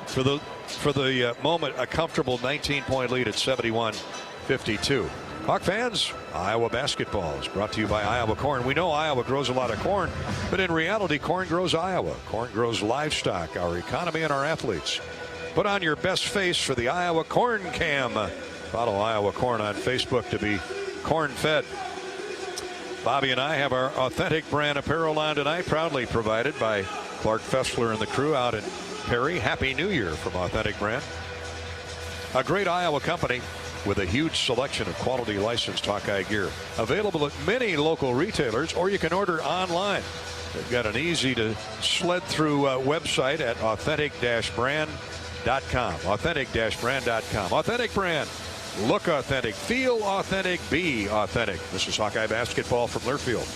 for the moment, a comfortable 19-point lead at 71-52. Hawk fans, Iowa basketball is brought to you by Iowa Corn. We know Iowa grows a lot of corn, but in reality, corn grows Iowa. Corn grows livestock, our economy, and our athletes. Put on your best face for the Iowa Corn Cam. Follow Iowa Corn on Facebook to be corn-fed. Bobby and I have our authentic brand apparel on tonight, proudly provided by Clark Fessler and the crew out in Perry. Happy New Year from Authentic Brand. A great Iowa company with a huge selection of quality licensed Hawkeye gear. Available at many local retailers, or you can order online. They've got an easy to sled through website at authentic-brand.com. Authentic-brand.com. Authentic Brand. Look authentic, feel authentic, be authentic. This is Hawkeye basketball from Learfield.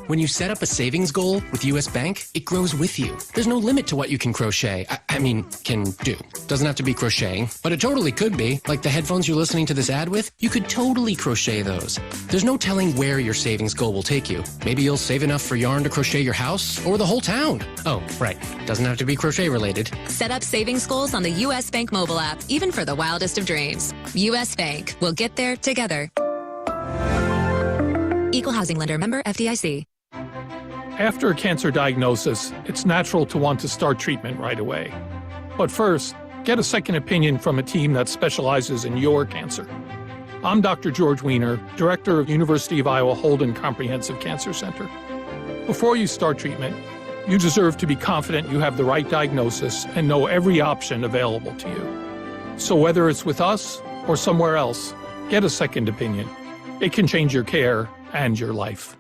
When you set up a savings goal with U.S. Bank, it grows with you. There's no limit to what you can crochet. Can do. Doesn't have to be crocheting, but it totally could be. Like the headphones you're listening to this ad with, you could totally crochet those. There's no telling where your savings goal will take you. Maybe you'll save enough for yarn to crochet your house or the whole town. Oh, right. Doesn't have to be crochet related. Set up savings goals on the U.S. Bank mobile app, even for the wildest of dreams. U.S. Bank. We'll get there together. Equal housing lender, member FDIC. After a cancer diagnosis, it's natural to want to start treatment right away. But first, get a second opinion from a team that specializes in your cancer. I'm Dr. George Weiner, Director of University of Iowa Holden Comprehensive Cancer Center. Before you start treatment, you deserve to be confident you have the right diagnosis and know every option available to you. So whether it's with us or somewhere else, get a second opinion. It can change your care and your life.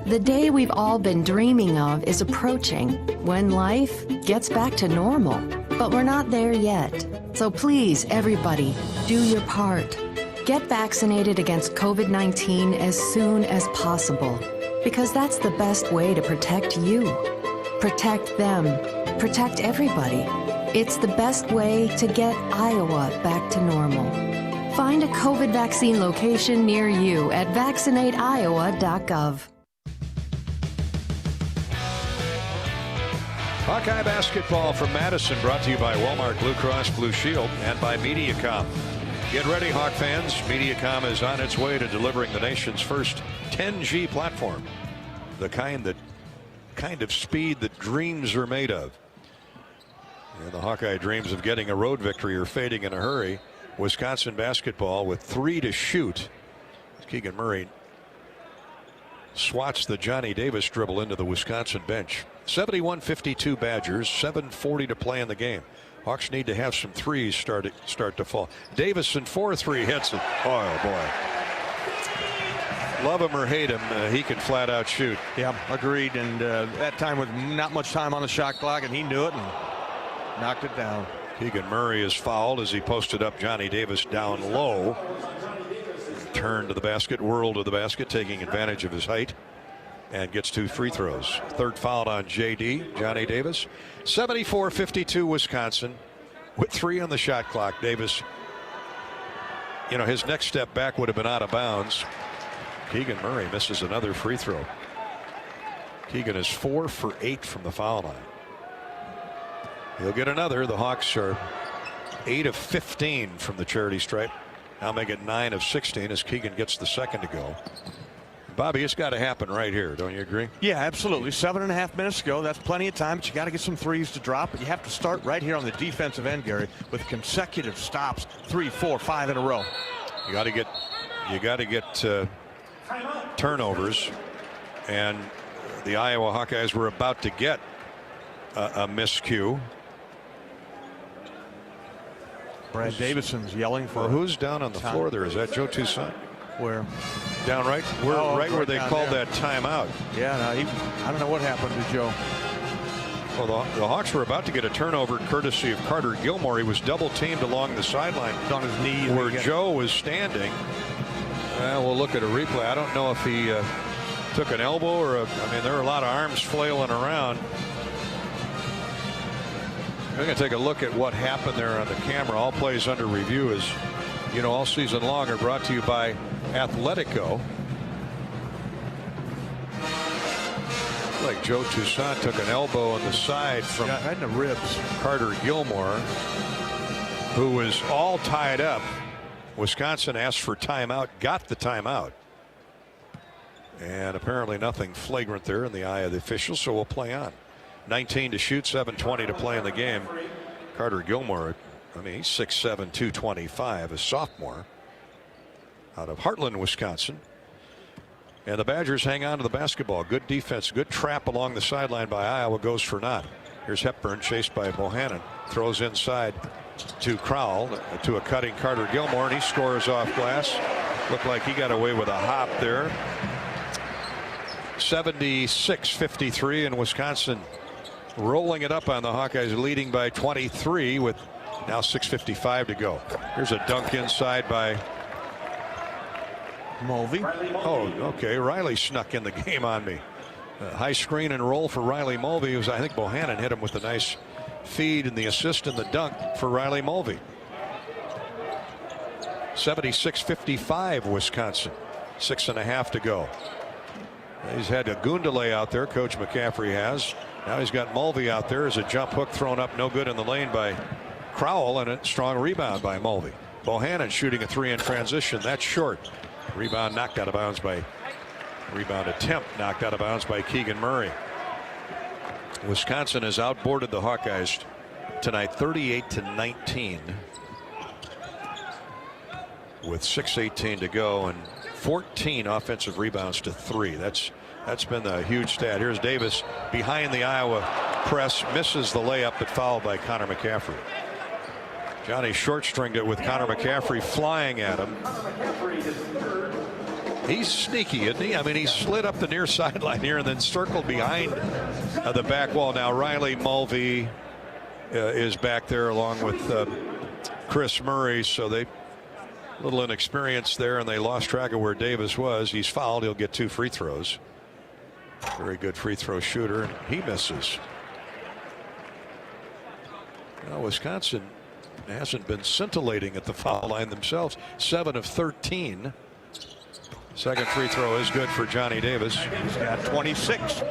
The day we've all been dreaming of is approaching, when life gets back to normal. But we're not there yet. So please, everybody, do your part. Get vaccinated against COVID-19 as soon as possible, because that's the best way to protect you. Protect them. Protect everybody. It's the best way to get Iowa back to normal. Find a COVID vaccine location near you at vaccinateiowa.gov. Hawkeye basketball from Madison, brought to you by Walmart Blue Cross Blue Shield and by Mediacom. Get ready, Hawk fans. Mediacom is on its way to delivering the nation's first 10G platform, the kind of speed that dreams are made of. And the Hawkeye dreams of getting a road victory are fading in a hurry. Wisconsin basketball with 3 to shoot. Keegan Murray swats the Johnny Davis dribble into the Wisconsin bench. 71-52 Badgers, 7:40 to play in the game. Hawks need to have some threes start to fall. Davison 4-3 hits it. Oh boy. Love him or hate him, he can flat out shoot. Yeah, agreed. And that time with not much time on the shot clock, and he knew it and knocked it down. Keegan Murray is fouled as he posted up Johnny Davis down low. Turned to the basket, whirled to the basket, taking advantage of his height, and gets 2 free throws. Third foul on JD, Johnny Davis. 74-52 Wisconsin with 3 on the shot clock. Davis, you know, his next step back would have been out of bounds. Keegan Murray misses another free throw. Keegan is 4 for 8 from the foul line. He'll get another. The Hawks are 8 of 15 from the charity stripe. Now make it 9 of 16 as Keegan gets the second to go. Bobby, it's got to happen right here. Don't you agree? Yeah, absolutely. 7.5 minutes to go. That's plenty of time, but you got to get some threes to drop. But you have to start right here on the defensive end, Gary, with consecutive stops, 3, 4, 5 in a row. You got to get turnovers, and the Iowa Hawkeyes were about to get a miscue. Brad Davison's yelling for. Well, who's down on the floor there? Is that Joe Toussaint? Where? Down right where they called that timeout. Yeah, no, I don't know what happened to Joe. Well, the Hawks were about to get a turnover courtesy of Carter Gilmore. He was double teamed along the sideline. On his knee. Where Joe was standing. We'll look at a replay. I don't know if he took an elbow or I mean, there are a lot of arms flailing around. We're going to take a look at what happened there on the camera. All plays under review, as you know, all season long, are brought to you by Athletico. Like Joe Toussaint took an elbow on the side from right in the ribs. Carter Gilmore, who was all tied up. Wisconsin asked for timeout, got the timeout. And apparently nothing flagrant there in the eye of the officials, so we'll play on. 19 to shoot, 7:20 to play in the game. Carter Gilmore, I mean, he's 6'7", 225, a sophomore out of Heartland, Wisconsin. And the Badgers hang on to the basketball. Good defense, good trap along the sideline by Iowa, goes for naught. Here's Hepburn, chased by Bohannon, throws inside to Crowell, to a cutting Carter Gilmore, and he scores off glass. Looked like he got away with a hop there. 76-53, and Wisconsin rolling it up on the Hawkeyes, leading by 23 with now 6:55 to go. Here's a dunk inside by Mulvey. Oh, okay. Riley snuck in the game on me. High screen and roll for Riley Mulvey. I think Bohannon hit him with a nice feed, and the assist and the dunk for Riley Mulvey. 76-55 Wisconsin. 6.5 to go. He's had a Gundele out there, Coach McCaffrey has. Now he's got Mulvey out there as a jump hook thrown up no good in the lane by Crowell, and a strong rebound by Mulvey. Bohannon shooting a 3 in transition. That's short. Rebound knocked out of bounds by attempt knocked out of bounds by Keegan Murray. Wisconsin has outboarded the Hawkeyes tonight 38-19 with 6:18 to go and 14 offensive rebounds to 3. That's been the huge stat. Here's Davis behind the Iowa press, misses the layup, but fouled by Connor McCaffrey. Johnny short-stringed it with Connor McCaffrey flying at him. He's sneaky, isn't he? I mean, he slid up the near sideline here and then circled behind the back wall. Now Riley Mulvey is back there along with Chris Murray, so they A little inexperience there, and they lost track of where Davis was. He's fouled. He'll get 2 free throws. Very good free throw shooter, and he misses. Now, Wisconsin hasn't been scintillating at the foul line themselves. 7 of 13. Second free throw is good for Johnny Davis. He's got 26.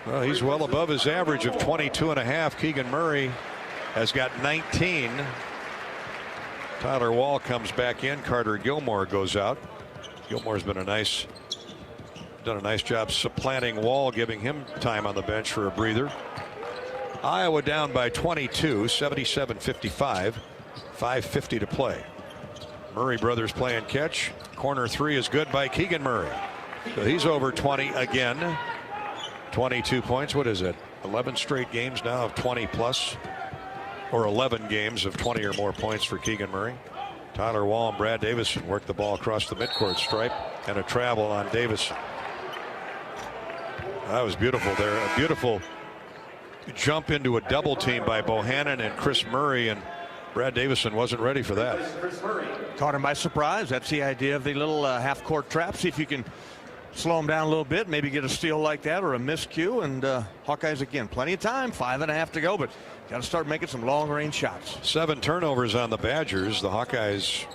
Well, he's well above his average of 22.5. Keegan Murray has got 19. Tyler Wall comes back in. Carter Gilmore goes out. Gilmore's been done a nice job supplanting Wall, giving him time on the bench for a breather. Iowa down by 22, 77-55, 5:50 to play. Murray brothers playing catch. Corner 3 is good by Keegan Murray. So he's over 20 again. 22 points. What is it? 11 straight games now of 20 plus, or 11 games of 20 or more points for Keegan Murray. Tyler Wall and Brad Davison work the ball across the midcourt stripe, and a travel on Davison. That was beautiful there. A beautiful jump into a double team by Bohannon and Chris Murray, and Brad Davison wasn't ready for that. Caught him by surprise. That's the idea of the little half-court trap. See if you can slow him down a little bit, maybe get a steal like that or a miscue. And Hawkeyes again, plenty of time, 5.5 to go, but got to start making some long-range shots. 7 turnovers on the Badgers. The Hawkeyes,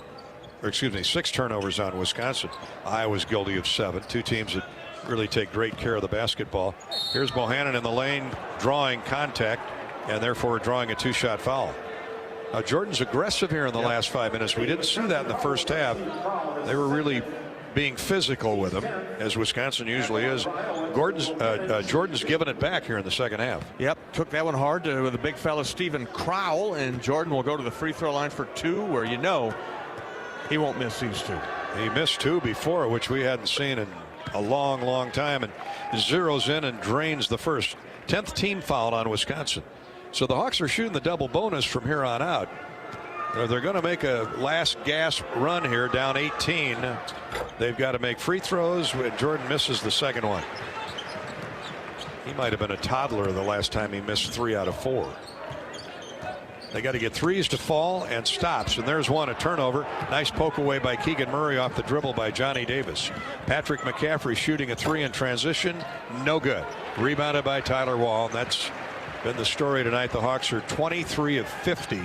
or excuse me, 6 turnovers on Wisconsin. Iowa's guilty of 7. 2 teams that really take great care of the basketball. Here's Bohannon in the lane, drawing contact, and therefore drawing a 2-shot foul. Jordan's aggressive here in the last 5 minutes. We didn't see that in the first half. They were really being physical with him, as Wisconsin usually is. Jordan's given it back here in the second half. Yep, took that one hard with the big fella Stephen Crowell, and Jordan will go to the free throw line for 2, where you know he won't miss these 2. He missed 2 before, which we hadn't seen in a long time, and zeroes in and drains the first. 10th team foul on Wisconsin. So the Hawks are shooting the double bonus from here on out. They're going to make a last gasp run here, down 18. They've got to make free throws when Jordan misses the second one. He might have been a toddler the last time he missed 3 out of 4. They got to get threes to fall and stops, and there's one, a turnover. Nice poke away by Keegan Murray off the dribble by Johnny Davis. Patrick McCaffrey shooting a 3 in transition, no good. Rebounded by Tyler Wall, and that's been the story tonight. The Hawks are 23 of 50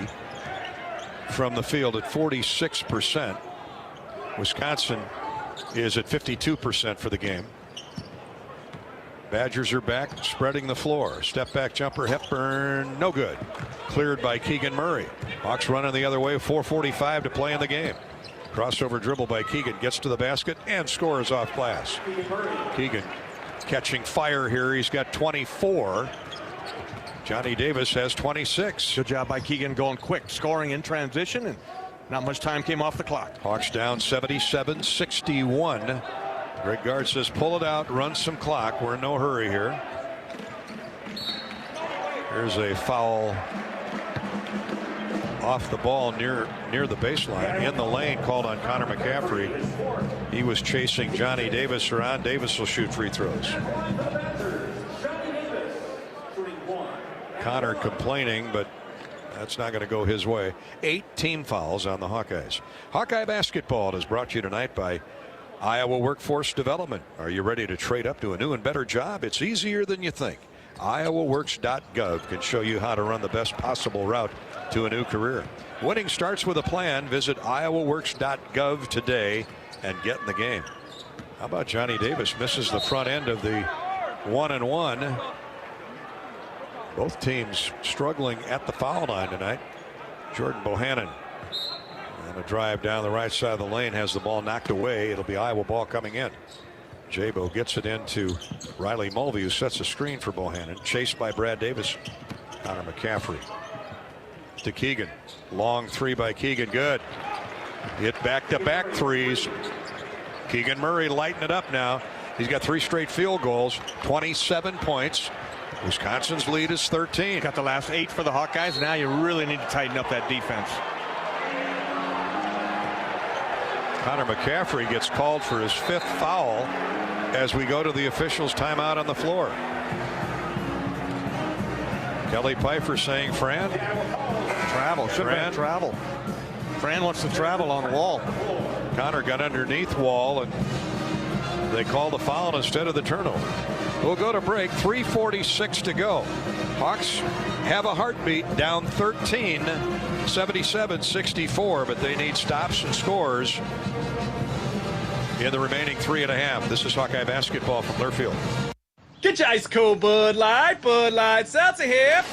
from the field at 46%. Wisconsin is at 52% for the game. Badgers are back, spreading the floor. Step back jumper, Hepburn, no good. Cleared by Keegan Murray. Hawks running the other way, 4:45 to play in the game. Crossover dribble by Keegan, gets to the basket and scores off glass. Keegan catching fire here. He's got 24. Johnny Davis has 26. Good job by Keegan, going quick, scoring in transition, and not much time came off the clock. Hawks down 77-61. Greg Gard says pull it out, run some clock. We're in no hurry here. Here's a foul off the ball near the baseline in the lane, called on Connor McCaffrey. He was chasing Johnny Davis around. Davis will shoot free throws. Connor complaining, but that's not going to go his way. 8 team fouls on the Hawkeyes. Hawkeye basketball is brought to you tonight by Iowa Workforce Development. Are you ready to trade up to a new and better job? It's easier than you think. IowaWorks.gov can show you how to run the best possible route to a new career. Winning starts with a plan. Visit IowaWorks.gov today and get in the game. How about Johnny Davis misses the front end of the 1-and-1. Both teams struggling at the foul line tonight. Jordan Bohannon. And a drive down the right side of the lane has the ball knocked away. It'll be Iowa ball coming in. Jabo gets it into Riley Mulvey, who sets a screen for Bohannon. Chased by Brad Davis. Connor McCaffrey to Keegan. Long 3 by Keegan. Good. Hit back-to-back threes. Keegan Murray lighting it up now. He's got 3 straight field goals. 27 points. Wisconsin's lead is 13. Got the last 8 for the Hawkeyes. Now you really need to tighten up that defense. Connor McCaffrey gets called for his 5th foul as we go to the officials' timeout on the floor. Kelly Pfeiffer saying, Fran? Travel. Should have been travel. Fran wants to travel on Wall. Connor got underneath Wall, and they call the foul instead of the turnover. We'll go to break. 3:46 to go. Hawks have a heartbeat, down 13, 77-64, but they need stops and scores in the remaining 3.5. This is Hawkeye basketball from Learfield. Get your ice cold Bud Light Seltzer here.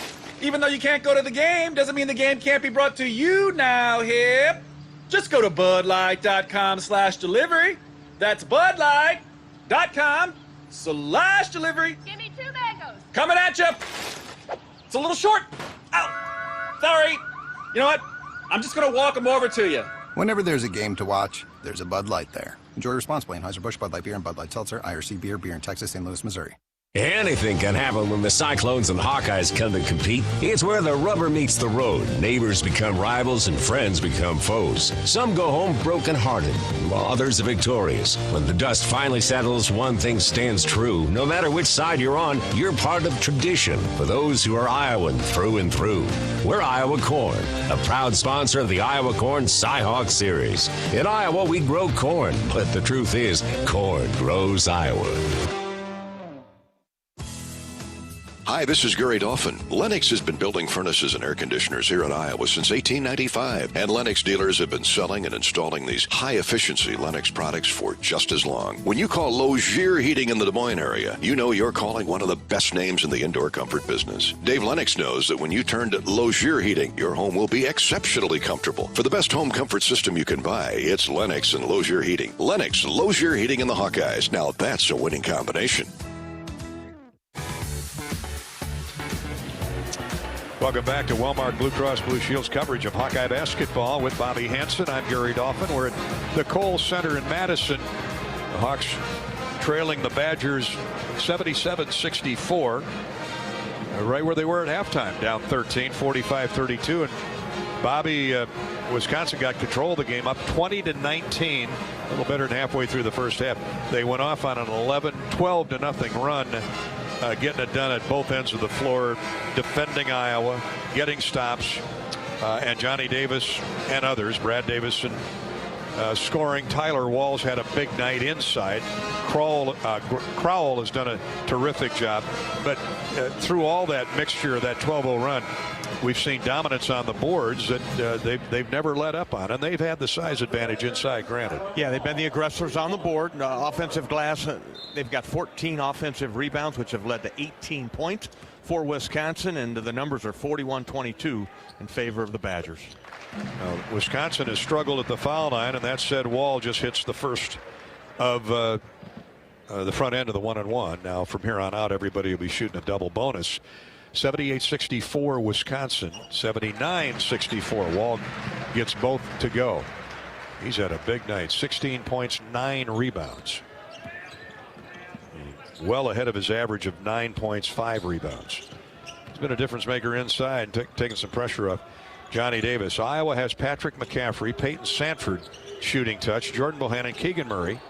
Even though you can't go to the game, doesn't mean the game can't be brought to you now here. Just go to budlight.com/delivery. That's budlight.com/delivery. Give me 2 mangoes. Coming at you. It's a little short. Ow. Sorry. You know what? I'm just going to walk them over to you. Whenever there's a game to watch, there's a Bud Light there. Enjoy responsibly. Anheuser-Busch, Bud Light Beer, and Bud Light Seltzer, IRC Beer, beer in Texas, St. Louis, Missouri. Anything can happen when the Cyclones and Hawkeyes come to compete. It's where the rubber meets the road. Neighbors become rivals and friends become foes. Some go home broken-hearted, while others are victorious. When the dust finally settles, one thing stands true. No matter which side you're on, you're part of tradition. For those who are Iowan through and through, we're Iowa Corn, a proud sponsor of the Iowa Corn Cy-Hawk Series. In Iowa, we grow corn, but the truth is, corn grows Iowa. Hi, this is Gary Dolphin. Lennox has been building furnaces and air conditioners here in Iowa since 1895, and Lennox dealers have been selling and installing these high-efficiency Lennox products for just as long. When you call Logier Heating in the Des Moines area, you know you're calling one of the best names in the indoor comfort business. Dave Lennox knows that when you turn to Logier Heating, your home will be exceptionally comfortable. For the best home comfort system you can buy, it's Lennox and Logier Heating. Lennox, Logier Heating, and the Hawkeyes. Now that's a winning combination. Welcome back to Walmart Blue Cross Blue Shield's coverage of Hawkeye basketball with Bobby Hansen. I'm Gary Dolphin. We're at the Kohl Center in Madison. The Hawks trailing the Badgers 77-64, right where they were at halftime, down 13, 45-32. And Bobby, Wisconsin got control of the game, up 20-19, a little better than halfway through the first half. They went off on an 12-0 run. Getting it done at both ends of the floor, defending Iowa, getting stops, and Johnny Davis and others, Brad Davison, scoring. Tyler Walls had a big night inside. Crowell has done a terrific job. But through all that mixture, that 12-0 run, we've seen dominance on the boards that they've never let up on, and they've had the size advantage inside, granted. Yeah, they've been the aggressors on the board. Offensive glass, they've got 14 offensive rebounds, which have led to 18 points for Wisconsin, and the numbers are 41-22 in favor of the Badgers. Wisconsin has struggled at the foul line, and that said, Wall just hits the first of the front end of the 1-and-1. Now, from here on out, everybody will be shooting a double bonus. 78-64 Wisconsin, 79-64. Wall gets both to go. He's had a big night. 16 points, 9 rebounds. Well ahead of his average of 9 points, 5 rebounds. He's been a difference maker inside, taking some pressure off Johnny Davis. Iowa has Patrick McCaffrey, Peyton Sanford shooting touch, Jordan Bohannon, Keegan Murray,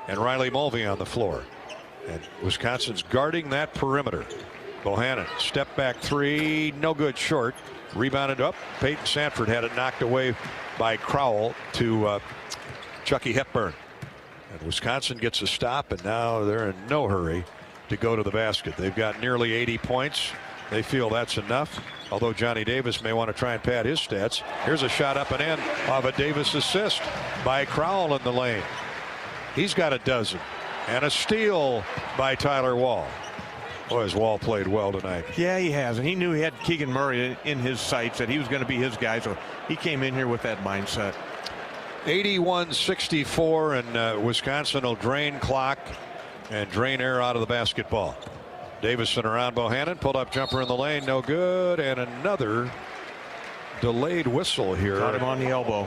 and Riley Mulvey on the floor. And Wisconsin's guarding that perimeter. Bohannon, step back three, no good, short. Rebounded up. Peyton Sanford had it knocked away by Crowell to Chucky Hepburn. And Wisconsin gets a stop, and now they're in no hurry to go to the basket. They've got nearly 80 points. They feel that's enough, although Johnny Davis may want to try and pad his stats. Here's a shot up and in off a Davis assist by Crowell in the lane. He's got a dozen. And a steal by Tyler Wall. Boy, has Wall played well tonight. Yeah, he has, and he knew he had Keegan Murray in his sights, that he was going to be his guy, so he came in here with that mindset. 81-64, and Wisconsin will drain clock and drain air out of the basketball. Davison around Bohannon, pulled up jumper in the lane, no good, and another delayed whistle here. Got him on the elbow.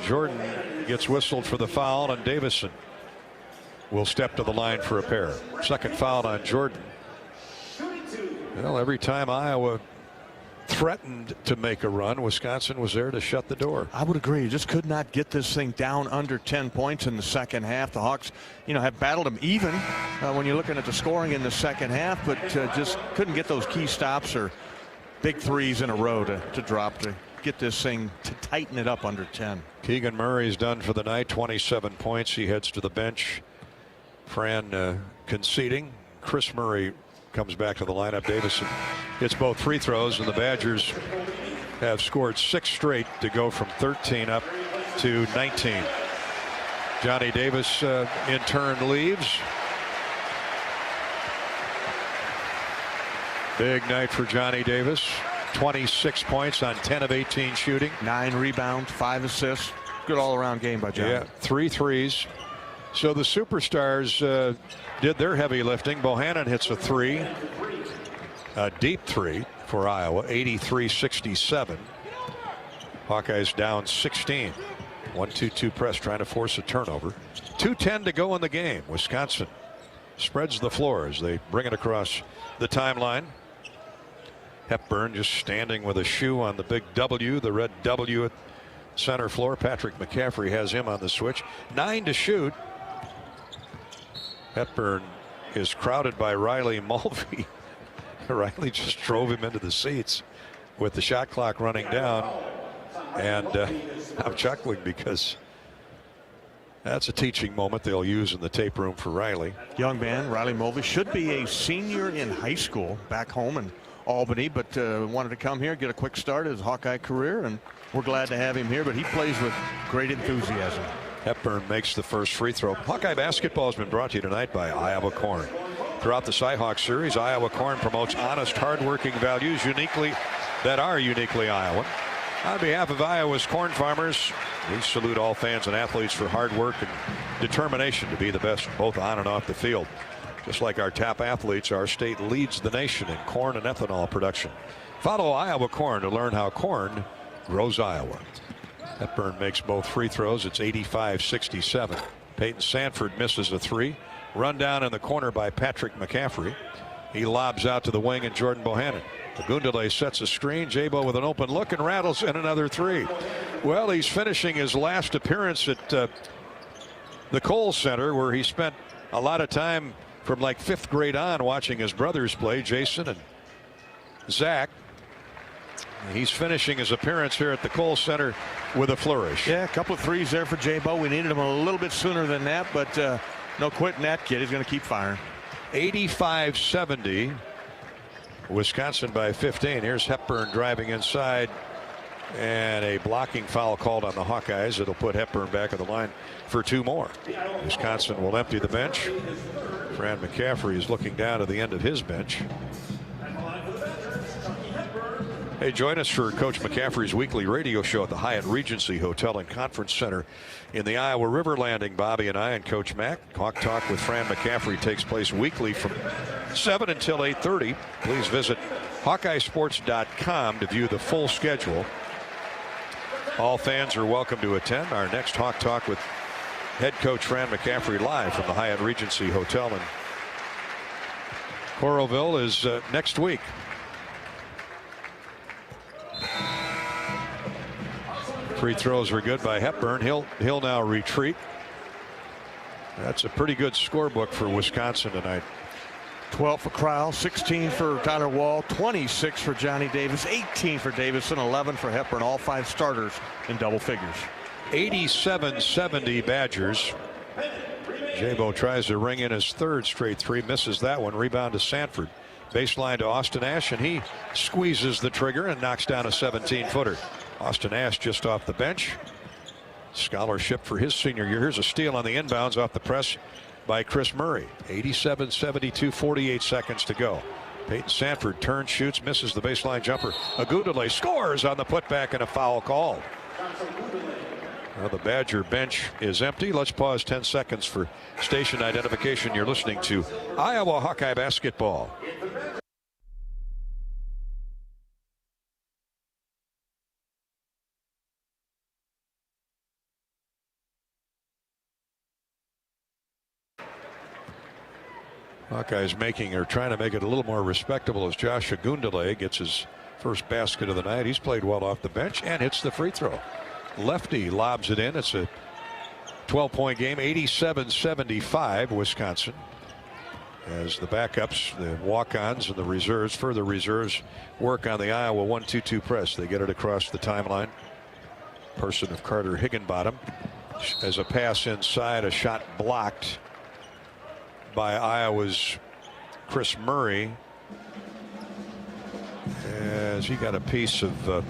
Jordan gets whistled for the foul, and Davison will step to the line for a pair. Second foul on Jordan. Well, every time Iowa threatened to make a run, Wisconsin was there to shut the door. I would agree. Just could not get this thing down under 10 points in the second half. The Hawks, have battled them even when you're looking at the scoring in the second half, but just couldn't get those key stops or big threes in a row to drop to get this thing to tighten it up under 10. Keegan Murray's done for the night, 27 points. He heads to the bench. Fran conceding. Chris Murray comes back to the lineup. Davison hits both free throws, and the Badgers have scored 6 straight to go from 13 up to 19. Johnny Davis in turn leaves. Big night for Johnny Davis. 26 points on 10 of 18 shooting. 9 rebounds, 5 assists. Good all-around game by Johnny. Yeah, 3 threes. So the superstars did their heavy lifting. Bohannon hits a 3. A deep 3 for Iowa, 83-67. Hawkeyes down 16. 1-2-2 press, trying to force a turnover. 2:10 to go in the game. Wisconsin spreads the floor as they bring it across the timeline. Hepburn just standing with a shoe on the big W, the red W at center floor. Patrick McCaffrey has him on the switch. 9 to shoot. Hepburn is crowded by Riley Mulvey. Riley just drove him into the seats with the shot clock running down. And I'm chuckling because that's a teaching moment they'll use in the tape room for Riley. Young man, Riley Mulvey, should be a senior in high school back home in Albany, but wanted to come here, get a quick start in his Hawkeye career, and we're glad to have him here, but he plays with great enthusiasm. Hepburn makes the first free throw. Hawkeye basketball has been brought to you tonight by Iowa Corn. Throughout the Cyhawk series, Iowa Corn promotes honest, hardworking values that are uniquely Iowan. On behalf of Iowa's corn farmers, we salute all fans and athletes for hard work and determination to be the best both on and off the field. Just like our top athletes, our state leads the nation in corn and ethanol production. Follow Iowa Corn to learn how corn grows Iowa. Hepburn makes both free throws. It's 85-67. Peyton Sanford misses a 3. Run down in the corner by Patrick McCaffrey. He lobs out to the wing, and Jordan Bohannon. Agundale sets a screen. Jabo with an open look and rattles in another 3. Well, he's finishing his last appearance at the Kohl Center, where he spent a lot of time from like 5th grade on watching his brothers play, Jason and Zach. He's finishing his appearance here at the Kohl Center with a flourish. Yeah, a couple of threes there for Jabo. We needed him a little bit sooner than that, but no quitting that kid. He's going to keep firing. 85-70. Wisconsin by 15. Here's Hepburn driving inside, and a blocking foul called on the Hawkeyes. It'll put Hepburn back on the line for 2 more. Wisconsin will empty the bench. Fran McCaffrey is looking down to the end of his bench. Hey, join us for Coach McCaffrey's weekly radio show at the Hyatt Regency Hotel and Conference Center in the Iowa River Landing. Bobby and I and Coach Mack. Hawk Talk with Fran McCaffrey takes place weekly from 7 until 8:30. Please visit HawkeyeSports.com to view the full schedule. All fans are welcome to attend. Our next Hawk Talk with head coach Fran McCaffrey live from the Hyatt Regency Hotel in Coralville is next week. Free throws were good by Hepburn. He'll now retreat. That's a pretty good scorebook for Wisconsin tonight. 12 for Crowell, 16 for Tyler Wall, 26 for Johnny Davis, 18 for Davison, 11 for Hepburn. All 5 starters in double figures. 87-70 Badgers. Jabo tries to ring in his 3rd straight 3, misses that one. Rebound to Sanford. Baseline to Austin Ash, and he squeezes the trigger and knocks down a 17-footer. Austin Ash just off the bench. Scholarship for his senior year. Here's a steal on the inbounds off the press by Chris Murray. 87-72, 48 seconds to go. Peyton Sanford turns, shoots, misses the baseline jumper. Agundale scores on the putback and a foul called. Well, the Badger bench is empty. Let's pause 10 seconds for station identification. You're listening to Iowa Hawkeye basketball. Hawkeyes trying to make it a little more respectable as Josh Agundale gets his first basket of the night. He's played well off the bench and hits the free throw. Lefty lobs it in. It's a 12-point game, 87-75 Wisconsin. as the backups, the walk-ons, and the reserves, further reserves, work on the Iowa 1-2-2 press. They get it across the timeline. Person of Carter Higginbottom. As a pass inside, a shot blocked by Iowa's Chris Murray, as he got a piece of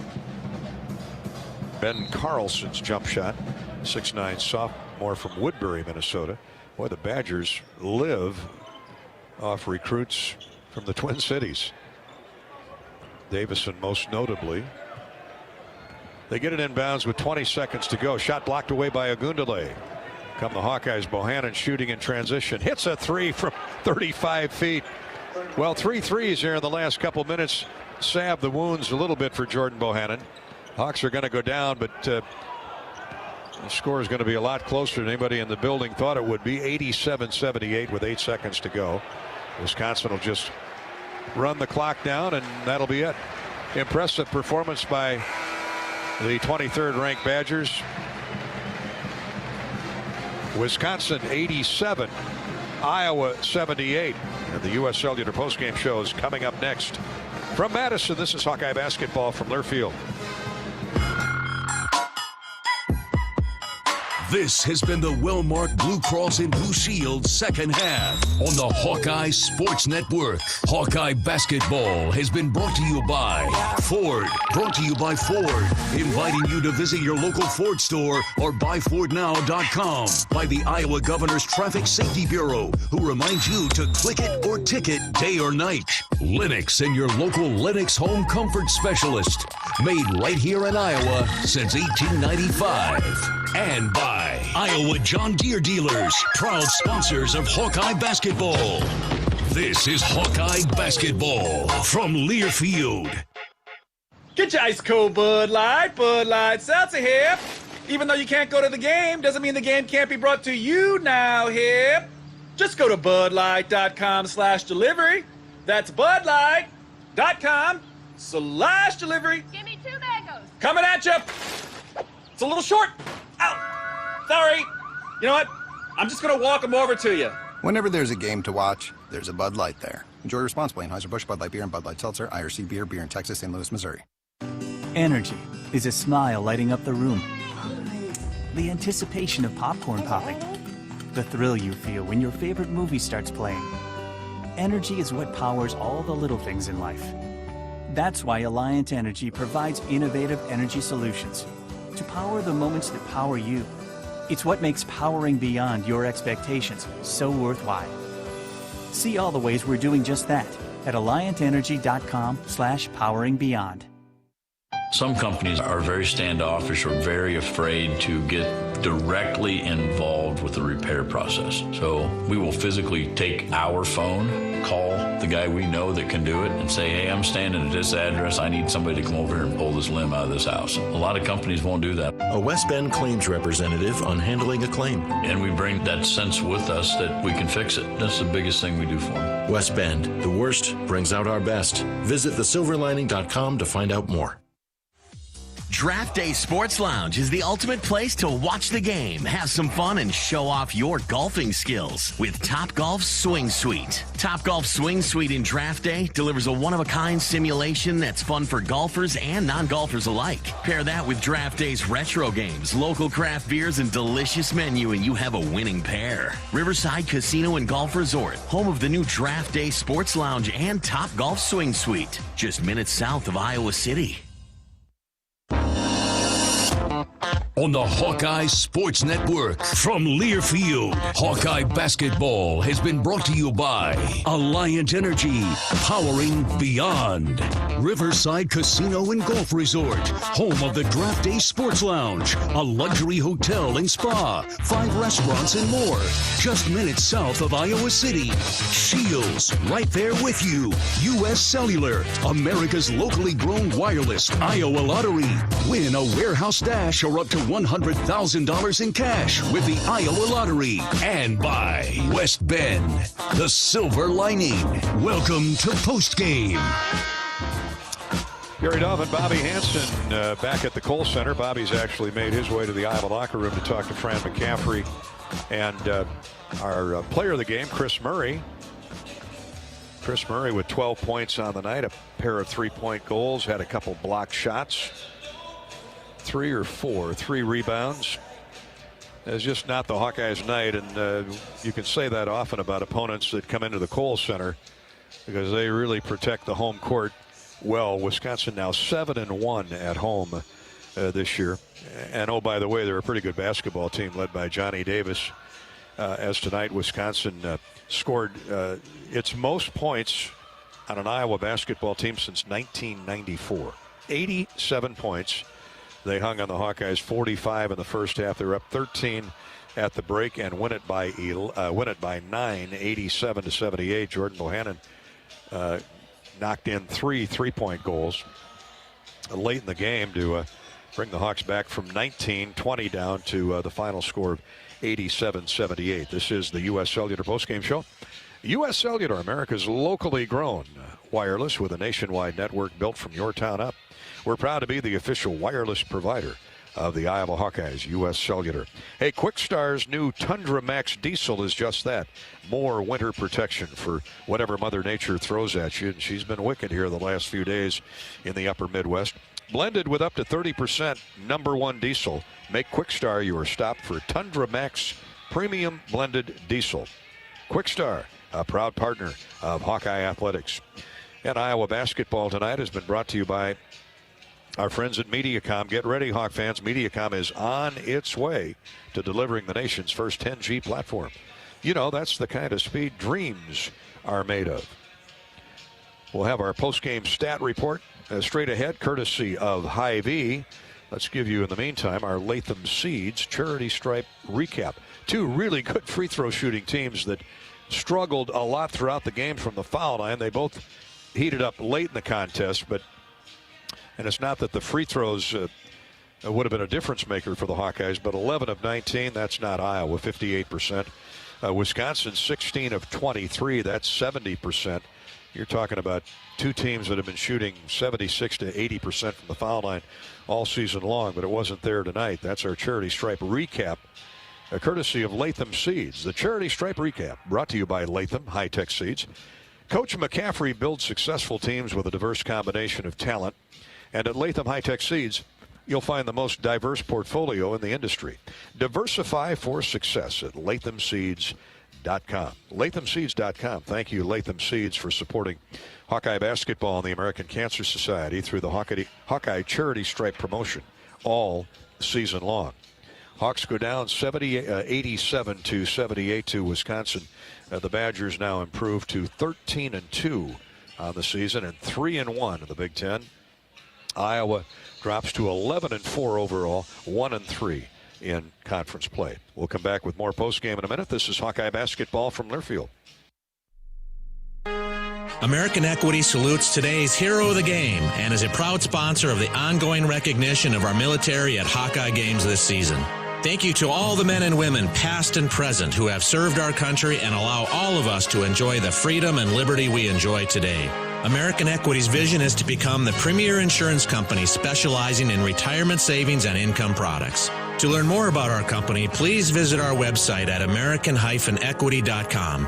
Ben Carlson's jump shot. 6'9" sophomore from Woodbury, Minnesota. Boy, the Badgers live off recruits from the Twin Cities. Davison most notably. They get it inbounds with 20 seconds to go. Shot blocked away by Agundale. Come the Hawkeyes. Bohannon shooting in transition. Hits a three from 35 feet. Well, 3 threes here in the last couple minutes. Salve the wounds a little bit for Jordan Bohannon. Hawks are going to go down, but the score is going to be a lot closer than anybody in the building thought it would be. 87-78 with 8 seconds to go. Wisconsin will just run the clock down, and that'll be it. Impressive performance by the 23rd ranked Badgers. Wisconsin 87, Iowa 78. And the U.S. Cellular postgame show is coming up next. From Madison, this is Hawkeye basketball from Learfield. This has been the well-marked Blue Cross and Blue Shield second half on the Hawkeye Sports Network. Hawkeye basketball has been brought to you by Ford. Brought to you by Ford. Inviting you to visit your local Ford store or buyfordnow.com. By the Iowa Governor's Traffic Safety Bureau, who reminds you to click it or ticket day or night. Lennox and your local Lennox home comfort specialist. Made right here in Iowa since 1895. And by Iowa John Deere Dealers, proud sponsors of Hawkeye basketball. This is Hawkeye basketball from Learfield. Get your ice cold Bud Light Seltzer here. Even though you can't go to the game, doesn't mean the game can't be brought to you now here. Just go to budlight.com/delivery. That's budlight.com/delivery. Give me 2 mangoes. Coming at you. It's a little short. Ow. Sorry. You know what? I'm just going to walk them over to you. Whenever there's a game to watch, there's a Bud Light there. Enjoy responsibly. Anheuser-Busch, Bud Light Beer, and Bud Light Seltzer. IRC Beer, beer in Texas, St. Louis, Missouri. Energy is a smile lighting up the room. The anticipation of popcorn popping. The thrill you feel when your favorite movie starts playing. Energy is what powers all the little things in life. That's why Alliant Energy provides innovative energy solutions to power the moments that power you. It's what makes powering beyond your expectations so worthwhile. See all the ways we're doing just that at alliantenergy.com/poweringbeyond. Some companies are very standoffish or very afraid to get directly involved with the repair process. So we will physically take our phone, call the guy we know that can do it, and say, hey, I'm standing at this address. I need somebody to come over here and pull this limb out of this house. A lot of companies won't do that. A West Bend claims representative on handling a claim. And we bring that sense with us that we can fix it. That's the biggest thing we do for them. West Bend, the worst brings out our best. Visit thesilverlining.com to find out more. Draft Day Sports Lounge is the ultimate place to watch the game, have some fun, and show off your golfing skills with Topgolf Swing Suite. Topgolf Swing Suite in Draft Day delivers a one-of-a-kind simulation that's fun for golfers and non-golfers alike. Pair that with Draft Day's retro games, local craft beers, and delicious menu, and you have a winning pair. Riverside Casino and Golf Resort, home of the new Draft Day Sports Lounge and Topgolf Swing Suite, just minutes south of Iowa City. On the Hawkeye Sports Network from Learfield, Hawkeye basketball has been brought to you by Alliant Energy, powering beyond. Riverside Casino and Golf Resort, home of the Draft Day Sports Lounge, a luxury hotel and spa, 5 restaurants and more, just minutes south of Iowa City. Shields, right there with you. U.S. Cellular, America's locally grown wireless. Iowa Lottery, win a warehouse dash or up to $100,000 in cash with the Iowa Lottery. And by West Bend, the Silver Lining. Welcome to Postgame. Gary Dolphin, Bobby Hansen back at the Kohl Center. Bobby's actually made his way to the Iowa locker room to talk to Fran McCaffrey and our player of the game, Chris Murray. Chris Murray with 12 points on the night, a pair of three-point goals, had a couple block shots, 3 rebounds. It's just not the Hawkeyes' night, and you can say that often about opponents that come into the Kohl Center because they really protect the home court well. Wisconsin now 7-1 at home this year. And oh, by the way, they're a pretty good basketball team led by Johnny Davis. As tonight, Wisconsin scored its most points on an Iowa basketball team since 1994. 87 points. They hung on the Hawkeyes 45 in the first half. They were up 13 at the break and win it by 9, 87-78. Jordan Bohannon knocked in 3 three-point goals late in the game to bring the Hawks back from 19-20 down to the final score of 87-78. This is the U.S. Cellular postgame show. U.S. Cellular, America's locally grown wireless with a nationwide network built from your town up. We're proud to be the official wireless provider of the Iowa Hawkeyes, U.S. Cellular. Hey, Quickstar's new Tundra Max Diesel is just that. More winter protection for whatever Mother Nature throws at you. And she's been wicked here the last few days in the upper Midwest. Blended with up to 30% #1 diesel, make Quickstar your stop for Tundra Max Premium Blended Diesel. Quickstar, a proud partner of Hawkeye Athletics. And Iowa basketball tonight has been brought to you by our friends at Mediacom. Get ready, Hawk fans. Mediacom is on its way to delivering the nation's first 10G platform. You know, that's the kind of speed dreams are made of. We'll have our post-game stat report straight ahead, courtesy of Hy-Vee. Let's give you, in the meantime, our Latham Seeds Charity Stripe recap. 2 really good free throw shooting teams that struggled a lot throughout the game from the foul line. They both heated up late in the contest, and it's not that the free throws would have been a difference maker for the Hawkeyes, but 11 of 19, that's not Iowa, 58%. Wisconsin, 16 of 23, that's 70%. You're talking about 2 teams that have been shooting 76 to 80% from the foul line all season long, but it wasn't there tonight. That's our Charity Stripe recap, courtesy of Latham Seeds. The Charity Stripe recap brought to you by Latham High-Tech Seeds. Coach McCaffrey builds successful teams with a diverse combination of talent. And at Latham High-Tech Seeds, you'll find the most diverse portfolio in the industry. Diversify for success at LathamSeeds.com. LathamSeeds.com. Thank you, Latham Seeds, for supporting Hawkeye basketball and the American Cancer Society through the Hawkeye Charity Stripe promotion all season long. Hawks go down 87-78 to Wisconsin. The Badgers now improve to 13-2 on the season and 3-1 in the Big Ten. Iowa drops to 11-4 overall, 1-3 in conference play. We'll come back with more postgame in a minute. This is Hawkeye basketball from Learfield. American Equity salutes today's hero of the game and is a proud sponsor of the ongoing recognition of our military at Hawkeye games this season. Thank you to all the men and women, past and present, who have served our country and allow all of us to enjoy the freedom and liberty we enjoy today. American Equity's vision is to become the premier insurance company specializing in retirement savings and income products. To learn more about our company, please visit our website at american-equity.com.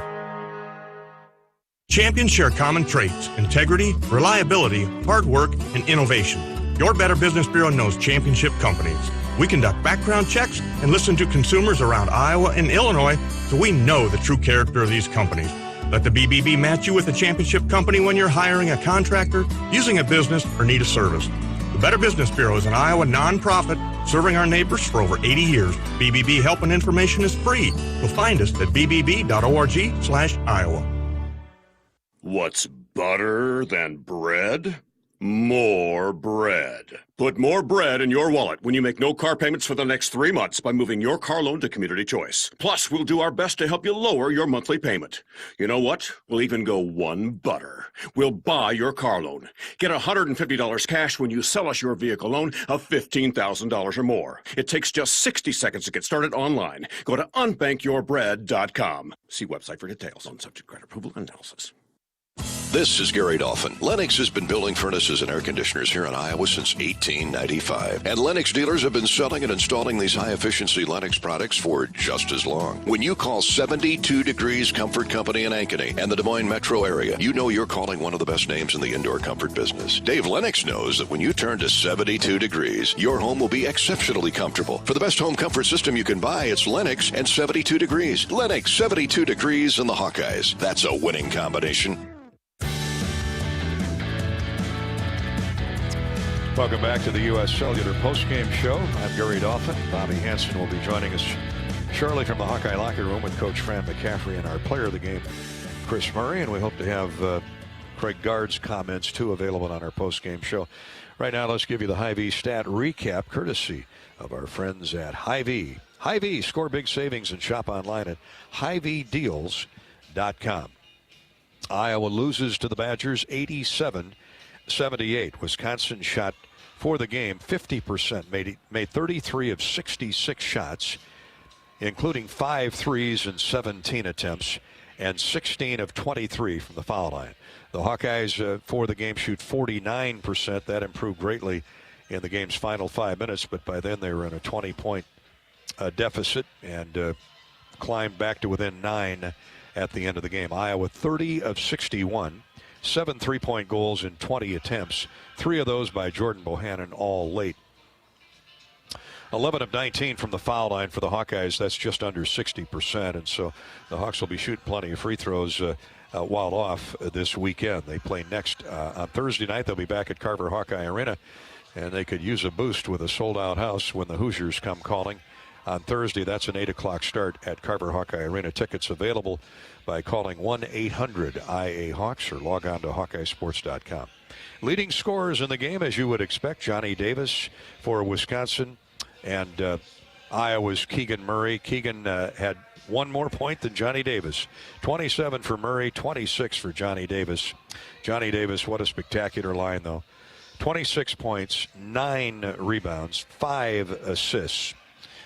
Champions share common traits: integrity, reliability, hard work, and innovation. Your Better Business Bureau knows championship companies. We conduct background checks and listen to consumers around Iowa and Illinois, so we know the true character of these companies. Let the BBB match you with a championship company when you're hiring a contractor, using a business, or need a service. The Better Business Bureau is an Iowa nonprofit serving our neighbors for over 80 years. BBB help and information is free. You'll find us at bbb.org/Iowa. What's better than bread? More bread. Put more bread in your wallet when you make no car payments for the next 3 months by moving your car loan to Community Choice. Plus, we'll do our best to help you lower your monthly payment. You know what? We'll even go one better. We'll buy your car loan. Get $150 cash when you sell us your vehicle loan of $15,000 or more. It takes just 60 seconds to get started online. Go to unbankyyourbread.com. See website for details on subject credit approval and analysis. This is Gary Dolphin. Lennox has been building furnaces and air conditioners here in Iowa since 1895. And Lennox dealers have been selling and installing these high-efficiency Lennox products for just as long. When you call 72 Degrees Comfort Company in Ankeny and the Des Moines metro area, you know you're calling one of the best names in the indoor comfort business. Dave Lennox knows that when you turn to 72 degrees, your home will be exceptionally comfortable. For the best home comfort system you can buy, it's Lennox and 72 degrees. Lennox, 72 degrees, and the Hawkeyes. That's a winning combination. Welcome back to the U.S. Cellular postgame show. I'm Gary Dolphin. Bobby Hansen will be joining us shortly from the Hawkeye locker room with Coach Fran McCaffrey and our player of the game, Chris Murray. And we hope to have Craig Gard's comments, too, available on our postgame show. Right now, let's give you the Hy-Vee stat recap, courtesy of our friends at Hy-Vee. Hy-Vee, score big savings and shop online at HyVeeDeals.com. Iowa loses to the Badgers 87-78. Wisconsin shot for the game 50%, made 33 of 66 shots, including 5 threes and 17 attempts, and 16 of 23 from the foul line. The Hawkeyes for the game shoot 49%. That improved greatly in the game's final 5 minutes, but by then they were in a 20-point deficit and climbed back to within 9 at the end of the game. Iowa 30 of 61. 7 3-point goals in 20 attempts. 3 of those by Jordan Bohannon, all late. 11 of 19 from the foul line for the Hawkeyes. That's just under 60%. And so the Hawks will be shooting plenty of free throws while off this weekend. They play next on Thursday night. They'll be back at Carver Hawkeye Arena. And they could use a boost with a sold-out house when the Hoosiers come calling. On Thursday, that's an 8 o'clock start at Carver Hawkeye Arena. Tickets available by calling 1-800-IA-HAWKS or log on to HawkeyeSports.com. Leading scorers in the game, as you would expect, Johnny Davis for Wisconsin and Iowa's Keegan Murray. Keegan had 1 more point than Johnny Davis. 27 for Murray, 26 for Johnny Davis. Johnny Davis, what a spectacular line, though. 26 points, 9 rebounds, 5 assists.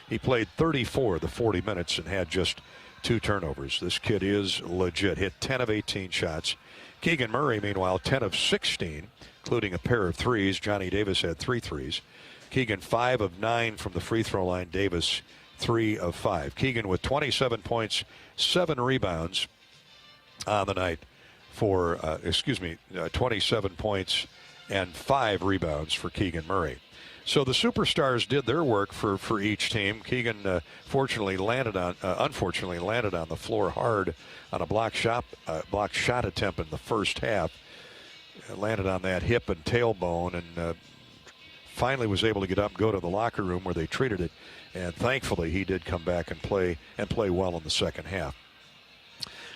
He played 34 of the 40 minutes and had just 2 turnovers. This kid is legit. Hit 10 of 18 shots. Keegan Murray, meanwhile, 10 of 16, including a pair of threes. Johnny Davis had 3 threes. Keegan 5 of 9 from the free throw line. Davis 3 of 5. Keegan with 27 points, 7 rebounds on the night for, 27 points and 5 rebounds for Keegan Murray. So the superstars did their work for each team. Keegan unfortunately landed on the floor hard on a block shot attempt in the first half. Landed on that hip and tailbone, and finally was able to get up and go to the locker room where they treated it. And thankfully, he did come back and play well in the second half.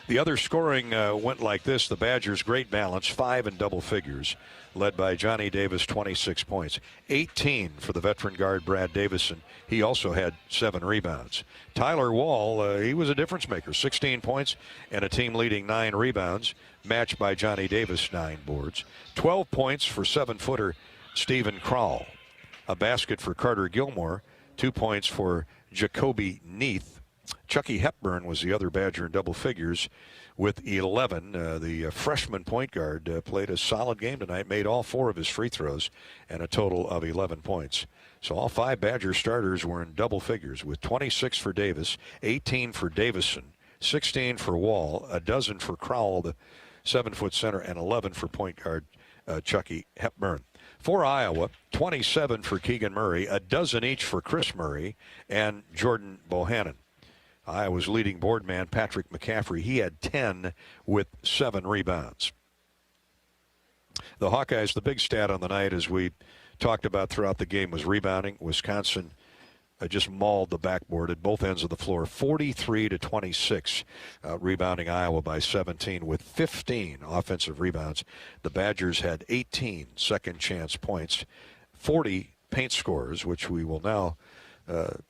The other scoring went like this. The Badgers, great balance, 5 in double figures, led by Johnny Davis, 26 points. 18 for the veteran guard, Brad Davison. He also had 7 rebounds. Tyler Wall, he was a difference maker, 16 points and a team-leading 9 rebounds, matched by Johnny Davis, 9 boards. 12 points for 7-footer Stephen Crowell. A basket for Carter Gilmore. 2 points for Jacoby Neath. Chucky Hepburn was the other Badger in double figures with 11. The freshman point guard played a solid game tonight, made all 4 of his free throws, and a total of 11 points. So all 5 Badger starters were in double figures with 26 for Davis, 18 for Davison, 16 for Wall, a dozen for Crowell, the 7-foot center, and 11 for point guard Chucky Hepburn. For Iowa, 27 for Keegan Murray, a dozen each for Chris Murray and Jordan Bohannon. Iowa's leading board man, Patrick McCaffrey, he had 10 with 7 rebounds. The Hawkeyes, the big stat on the night, as we talked about throughout the game, was rebounding. Wisconsin just mauled the backboard at both ends of the floor, 43-26, rebounding Iowa by 17 with 15 offensive rebounds. The Badgers had 18 second-chance points, 40 paint scorers, which we will now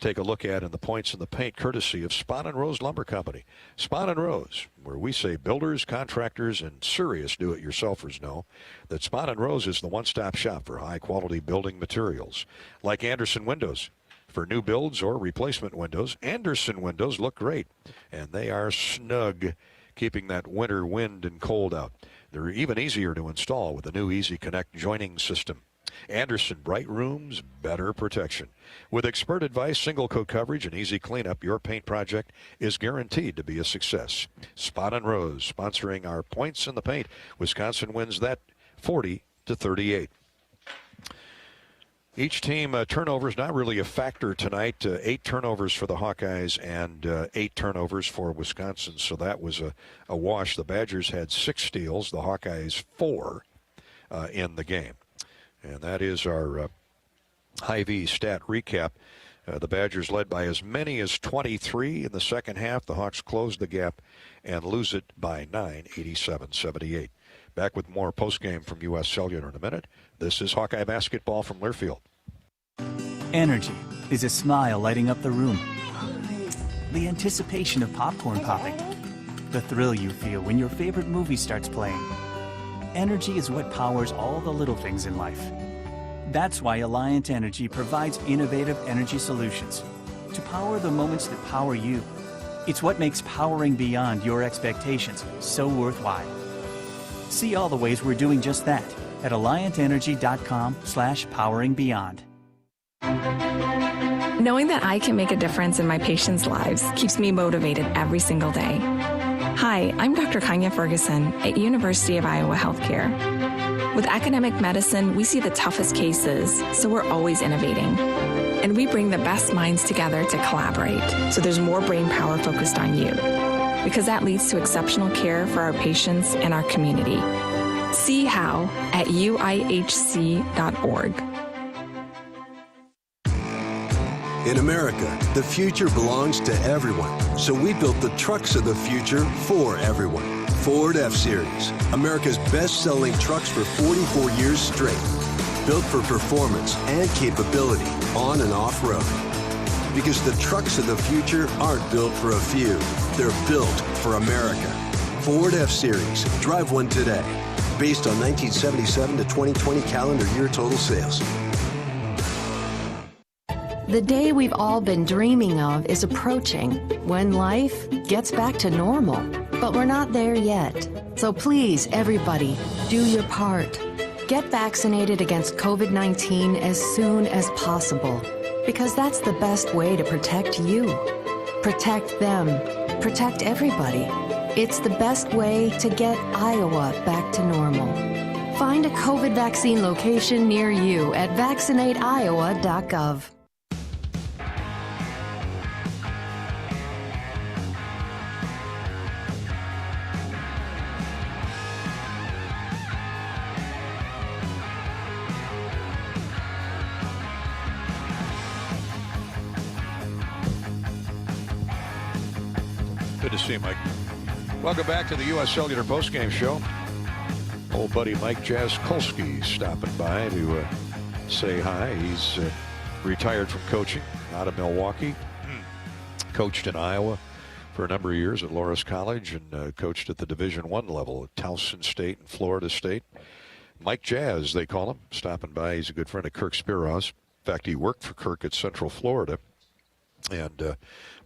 take a look at in the points in the paint, courtesy of Spahn & Rose Lumber Company. Spahn & Rose, where we say builders, contractors, and serious do-it-yourselfers know that Spahn & Rose is the one-stop shop for high-quality building materials. Like Anderson Windows, for new builds or replacement windows, Anderson Windows look great, and they are snug, keeping that winter wind and cold out. They're even easier to install with the new Easy Connect joining system. Anderson Bright Rooms, better protection. With expert advice, single coat coverage, and easy cleanup, your paint project is guaranteed to be a success. Spot and Rose sponsoring our Points in the Paint. Wisconsin wins that 40-38. Each team turnovers not really a factor tonight. 8 turnovers for the Hawkeyes and 8 turnovers for Wisconsin, so that was a wash. The Badgers had 6 steals, the Hawkeyes 4 in the game. And that is our Hy-Vee stat recap. The Badgers led by as many as 23 in the second half. The Hawks closed the gap and lose it by 9, 87-78. Back with more postgame from U.S. Cellular in a minute. This is Hawkeye basketball from Learfield. Energy is a smile lighting up the room. The anticipation of popcorn popping. The thrill you feel when your favorite movie starts playing. Energy is what powers all the little things in life. That's why Alliant Energy provides innovative energy solutions to power the moments that power you. It's what makes powering beyond your expectations so worthwhile. See all the ways we're doing just that at alliantenergy.com/poweringbeyond. Knowing that I can make a difference in my patients' lives keeps me motivated every single day. Hi, I'm Dr. Kanya Ferguson at University of Iowa Healthcare. With academic medicine, we see the toughest cases, so we're always innovating. And we bring the best minds together to collaborate, so there's more brain power focused on you. Because that leads to exceptional care for our patients and our community. See how at uihc.org. In America, the future belongs to everyone. So we built the trucks of the future for everyone. Ford F-Series, America's best-selling trucks for 44 years straight. Built for performance and capability on and off-road. Because the trucks of the future aren't built for a few. They're built for America. Ford F-Series. Drive one today. Based on 1977 to 2020 calendar year total sales. The day we've all been dreaming of is approaching, when life gets back to normal. But we're not there yet. So please, everybody, do your part. Get vaccinated against COVID-19 as soon as possible, because that's the best way to protect you. Protect them. Protect everybody. It's the best way to get Iowa back to normal. Find a COVID vaccine location near you at vaccinateiowa.gov. Good to see you, Mike. Welcome back to the U.S. Cellular postgame show. Old buddy Mike Jaskolski stopping by to say hi. He's retired from coaching out of Milwaukee. Coached in Iowa for a number of years at Loras College and coached at the Division I level at Towson State and Florida State. Mike Jazz, they call him, stopping by. He's a good friend of Kirk Spiros. In fact, he worked for Kirk at Central Florida. And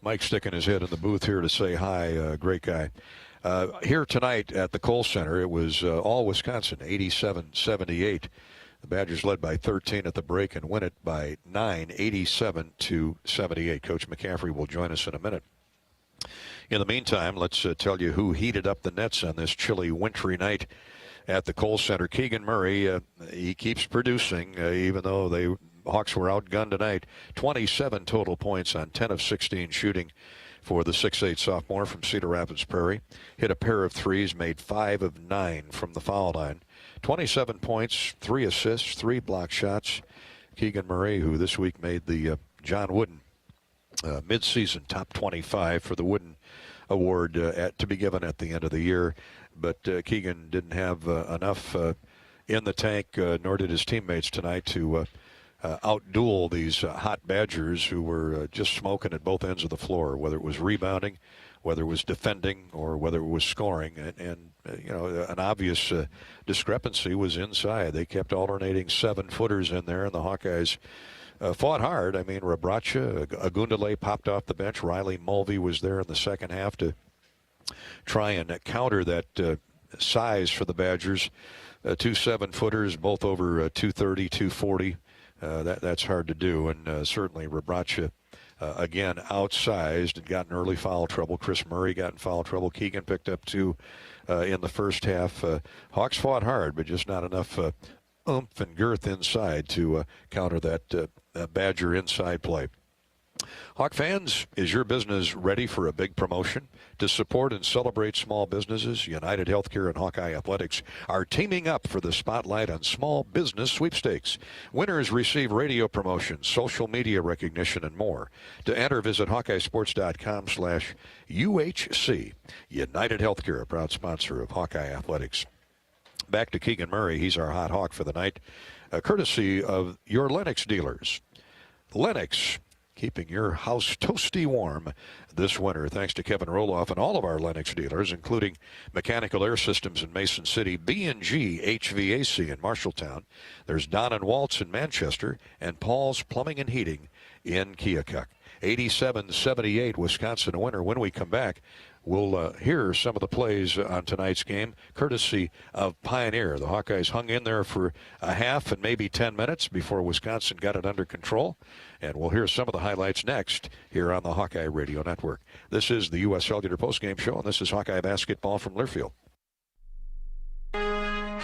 Mike sticking his head in the booth here to say hi. Great guy. Here tonight at the Kohl Center, it was all Wisconsin, 87-78. The Badgers led by 13 at the break and win it by 9, 87-78. Coach McCaffrey will join us in a minute. In the meantime, let's tell you who heated up the nets on this chilly, wintry night at the Kohl Center. Keegan Murray, he keeps producing, even though the Hawks were outgunned tonight. 27 total points on 10 of 16 shooting for the 6'8 sophomore from Cedar Rapids Prairie. Hit a pair of threes, made 5 of 9 from the foul line. 27 points, 3 assists, 3 block shots. Keegan Murray, who this week made the John Wooden midseason top 25 for the Wooden Award to be given at the end of the year. But Keegan didn't have enough in the tank, nor did his teammates tonight, to outduel these hot Badgers who were just smoking at both ends of the floor, whether it was rebounding, whether it was defending, or whether it was scoring. And you know, an obvious discrepancy was inside. They kept alternating 7-footers in there, and the Hawkeyes fought hard. I mean, Rabracha, Agundale popped off the bench. Riley Mulvey was there in the second half to try and counter that size for the Badgers. 2 7-footers, both over 230, 240. That's hard to do, and certainly Rebracha again outsized and got in early foul trouble. Chris Murray got in foul trouble. Keegan picked up 2 in the first half. Hawks fought hard, but just not enough oomph and girth inside to counter that Badger inside play. Hawk fans, is your business ready for a big promotion? To support and celebrate small businesses, United Healthcare and Hawkeye Athletics are teaming up for the Spotlight on Small Business Sweepstakes. Winners receive radio promotions, social media recognition, and more. To enter, visit HawkeyeSports.com/UHC. United Healthcare, a proud sponsor of Hawkeye Athletics. Back to Keegan Murray. He's our hot Hawk for the night, courtesy of your Lennox dealers. Lennox, keeping your house toasty warm this winter, thanks to Kevin Roloff and all of our Lennox dealers, including Mechanical Air Systems in Mason City, B&G HVAC in Marshalltown. There's Don and Waltz in Manchester, and Paul's Plumbing and Heating in Keokuk. 87-78 Wisconsin winner. When we come back, we'll hear some of the plays on tonight's game, courtesy of Pioneer. The Hawkeyes hung in there for a half and maybe 10 minutes before Wisconsin got it under control. And we'll hear some of the highlights next here on the Hawkeye Radio Network. This is the U.S. Cellular Postgame Show, and this is Hawkeye Basketball from Learfield.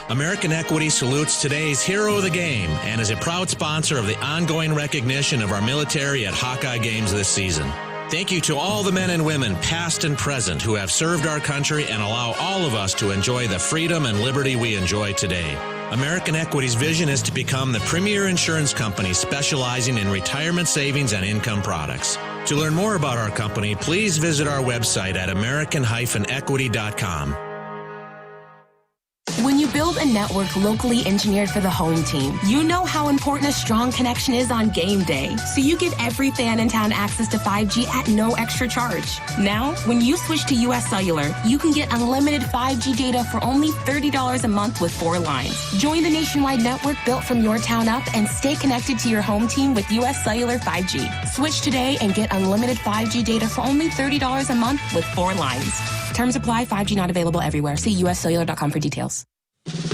American Equity salutes today's hero of the game and is a proud sponsor of the ongoing recognition of our military at Hawkeye games this season. Thank you to all the men and women, past and present, who have served our country and allow all of us to enjoy the freedom and liberty we enjoy today. American Equity's vision is to become the premier insurance company specializing in retirement savings and income products. To learn more about our company, please visit our website at american-equity.com. When you build a network locally engineered for the home team, you know how important a strong connection is on game day. So you give every fan in town access to 5G at no extra charge. Now, when you switch to US Cellular, you can get unlimited 5G data for only $30 a month with 4 lines. Join the nationwide network built from your town up and stay connected to your home team with US Cellular 5G. Switch today and get unlimited 5G data for only $30 a month with 4 lines. Terms apply. 5G not available everywhere. See uscellular.com for details.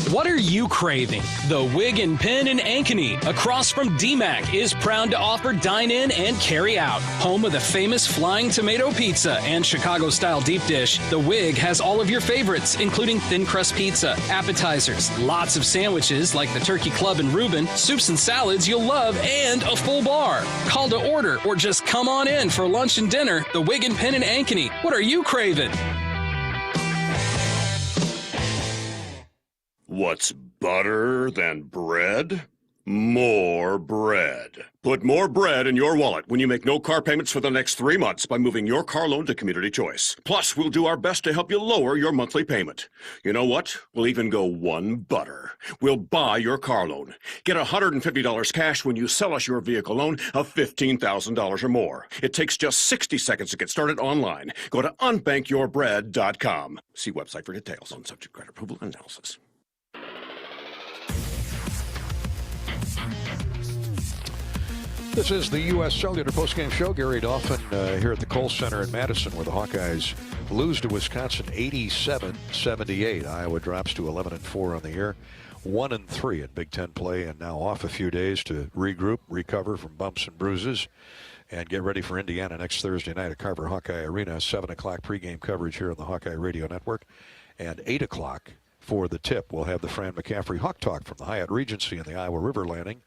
What are you craving? The Wig and Pin in Ankeny, across from DMAC, is proud to offer dine-in and carry-out. Home of the famous Flying Tomato Pizza and Chicago-style deep dish, the Wig has all of your favorites, including thin crust pizza, appetizers, lots of sandwiches like the Turkey Club and Reuben, soups and salads you'll love, and a full bar. Call to order or just come on in for lunch and dinner. The Wig and Pin in Ankeny. What are you craving? What's better than bread? More bread. Put more bread in your wallet when you make no car payments for the next 3 months by moving your car loan to Community Choice. Plus, we'll do our best to help you lower your monthly payment. You know what? We'll even go one better. We'll buy your car loan. Get $150 cash when you sell us your vehicle loan of $15,000 or more. It takes just 60 seconds to get started online. Go to unbankyyourbread.com. See website for details on subject credit approval and analysis. This is the U.S. Cellular Postgame Show. Gary Dolphin here at the Kohl Center in Madison, where the Hawkeyes lose to Wisconsin 87-78. Iowa drops to 11-4 on the year, 1-3 in Big Ten play, and now off a few days to regroup, recover from bumps and bruises, and get ready for Indiana next Thursday night at Carver Hawkeye Arena. 7 o'clock pregame coverage here on the Hawkeye Radio Network, and 8 o'clock for the tip. We'll have the Fran McCaffrey Hawk Talk from the Hyatt Regency in the Iowa River Landing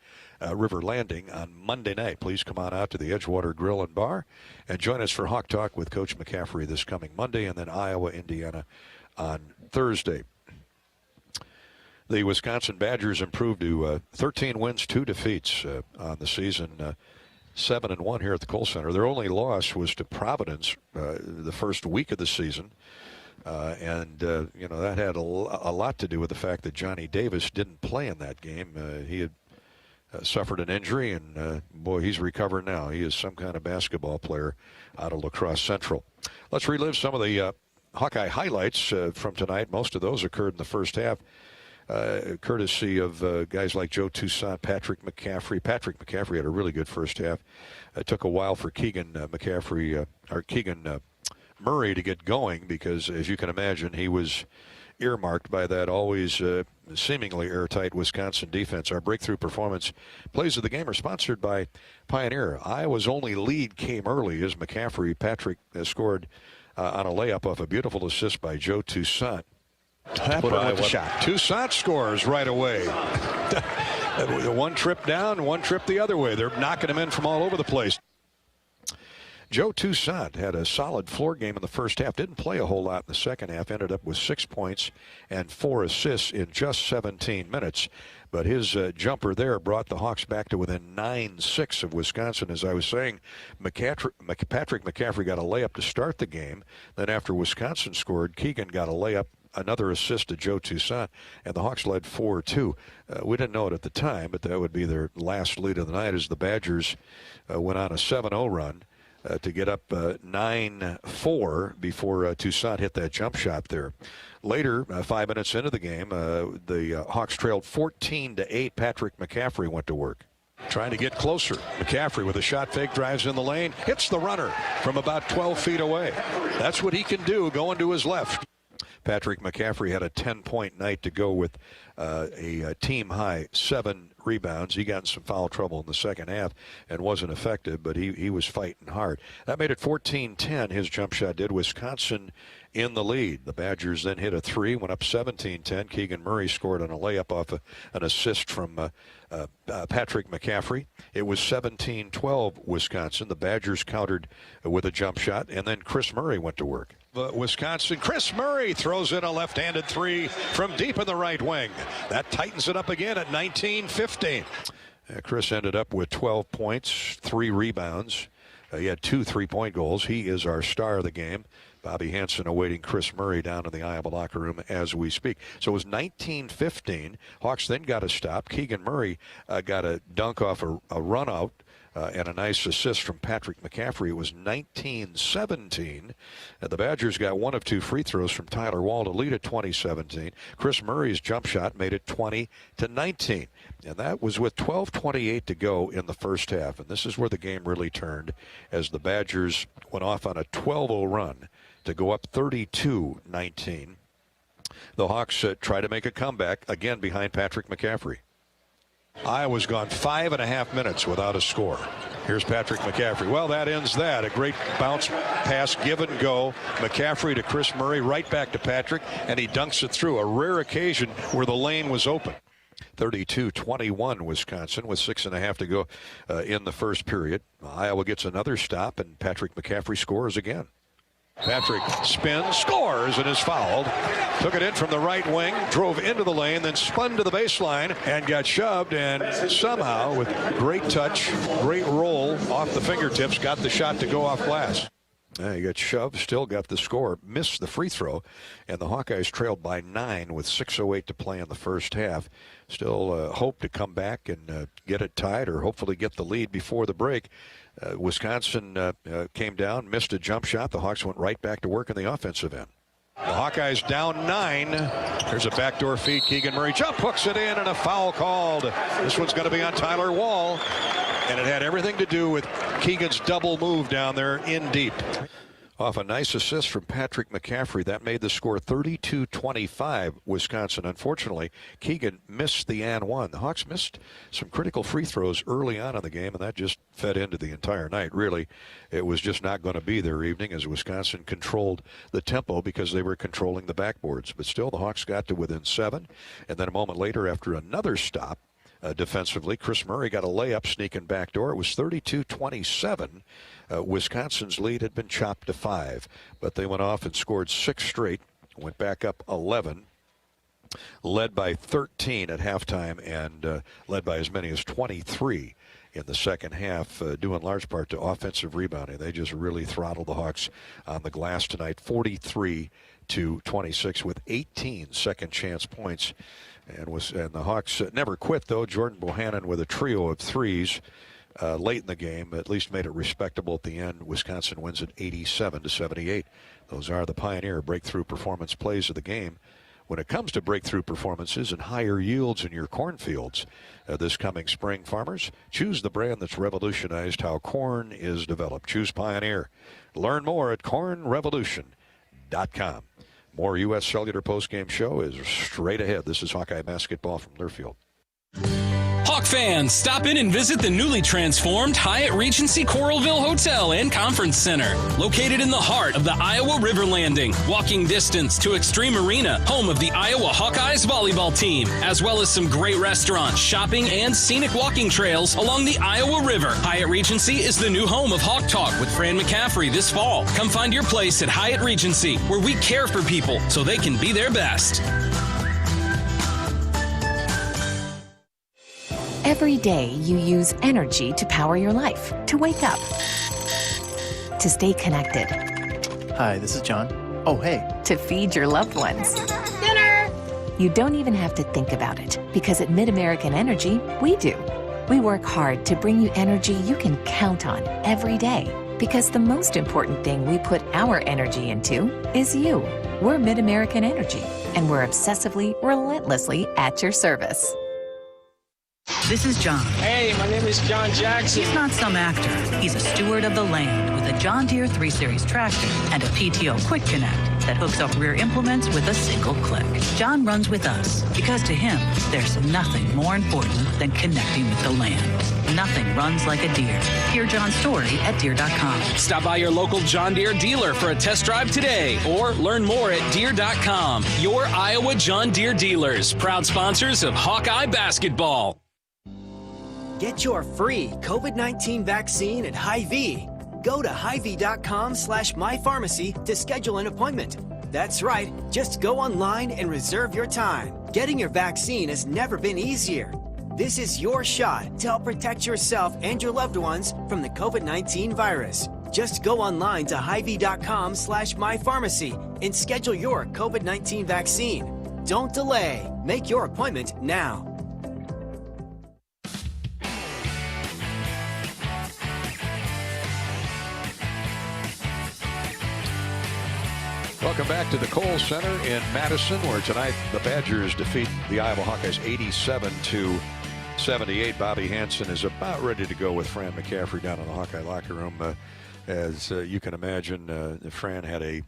on Monday night. Please come on out to the Edgewater Grill and Bar and join us for Hawk Talk with Coach McCaffrey this coming Monday, and then Iowa, Indiana on Thursday. The Wisconsin Badgers improved to 13 wins, 2 defeats on the season, 7-1 here at the Kohl Center. Their only loss was to Providence the first week of the season. That had a lot to do with the fact that Johnny Davis didn't play in that game. He had suffered an injury, and boy, he's recovering now. He is some kind of basketball player out of La Crosse Central. Let's relive some of the Hawkeye highlights from tonight. Most of those occurred in the first half, courtesy of guys like Joe Toussaint, Patrick McCaffrey. Patrick McCaffrey had a really good first half. It took a while for Keegan Murray to get going because, as you can imagine, he was earmarked by that always seemingly airtight Wisconsin defense. Our breakthrough performance plays of the game are sponsored by Pioneer. Iowa's only lead came early as Patrick scored on a layup off a beautiful assist by Joe Toussaint. Toussaint scores right away. One trip down, one trip the other way. They're knocking him in from all over the place. Joe Toussaint had a solid floor game in the first half. Didn't play a whole lot in the second half. Ended up with 6 points and 4 assists in just 17 minutes. But his jumper there brought the Hawks back to within 9-6 of Wisconsin. As I was saying, Patrick McCaffrey got a layup to start the game. Then after Wisconsin scored, Keegan got a layup, another assist to Joe Toussaint, and the Hawks led 4-2. We didn't know it at the time, but that would be their last lead of the night as the Badgers went on a 7-0 run to get up 9-4 before Toussaint hit that jump shot there. Later, 5 minutes into the game, the Hawks trailed 14-8. Patrick McCaffrey went to work, trying to get closer. McCaffrey with a shot fake drives in the lane, hits the runner from about 12 feet away. That's what he can do going to his left. Patrick McCaffrey had a 10-point night to go with a team-high 7 rebounds. He got in some foul trouble in the second half and wasn't effective, but he was fighting hard. That made it 14-10. His jump shot did. Wisconsin in the lead. The Badgers then hit a 3, went up 17-10. Keegan Murray scored on a layup off an assist from Patrick McCaffrey. It was 17-12 Wisconsin. The Badgers countered with a jump shot, and then Chris Murray went to work. Wisconsin, Chris Murray throws in a left-handed 3 from deep in the right wing. That tightens it up again at 19-15. Chris ended up with 12 points, 3 rebounds. He had 2 3-point goals. He is our star of the game. Bobby Hansen awaiting Chris Murray down in the Iowa locker room as we speak. So it was 19-15. Hawks then got a stop. Keegan Murray got a dunk off a run out and a nice assist from Patrick McCaffrey. It was 19-17. The Badgers got 1 of 2 free throws from Tyler Wall to lead at 20-17. Chris Murray's jump shot made it 20-19. And that was with 12:28 to go in the first half. And this is where the game really turned as the Badgers went off on a 12-0 run to go up 32-19. The Hawks try to make a comeback, again behind Patrick McCaffrey. Iowa's gone 5.5 minutes without a score. Here's Patrick McCaffrey. Well, that ends that. A great bounce pass, give and go. McCaffrey to Chris Murray, right back to Patrick, and he dunks it through. A rare occasion where the lane was open. 32-21 Wisconsin with 6.5 to go in the first period. Iowa gets another stop, and Patrick McCaffrey scores again. Patrick spins, scores, and is fouled. Took it in from the right wing, drove into the lane, then spun to the baseline and got shoved, and somehow, with great touch, great roll off the fingertips, got the shot to go off glass. He got shoved, still got the score, missed the free throw, and the Hawkeyes trailed by 9 with 6:08 to play in the first half. Still hope to come back and get it tied or hopefully get the lead before the break. Wisconsin came down, missed a jump shot. The Hawks went right back to work in the offensive end. The Hawkeyes down 9. There's a backdoor feed. Keegan Murray jump hooks it in, and a foul called. This one's going to be on Tyler Wall, and it had everything to do with Keegan's double move down there in deep. Off a nice assist from Patrick McCaffrey. That made the score 32-25 Wisconsin. Unfortunately, Keegan missed the and one. The Hawks missed some critical free throws early on in the game, and that just fed into the entire night. Really, it was just not going to be their evening as Wisconsin controlled the tempo because they were controlling the backboards. But still, the Hawks got to within 7, and then a moment later, after another stop, defensively, Chris Murray got a layup sneaking backdoor. It was 32-27. Wisconsin's lead had been chopped to 5, but they went off and scored 6 straight, went back up 11, led by 13 at halftime, and led by as many as 23 in the second half, due in large part to offensive rebounding. They just really throttled the Hawks on the glass tonight, 43-26 with 18 second chance points. And the Hawks never quit, though. Jordan Bohannon with a trio of threes late in the game, at least made it respectable at the end. Wisconsin wins it 87-78. Those are the Pioneer breakthrough performance plays of the game. when it comes to breakthrough performances and higher yields in your cornfields. This coming spring, farmers, choose the brand that's revolutionized how corn is developed. Choose Pioneer. Learn more at cornrevolution.com. More U.S. Cellular postgame show is straight ahead. This is Hawkeye basketball from Learfield. Hawk fans, stop in and visit the newly transformed Hyatt Regency Coralville Hotel and Conference Center. Located in the heart of the Iowa River Landing, walking distance to Extreme Arena, home of the Iowa Hawkeyes volleyball team, as well as some great restaurants, shopping, and scenic walking trails along the Iowa River. Hyatt Regency is the new home of Hawk Talk with Fran McCaffrey this fall. Come find your place at Hyatt Regency, where we care for people so they can be their best. Every day you use energy to power your life, to wake up, to stay connected. Hi, this is John. Oh, hey. To feed your loved ones. Dinner! You don't even have to think about it, because at MidAmerican Energy, we do. We work hard to bring you energy you can count on every day, because the most important thing we put our energy into is you. We're MidAmerican Energy, and we're obsessively, relentlessly at your service. This is John. Hey, my name is John Jackson. He's not some actor. He's a steward of the land with a John Deere 3 Series tractor and a PTO Quick Connect that hooks up rear implements with a single click. John runs with us because to him, there's nothing more important than connecting with the land. Nothing runs like a Deere. Hear John's story at Deere.com. Stop by your local John Deere dealer for a test drive today or learn more at Deere.com. Your Iowa John Deere dealers, proud sponsors of Hawkeye basketball. Get your free COVID-19 vaccine at Hy-Vee. Go to Hy-Vee.com/mypharmacy to schedule an appointment. That's right, just go online and reserve your time. Getting your vaccine has never been easier. This is your shot to help protect yourself and your loved ones from the COVID-19 virus. Just go online to Hy-Vee.com/mypharmacy and schedule your COVID-19 vaccine. Don't delay. Make your appointment now. Welcome back to the Kohl Center in Madison, where tonight the Badgers defeat the Iowa Hawkeyes 87-78. Bobby Hansen is about ready to go with Fran McCaffrey down in the Hawkeye locker room. As you can imagine, Fran had a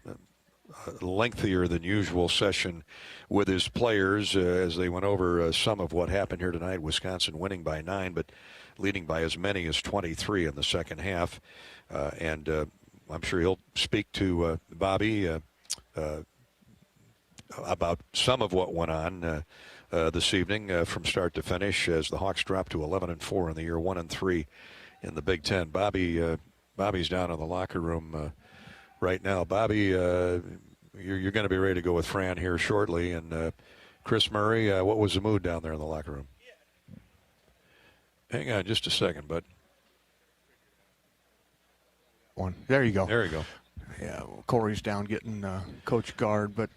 lengthier than usual session with his players as they went over some of what happened here tonight. Wisconsin winning by 9, but leading by as many as 23 in the second half. And I'm sure he'll speak to Bobby about some of what went on this evening from start to finish as the Hawks dropped to 11-4 in the year, 1-3 in the Big Ten. Bobby's down in the locker room right now. Bobby, you're going to be ready to go with Fran here shortly. And Chris Murray, what was the mood down there in the locker room? Hang on just a second, bud. There you go. There you go. Yeah, well, Corey's down getting coach guard, but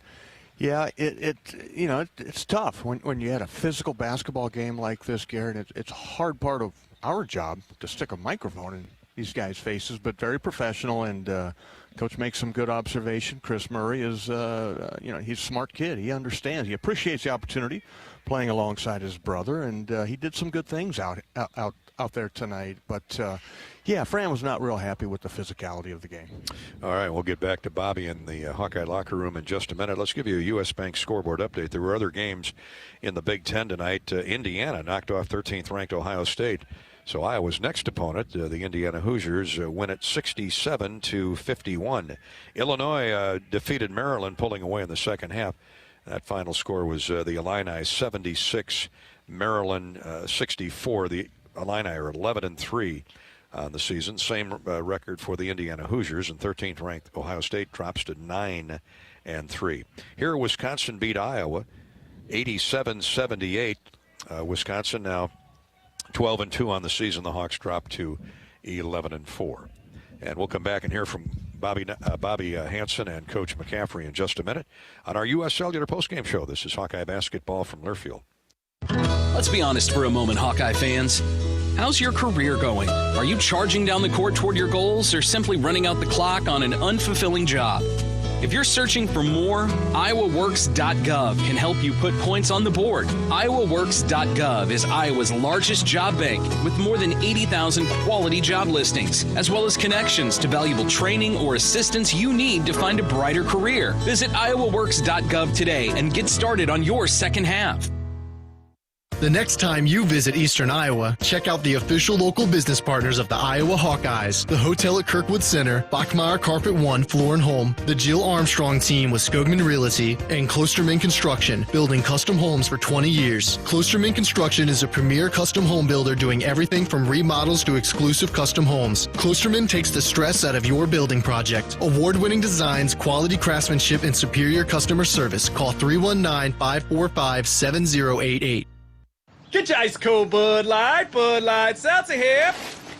yeah, it's tough when you had a physical basketball game like this, Garrett. It's a hard part of our job to stick a microphone in these guys' faces, but very professional, and coach makes some good observation. Chris Murray is, he's a smart kid. He understands. He appreciates the opportunity playing alongside his brother, and he did some good things out there tonight, but yeah, Fran was not real happy with the physicality of the game. All right, we'll get back to Bobby in the Hawkeye locker room in just a minute. Let's give you a U.S. Bank scoreboard update. There were other games in the Big Ten tonight. Indiana knocked off 13th-ranked Ohio State. So Iowa's next opponent, the Indiana Hoosiers, win it 67-51. Illinois defeated Maryland, pulling away in the second half. That final score was the Illini 76, Maryland 64. The Illini are 11-3 on the season. Same record for the Indiana Hoosiers, and 13th-ranked Ohio State drops to 9-3. Here, Wisconsin beat Iowa 87-78. Wisconsin now 12-2 on the season. The Hawks drop to 11-4. And we'll come back and hear from Bobby Hansen and Coach McCaffrey in just a minute on our U.S. Cellular postgame show. This is Hawkeye basketball from Learfield. Let's be honest for a moment, Hawkeye fans. How's your career going? Are you charging down the court toward your goals or simply running out the clock on an unfulfilling job? If you're searching for more, iowaworks.gov can help you put points on the board. iowaworks.gov is Iowa's largest job bank with more than 80,000 quality job listings, as well as connections to valuable training or assistance you need to find a brighter career. Visit iowaworks.gov today and get started on your second half. The next time you visit Eastern Iowa, check out the official local business partners of the Iowa Hawkeyes, the hotel at Kirkwood Center, Bachmeyer Carpet One Floor and Home, the Jill Armstrong team with Skogman Realty, and Klosterman Construction, building custom homes for 20 years. Klosterman Construction is a premier custom home builder doing everything from remodels to exclusive custom homes. Klosterman takes the stress out of your building project. Award-winning designs, quality craftsmanship, and superior customer service. Call 319-545-7088. Get your ice cold Bud Light Seltzer here.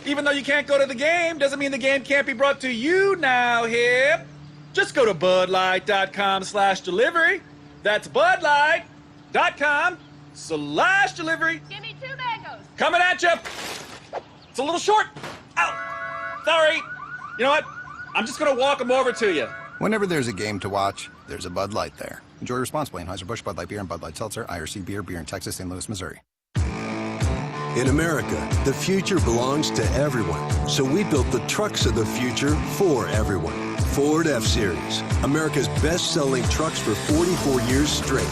Even though you can't go to the game, doesn't mean the game can't be brought to you now here. Just go to budlight.com/delivery. That's budlight.com/delivery. Give me 2 mangoes. Coming at you. It's a little short. Ow. Sorry. You know what? I'm just going to walk them over to you. Whenever there's a game to watch, there's a Bud Light there. Enjoy responsibly. Anheuser-Busch, Bud Light Beer, and Bud Light Seltzer. IRC Beer in Texas, St. Louis, Missouri. In America, the future belongs to everyone. So we built the trucks of the future for everyone. Ford F-Series, America's best-selling trucks for 44 years straight.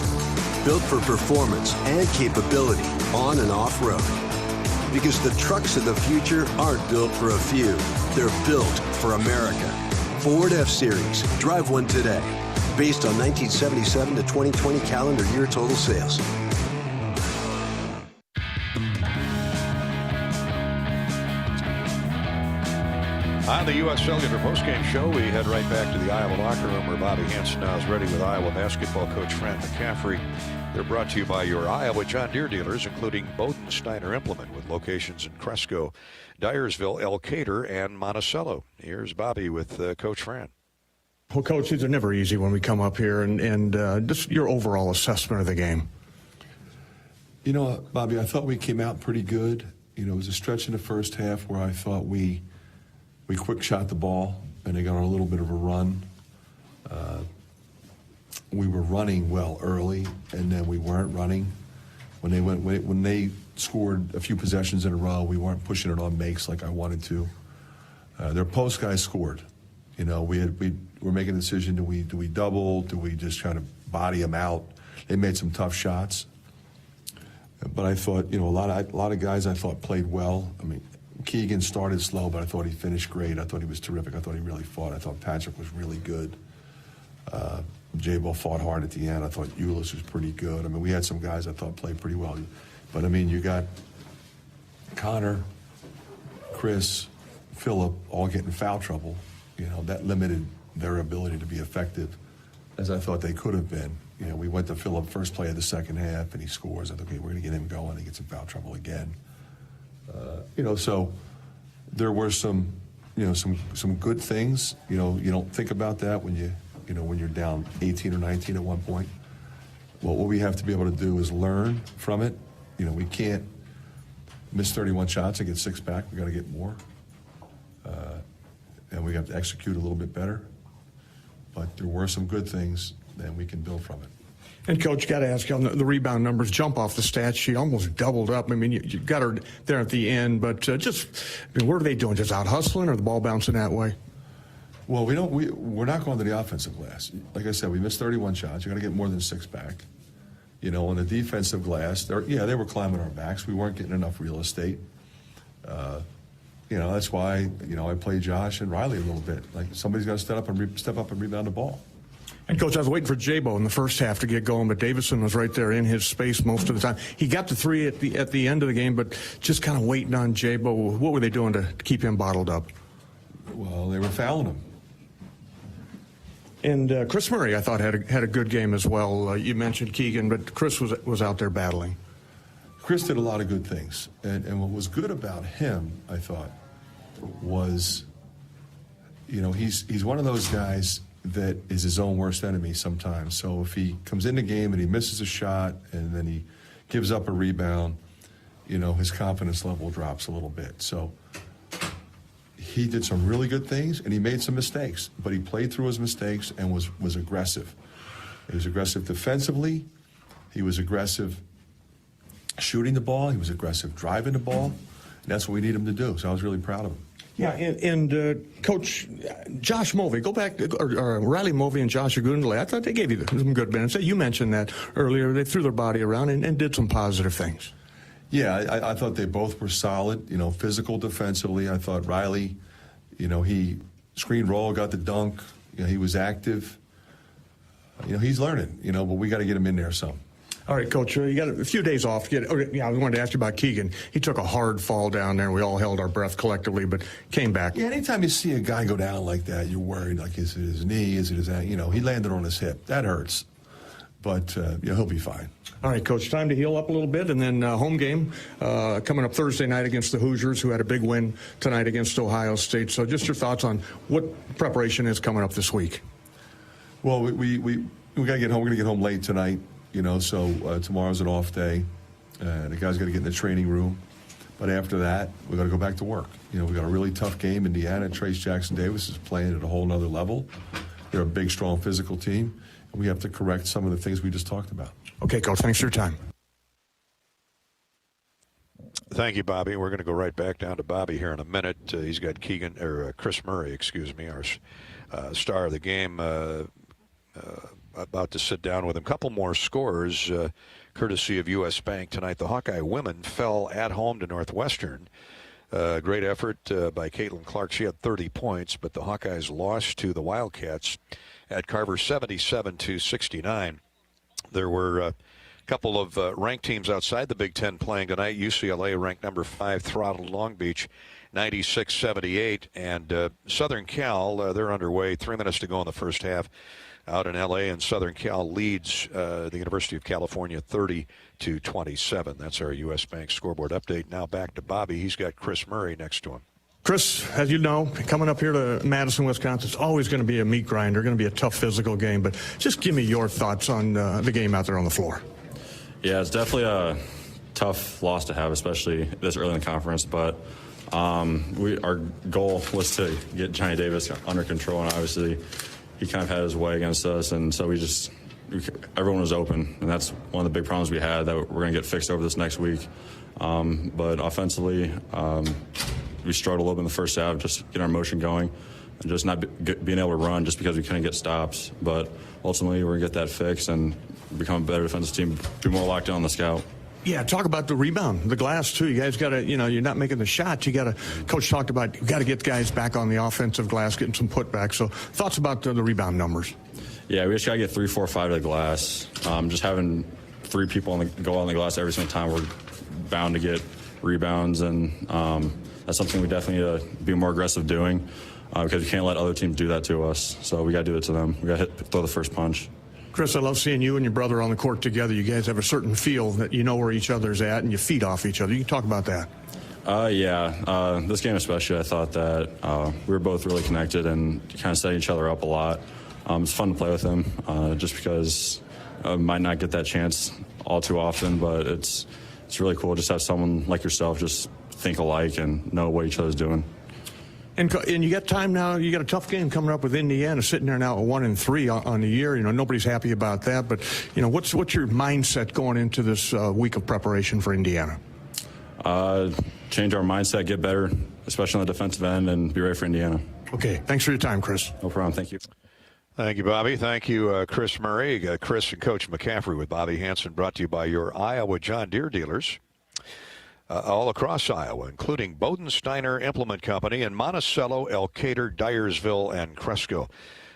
Built for performance and capability on and off-road. Because the trucks of the future aren't built for a few. They're built for America. Ford F-Series. Drive one today. Based on 1977 to 2020 calendar year total sales. On the U.S. Cellular postgame show, we head right back to the Iowa locker room where Bobby Hansen now is ready with Iowa basketball coach Fran McCaffrey. They're brought to you by your Iowa John Deere dealers, including Bowden Steiner Implement, with locations in Cresco, Dyersville, Elkader, and Monticello. Here's Bobby with Coach Fran. Well, Coach, these are never easy when we come up here, and just your overall assessment of the game. You know, Bobby, I thought we came out pretty good. You know, it was a stretch in the first half where I thought we quick shot the ball, and they got on a little bit of a run. We were running well early, and then we weren't running. When they scored a few possessions in a row, we weren't pushing it on makes like I wanted to. Their post guys scored. You know, we were making a decision: do we double? Do we just try to body them out? They made some tough shots, but I thought, you know, a lot of guys I thought played well. I mean, Keegan started slow, but I thought he finished great. I thought he was terrific. I thought he really fought. I thought Patrick was really good. J-Bo fought hard at the end. I thought Ulis was pretty good. I mean, we had some guys I thought played pretty well. But, I mean, you got Connor, Chris, Phillip all getting foul trouble. You know, that limited their ability to be effective as I thought they could have been. You know, we went to Phillip first play of the second half, and he scores. I thought, okay, we're going to get him going. He gets in foul trouble again. You know, so there were some good things. You know, you don't think about that when you're down 18 or 19 at one point. Well, what we have to be able to do is learn from it. You know, we can't miss 31 shots and get 6 back. We got to get more, and we have to execute a little bit better. But there were some good things, and we can build from it. And, Coach, got to ask you, on the rebound numbers jump off the stat sheet, almost doubled up. I mean, you got her there at the end, but what are they doing? Just out hustling, or the ball bouncing that way? Well, we're not going to the offensive glass. Like I said, we missed 31 shots. You got to get more than 6 back. You know, on the defensive glass, they were climbing our backs. We weren't getting enough real estate. You know, that's why, you know, I play Josh and Riley a little bit. Like, somebody's got to step up and rebound the ball. And, Coach, I was waiting for J-Bo in the first half to get going, but Davison was right there in his space most of the time. He got the 3 at the end of the game, but just kind of waiting on J-Bo. What were they doing to keep him bottled up? Well, they were fouling him. And Chris Murray, I thought, had a good game as well. You mentioned Keegan, but Chris was out there battling. Chris did a lot of good things. And what was good about him, I thought, was, you know, he's one of those guys that is his own worst enemy sometimes. So if he comes in the game and he misses a shot and then he gives up a rebound, you know, his confidence level drops a little bit. So he did some really good things, and he made some mistakes. But he played through his mistakes and was aggressive. He was aggressive defensively. He was aggressive shooting the ball. He was aggressive driving the ball. And that's what we need him to do. So I was really proud of him. Yeah, and Coach Josh Movey, go back, or Riley Movey and Josh Agundale, I thought they gave you some good minutes. You mentioned that earlier. They threw their body around and did some positive things. Yeah, I thought they both were solid, physical defensively. I thought Riley, he screen roll, got the dunk. He was active. He's learning, but we got to get him in there some. All right, Coach, you got a few days off. I wanted to ask you about Keegan. He took a hard fall down there, and we all held our breath collectively, but came back. Yeah, anytime you see a guy go down like that, you're worried, like, is it his knee, is it his, he landed on his hip. That hurts. But, he'll be fine. All right, Coach, time to heal up a little bit, and then home game coming up Thursday night against the Hoosiers, who had a big win tonight against Ohio State. So just your thoughts on what preparation is coming up this week. Well, we got to get home. We're going to get home late tonight. So tomorrow's an off day. The guys got to get in the training room. But after that, we got to go back to work. We got a really tough game. Indiana, Trace Jackson-Davis is playing at a whole nother level. They're a big, strong, physical team. And we have to correct some of the things we just talked about. Okay, Coach, thanks for your time. Thank you, Bobby. We're going to go right back down to Bobby here in a minute. He's got Chris Murray, our star of the game, about to sit down with him. Couple more scores, courtesy of U.S. Bank tonight. The Hawkeye women fell at home to Northwestern. Great effort by Caitlin Clark. She had 30 points, but the Hawkeyes lost to the Wildcats at Carver 77-69. There were a couple of ranked teams outside the Big Ten playing tonight. UCLA, ranked number 5, throttled Long Beach 96-78. And Southern Cal, they're underway. 3 minutes to go in the first half out in L.A., and Southern Cal leads the University of California 30-27. That's our U.S. Bank scoreboard update. Now back to Bobby. He's got Chris Murray next to him. Chris, as you know, coming up here to Madison, Wisconsin, it's always going to be a meat grinder, going to be a tough physical game. But just give me your thoughts on the game out there on the floor. Yeah, it's definitely a tough loss to have, especially this early in the conference. But our goal was to get Johnny Davis under control, and obviously he kind of had his way against us, and so everyone was open, and that's one of the big problems we had that we're going to get fixed over this next week. But offensively, we struggled a little bit in the first half, just getting our motion going and just not being able to run just because we couldn't get stops. But ultimately, we're going to get that fixed and become a better defensive team, be more locked in on the scout. Yeah, talk about the rebound, the glass, too. You guys got to, you're not making the shots. Coach talked about you got to get guys back on the offensive glass, getting some putback. So thoughts about the rebound numbers? Yeah, we just got to get 3, 4, 5 to the glass. Just having 3 people go on the glass every single time, we're bound to get rebounds. And that's something we definitely need to be more aggressive doing because we can't let other teams do that to us. So we got to do it to them. We got to throw the first punch. Chris, I love seeing you and your brother on the court together. You guys have a certain feel that you know where each other's at and you feed off each other. You can talk about that. Yeah. This game especially, I thought that we were both really connected and kind of setting each other up a lot. It's fun to play with him just because I might not get that chance all too often, but it's really cool just to have someone like yourself just think alike and know what each other's doing. And you got time now. You got a tough game coming up with Indiana, sitting there now at 1-3 on the year. Nobody's happy about that. But what's your mindset going into this week of preparation for Indiana? Change our mindset, get better, especially on the defensive end, and be ready for Indiana. Okay. Thanks for your time, Chris. No problem. Thank you. Thank you, Bobby. Thank you, Chris Murray. Chris and Coach McCaffrey with Bobby Hansen, brought to you by your Iowa John Deere dealers. All across Iowa, including Bodensteiner Implement Company in Monticello, Elkader, Dyersville, and Cresco.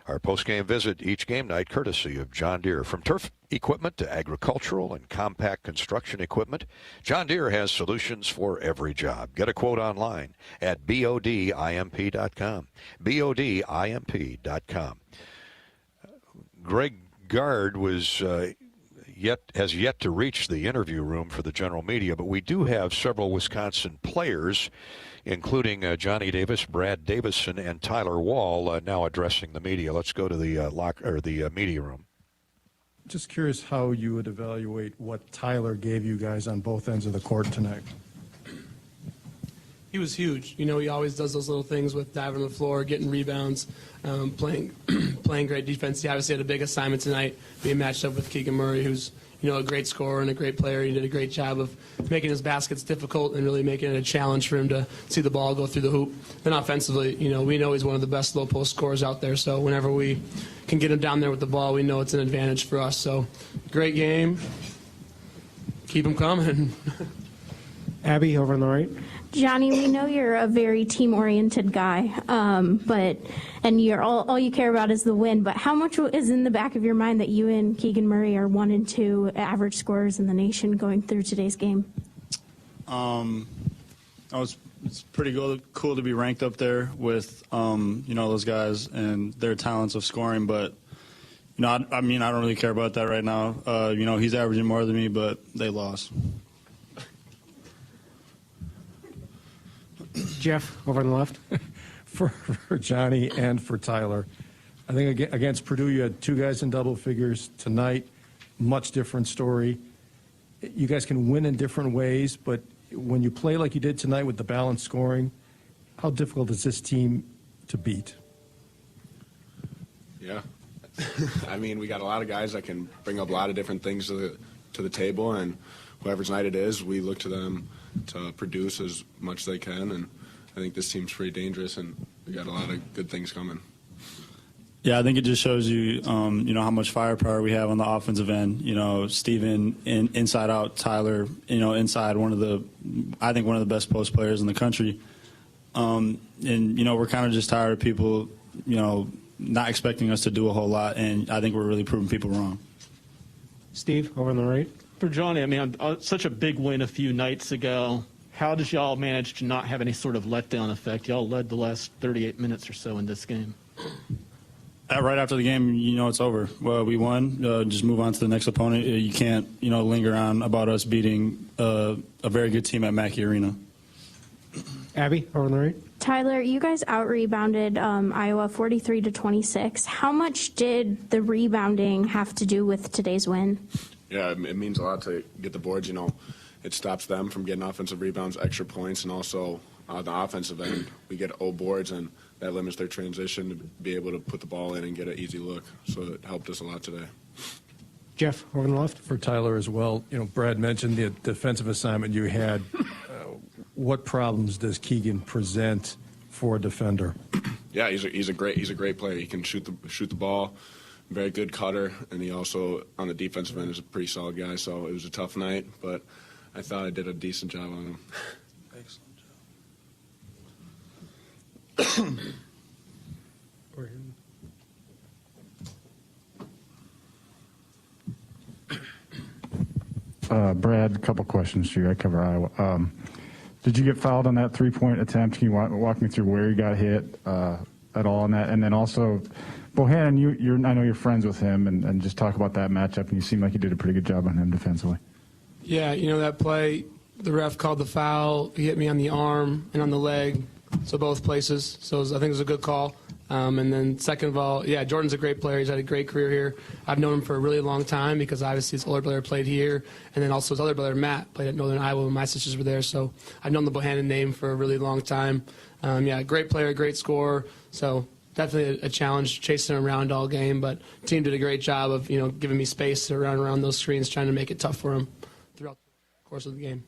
Our post-game visit each game night courtesy of John Deere. From turf equipment to agricultural and compact construction equipment, John Deere has solutions for every job. Get a quote online at bodimp.com. bodimp.com. Greg Gard has yet to reach the interview room for the general media, but we do have several Wisconsin players, including Johnny Davis, Brad Davison, and Tyler Wall, now addressing the media. Let's go to the media room. Just curious how you would evaluate what Tyler gave you guys on both ends of the court tonight. He was huge. You know, he always does those little things with diving on the floor, getting rebounds, playing great defense. He obviously had a big assignment tonight, being matched up with Keegan Murray, who's, you know, a great scorer and a great player. He did a great job of making his baskets difficult and really making it a challenge for him to see the ball go through the hoop. And offensively, you know, we know he's one of the best low post scorers out there. So whenever we can get him down there with the ball, we know it's an advantage for us. So great game. Keep him coming. Abby, over on the right. Johnny, we know you're a very team-oriented guy, and you're all you care about is the win. But how much is in the back of your mind that you and Keegan Murray are 1 and 2 average scorers in the nation going through today's game? It's pretty cool to be ranked up there with you know, those guys and their talents of scoring. But you know, I mean, I don't really care about that right now. You know, he's averaging more than me, but they lost. Jeff, over on the left. For Johnny and for Tyler, I think against Purdue you had 2 guys in double figures. Tonight, much different story. You guys can win in different ways, but when you play like you did tonight with the balanced scoring, how difficult is this team to beat? Yeah. I mean, we got a lot of guys that can bring up a lot of different things to the table, and whoever's night it is, we look to them to produce as much as they can, and I think this team's pretty dangerous, and we got a lot of good things coming. Yeah, I think it just shows you, you know, how much firepower we have on the offensive end. You know, Steven inside out, Tyler, you know, inside, I think one of the best post players in the country. And, you know, we're kind of just tired of people, you know, not expecting us to do a whole lot, and I think we're really proving people wrong. Steve, over on the right. For Johnny, I mean, such a big win a few nights ago. How did y'all manage to not have any sort of letdown effect? Y'all led the last 38 minutes or so in this game. Right after the game, you know, it's over. Well, we won. Just move on to the next opponent. You can't, you know, linger on about us beating a very good team at Mackey Arena. Abby, over on the right. Tyler, you guys out-rebounded Iowa 43-26. How much did the rebounding have to do with today's win? Yeah, it means a lot to get the boards. You know, it stops them from getting offensive rebounds, extra points, and also on the offensive end, we get 0 boards, and that limits their transition to be able to put the ball in and get an easy look. So it helped us a lot today. Jeff, over on the left. For Tyler as well, you know, Brad mentioned the defensive assignment you had. What problems does Keegan present for a defender? Yeah, he's a great player. He can shoot the ball, very good cutter, and he also on the defensive end is a pretty solid guy. So it was a tough night, but I thought I did a decent job on him. Excellent job. Brad, a couple questions to you. I cover Iowa. Did you get fouled on that 3-point attempt? Can you walk me through where you got hit at all on that? And then also, Bohannon, I know you're friends with him, and just talk about that matchup, and you seem like you did a pretty good job on him defensively. Yeah, you know, that play, the ref called the foul. He hit me on the arm and on the leg, so both places. So I think it was a good call. And then second of all, yeah, Jordan's a great player. He's had a great career here. I've known him for a really long time because obviously his older brother played here, and then also his other brother, Matt, played at Northern Iowa when my sisters were there. So I've known the Bohannon name for a really long time. Yeah, great player, great scorer. So definitely a challenge chasing him around all game, but the team did a great job of, you know, giving me space around those screens, trying to make it tough for him throughout the course of the game.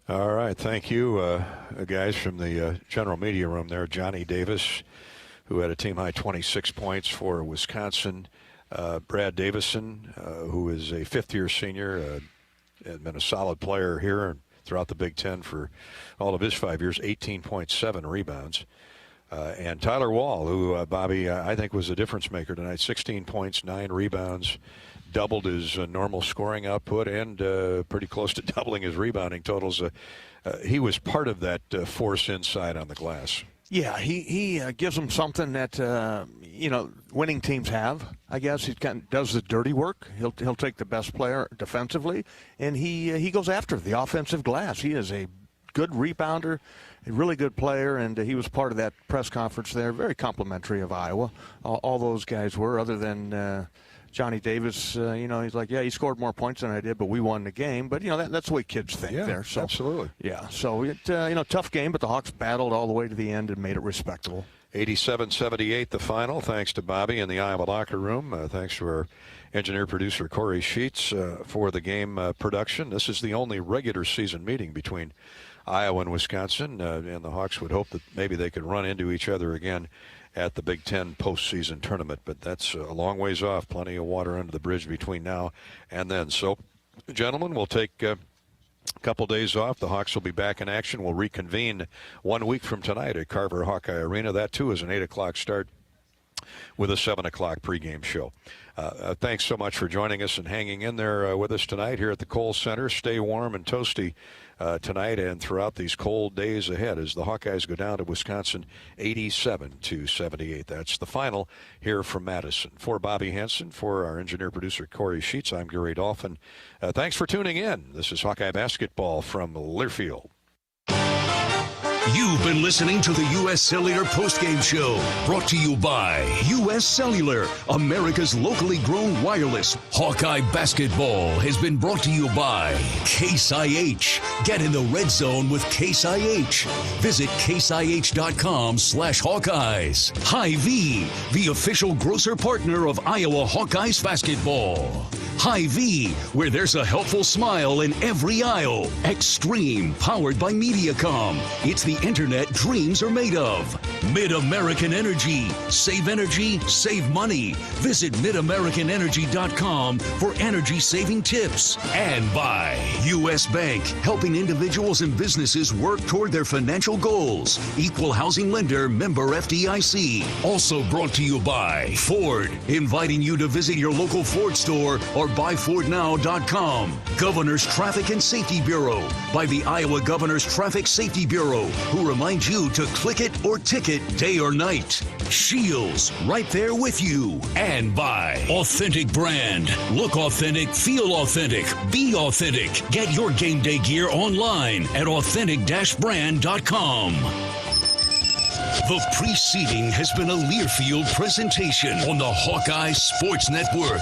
All right, thank you, guys from the general media room there. Johnny Davis, who had a team-high 26 points for Wisconsin. Brad Davison, who is a fifth-year senior, had been a solid player here and throughout the Big Ten for all of his 5 years, 18.7 rebounds. And Tyler Wall, who, Bobby, I think was a difference maker tonight, 16 points, 9 rebounds, doubled his normal scoring output and pretty close to doubling his rebounding totals. He was part of that force inside on the glass. Yeah, he gives them something that, you know, winning teams have, I guess. He kind of does the dirty work. He'll take the best player defensively, and he goes after the offensive glass. He is a good rebounder, a really good player, and he was part of that press conference there. Very complimentary of Iowa. All those guys were, other than Johnny Davis, he's like, yeah, he scored more points than I did, but we won the game. But, that's the way kids think there. So, absolutely. Yeah, so, tough game, but the Hawks battled all the way to the end and made it respectable. 87-78 the final, thanks to Bobby in the Iowa locker room. Thanks to our engineer-producer Corey Sheets for the game production. This is the only regular season meeting between Iowa and Wisconsin, and the Hawks would hope that maybe they could run into each other again at the Big Ten postseason tournament, but that's a long ways off. Plenty of water under the bridge between now and then. So, gentlemen, we'll take a couple days off. The Hawks will be back in action. We'll reconvene 1 week from tonight at Carver Hawkeye Arena. That, too, is an 8 o'clock start with a 7 o'clock pregame show. Thanks so much for joining us and hanging in there with us tonight here at the Kohl Center. Stay warm and toasty tonight and throughout these cold days ahead as the Hawkeyes go down to Wisconsin 87-78. That's the final here from Madison. For Bobby Hansen, for our engineer-producer Corey Sheets, I'm Gary Dolphin. Thanks for tuning in. This is Hawkeye Basketball from Learfield. You've been listening to the U.S. Cellular Postgame Show, brought to you by U.S. Cellular, America's locally grown wireless. Hawkeye Basketball has been brought to you by Case IH. Get in the red zone with Case IH. Visit caseih.com/Hawkeyes. Hy-Vee, the official grocer partner of Iowa Hawkeyes basketball. Hy-Vee, where there's a helpful smile in every aisle. Extreme, powered by Mediacom. It's the internet dreams are made of. Mid-American Energy. Save energy, save money. Visit midamericanenergy.com for energy-saving tips. And by U.S. Bank, helping individuals and businesses work toward their financial goals. Equal housing lender, member FDIC. Also brought to you by Ford, inviting you to visit your local Ford store or buyfordnow.com. Governor's Traffic and Safety Bureau, by the Iowa Governor's Traffic Safety Bureau, who reminds you to click it or ticket day or night. Shields, right there with you. And by Authentic Brand. Look authentic, feel authentic, be authentic. Get your game day gear online at authentic-brand.com. The preceding has been a Learfield presentation on the Hawkeye Sports Network.